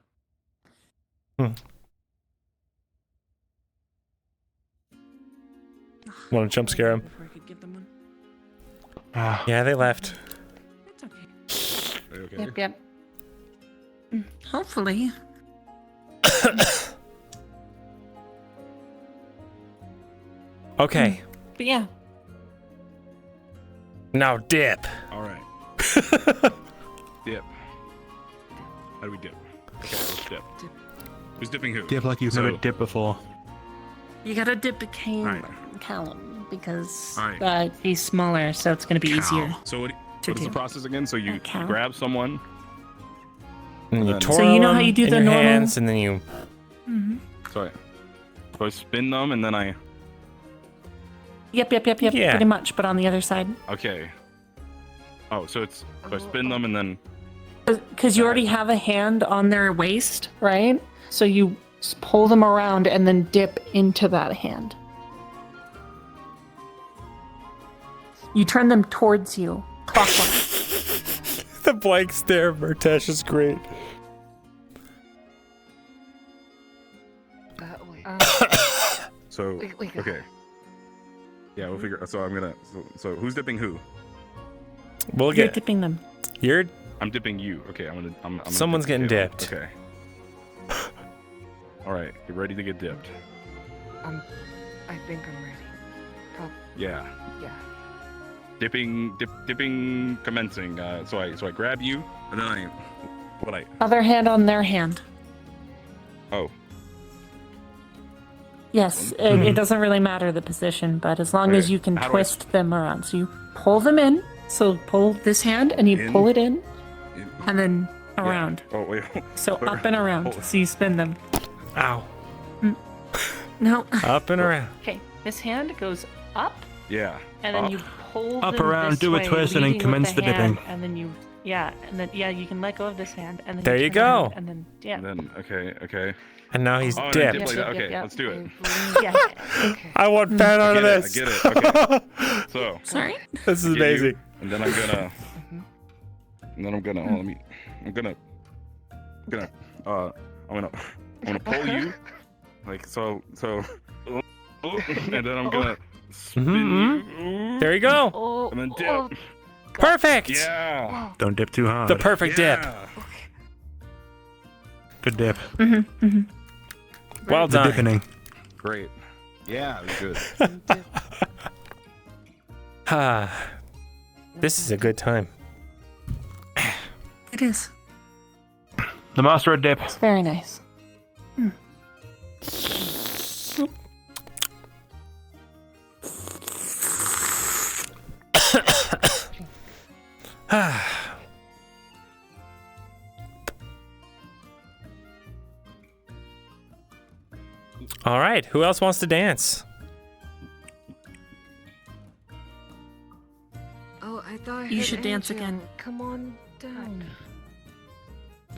Want to jump scare him? Before I could give them one. Yeah, they left. It's okay. Okay. Yep. Hopefully. Okay. But yeah. Now dip. All right. Dip. How do we dip? Okay, let's dip. Who's dipping who? Dip like you've never dipped before. You gotta dip a Alright. Callum because Alright. He's smaller, so it's gonna be easier. So what To is the do. process again? So you cow. grab someone. And you then- twirl So you know how them you do in the your normal- hands, and then you. So I spin them and then I. Yep. Yeah. Pretty much, but on the other side. Okay. Oh, so it's so I spin them and then. Because you already have a hand on their waist, right? So you pull them around and then dip into that hand. You turn them towards you, clockwise. The blank stare of Murtesh is great. So okay. Yeah, we'll figure. So I'm gonna. So who's dipping who? We'll You're get. dipping them. You're. I'm dipping you. Okay, I'm gonna Someone's dip getting you. dipped. Okay. All right, get ready to get dipped. I think I'm ready. Yeah. Yeah. Dipping, commencing. So I grab you, and then Other hand on their hand. Oh. Yes, it doesn't really matter the position, but as long as Okay, you can how do I- twist them around. So you pull them in. So pull this hand and you pull it in, and then around. Oh wait. So up and around. So you spin them. Ow. No. Up and around. Okay, this hand goes up, Yeah. and then Up. you pull Up, them around, this do a way, twist, and then leading with commence the hand, dipping. And then you you can let go of this hand, and then There you turn around, go. and then yeah. And then okay. And now he's Oh, and then dipped. dip like that. Yep, Okay, yep. let's do it. Yeah. I want fat out of I this. get it. Okay. So. Sorry. This is I get you, amazing. and then I'm gonna. Oh, I'm gonna pull you, like so, and then I'm gonna spin you. There you go. And then dip. Perfect. Yeah. Don't dip too hard. The perfect dip. Good dip. Well The done. dippening. Great. Yeah, it was good. This is a good time. It is. The master of dip. It's very nice. All right. Who else wants to dance? Oh, I thought I You heard should dance Angel. again. Come on down.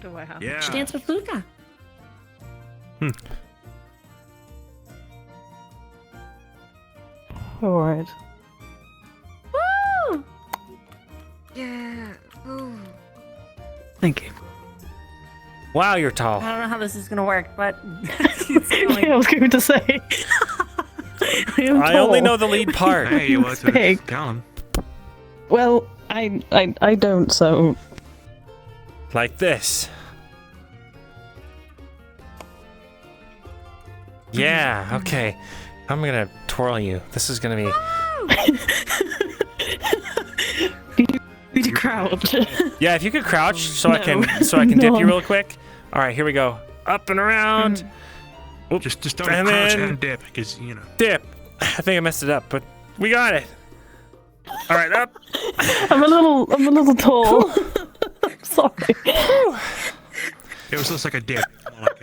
Do I have? Yeah. She dance with Luca. Alright. Woo! Yeah. Ooh. Thank you. Wow, you're tall. I don't know how this is gonna work, but Yeah, I was going to say. I only know the lead part. Hey, you want to Big. Callum? Well, I don't, so Like this. Yeah, okay. I'm gonna twirl you. This is gonna be. need to crouch. Yeah, if you could crouch so I No. can dip No. you real quick. All right, here we go. Up and around. Oop, Just don't and crouch then and dip, because you know. dip. I think I messed it up, but we got it. All right, up. I'm a little tall. Sorry. It was just like a dip, like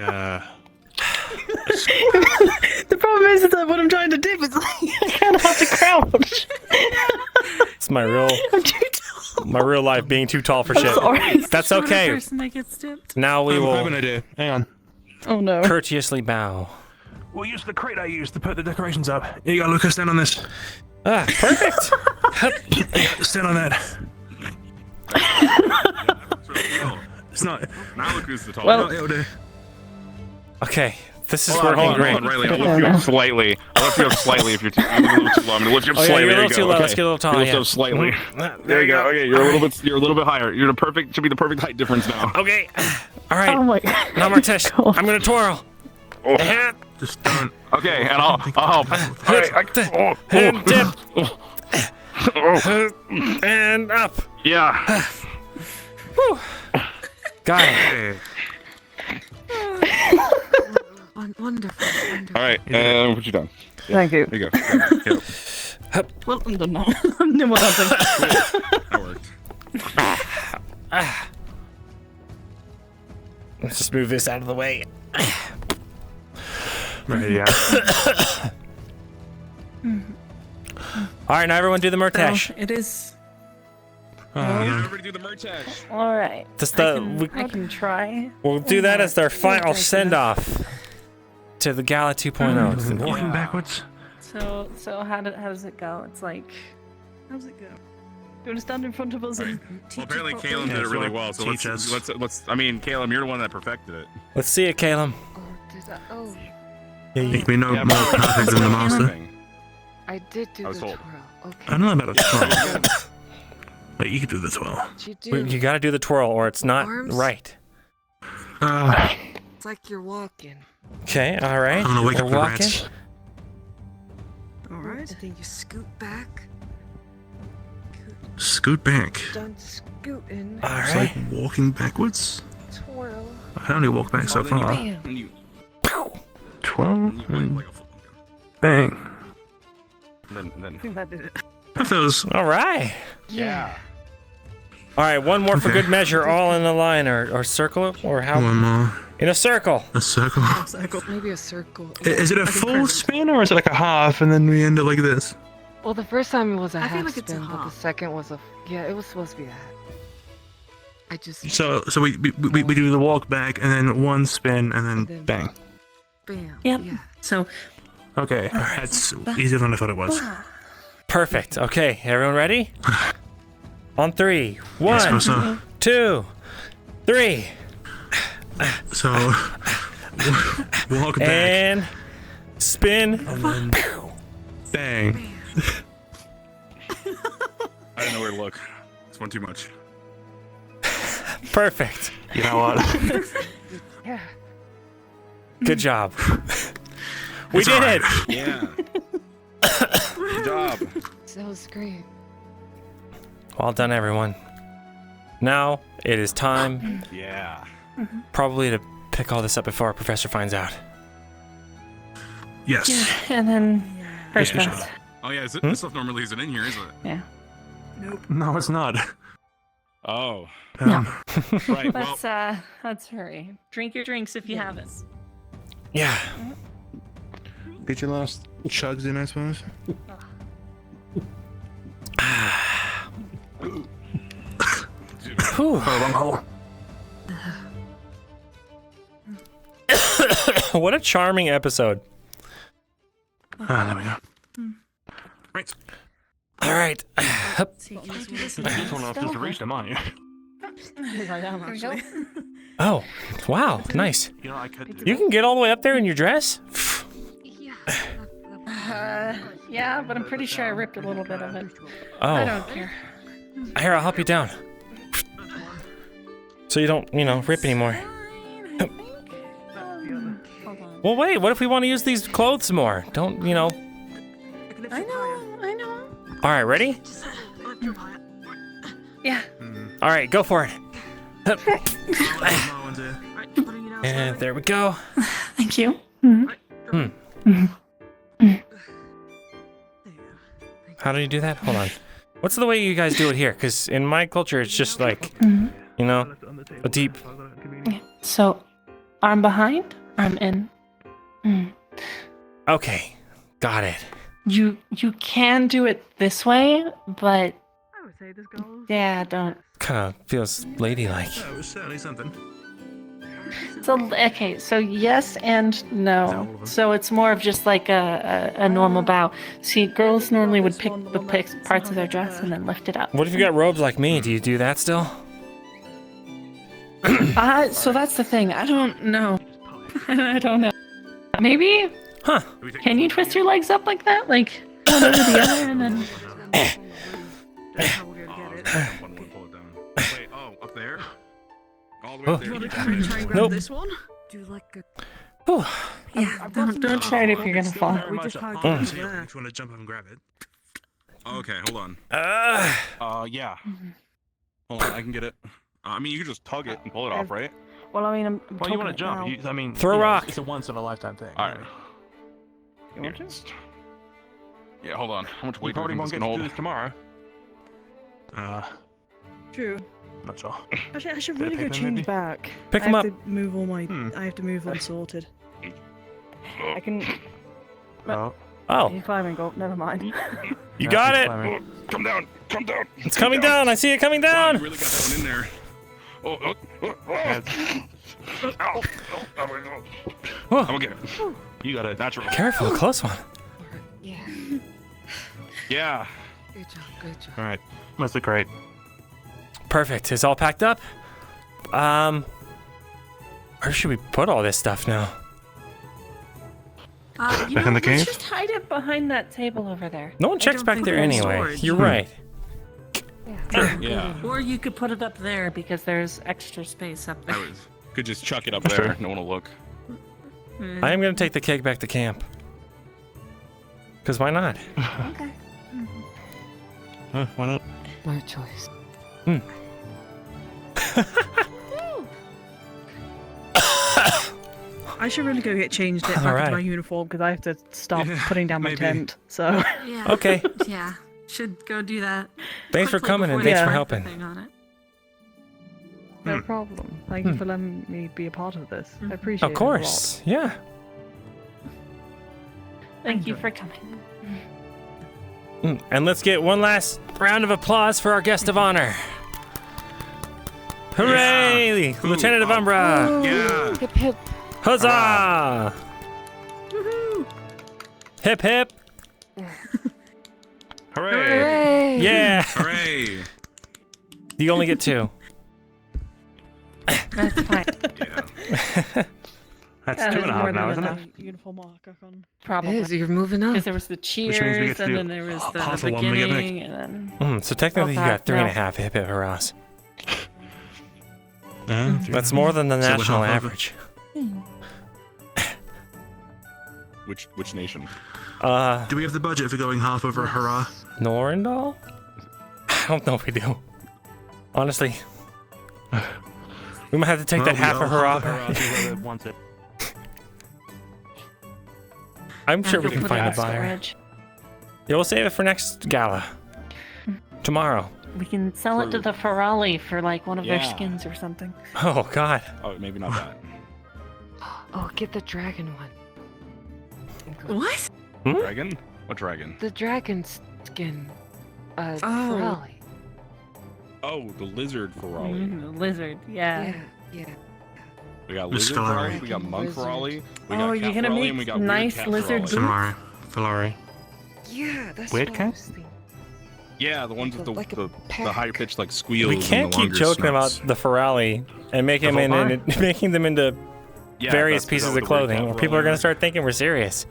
The problem is that when I'm trying to dip, it's like I kind of have to crouch. It's my real life being too tall for I'm shit. sorry. That's okay. Person that gets dipped. Now we I have will an idea. Hang on. Oh no. courteously bow. We'll use the crate I used to put the decorations up. Here you go, Lucas. Stand on this. Ah, perfect. Yeah, stand on that. It's not. Now look who's the tall Well- one. It'll do. Okay, this is Hold on, working hold on, great. Riley, I'll lift you up slightly. I'll lift you up slightly if you're a little too low. I'm gonna lift you up Oh, yeah, slightly. you're a There little you too go. low. Okay. Let's get a little taller, Lift yeah. up slightly. There you go. Okay, you're a little bit higher. You're the perfect. Should be the perfect height difference now. Okay. All right. Oh my god. Now, Martesh, I'm gonna twirl. Oh. Just don't. Okay, and I'll help. All right. And dip. And up. Yeah. Whew. Got it. Wonderful. All right, and put you down. Thank you. There you go. Well, I'm done now. No more dancing. That worked. Let's just move this out of the way. Right, yeah. All right, now everyone do the Murtash. So, it is. Everybody do the Murtash. All right. Just I can try. We'll do that as their final send-off to the Gala 2.0. Walking backwards. So how does it go? It's like, How's it go? Do you want to stand in front of us and teach Well, apparently us Caleb did it really well. So Teach us. let's. I mean, Caleb, you're the one that perfected it. Let's see it, Caleb. Yeah, you can be no more perfect than the master. I did do I was the told. twirl. Okay. I don't know about a twirl. But you can do the twirl. You gotta do the twirl or it's not Arms? right. It's like you're walking. Okay, all right. I'm gonna wake We're up the walking. rats. Alright. And then you scoot back. Scoot back. Done scooting. All It's right. like walking backwards. Twirl. I can only walk back so far. Bam. 12 and bang. Then. I think that did it. That feels. All right. Yeah. All right, one more for Okay. good measure, all in a line or circle or how? One more. In a circle. A circle. Maybe a circle. Is it a full spin or is it like a half and then we end it like this? Well, the first time it was a I feel half like it's a spin, but the half. second was a. Yeah, it was supposed to be a half. I just. So we do the walk back and then one spin and then bang. Bam. Yep. Yeah. So Okay, that's easier than I thought it was. Perfect. Okay, everyone ready? On 3. I suppose 1, so. 2, 3. So walk back And spin. and then bang. I didn't know where to look. It's one too much. Perfect. You know what? Yeah. Good job. We It's did alright. it. Yeah. Good job. That was great. Well done, everyone. Now it is time, Yeah. probably to pick all this up before our professor finds out. Yes. and then first Yes, pass. Oh yeah, this stuff normally isn't in here, is it? Yeah. No, it's not. Oh. Right. Well, Let's hurry. Drink your drinks if you haven't. Yeah. Get your last chugs in, I suppose. Whew. Long hole. What a charming episode. There we go. right. All right. You're one enough to reach them, aren't you? I am actually. Oh, wow, nice. You know, I could. You can get all the way up there in your dress? Yeah, but I'm pretty sure I ripped a little bit of it. Oh. I don't care. Here, I'll help you down. So you don't, rip anymore. Well, wait, what if we want to use these clothes more? Don't, I know. All right, ready? Yeah. All right, go for it. And there we go. thank you. How do you do that? Hold on. What's the way you guys do it here? Because in my culture, it's just like, a deep. So, arm behind, arm in. Okay, got it. You can do it this way, but I would say this goes. yeah, don't. Kind of feels ladylike. Yeah, it was certainly something. So okay, so yes and no. So it's more of just like a normal bow. See, girls normally would pick parts of their dress and then lift it up. What if you got robes like me? Do you do that still? So that's the thing. I don't know. I don't know. Maybe? Huh. Can you twist your legs up like that? Like one over the other and then... Wait, up there? All the way up there. Do you want to try and grab Nope. this one? Do like a... Yeah, don't try it if you're gonna fall. We just can't Oh, get so it you there. just want to jump up and grab it? Okay, hold on. Yeah. Hold on, I can get it. I mean, you can just tug it and pull it off, right? Well, I mean, I'm Well, you want to tugging it jump. now. I mean, Throw a you know, rock. It's a once in a lifetime thing. All right. You want to? Yeah, hold on. How much You weight do you probably think won't this get can to do hold? this tomorrow. True. Not sure. Actually, I should Bit of really go paper, change maybe? back. Pick I 'em have up. to move all my. I have to move unsorted. I can. Oh. Oh, You climb and go. Never mind. you got it. Come down! Come down! It's coming down. I see it coming Wow, down. you really got that one in there. Ow! Whoa. I'm gonna get it. You got it. Natural. Careful, close one. Yeah. Yeah. Good job. Good job. All right. That's look great. Perfect. It's all packed up. Where should we put all this stuff now? You Back know, in the let's cave? just hide it behind that table over there. No one checks back there anyway. You're right. Yeah. Or you could put it up there because there's extra space up there. Could just chuck it up there. No one will look. I am gonna take the cake back to camp. Cause why not? Okay. Why not? No choice. I should really go get changed back Alright. into my uniform because I have to stop putting down my maybe. tent. So. Yeah. Okay. Yeah. Should go do that. Thanks for quickly coming and before thanks they for start the helping. thing on it. No problem. Thank you for letting me be a part of this. I appreciate it. Of course. Yeah. Thank you for coming. And let's get one last round of applause for our guest of honor. Hooray! Who? Lieutenant of Umbra! Yeah. Hip hip. Huzzah! Hip hip! Hooray! Hooray! Yeah! Hooray! You only get two. That's fine. That's Yeah, two and a there's half more now, than isn't it? enough uniform mark on. Probably. Yes, you're moving up. Because there was the means we get cheers, to and do then there was the half of one we get beginning, and then... So technically you got 3.5 hip hip hurrahs. That's more than the So we're national half of it. average. Which nation? Do we have the budget for going half over a hurrah? Norendal? I don't know if we do. Honestly. We might have to take Well, that we half a all hurrah. have Whoever wants it. I'm sure we You'll can put it find in a buyer. storage. Yeah, we'll save it for next gala. Tomorrow. We can sell it to the Ferrari for like one of their Yeah. skins or something. Oh, God. Oh, maybe not that. Oh, get the dragon one. What? Dragon? What dragon? The dragon skin. Oh. Ferrari. Oh, the lizard Ferrari. The lizard, yeah. Yeah. We got Miss lizard Ferrari. Ferrari, we got monk Lizard. Ferrari, we Oh, got you're cat gonna Ferrari, and make we got weird nice cat lizard Ferrari. boots? Ferrari. Yeah, that's Weird what cat? I was thinking. Yeah, the ones with Like a the pack. higher pitched like squeals. We and can't the keep longer joking snorts. about the Ferrari and making them, Ferrari? making them into Yeah, various that's- pieces is that of what the weird clothing, cat or people are Ferrari going to is? start thinking we're serious.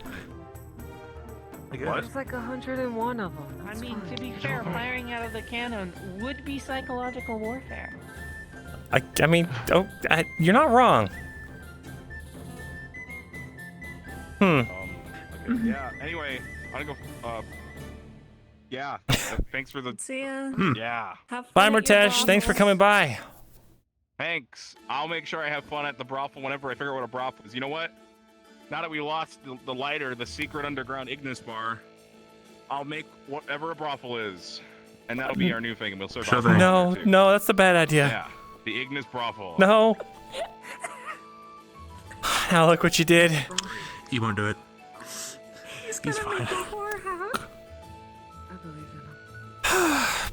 What? There's like 101 of them. I mean, to be fair, firing out of the cannon would be psychological warfare. I mean, you're not wrong. Okay, yeah. Anyway, I'm gonna go. Yeah. Thanks for the. See ya. Yeah. Have Bye, fun at your Murtesh. Thanks for brothels. coming by. Thanks. I'll make sure I have fun at the brothel whenever I figure out what a brothel is. You know what? Now that we lost the lighter, the secret underground Ignis bar, I'll make whatever a brothel is, and that'll be our new thing, and we'll serve. Shall alcohol they? No, there, too. no, that's a bad idea. Yeah. The Ignis brothel. No. Now look what you did. He won't do it. He's fine. I believe in him.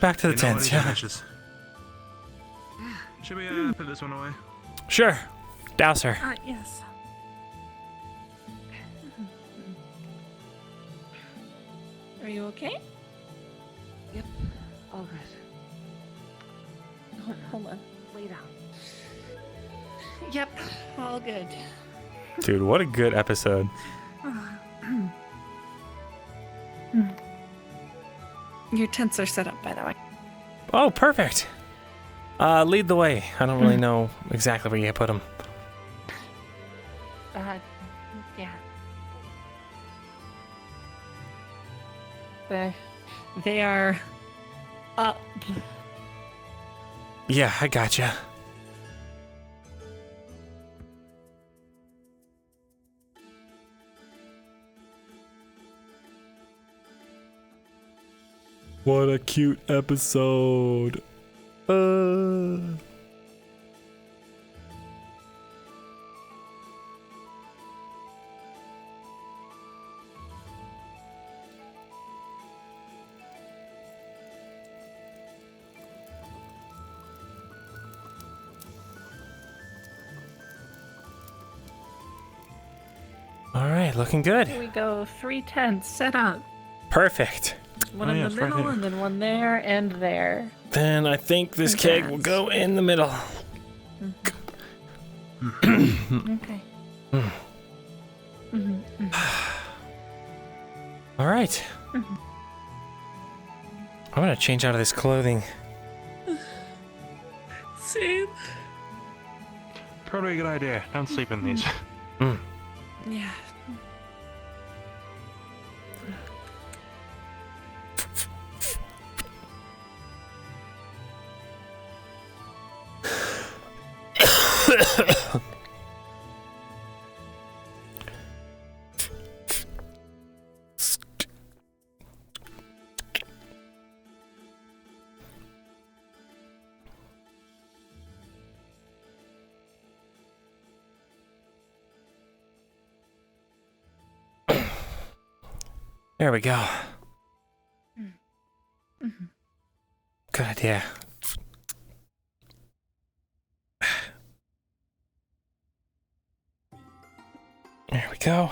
Back to the You know what, tents, he's yeah. ambitious. Should we put this one away? Sure. Dowser. Yes. Are you okay? Yep. All good. Hold on. Lay down. Yep. All good. Dude, what a good episode. Your tents are set up, by the way. Oh, perfect. Lead the way. I don't really know exactly where you put them. Yeah. They are up. Yeah, I gotcha. What a cute episode. All right, looking good. Here we go. 3 tents set up. Perfect. One in the middle, and then one there and there. Then I think this keg will go in the middle. Okay. All right. I'm gonna change out of this clothing. Same. Probably a good idea. Don't sleep in these. Yeah. There we go. Good idea. There we go.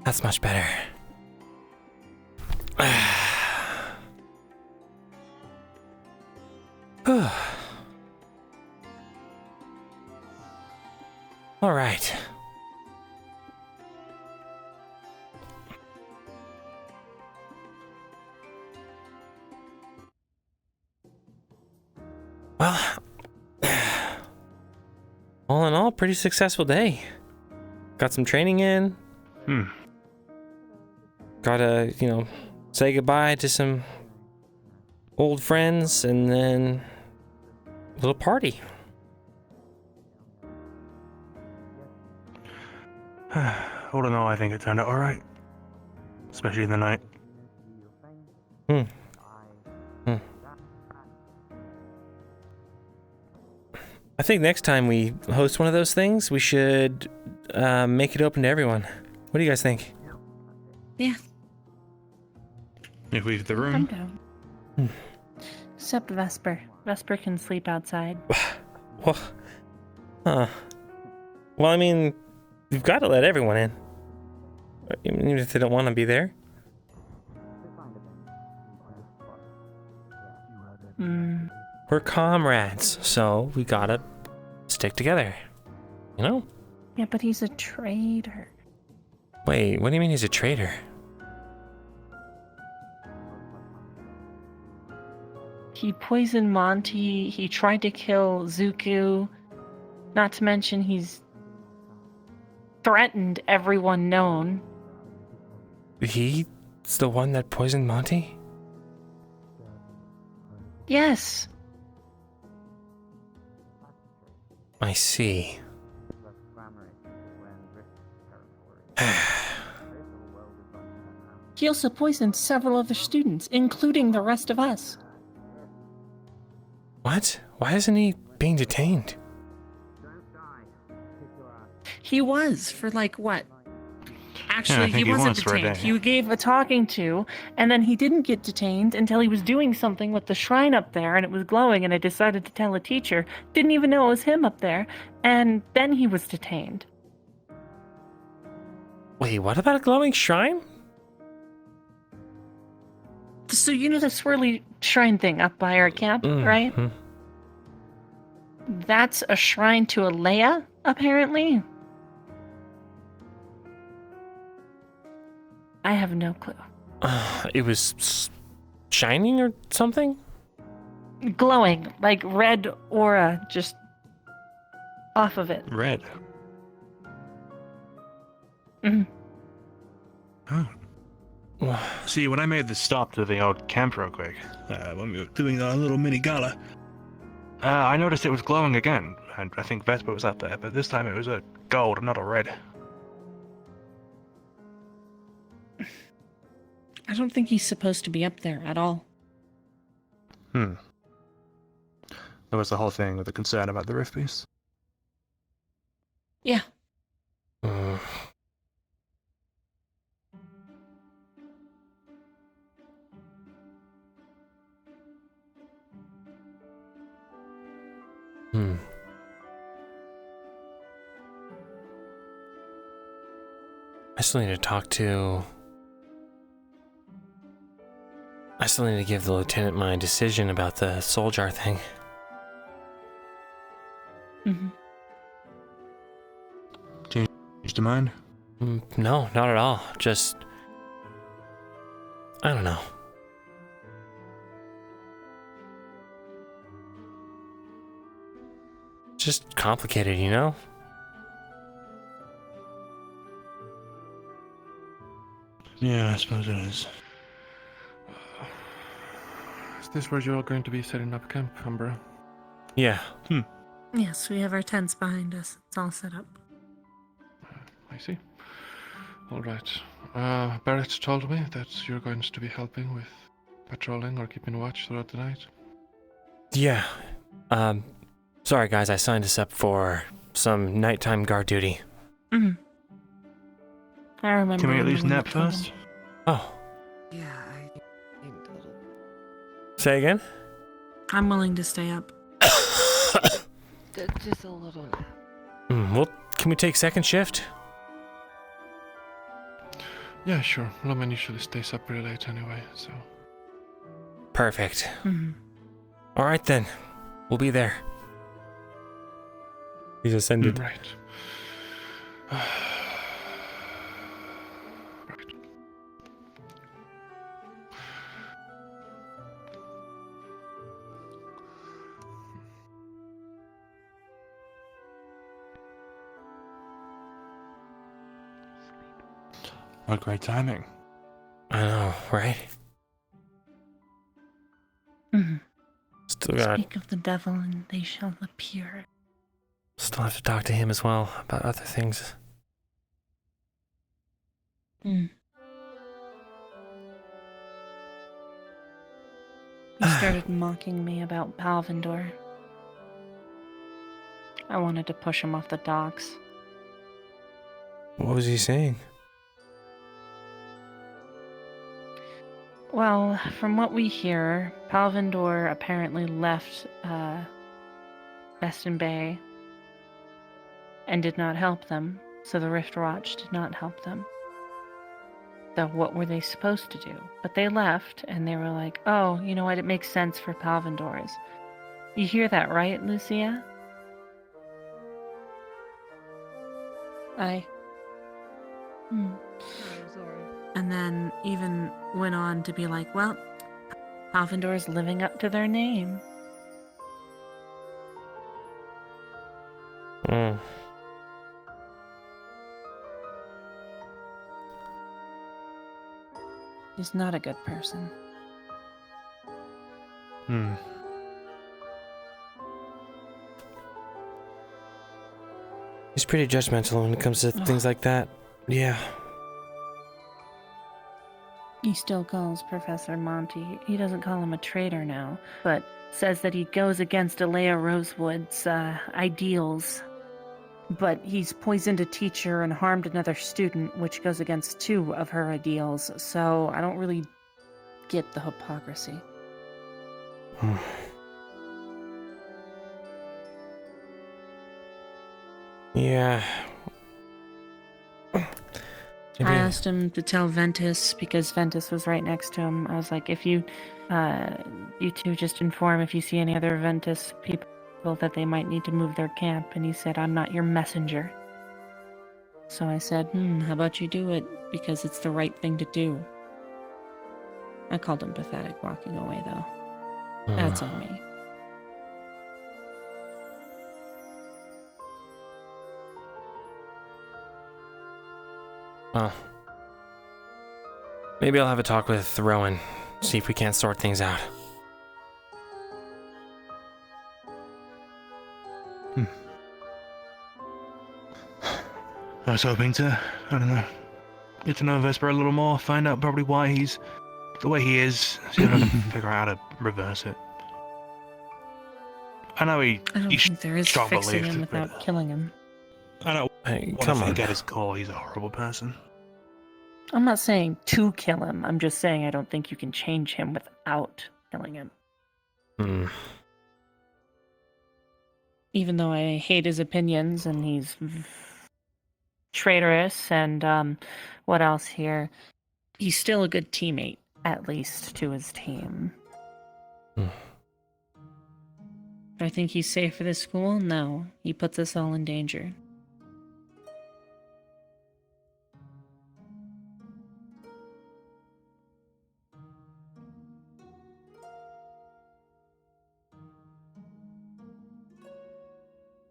That's much better. All right. Well, all in all, pretty successful day. Got some training in. Gotta, say goodbye to some old friends and then a little party. All in all, I think it turned out alright. Especially in the night. I think next time we host one of those things, we should make it open to everyone. What do you guys think? Yeah. If we leave the I'm room. down. Except Vesper. Vesper can sleep outside. Well, well, I mean, you've got to let everyone in. Even if they don't want to be there. We're comrades, so we gotta stick together. You know? Yeah, but he's a traitor. Wait, what do you mean he's a traitor? He poisoned Monty. He tried to kill Zuko. Not to mention he's threatened everyone known. He's the one that poisoned Monty? Yes. I see. He also poisoned several other students, including the rest of us. What? Why isn't he being detained? He was for like what? Actually, think he he wasn't was for a detained. day. He gave a talking to, and then he didn't get detained until he was doing something with the shrine up there, and it was glowing, and I decided to tell a teacher. Didn't even know it was him up there, and then he was detained. Wait, what about a glowing shrine? So you know the swirly shrine thing up by our camp, right? Mhm. That's a shrine to Alea, apparently. I have no clue. It was shining or something? Glowing, like red aura just off of it. Red. Mhm. Oh. See, when I made the stop to the old camp real quick, when we were doing our little mini gala, I noticed it was glowing again, and I think Vespa was up there, but this time it was a gold, not a red. I don't think he's supposed to be up there at all. There was the whole thing with the concern about the rift piece. Yeah. I still need to talk to... I still need to give the lieutenant my decision about the soul jar thing. Changed your mind? No, not at all. Just... I don't know. Just complicated, you know? Yeah, I suppose it is. Is this where you're going to be setting up camp, Umbra? Yeah. Yes, we have our tents behind us. It's all set up. I see. All right. Barrett told me that you're going to be helping with patrolling or keeping watch throughout the night. Yeah. Sorry guys, I signed us up for some nighttime guard duty. Mm-hmm. I remember. Can we at least when nap you told first? me. Oh. Yeah, I need a little. Say again? I'm willing to stay up. Just a little nap. Well, can we take second shift? Yeah, sure. Roman usually stays up pretty late anyway, so... Perfect. Mm-hmm. All right then. We'll be there. He's ascended. Right. What great timing. I know, right? Mm-hmm. Still got... Speak of the devil and they shall appear. Still have to talk to him as well about other things. He started mocking me about Palvindor. I wanted to push him off the docks. What was he saying? Well, from what we hear, Palvindor apparently left Beston Bay and did not help them, so the Rift Watch did not help them. So what were they supposed to do? But they left, and they were like, oh, you know what, it makes sense for Palvindors. You hear that, right, Lucia? Aye. And then even went on to be like, well, Palvindor's living up to their name. He's not a good person. He's pretty judgmental when it comes to things like that. Yeah. He still calls Professor Monty. He doesn't call him a traitor now, but says that he goes against Alea Rosewood's ideals. But he's poisoned a teacher and harmed another student, which goes against 2 of her ideals, so I don't really get the hypocrisy. Yeah. I asked him to tell Ventus because Ventus was right next to him. I was like, if you two just inform if you see any other Ventus people that they might need to move their camp. And he said, I'm not your messenger. So I said, how about you do it? Because it's the right thing to do. I called him pathetic walking away, though. That's on me. Well, maybe I'll have a talk with Rowan, see if we can't sort things out. I was hoping to, I don't know, get to know Vesper a little more, find out probably why he's the way he is, see if I can figure out how to reverse it. I know I don't think there is strong fixing belief him that- without killing him. I don't Hey, want come to on. think at his core he's a horrible person. I'm not saying to kill him. I'm just saying I don't think you can change him without killing him. Even though I hate his opinions and he's traitorous and what else here? He's still a good teammate, at least to his team. Do I think he's safe for this school? No. He puts us all in danger.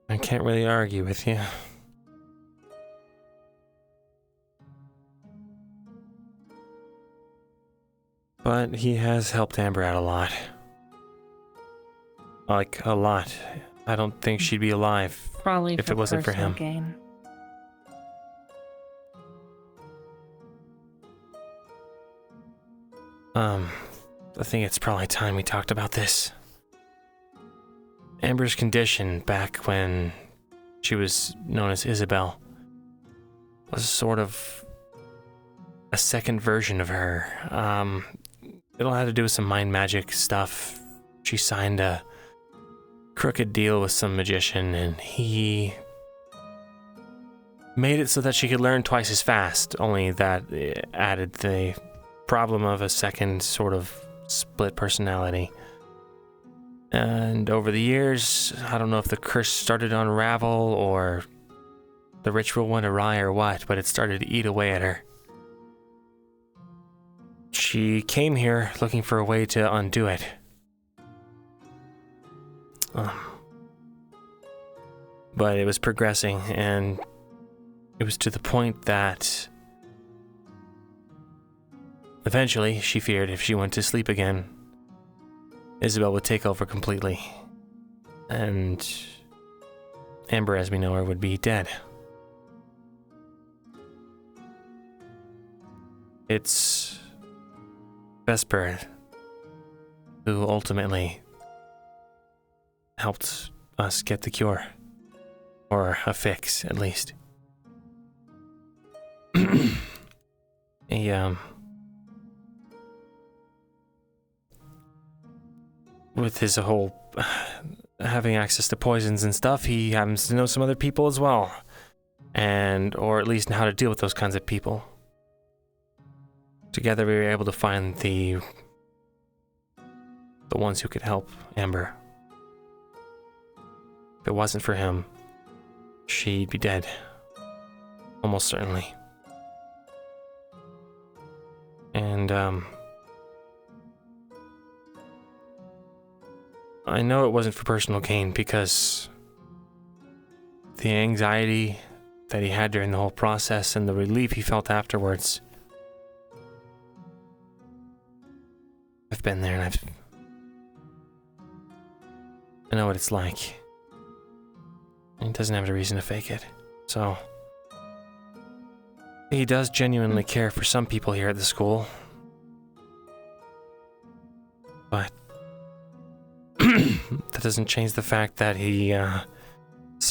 I can't really argue with you. But he has helped Amber out a lot. Like, a lot. I don't think she'd be alive Probably if for it wasn't for personal him. gain. I think it's probably time we talked about this. Amber's condition back when she was known as Isabel was sort of a second version of her. It all had to do with some mind magic stuff. She signed a crooked deal with some magician, and he made it so that she could learn twice as fast, only that it added the problem of a second sort of split personality. And over the years, I don't know if the curse started to unravel or the ritual went awry or what, but it started to eat away at her. She came here looking for a way to undo it. But it was progressing, and it was to the point that eventually she feared if she went to sleep again, Isabel would take over completely, and Amber, as we know her, would be dead. It's Vesper who ultimately helped us get the cure. Or a fix, at least. With his whole having access to poisons and stuff, he happens to know some other people as well. Or at least how to deal with those kinds of people. Together we were able to find the ones who could help Amber. If it wasn't for him, she'd be dead. Almost certainly. And, I know it wasn't for personal gain because the anxiety that he had during the whole process and the relief he felt afterwards. I've been there and I know what it's like. He doesn't have a reason to fake it. So he does genuinely care for some people here at the school. But that doesn't change the fact that he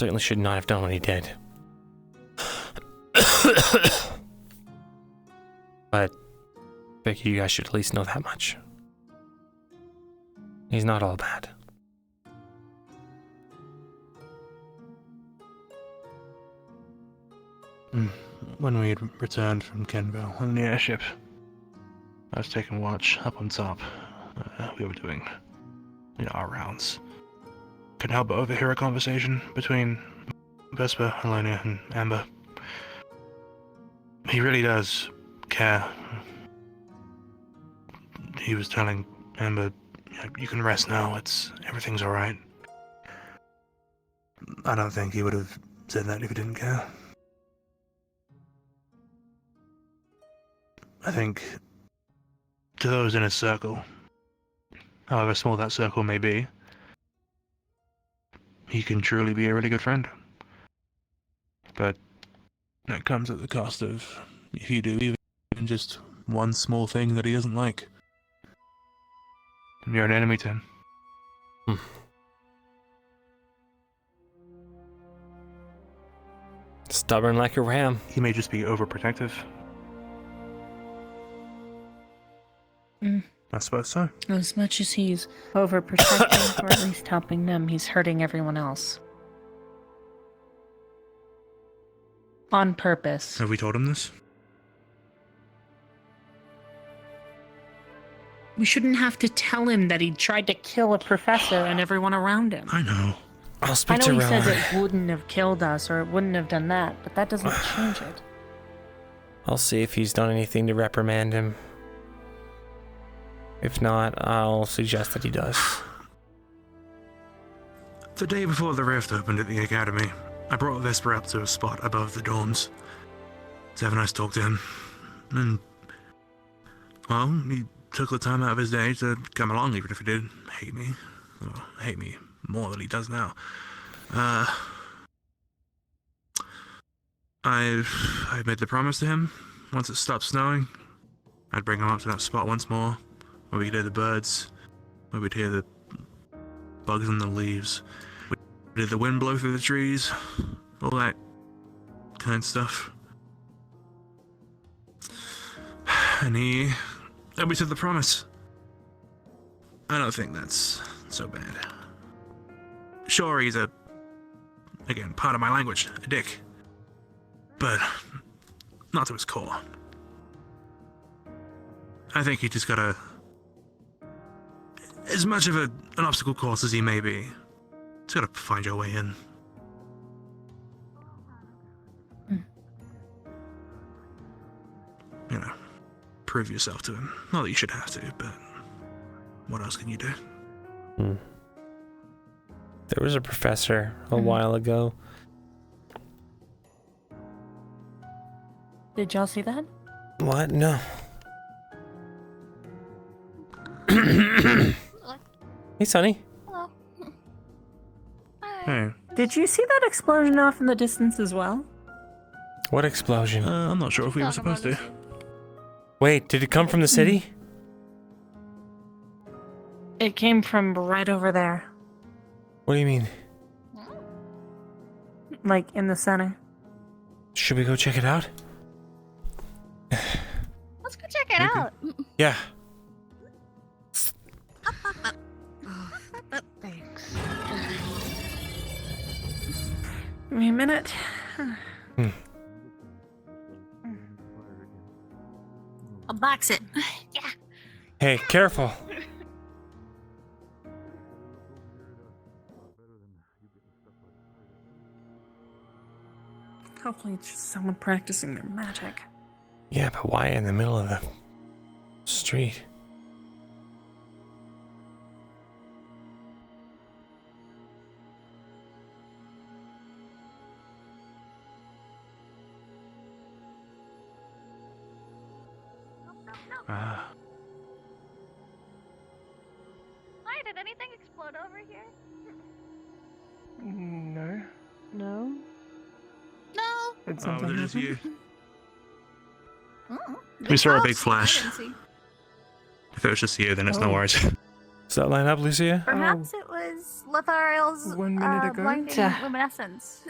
certainly should not have done what he did. But I figure you guys should at least know that much. He's not all bad. When we had returned from Kenville on the airship, I was taking watch up on top. We were doing, our rounds. Couldn't help but overhear a conversation between Vesper, Elena, and Amber. He really does care. He was telling Amber, you can rest now, everything's alright. I don't think he would have said that if he didn't care. I think to those in his circle, however small that circle may be, he can truly be a really good friend. But that comes at the cost of, if you do even just one small thing that he doesn't like, you're an enemy to him. Stubborn like a ram. He may just be overprotective. I suppose so. As much as he's overprotecting, or at least helping them, he's hurting everyone else. On purpose. Have we told him this? We shouldn't have to tell him that he tried to kill a professor and everyone around him. I know. I'll I speak know to he Rowan. says it wouldn't have killed us or it wouldn't have done that, but that doesn't change it. I'll see if he's done anything to reprimand him. If not, I'll suggest that he does. The day before the rift opened at the academy, I brought Vesper up to a spot above the dorms to have a nice talk to him. And, well, he took the time out of his day to come along, even if he did hate me. Well, hate me more than he does now. I made the promise to him, once it stopped snowing, I'd bring him up to that spot once more, where we could hear the birds, where we'd hear the bugs in the leaves, we'd hear the wind blow through the trees, all that kind of stuff. And we took the promise. I don't think that's so bad. Sure, he's again, part of my language, a dick. But not to his core. I think he just gotta, as much of an obstacle course as he may be, just gotta find your way in. Prove yourself to him. Not that you should have to, but what else can you do? There was a professor a while ago. Did y'all see that? What? No. Hey, Sonny. Hey. Did you see that explosion off in the distance as well? What explosion? I'm not sure if we were supposed to. Wait, did it come from the city? It came from right over there. What do you mean? Like, in the center. Should we go check it out? Let's go check it out. Yeah. Thanks. Give me a minute. I'll box it. Yeah. Hey, careful. Hopefully it's just someone practicing their magic. Yeah, but why in the middle of the street? Hi, did anything explode over here? No. No? No. Did Oh, something was it just happen? you? Oh, We saw a big I flash. didn't see. If it was just you, then it's no Oh. worries. Does that line up, Lucia? Perhaps it was Lethariel's 1 minute ago? blinding luminescence.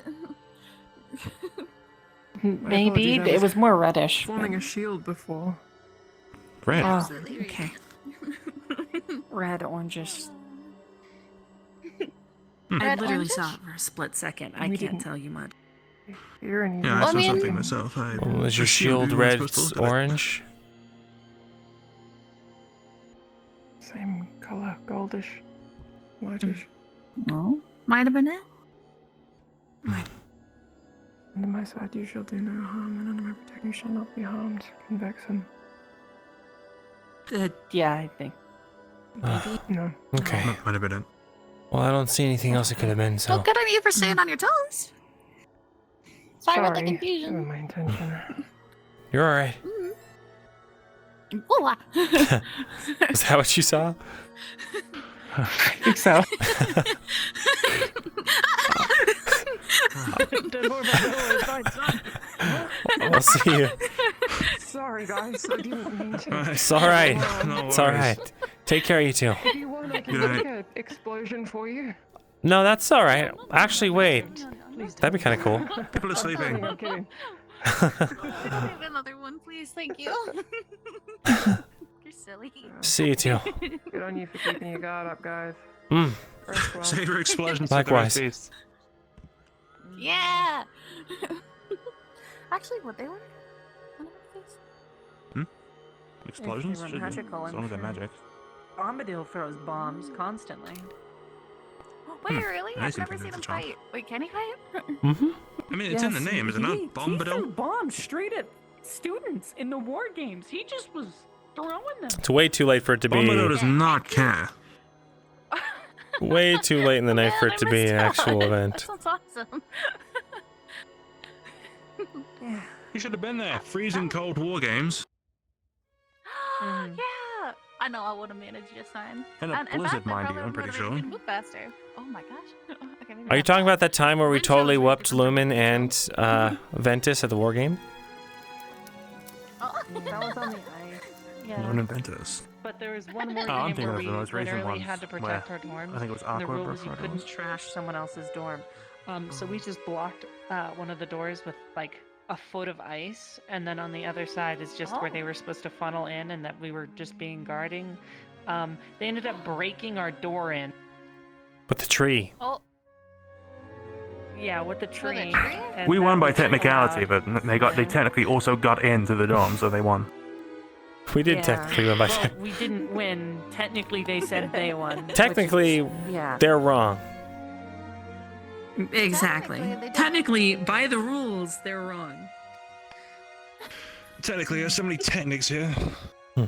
Maybe apologies, I it was more reddish. Forming a shield before. Red. Oh, Absolutely. okay. Red, oranges. I Red literally oranges? saw it for a split second. I We can't didn't- tell you much. Here and Yeah, I Well, I saw mean- something myself. Is your shield red, orange? Same color, goldish, whitish. No, might have been it. Under my side you shall do no harm, and under my protection you shall not be harmed. Convex him. Yeah, I think. No. Okay. Might have been it. Well, I don't see anything else it could have been, so. Well, good on you for staying on your toes. Sorry about the confusion. Wasn't my intention. You're alright. Ooh, ah. Is that what you saw? I think so. Don't worry about it. It's fine, it's fine. I'll see you. Sorry, guys. I didn't mean to. It's alright. No It's alright. Take care of you two. If you want, I can Good make night. an explosion for you. No, that's alright. Actually, wait. That'd be kind of cool. People are sleeping. I'm kidding. Have another one, please. Thank you. You're silly. See you two. Good on you for keeping your guard up, guys. Mm. First one. Savor explosions. Likewise. Yeah. Actually, what they were? Explosions? If they were Should be, magical, as I'm long as they're sure. magic. Bombadil throws bombs constantly. Wait, really? I I've see never if seen him it's a job. fight. Wait, can he fight? Mm-hmm. I mean, it's in the name, is it not? He threw Bombadil? bombs straight at students in the war games. He just was throwing them. It's way too late for it to be. Bombadil does not care. Way too late in the night for it to be an actual That event. sounds awesome. You should have been there. Freezing cold war games. Yeah. I know I would have managed just fine. And a in blizzard, fact, that mind you, probably I'm pretty would've made sure. me move faster. Oh my gosh. Okay, maybe Are you not. talking about that time where we totally whooped Lumen and Ventus at the war game? Oh. That was on the ice. Yeah. Learn Ventus. But there was one more Oh, I'm game thinking where of we the most recent literally ones had to where protect our dorms. I think it was and the Aqua rule was you before it couldn't was- trash someone else's dorm. So we just blocked one of the doors with like a foot of ice, and then on the other side is just where they were supposed to funnel in, and that we were just being guarding. They ended up breaking our door in. With the tree. Oh. Yeah, with the tree. and We that won by was technicality, allowed. but they technically also got into the dorm, so they won. We did technically win by Well, we didn't win. Technically, they said they won. which Technically, is- yeah. they're wrong. Exactly. Technically, by the rules, they're wrong. Technically, there's so many techniques here. I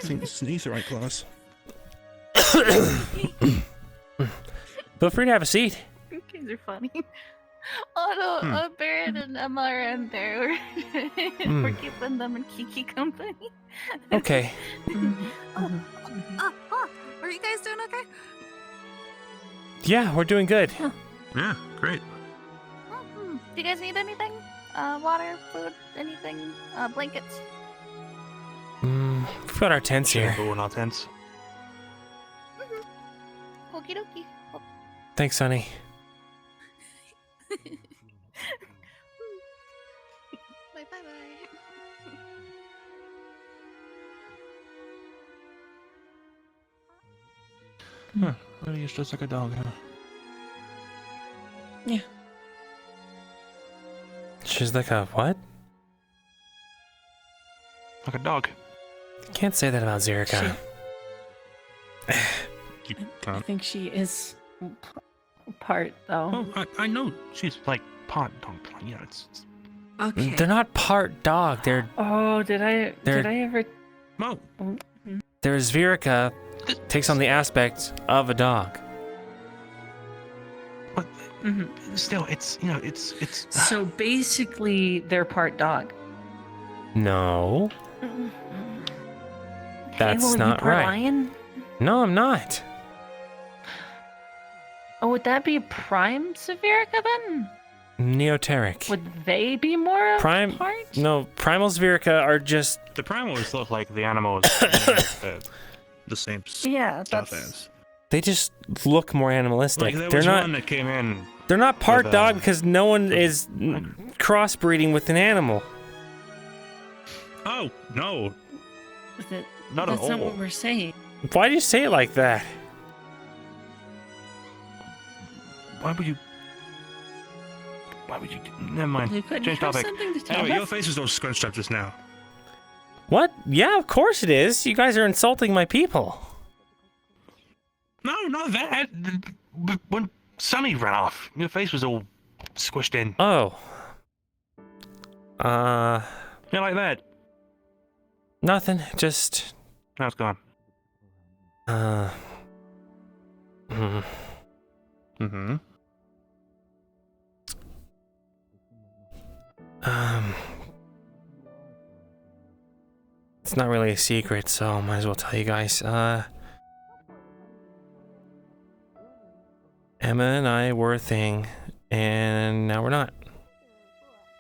think this is an Etherite class. Feel free to have a seat. You guys are funny. Oh no, Barrett and Emma are in there. We're keeping them in Kiki company. Okay. Oh, are you guys doing okay? Yeah, we're doing good. Yeah, great. Do you guys need anything? Water, food, anything? Blankets? We've got our tents here. We're in our tents. Okie dokie. Oh. Thanks, honey. Bye bye bye. Huh. Really, it's just like a dog, huh? Yeah. She's like a what? Like a dog. Can't say that about Zerika. I think she is part, though. Oh, I know. She's like part dog. You know, it's Okay. They're not part dog. They're Oh, did I ever? Mo. there's Zerika takes on the aspect of a dog. Still, it's it's. So basically, they're part dog. No, that's well, you not part right. Lion? No, I'm not. Oh, would that be Prime Severica then? Neoteric. Would they be more of Prime? part? No, primal Zerika are just The primals look like the animals. the same Yeah, stuff that's- as. They just look more animalistic. Like there They're was not. one that came in. They're not part with, dog because no one is crossbreeding with an animal. Oh no! Not at That's not all. what we're saying. Why do you say it like that? Why would you? Never mind. You couldn't Change have topic. something to tell Anyway, your us? face was all scrunched up just now. What? Yeah, of course it is. You guys are insulting my people. No, not that. When Sonny ran off, your face was all squished in. Oh. Yeah, like that. Nothing. Just. Now it's gone. Mm-hmm. It's not really a secret, so might as well tell you guys. Emma and I were a thing, and now we're not.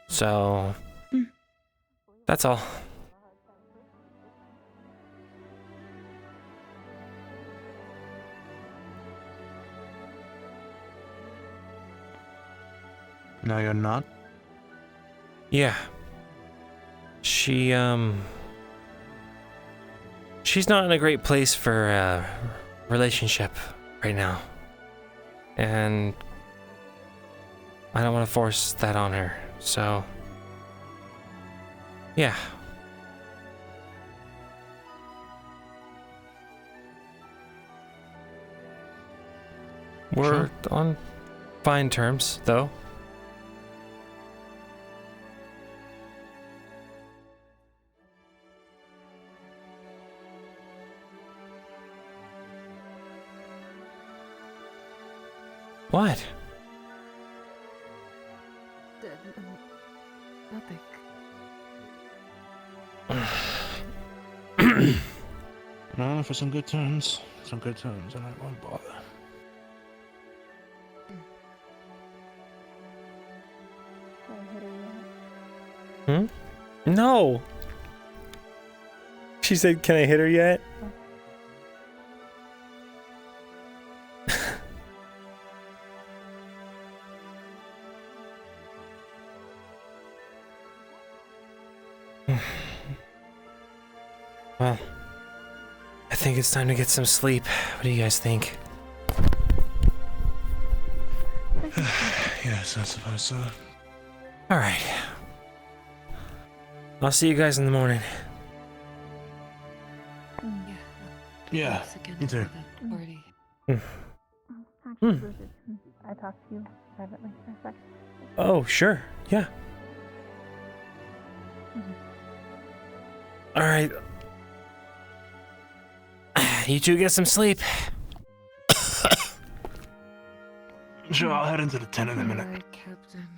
So, that's all. No, you're not. Yeah. She's not in a great place for a relationship right now. And I don't want to force that on her, so yeah. We're on fine terms, though. What? Nothing. No, for some good turns. Some good turns, and I won't bother. No! She said, can I hit her yet? Well, I think it's time to get some sleep. What do you guys think? Yes, I suppose so. Alright. I'll see you guys in the morning. Yeah, me too. I talked to you privately for a second. Oh, sure. Yeah. Alright. You two get some sleep. Sure, I'll head into the tent in a minute. Alright, Captain.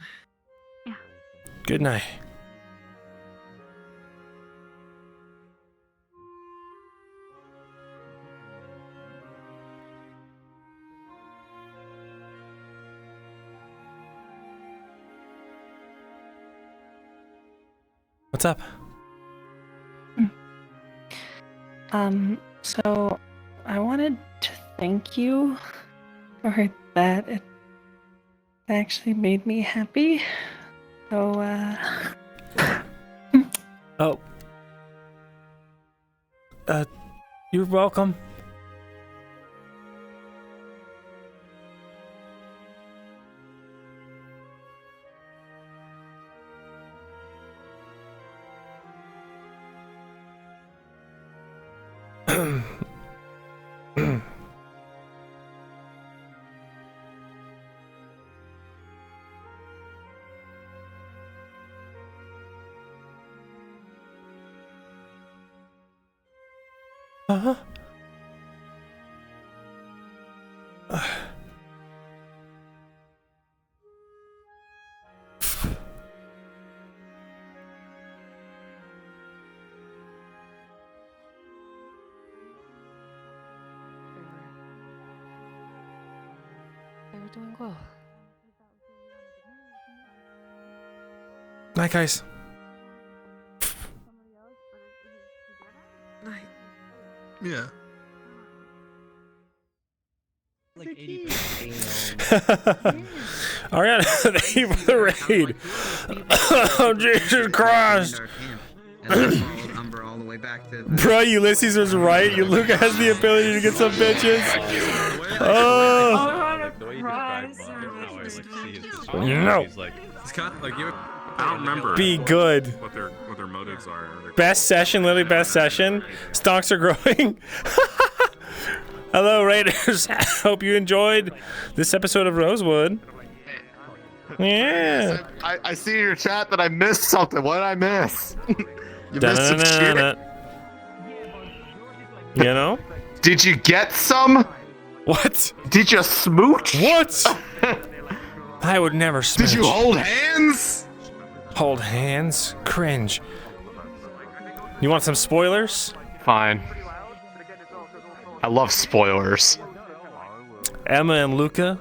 Good night. What's up? So I wanted to thank you for that. It actually made me happy. So, Oh. You're welcome. Uh-huh. They were doing well. Night, guys. Yeah. Like 80%. Ariana, thank you for the raid. Oh, Jesus Christ. Umber all the way back to Bro, Ulysses was right. Luca has the ability to get some bitches. Oh. The way you described Monk and how I like see his description, No. he's like, he's kind of like you. I don't remember. Be good. What their motives are. Or their Best session, literally best session. Stonks are growing. Hello, Raiders. Hope you enjoyed this episode of Rosewood. Yeah. I see in your chat that I missed something. What did I miss? You missed some shit. You know? Did you get some? What? Did you smooch? What? I would never smooch. Did you hold hands? Hold hands? Cringe. You want some spoilers? Fine. I love spoilers. Emma and Luca.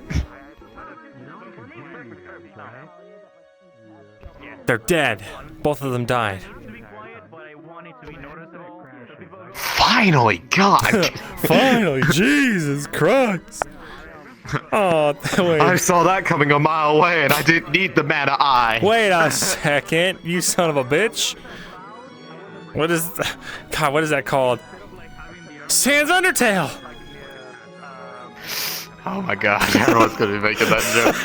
They're dead. Both of them died. Finally, God. Finally, Jesus Christ. Oh, wait. I saw that coming a mile away, and I didn't need the mana eye. Wait a second, you son of a bitch. What is... God, what is that called? Sans Undertale! Oh my God, everyone's gonna be making that joke.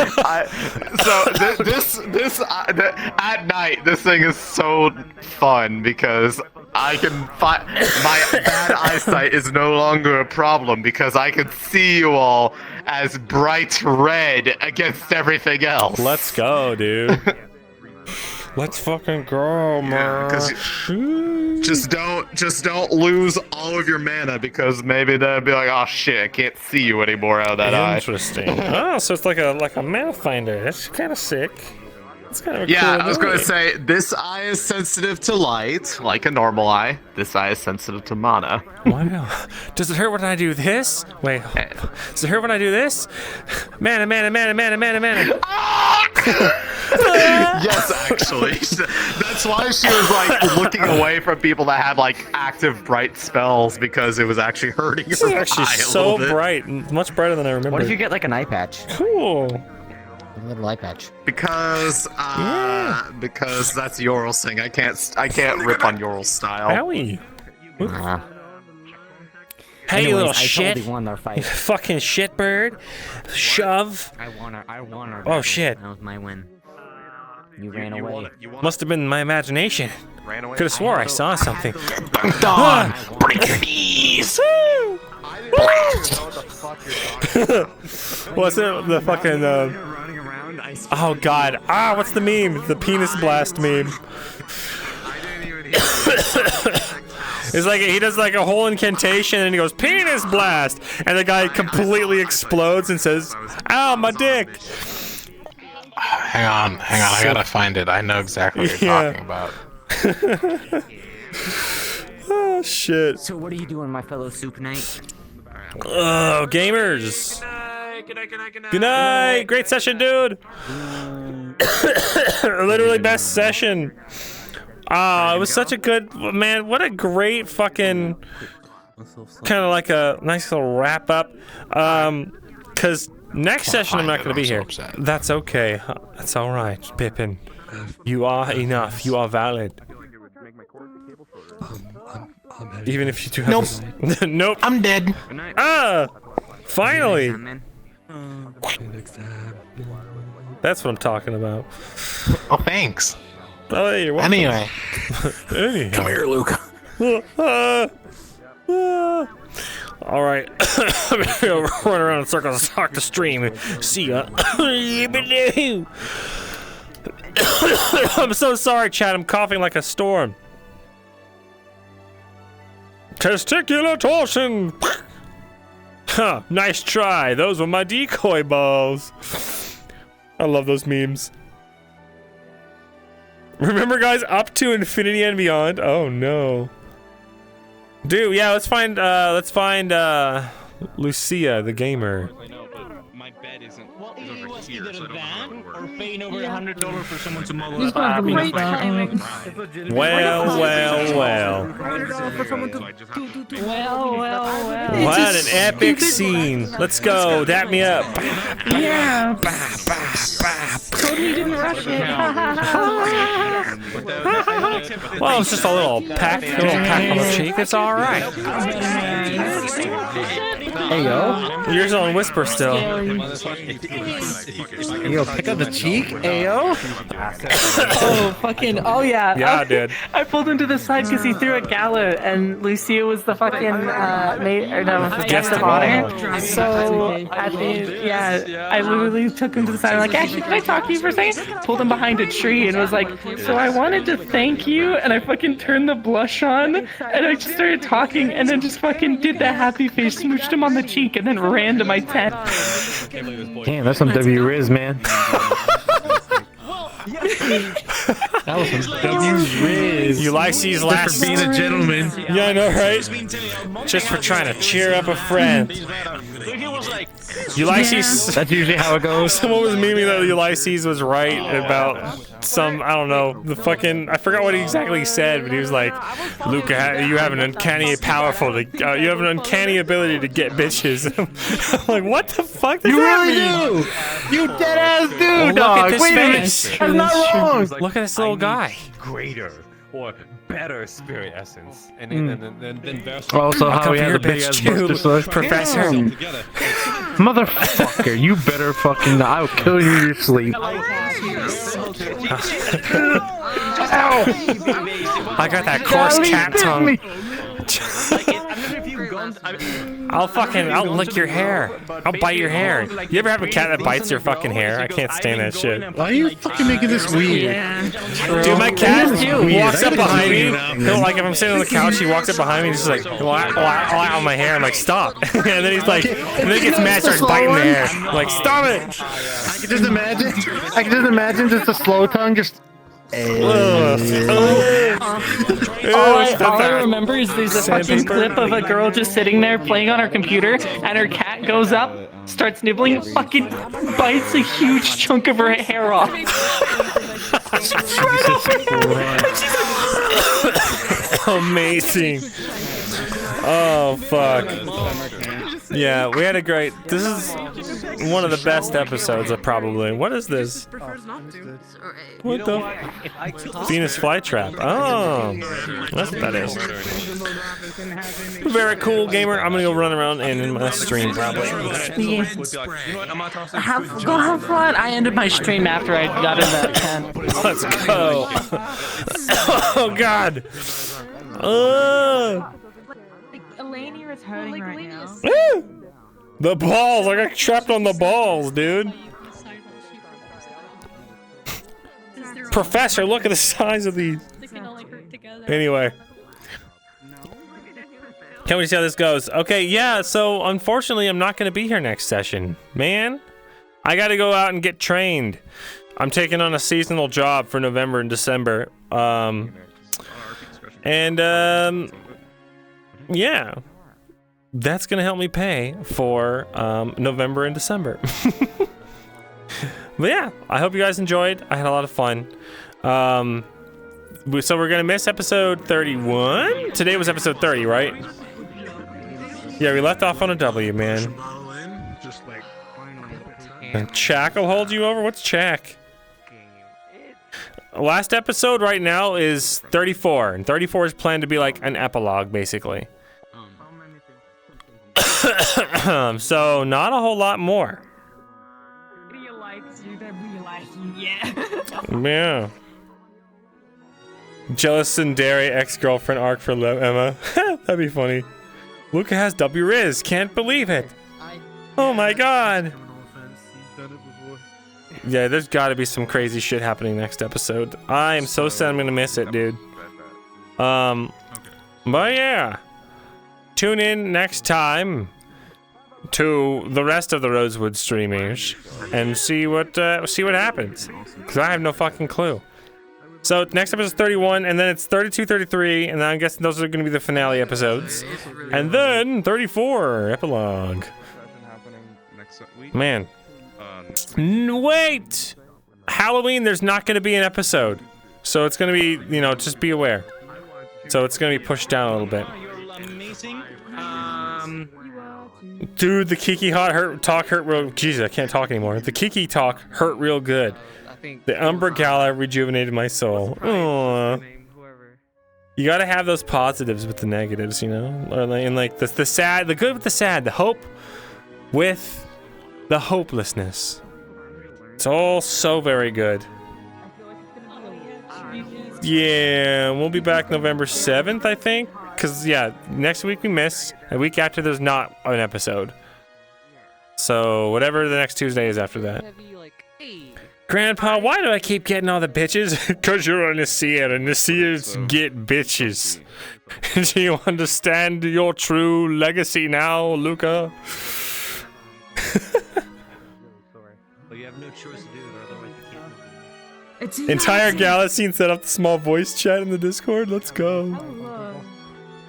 At night, this thing is so fun because I can find my bad eyesight is no longer a problem because I can see you all as bright red against everything else. Let's go, dude. Let's fucking go, man. Just don't lose all of your mana because maybe they'll be like, oh shit, I can't see you anymore out of that eye. Interesting. Oh, so it's like a mana finder. That's kind of sick. It's kind of a Yeah, cool I was gonna ability. say this eye is sensitive to light, like a normal eye. This eye is sensitive to mana. Wow. Does it hurt when I do this? Wait. Does it hurt when I do this? Mana. Yes, actually. That's why she was like looking away from people that had like active bright spells because it was actually hurting her This is actually eye a so little bit. bright, much brighter than I remember. What if you get like an eye patch? Cool. A little eye patch. Because that's Yorl's thing. I can't rip on Yorl's style. Owie. Hey, Anyways, you little I shit. totally won our fight. Fucking shitbird. Shove. I won her. Oh, shit. That was my win. You ran away. Must have been my imagination. Could have swore I saw something. Dawn, break your knees. What's it? The fucking. Oh God! Ah, what's the meme? The penis blast meme. It's like he does like a whole incantation and he goes penis blast, and the guy completely explodes and says, "Ow, my dick." Hang on, I gotta find it. I know exactly what you're talking about. Oh shit. So what are you doing, my fellow soup knight? Oh, gamers. Good night. Great session, dude. Literally best session. It was such a good, man, what a great fucking, kind of like a nice little wrap up. Cause next session I'm not going to be here. That's okay. That's all right, Pippin. You are enough. You are valid. Even if you do have Nope. Nope. I'm dead. Ah! Finally! That's what I'm talking about. Oh, thanks. Oh, hey, you're welcome. Anyway. Anyhow. Come here, Luca. All right. I'm gonna go run around in circles and talk to stream. See ya. I'm so sorry, Chad. I'm coughing like a storm. Testicular torsion. Huh, nice try. Those were my decoy balls. I love those memes. Remember, guys, up to infinity and beyond. Oh no. Dude, yeah, let's find Lucia, the gamer. My bed isn't over here, so I don't know how it would work. paying over $100 for someone to model He's not gonna make that. Well. Well. What an epic scene. Let's go. Dap me up. Yeah. Totally didn't rush it. Well, it's just a little peck on the cheek. It's all right. Hey yo. Yours on whisper still. Yo, pick up the cheek. Ayo. Oh, fucking. Oh, yeah. Yeah, dude. I pulled him to the side because he threw a gala, and Lucia was the fucking guest of honor. So, at the, I literally took him to the side. I'm like, actually, can I talk to you for a second? Pulled him behind a tree and was like, so I wanted to thank you. And I fucking turned the blush on, and I just started talking, and then just fucking did the happy face, smooched him on the cheek, and then ran to my tent. Damn, that's some W-Riz, man. That was some W-Riz. Ulysses last for being a gentleman. Yeah, I know, right? Just for trying to cheer up a friend. Ulysses. That's usually how it goes. Someone was memeing that Ulysses was right about some, I don't know, the fucking, I forgot what he exactly said, but he was like, Luca, you have an uncanny you have an uncanny ability to get bitches. I'm like, what the fuck does that mean? You dead ass do, Well, dog. look at this Wait a minute. face. That's not wrong. Look at this little guy. Greater or better spirit essence, and then Also, how we had a big ass buster Professor. Motherfucker, you better fucking. I'll kill you in your sleep. I got that coarse cat tongue. I'll lick your hair. I'll bite your hair. You ever have a cat that bites your fucking hair? I can't stand that shit. Why are you fucking making this weird? Dude, my cat walks up behind me. Like if I'm sitting on the couch, he walks up behind me and he's just like, on my hair. I'm like, stop. And then he's like, and then he gets mad, starts biting the hair. I'm like, stop it. I can just imagine just a slow tongue just. All I remember is there's a fucking clip of a girl just sitting there playing on her computer, and her cat goes up, starts nibbling, fucking bites a huge chunk of her hair off. Amazing. Oh, fuck. Yeah, we had a great. This is one of the best episodes of probably. What is this? What the? Venus flytrap. Oh, that's what that is. Very cool, gamer. I'm gonna go run around and in my stream probably. Go have fun. I ended my stream after I got in that tent. Let's go. Oh God. Elaine is hurting right now. The balls! I got trapped on the balls, dude. Professor, look at the size of these. Anyway. Can't wait to see how this goes. Okay, yeah, so unfortunately I'm not going to be here next session. Man, I got to go out and get trained. I'm taking on a seasonal job for November and December. Yeah. That's going to help me pay for November and December. But yeah, I hope you guys enjoyed. I had a lot of fun. So we're going to miss episode 31? Today was episode 30, right? Yeah, we left off on a W, man. And Chak will hold you over? What's Chak? Last episode right now is 34. And 34 is planned to be like an epilogue, basically. So not a whole lot more. Yeah. Jealous Tsundere ex-girlfriend arc for Emma. That'd be funny. Luca has W Riz. Can't believe it. Oh my god. Yeah, there's got to be some crazy shit happening next episode. I am so sad I'm gonna miss it, dude. But yeah. Tune in next time to the rest of the Rosewood streamers and see what happens, because I have no fucking clue. So next episode is 31, and then it's 32, 33, and then I'm guessing those are going to be the finale episodes, and then 34 epilogue. Man, wait, Halloween, there's not going to be an episode. So it's going to be, you know, just be aware. So it's going to be pushed down a little bit. Amazing. Dude, the Kiki talk hurt real... Jesus, I can't talk anymore. The Kiki talk hurt real good. The Umbra Gala rejuvenated my soul. Aww. You gotta have those positives with the negatives, you know? And like the sad, the good with the sad, the hope with the hopelessness. It's all so very good. Yeah, we'll be back November 7th, I think. Because, yeah, next week we miss. A week after there's not an episode. So, whatever the next Tuesday is after that. Grandpa, why do I keep getting all the bitches? Because you're a Nicaea, and Nicaeans get bitches. Do you understand your true legacy now, Luca? But you have no choice to do it, otherwise you can't. It's Entire galaxy and set up the small voice chat in the Discord. Let's go.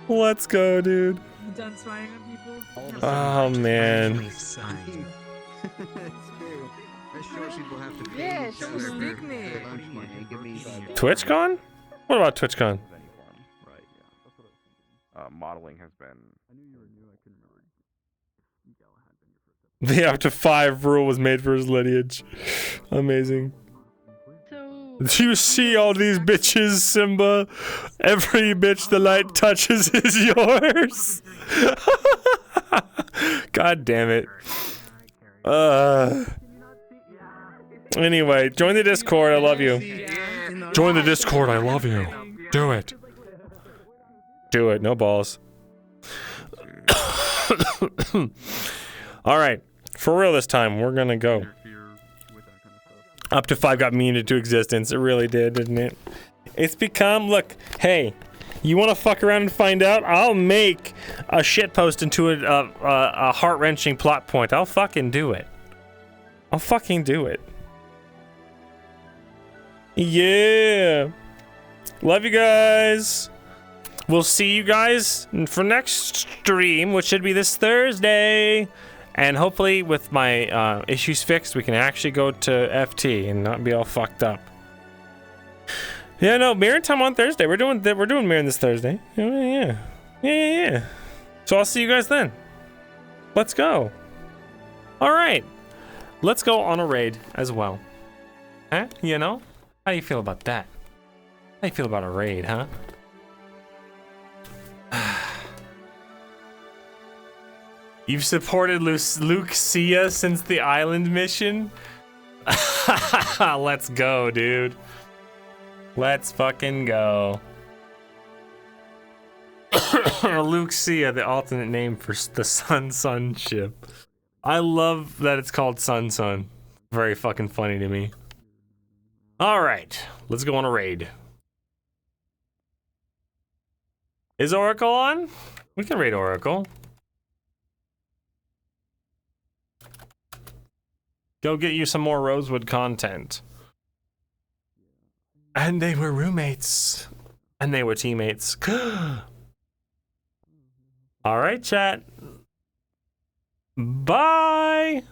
Let's go, dude. You done spying on people? Oh, man. Yeah, TwitchCon? What about TwitchCon? Modeling has been. The up to 5 rule was made for his lineage. Amazing. Do you see all these bitches, Simba? Every bitch the light touches is yours. God damn it. Anyway, join the Discord. I love you. Join the Discord. I love you. Do it. Do it. No balls. All right. For real this time, we're gonna go. Up to 5 got memed into existence. It really did, didn't it? It's become, look, hey, you want to fuck around and find out? I'll make a shitpost into a heart-wrenching plot point. I'll fucking do it. I'll fucking do it. Yeah. Love you guys. We'll see you guys for next stream, which should be this Thursday. And hopefully with my issues fixed, we can actually go to FT and not be all fucked up. Yeah, no, Mirror time on Thursday. We're doing Mirror this Thursday. Yeah. So I'll see you guys then. Let's go. All right. Let's go on a raid as well. Huh? You know? How do you feel about that? How do you feel about a raid, huh? You've supported Lucia since the island mission? Let's go, dude. Let's fucking go. Lucia, the alternate name for the Sun ship. I love that it's called Sun. Very fucking funny to me. Alright, let's go on a raid. Is Oracle on? We can raid Oracle. Go get you some more Rosewood content. And they were roommates. And they were teammates. Alright, chat. Bye!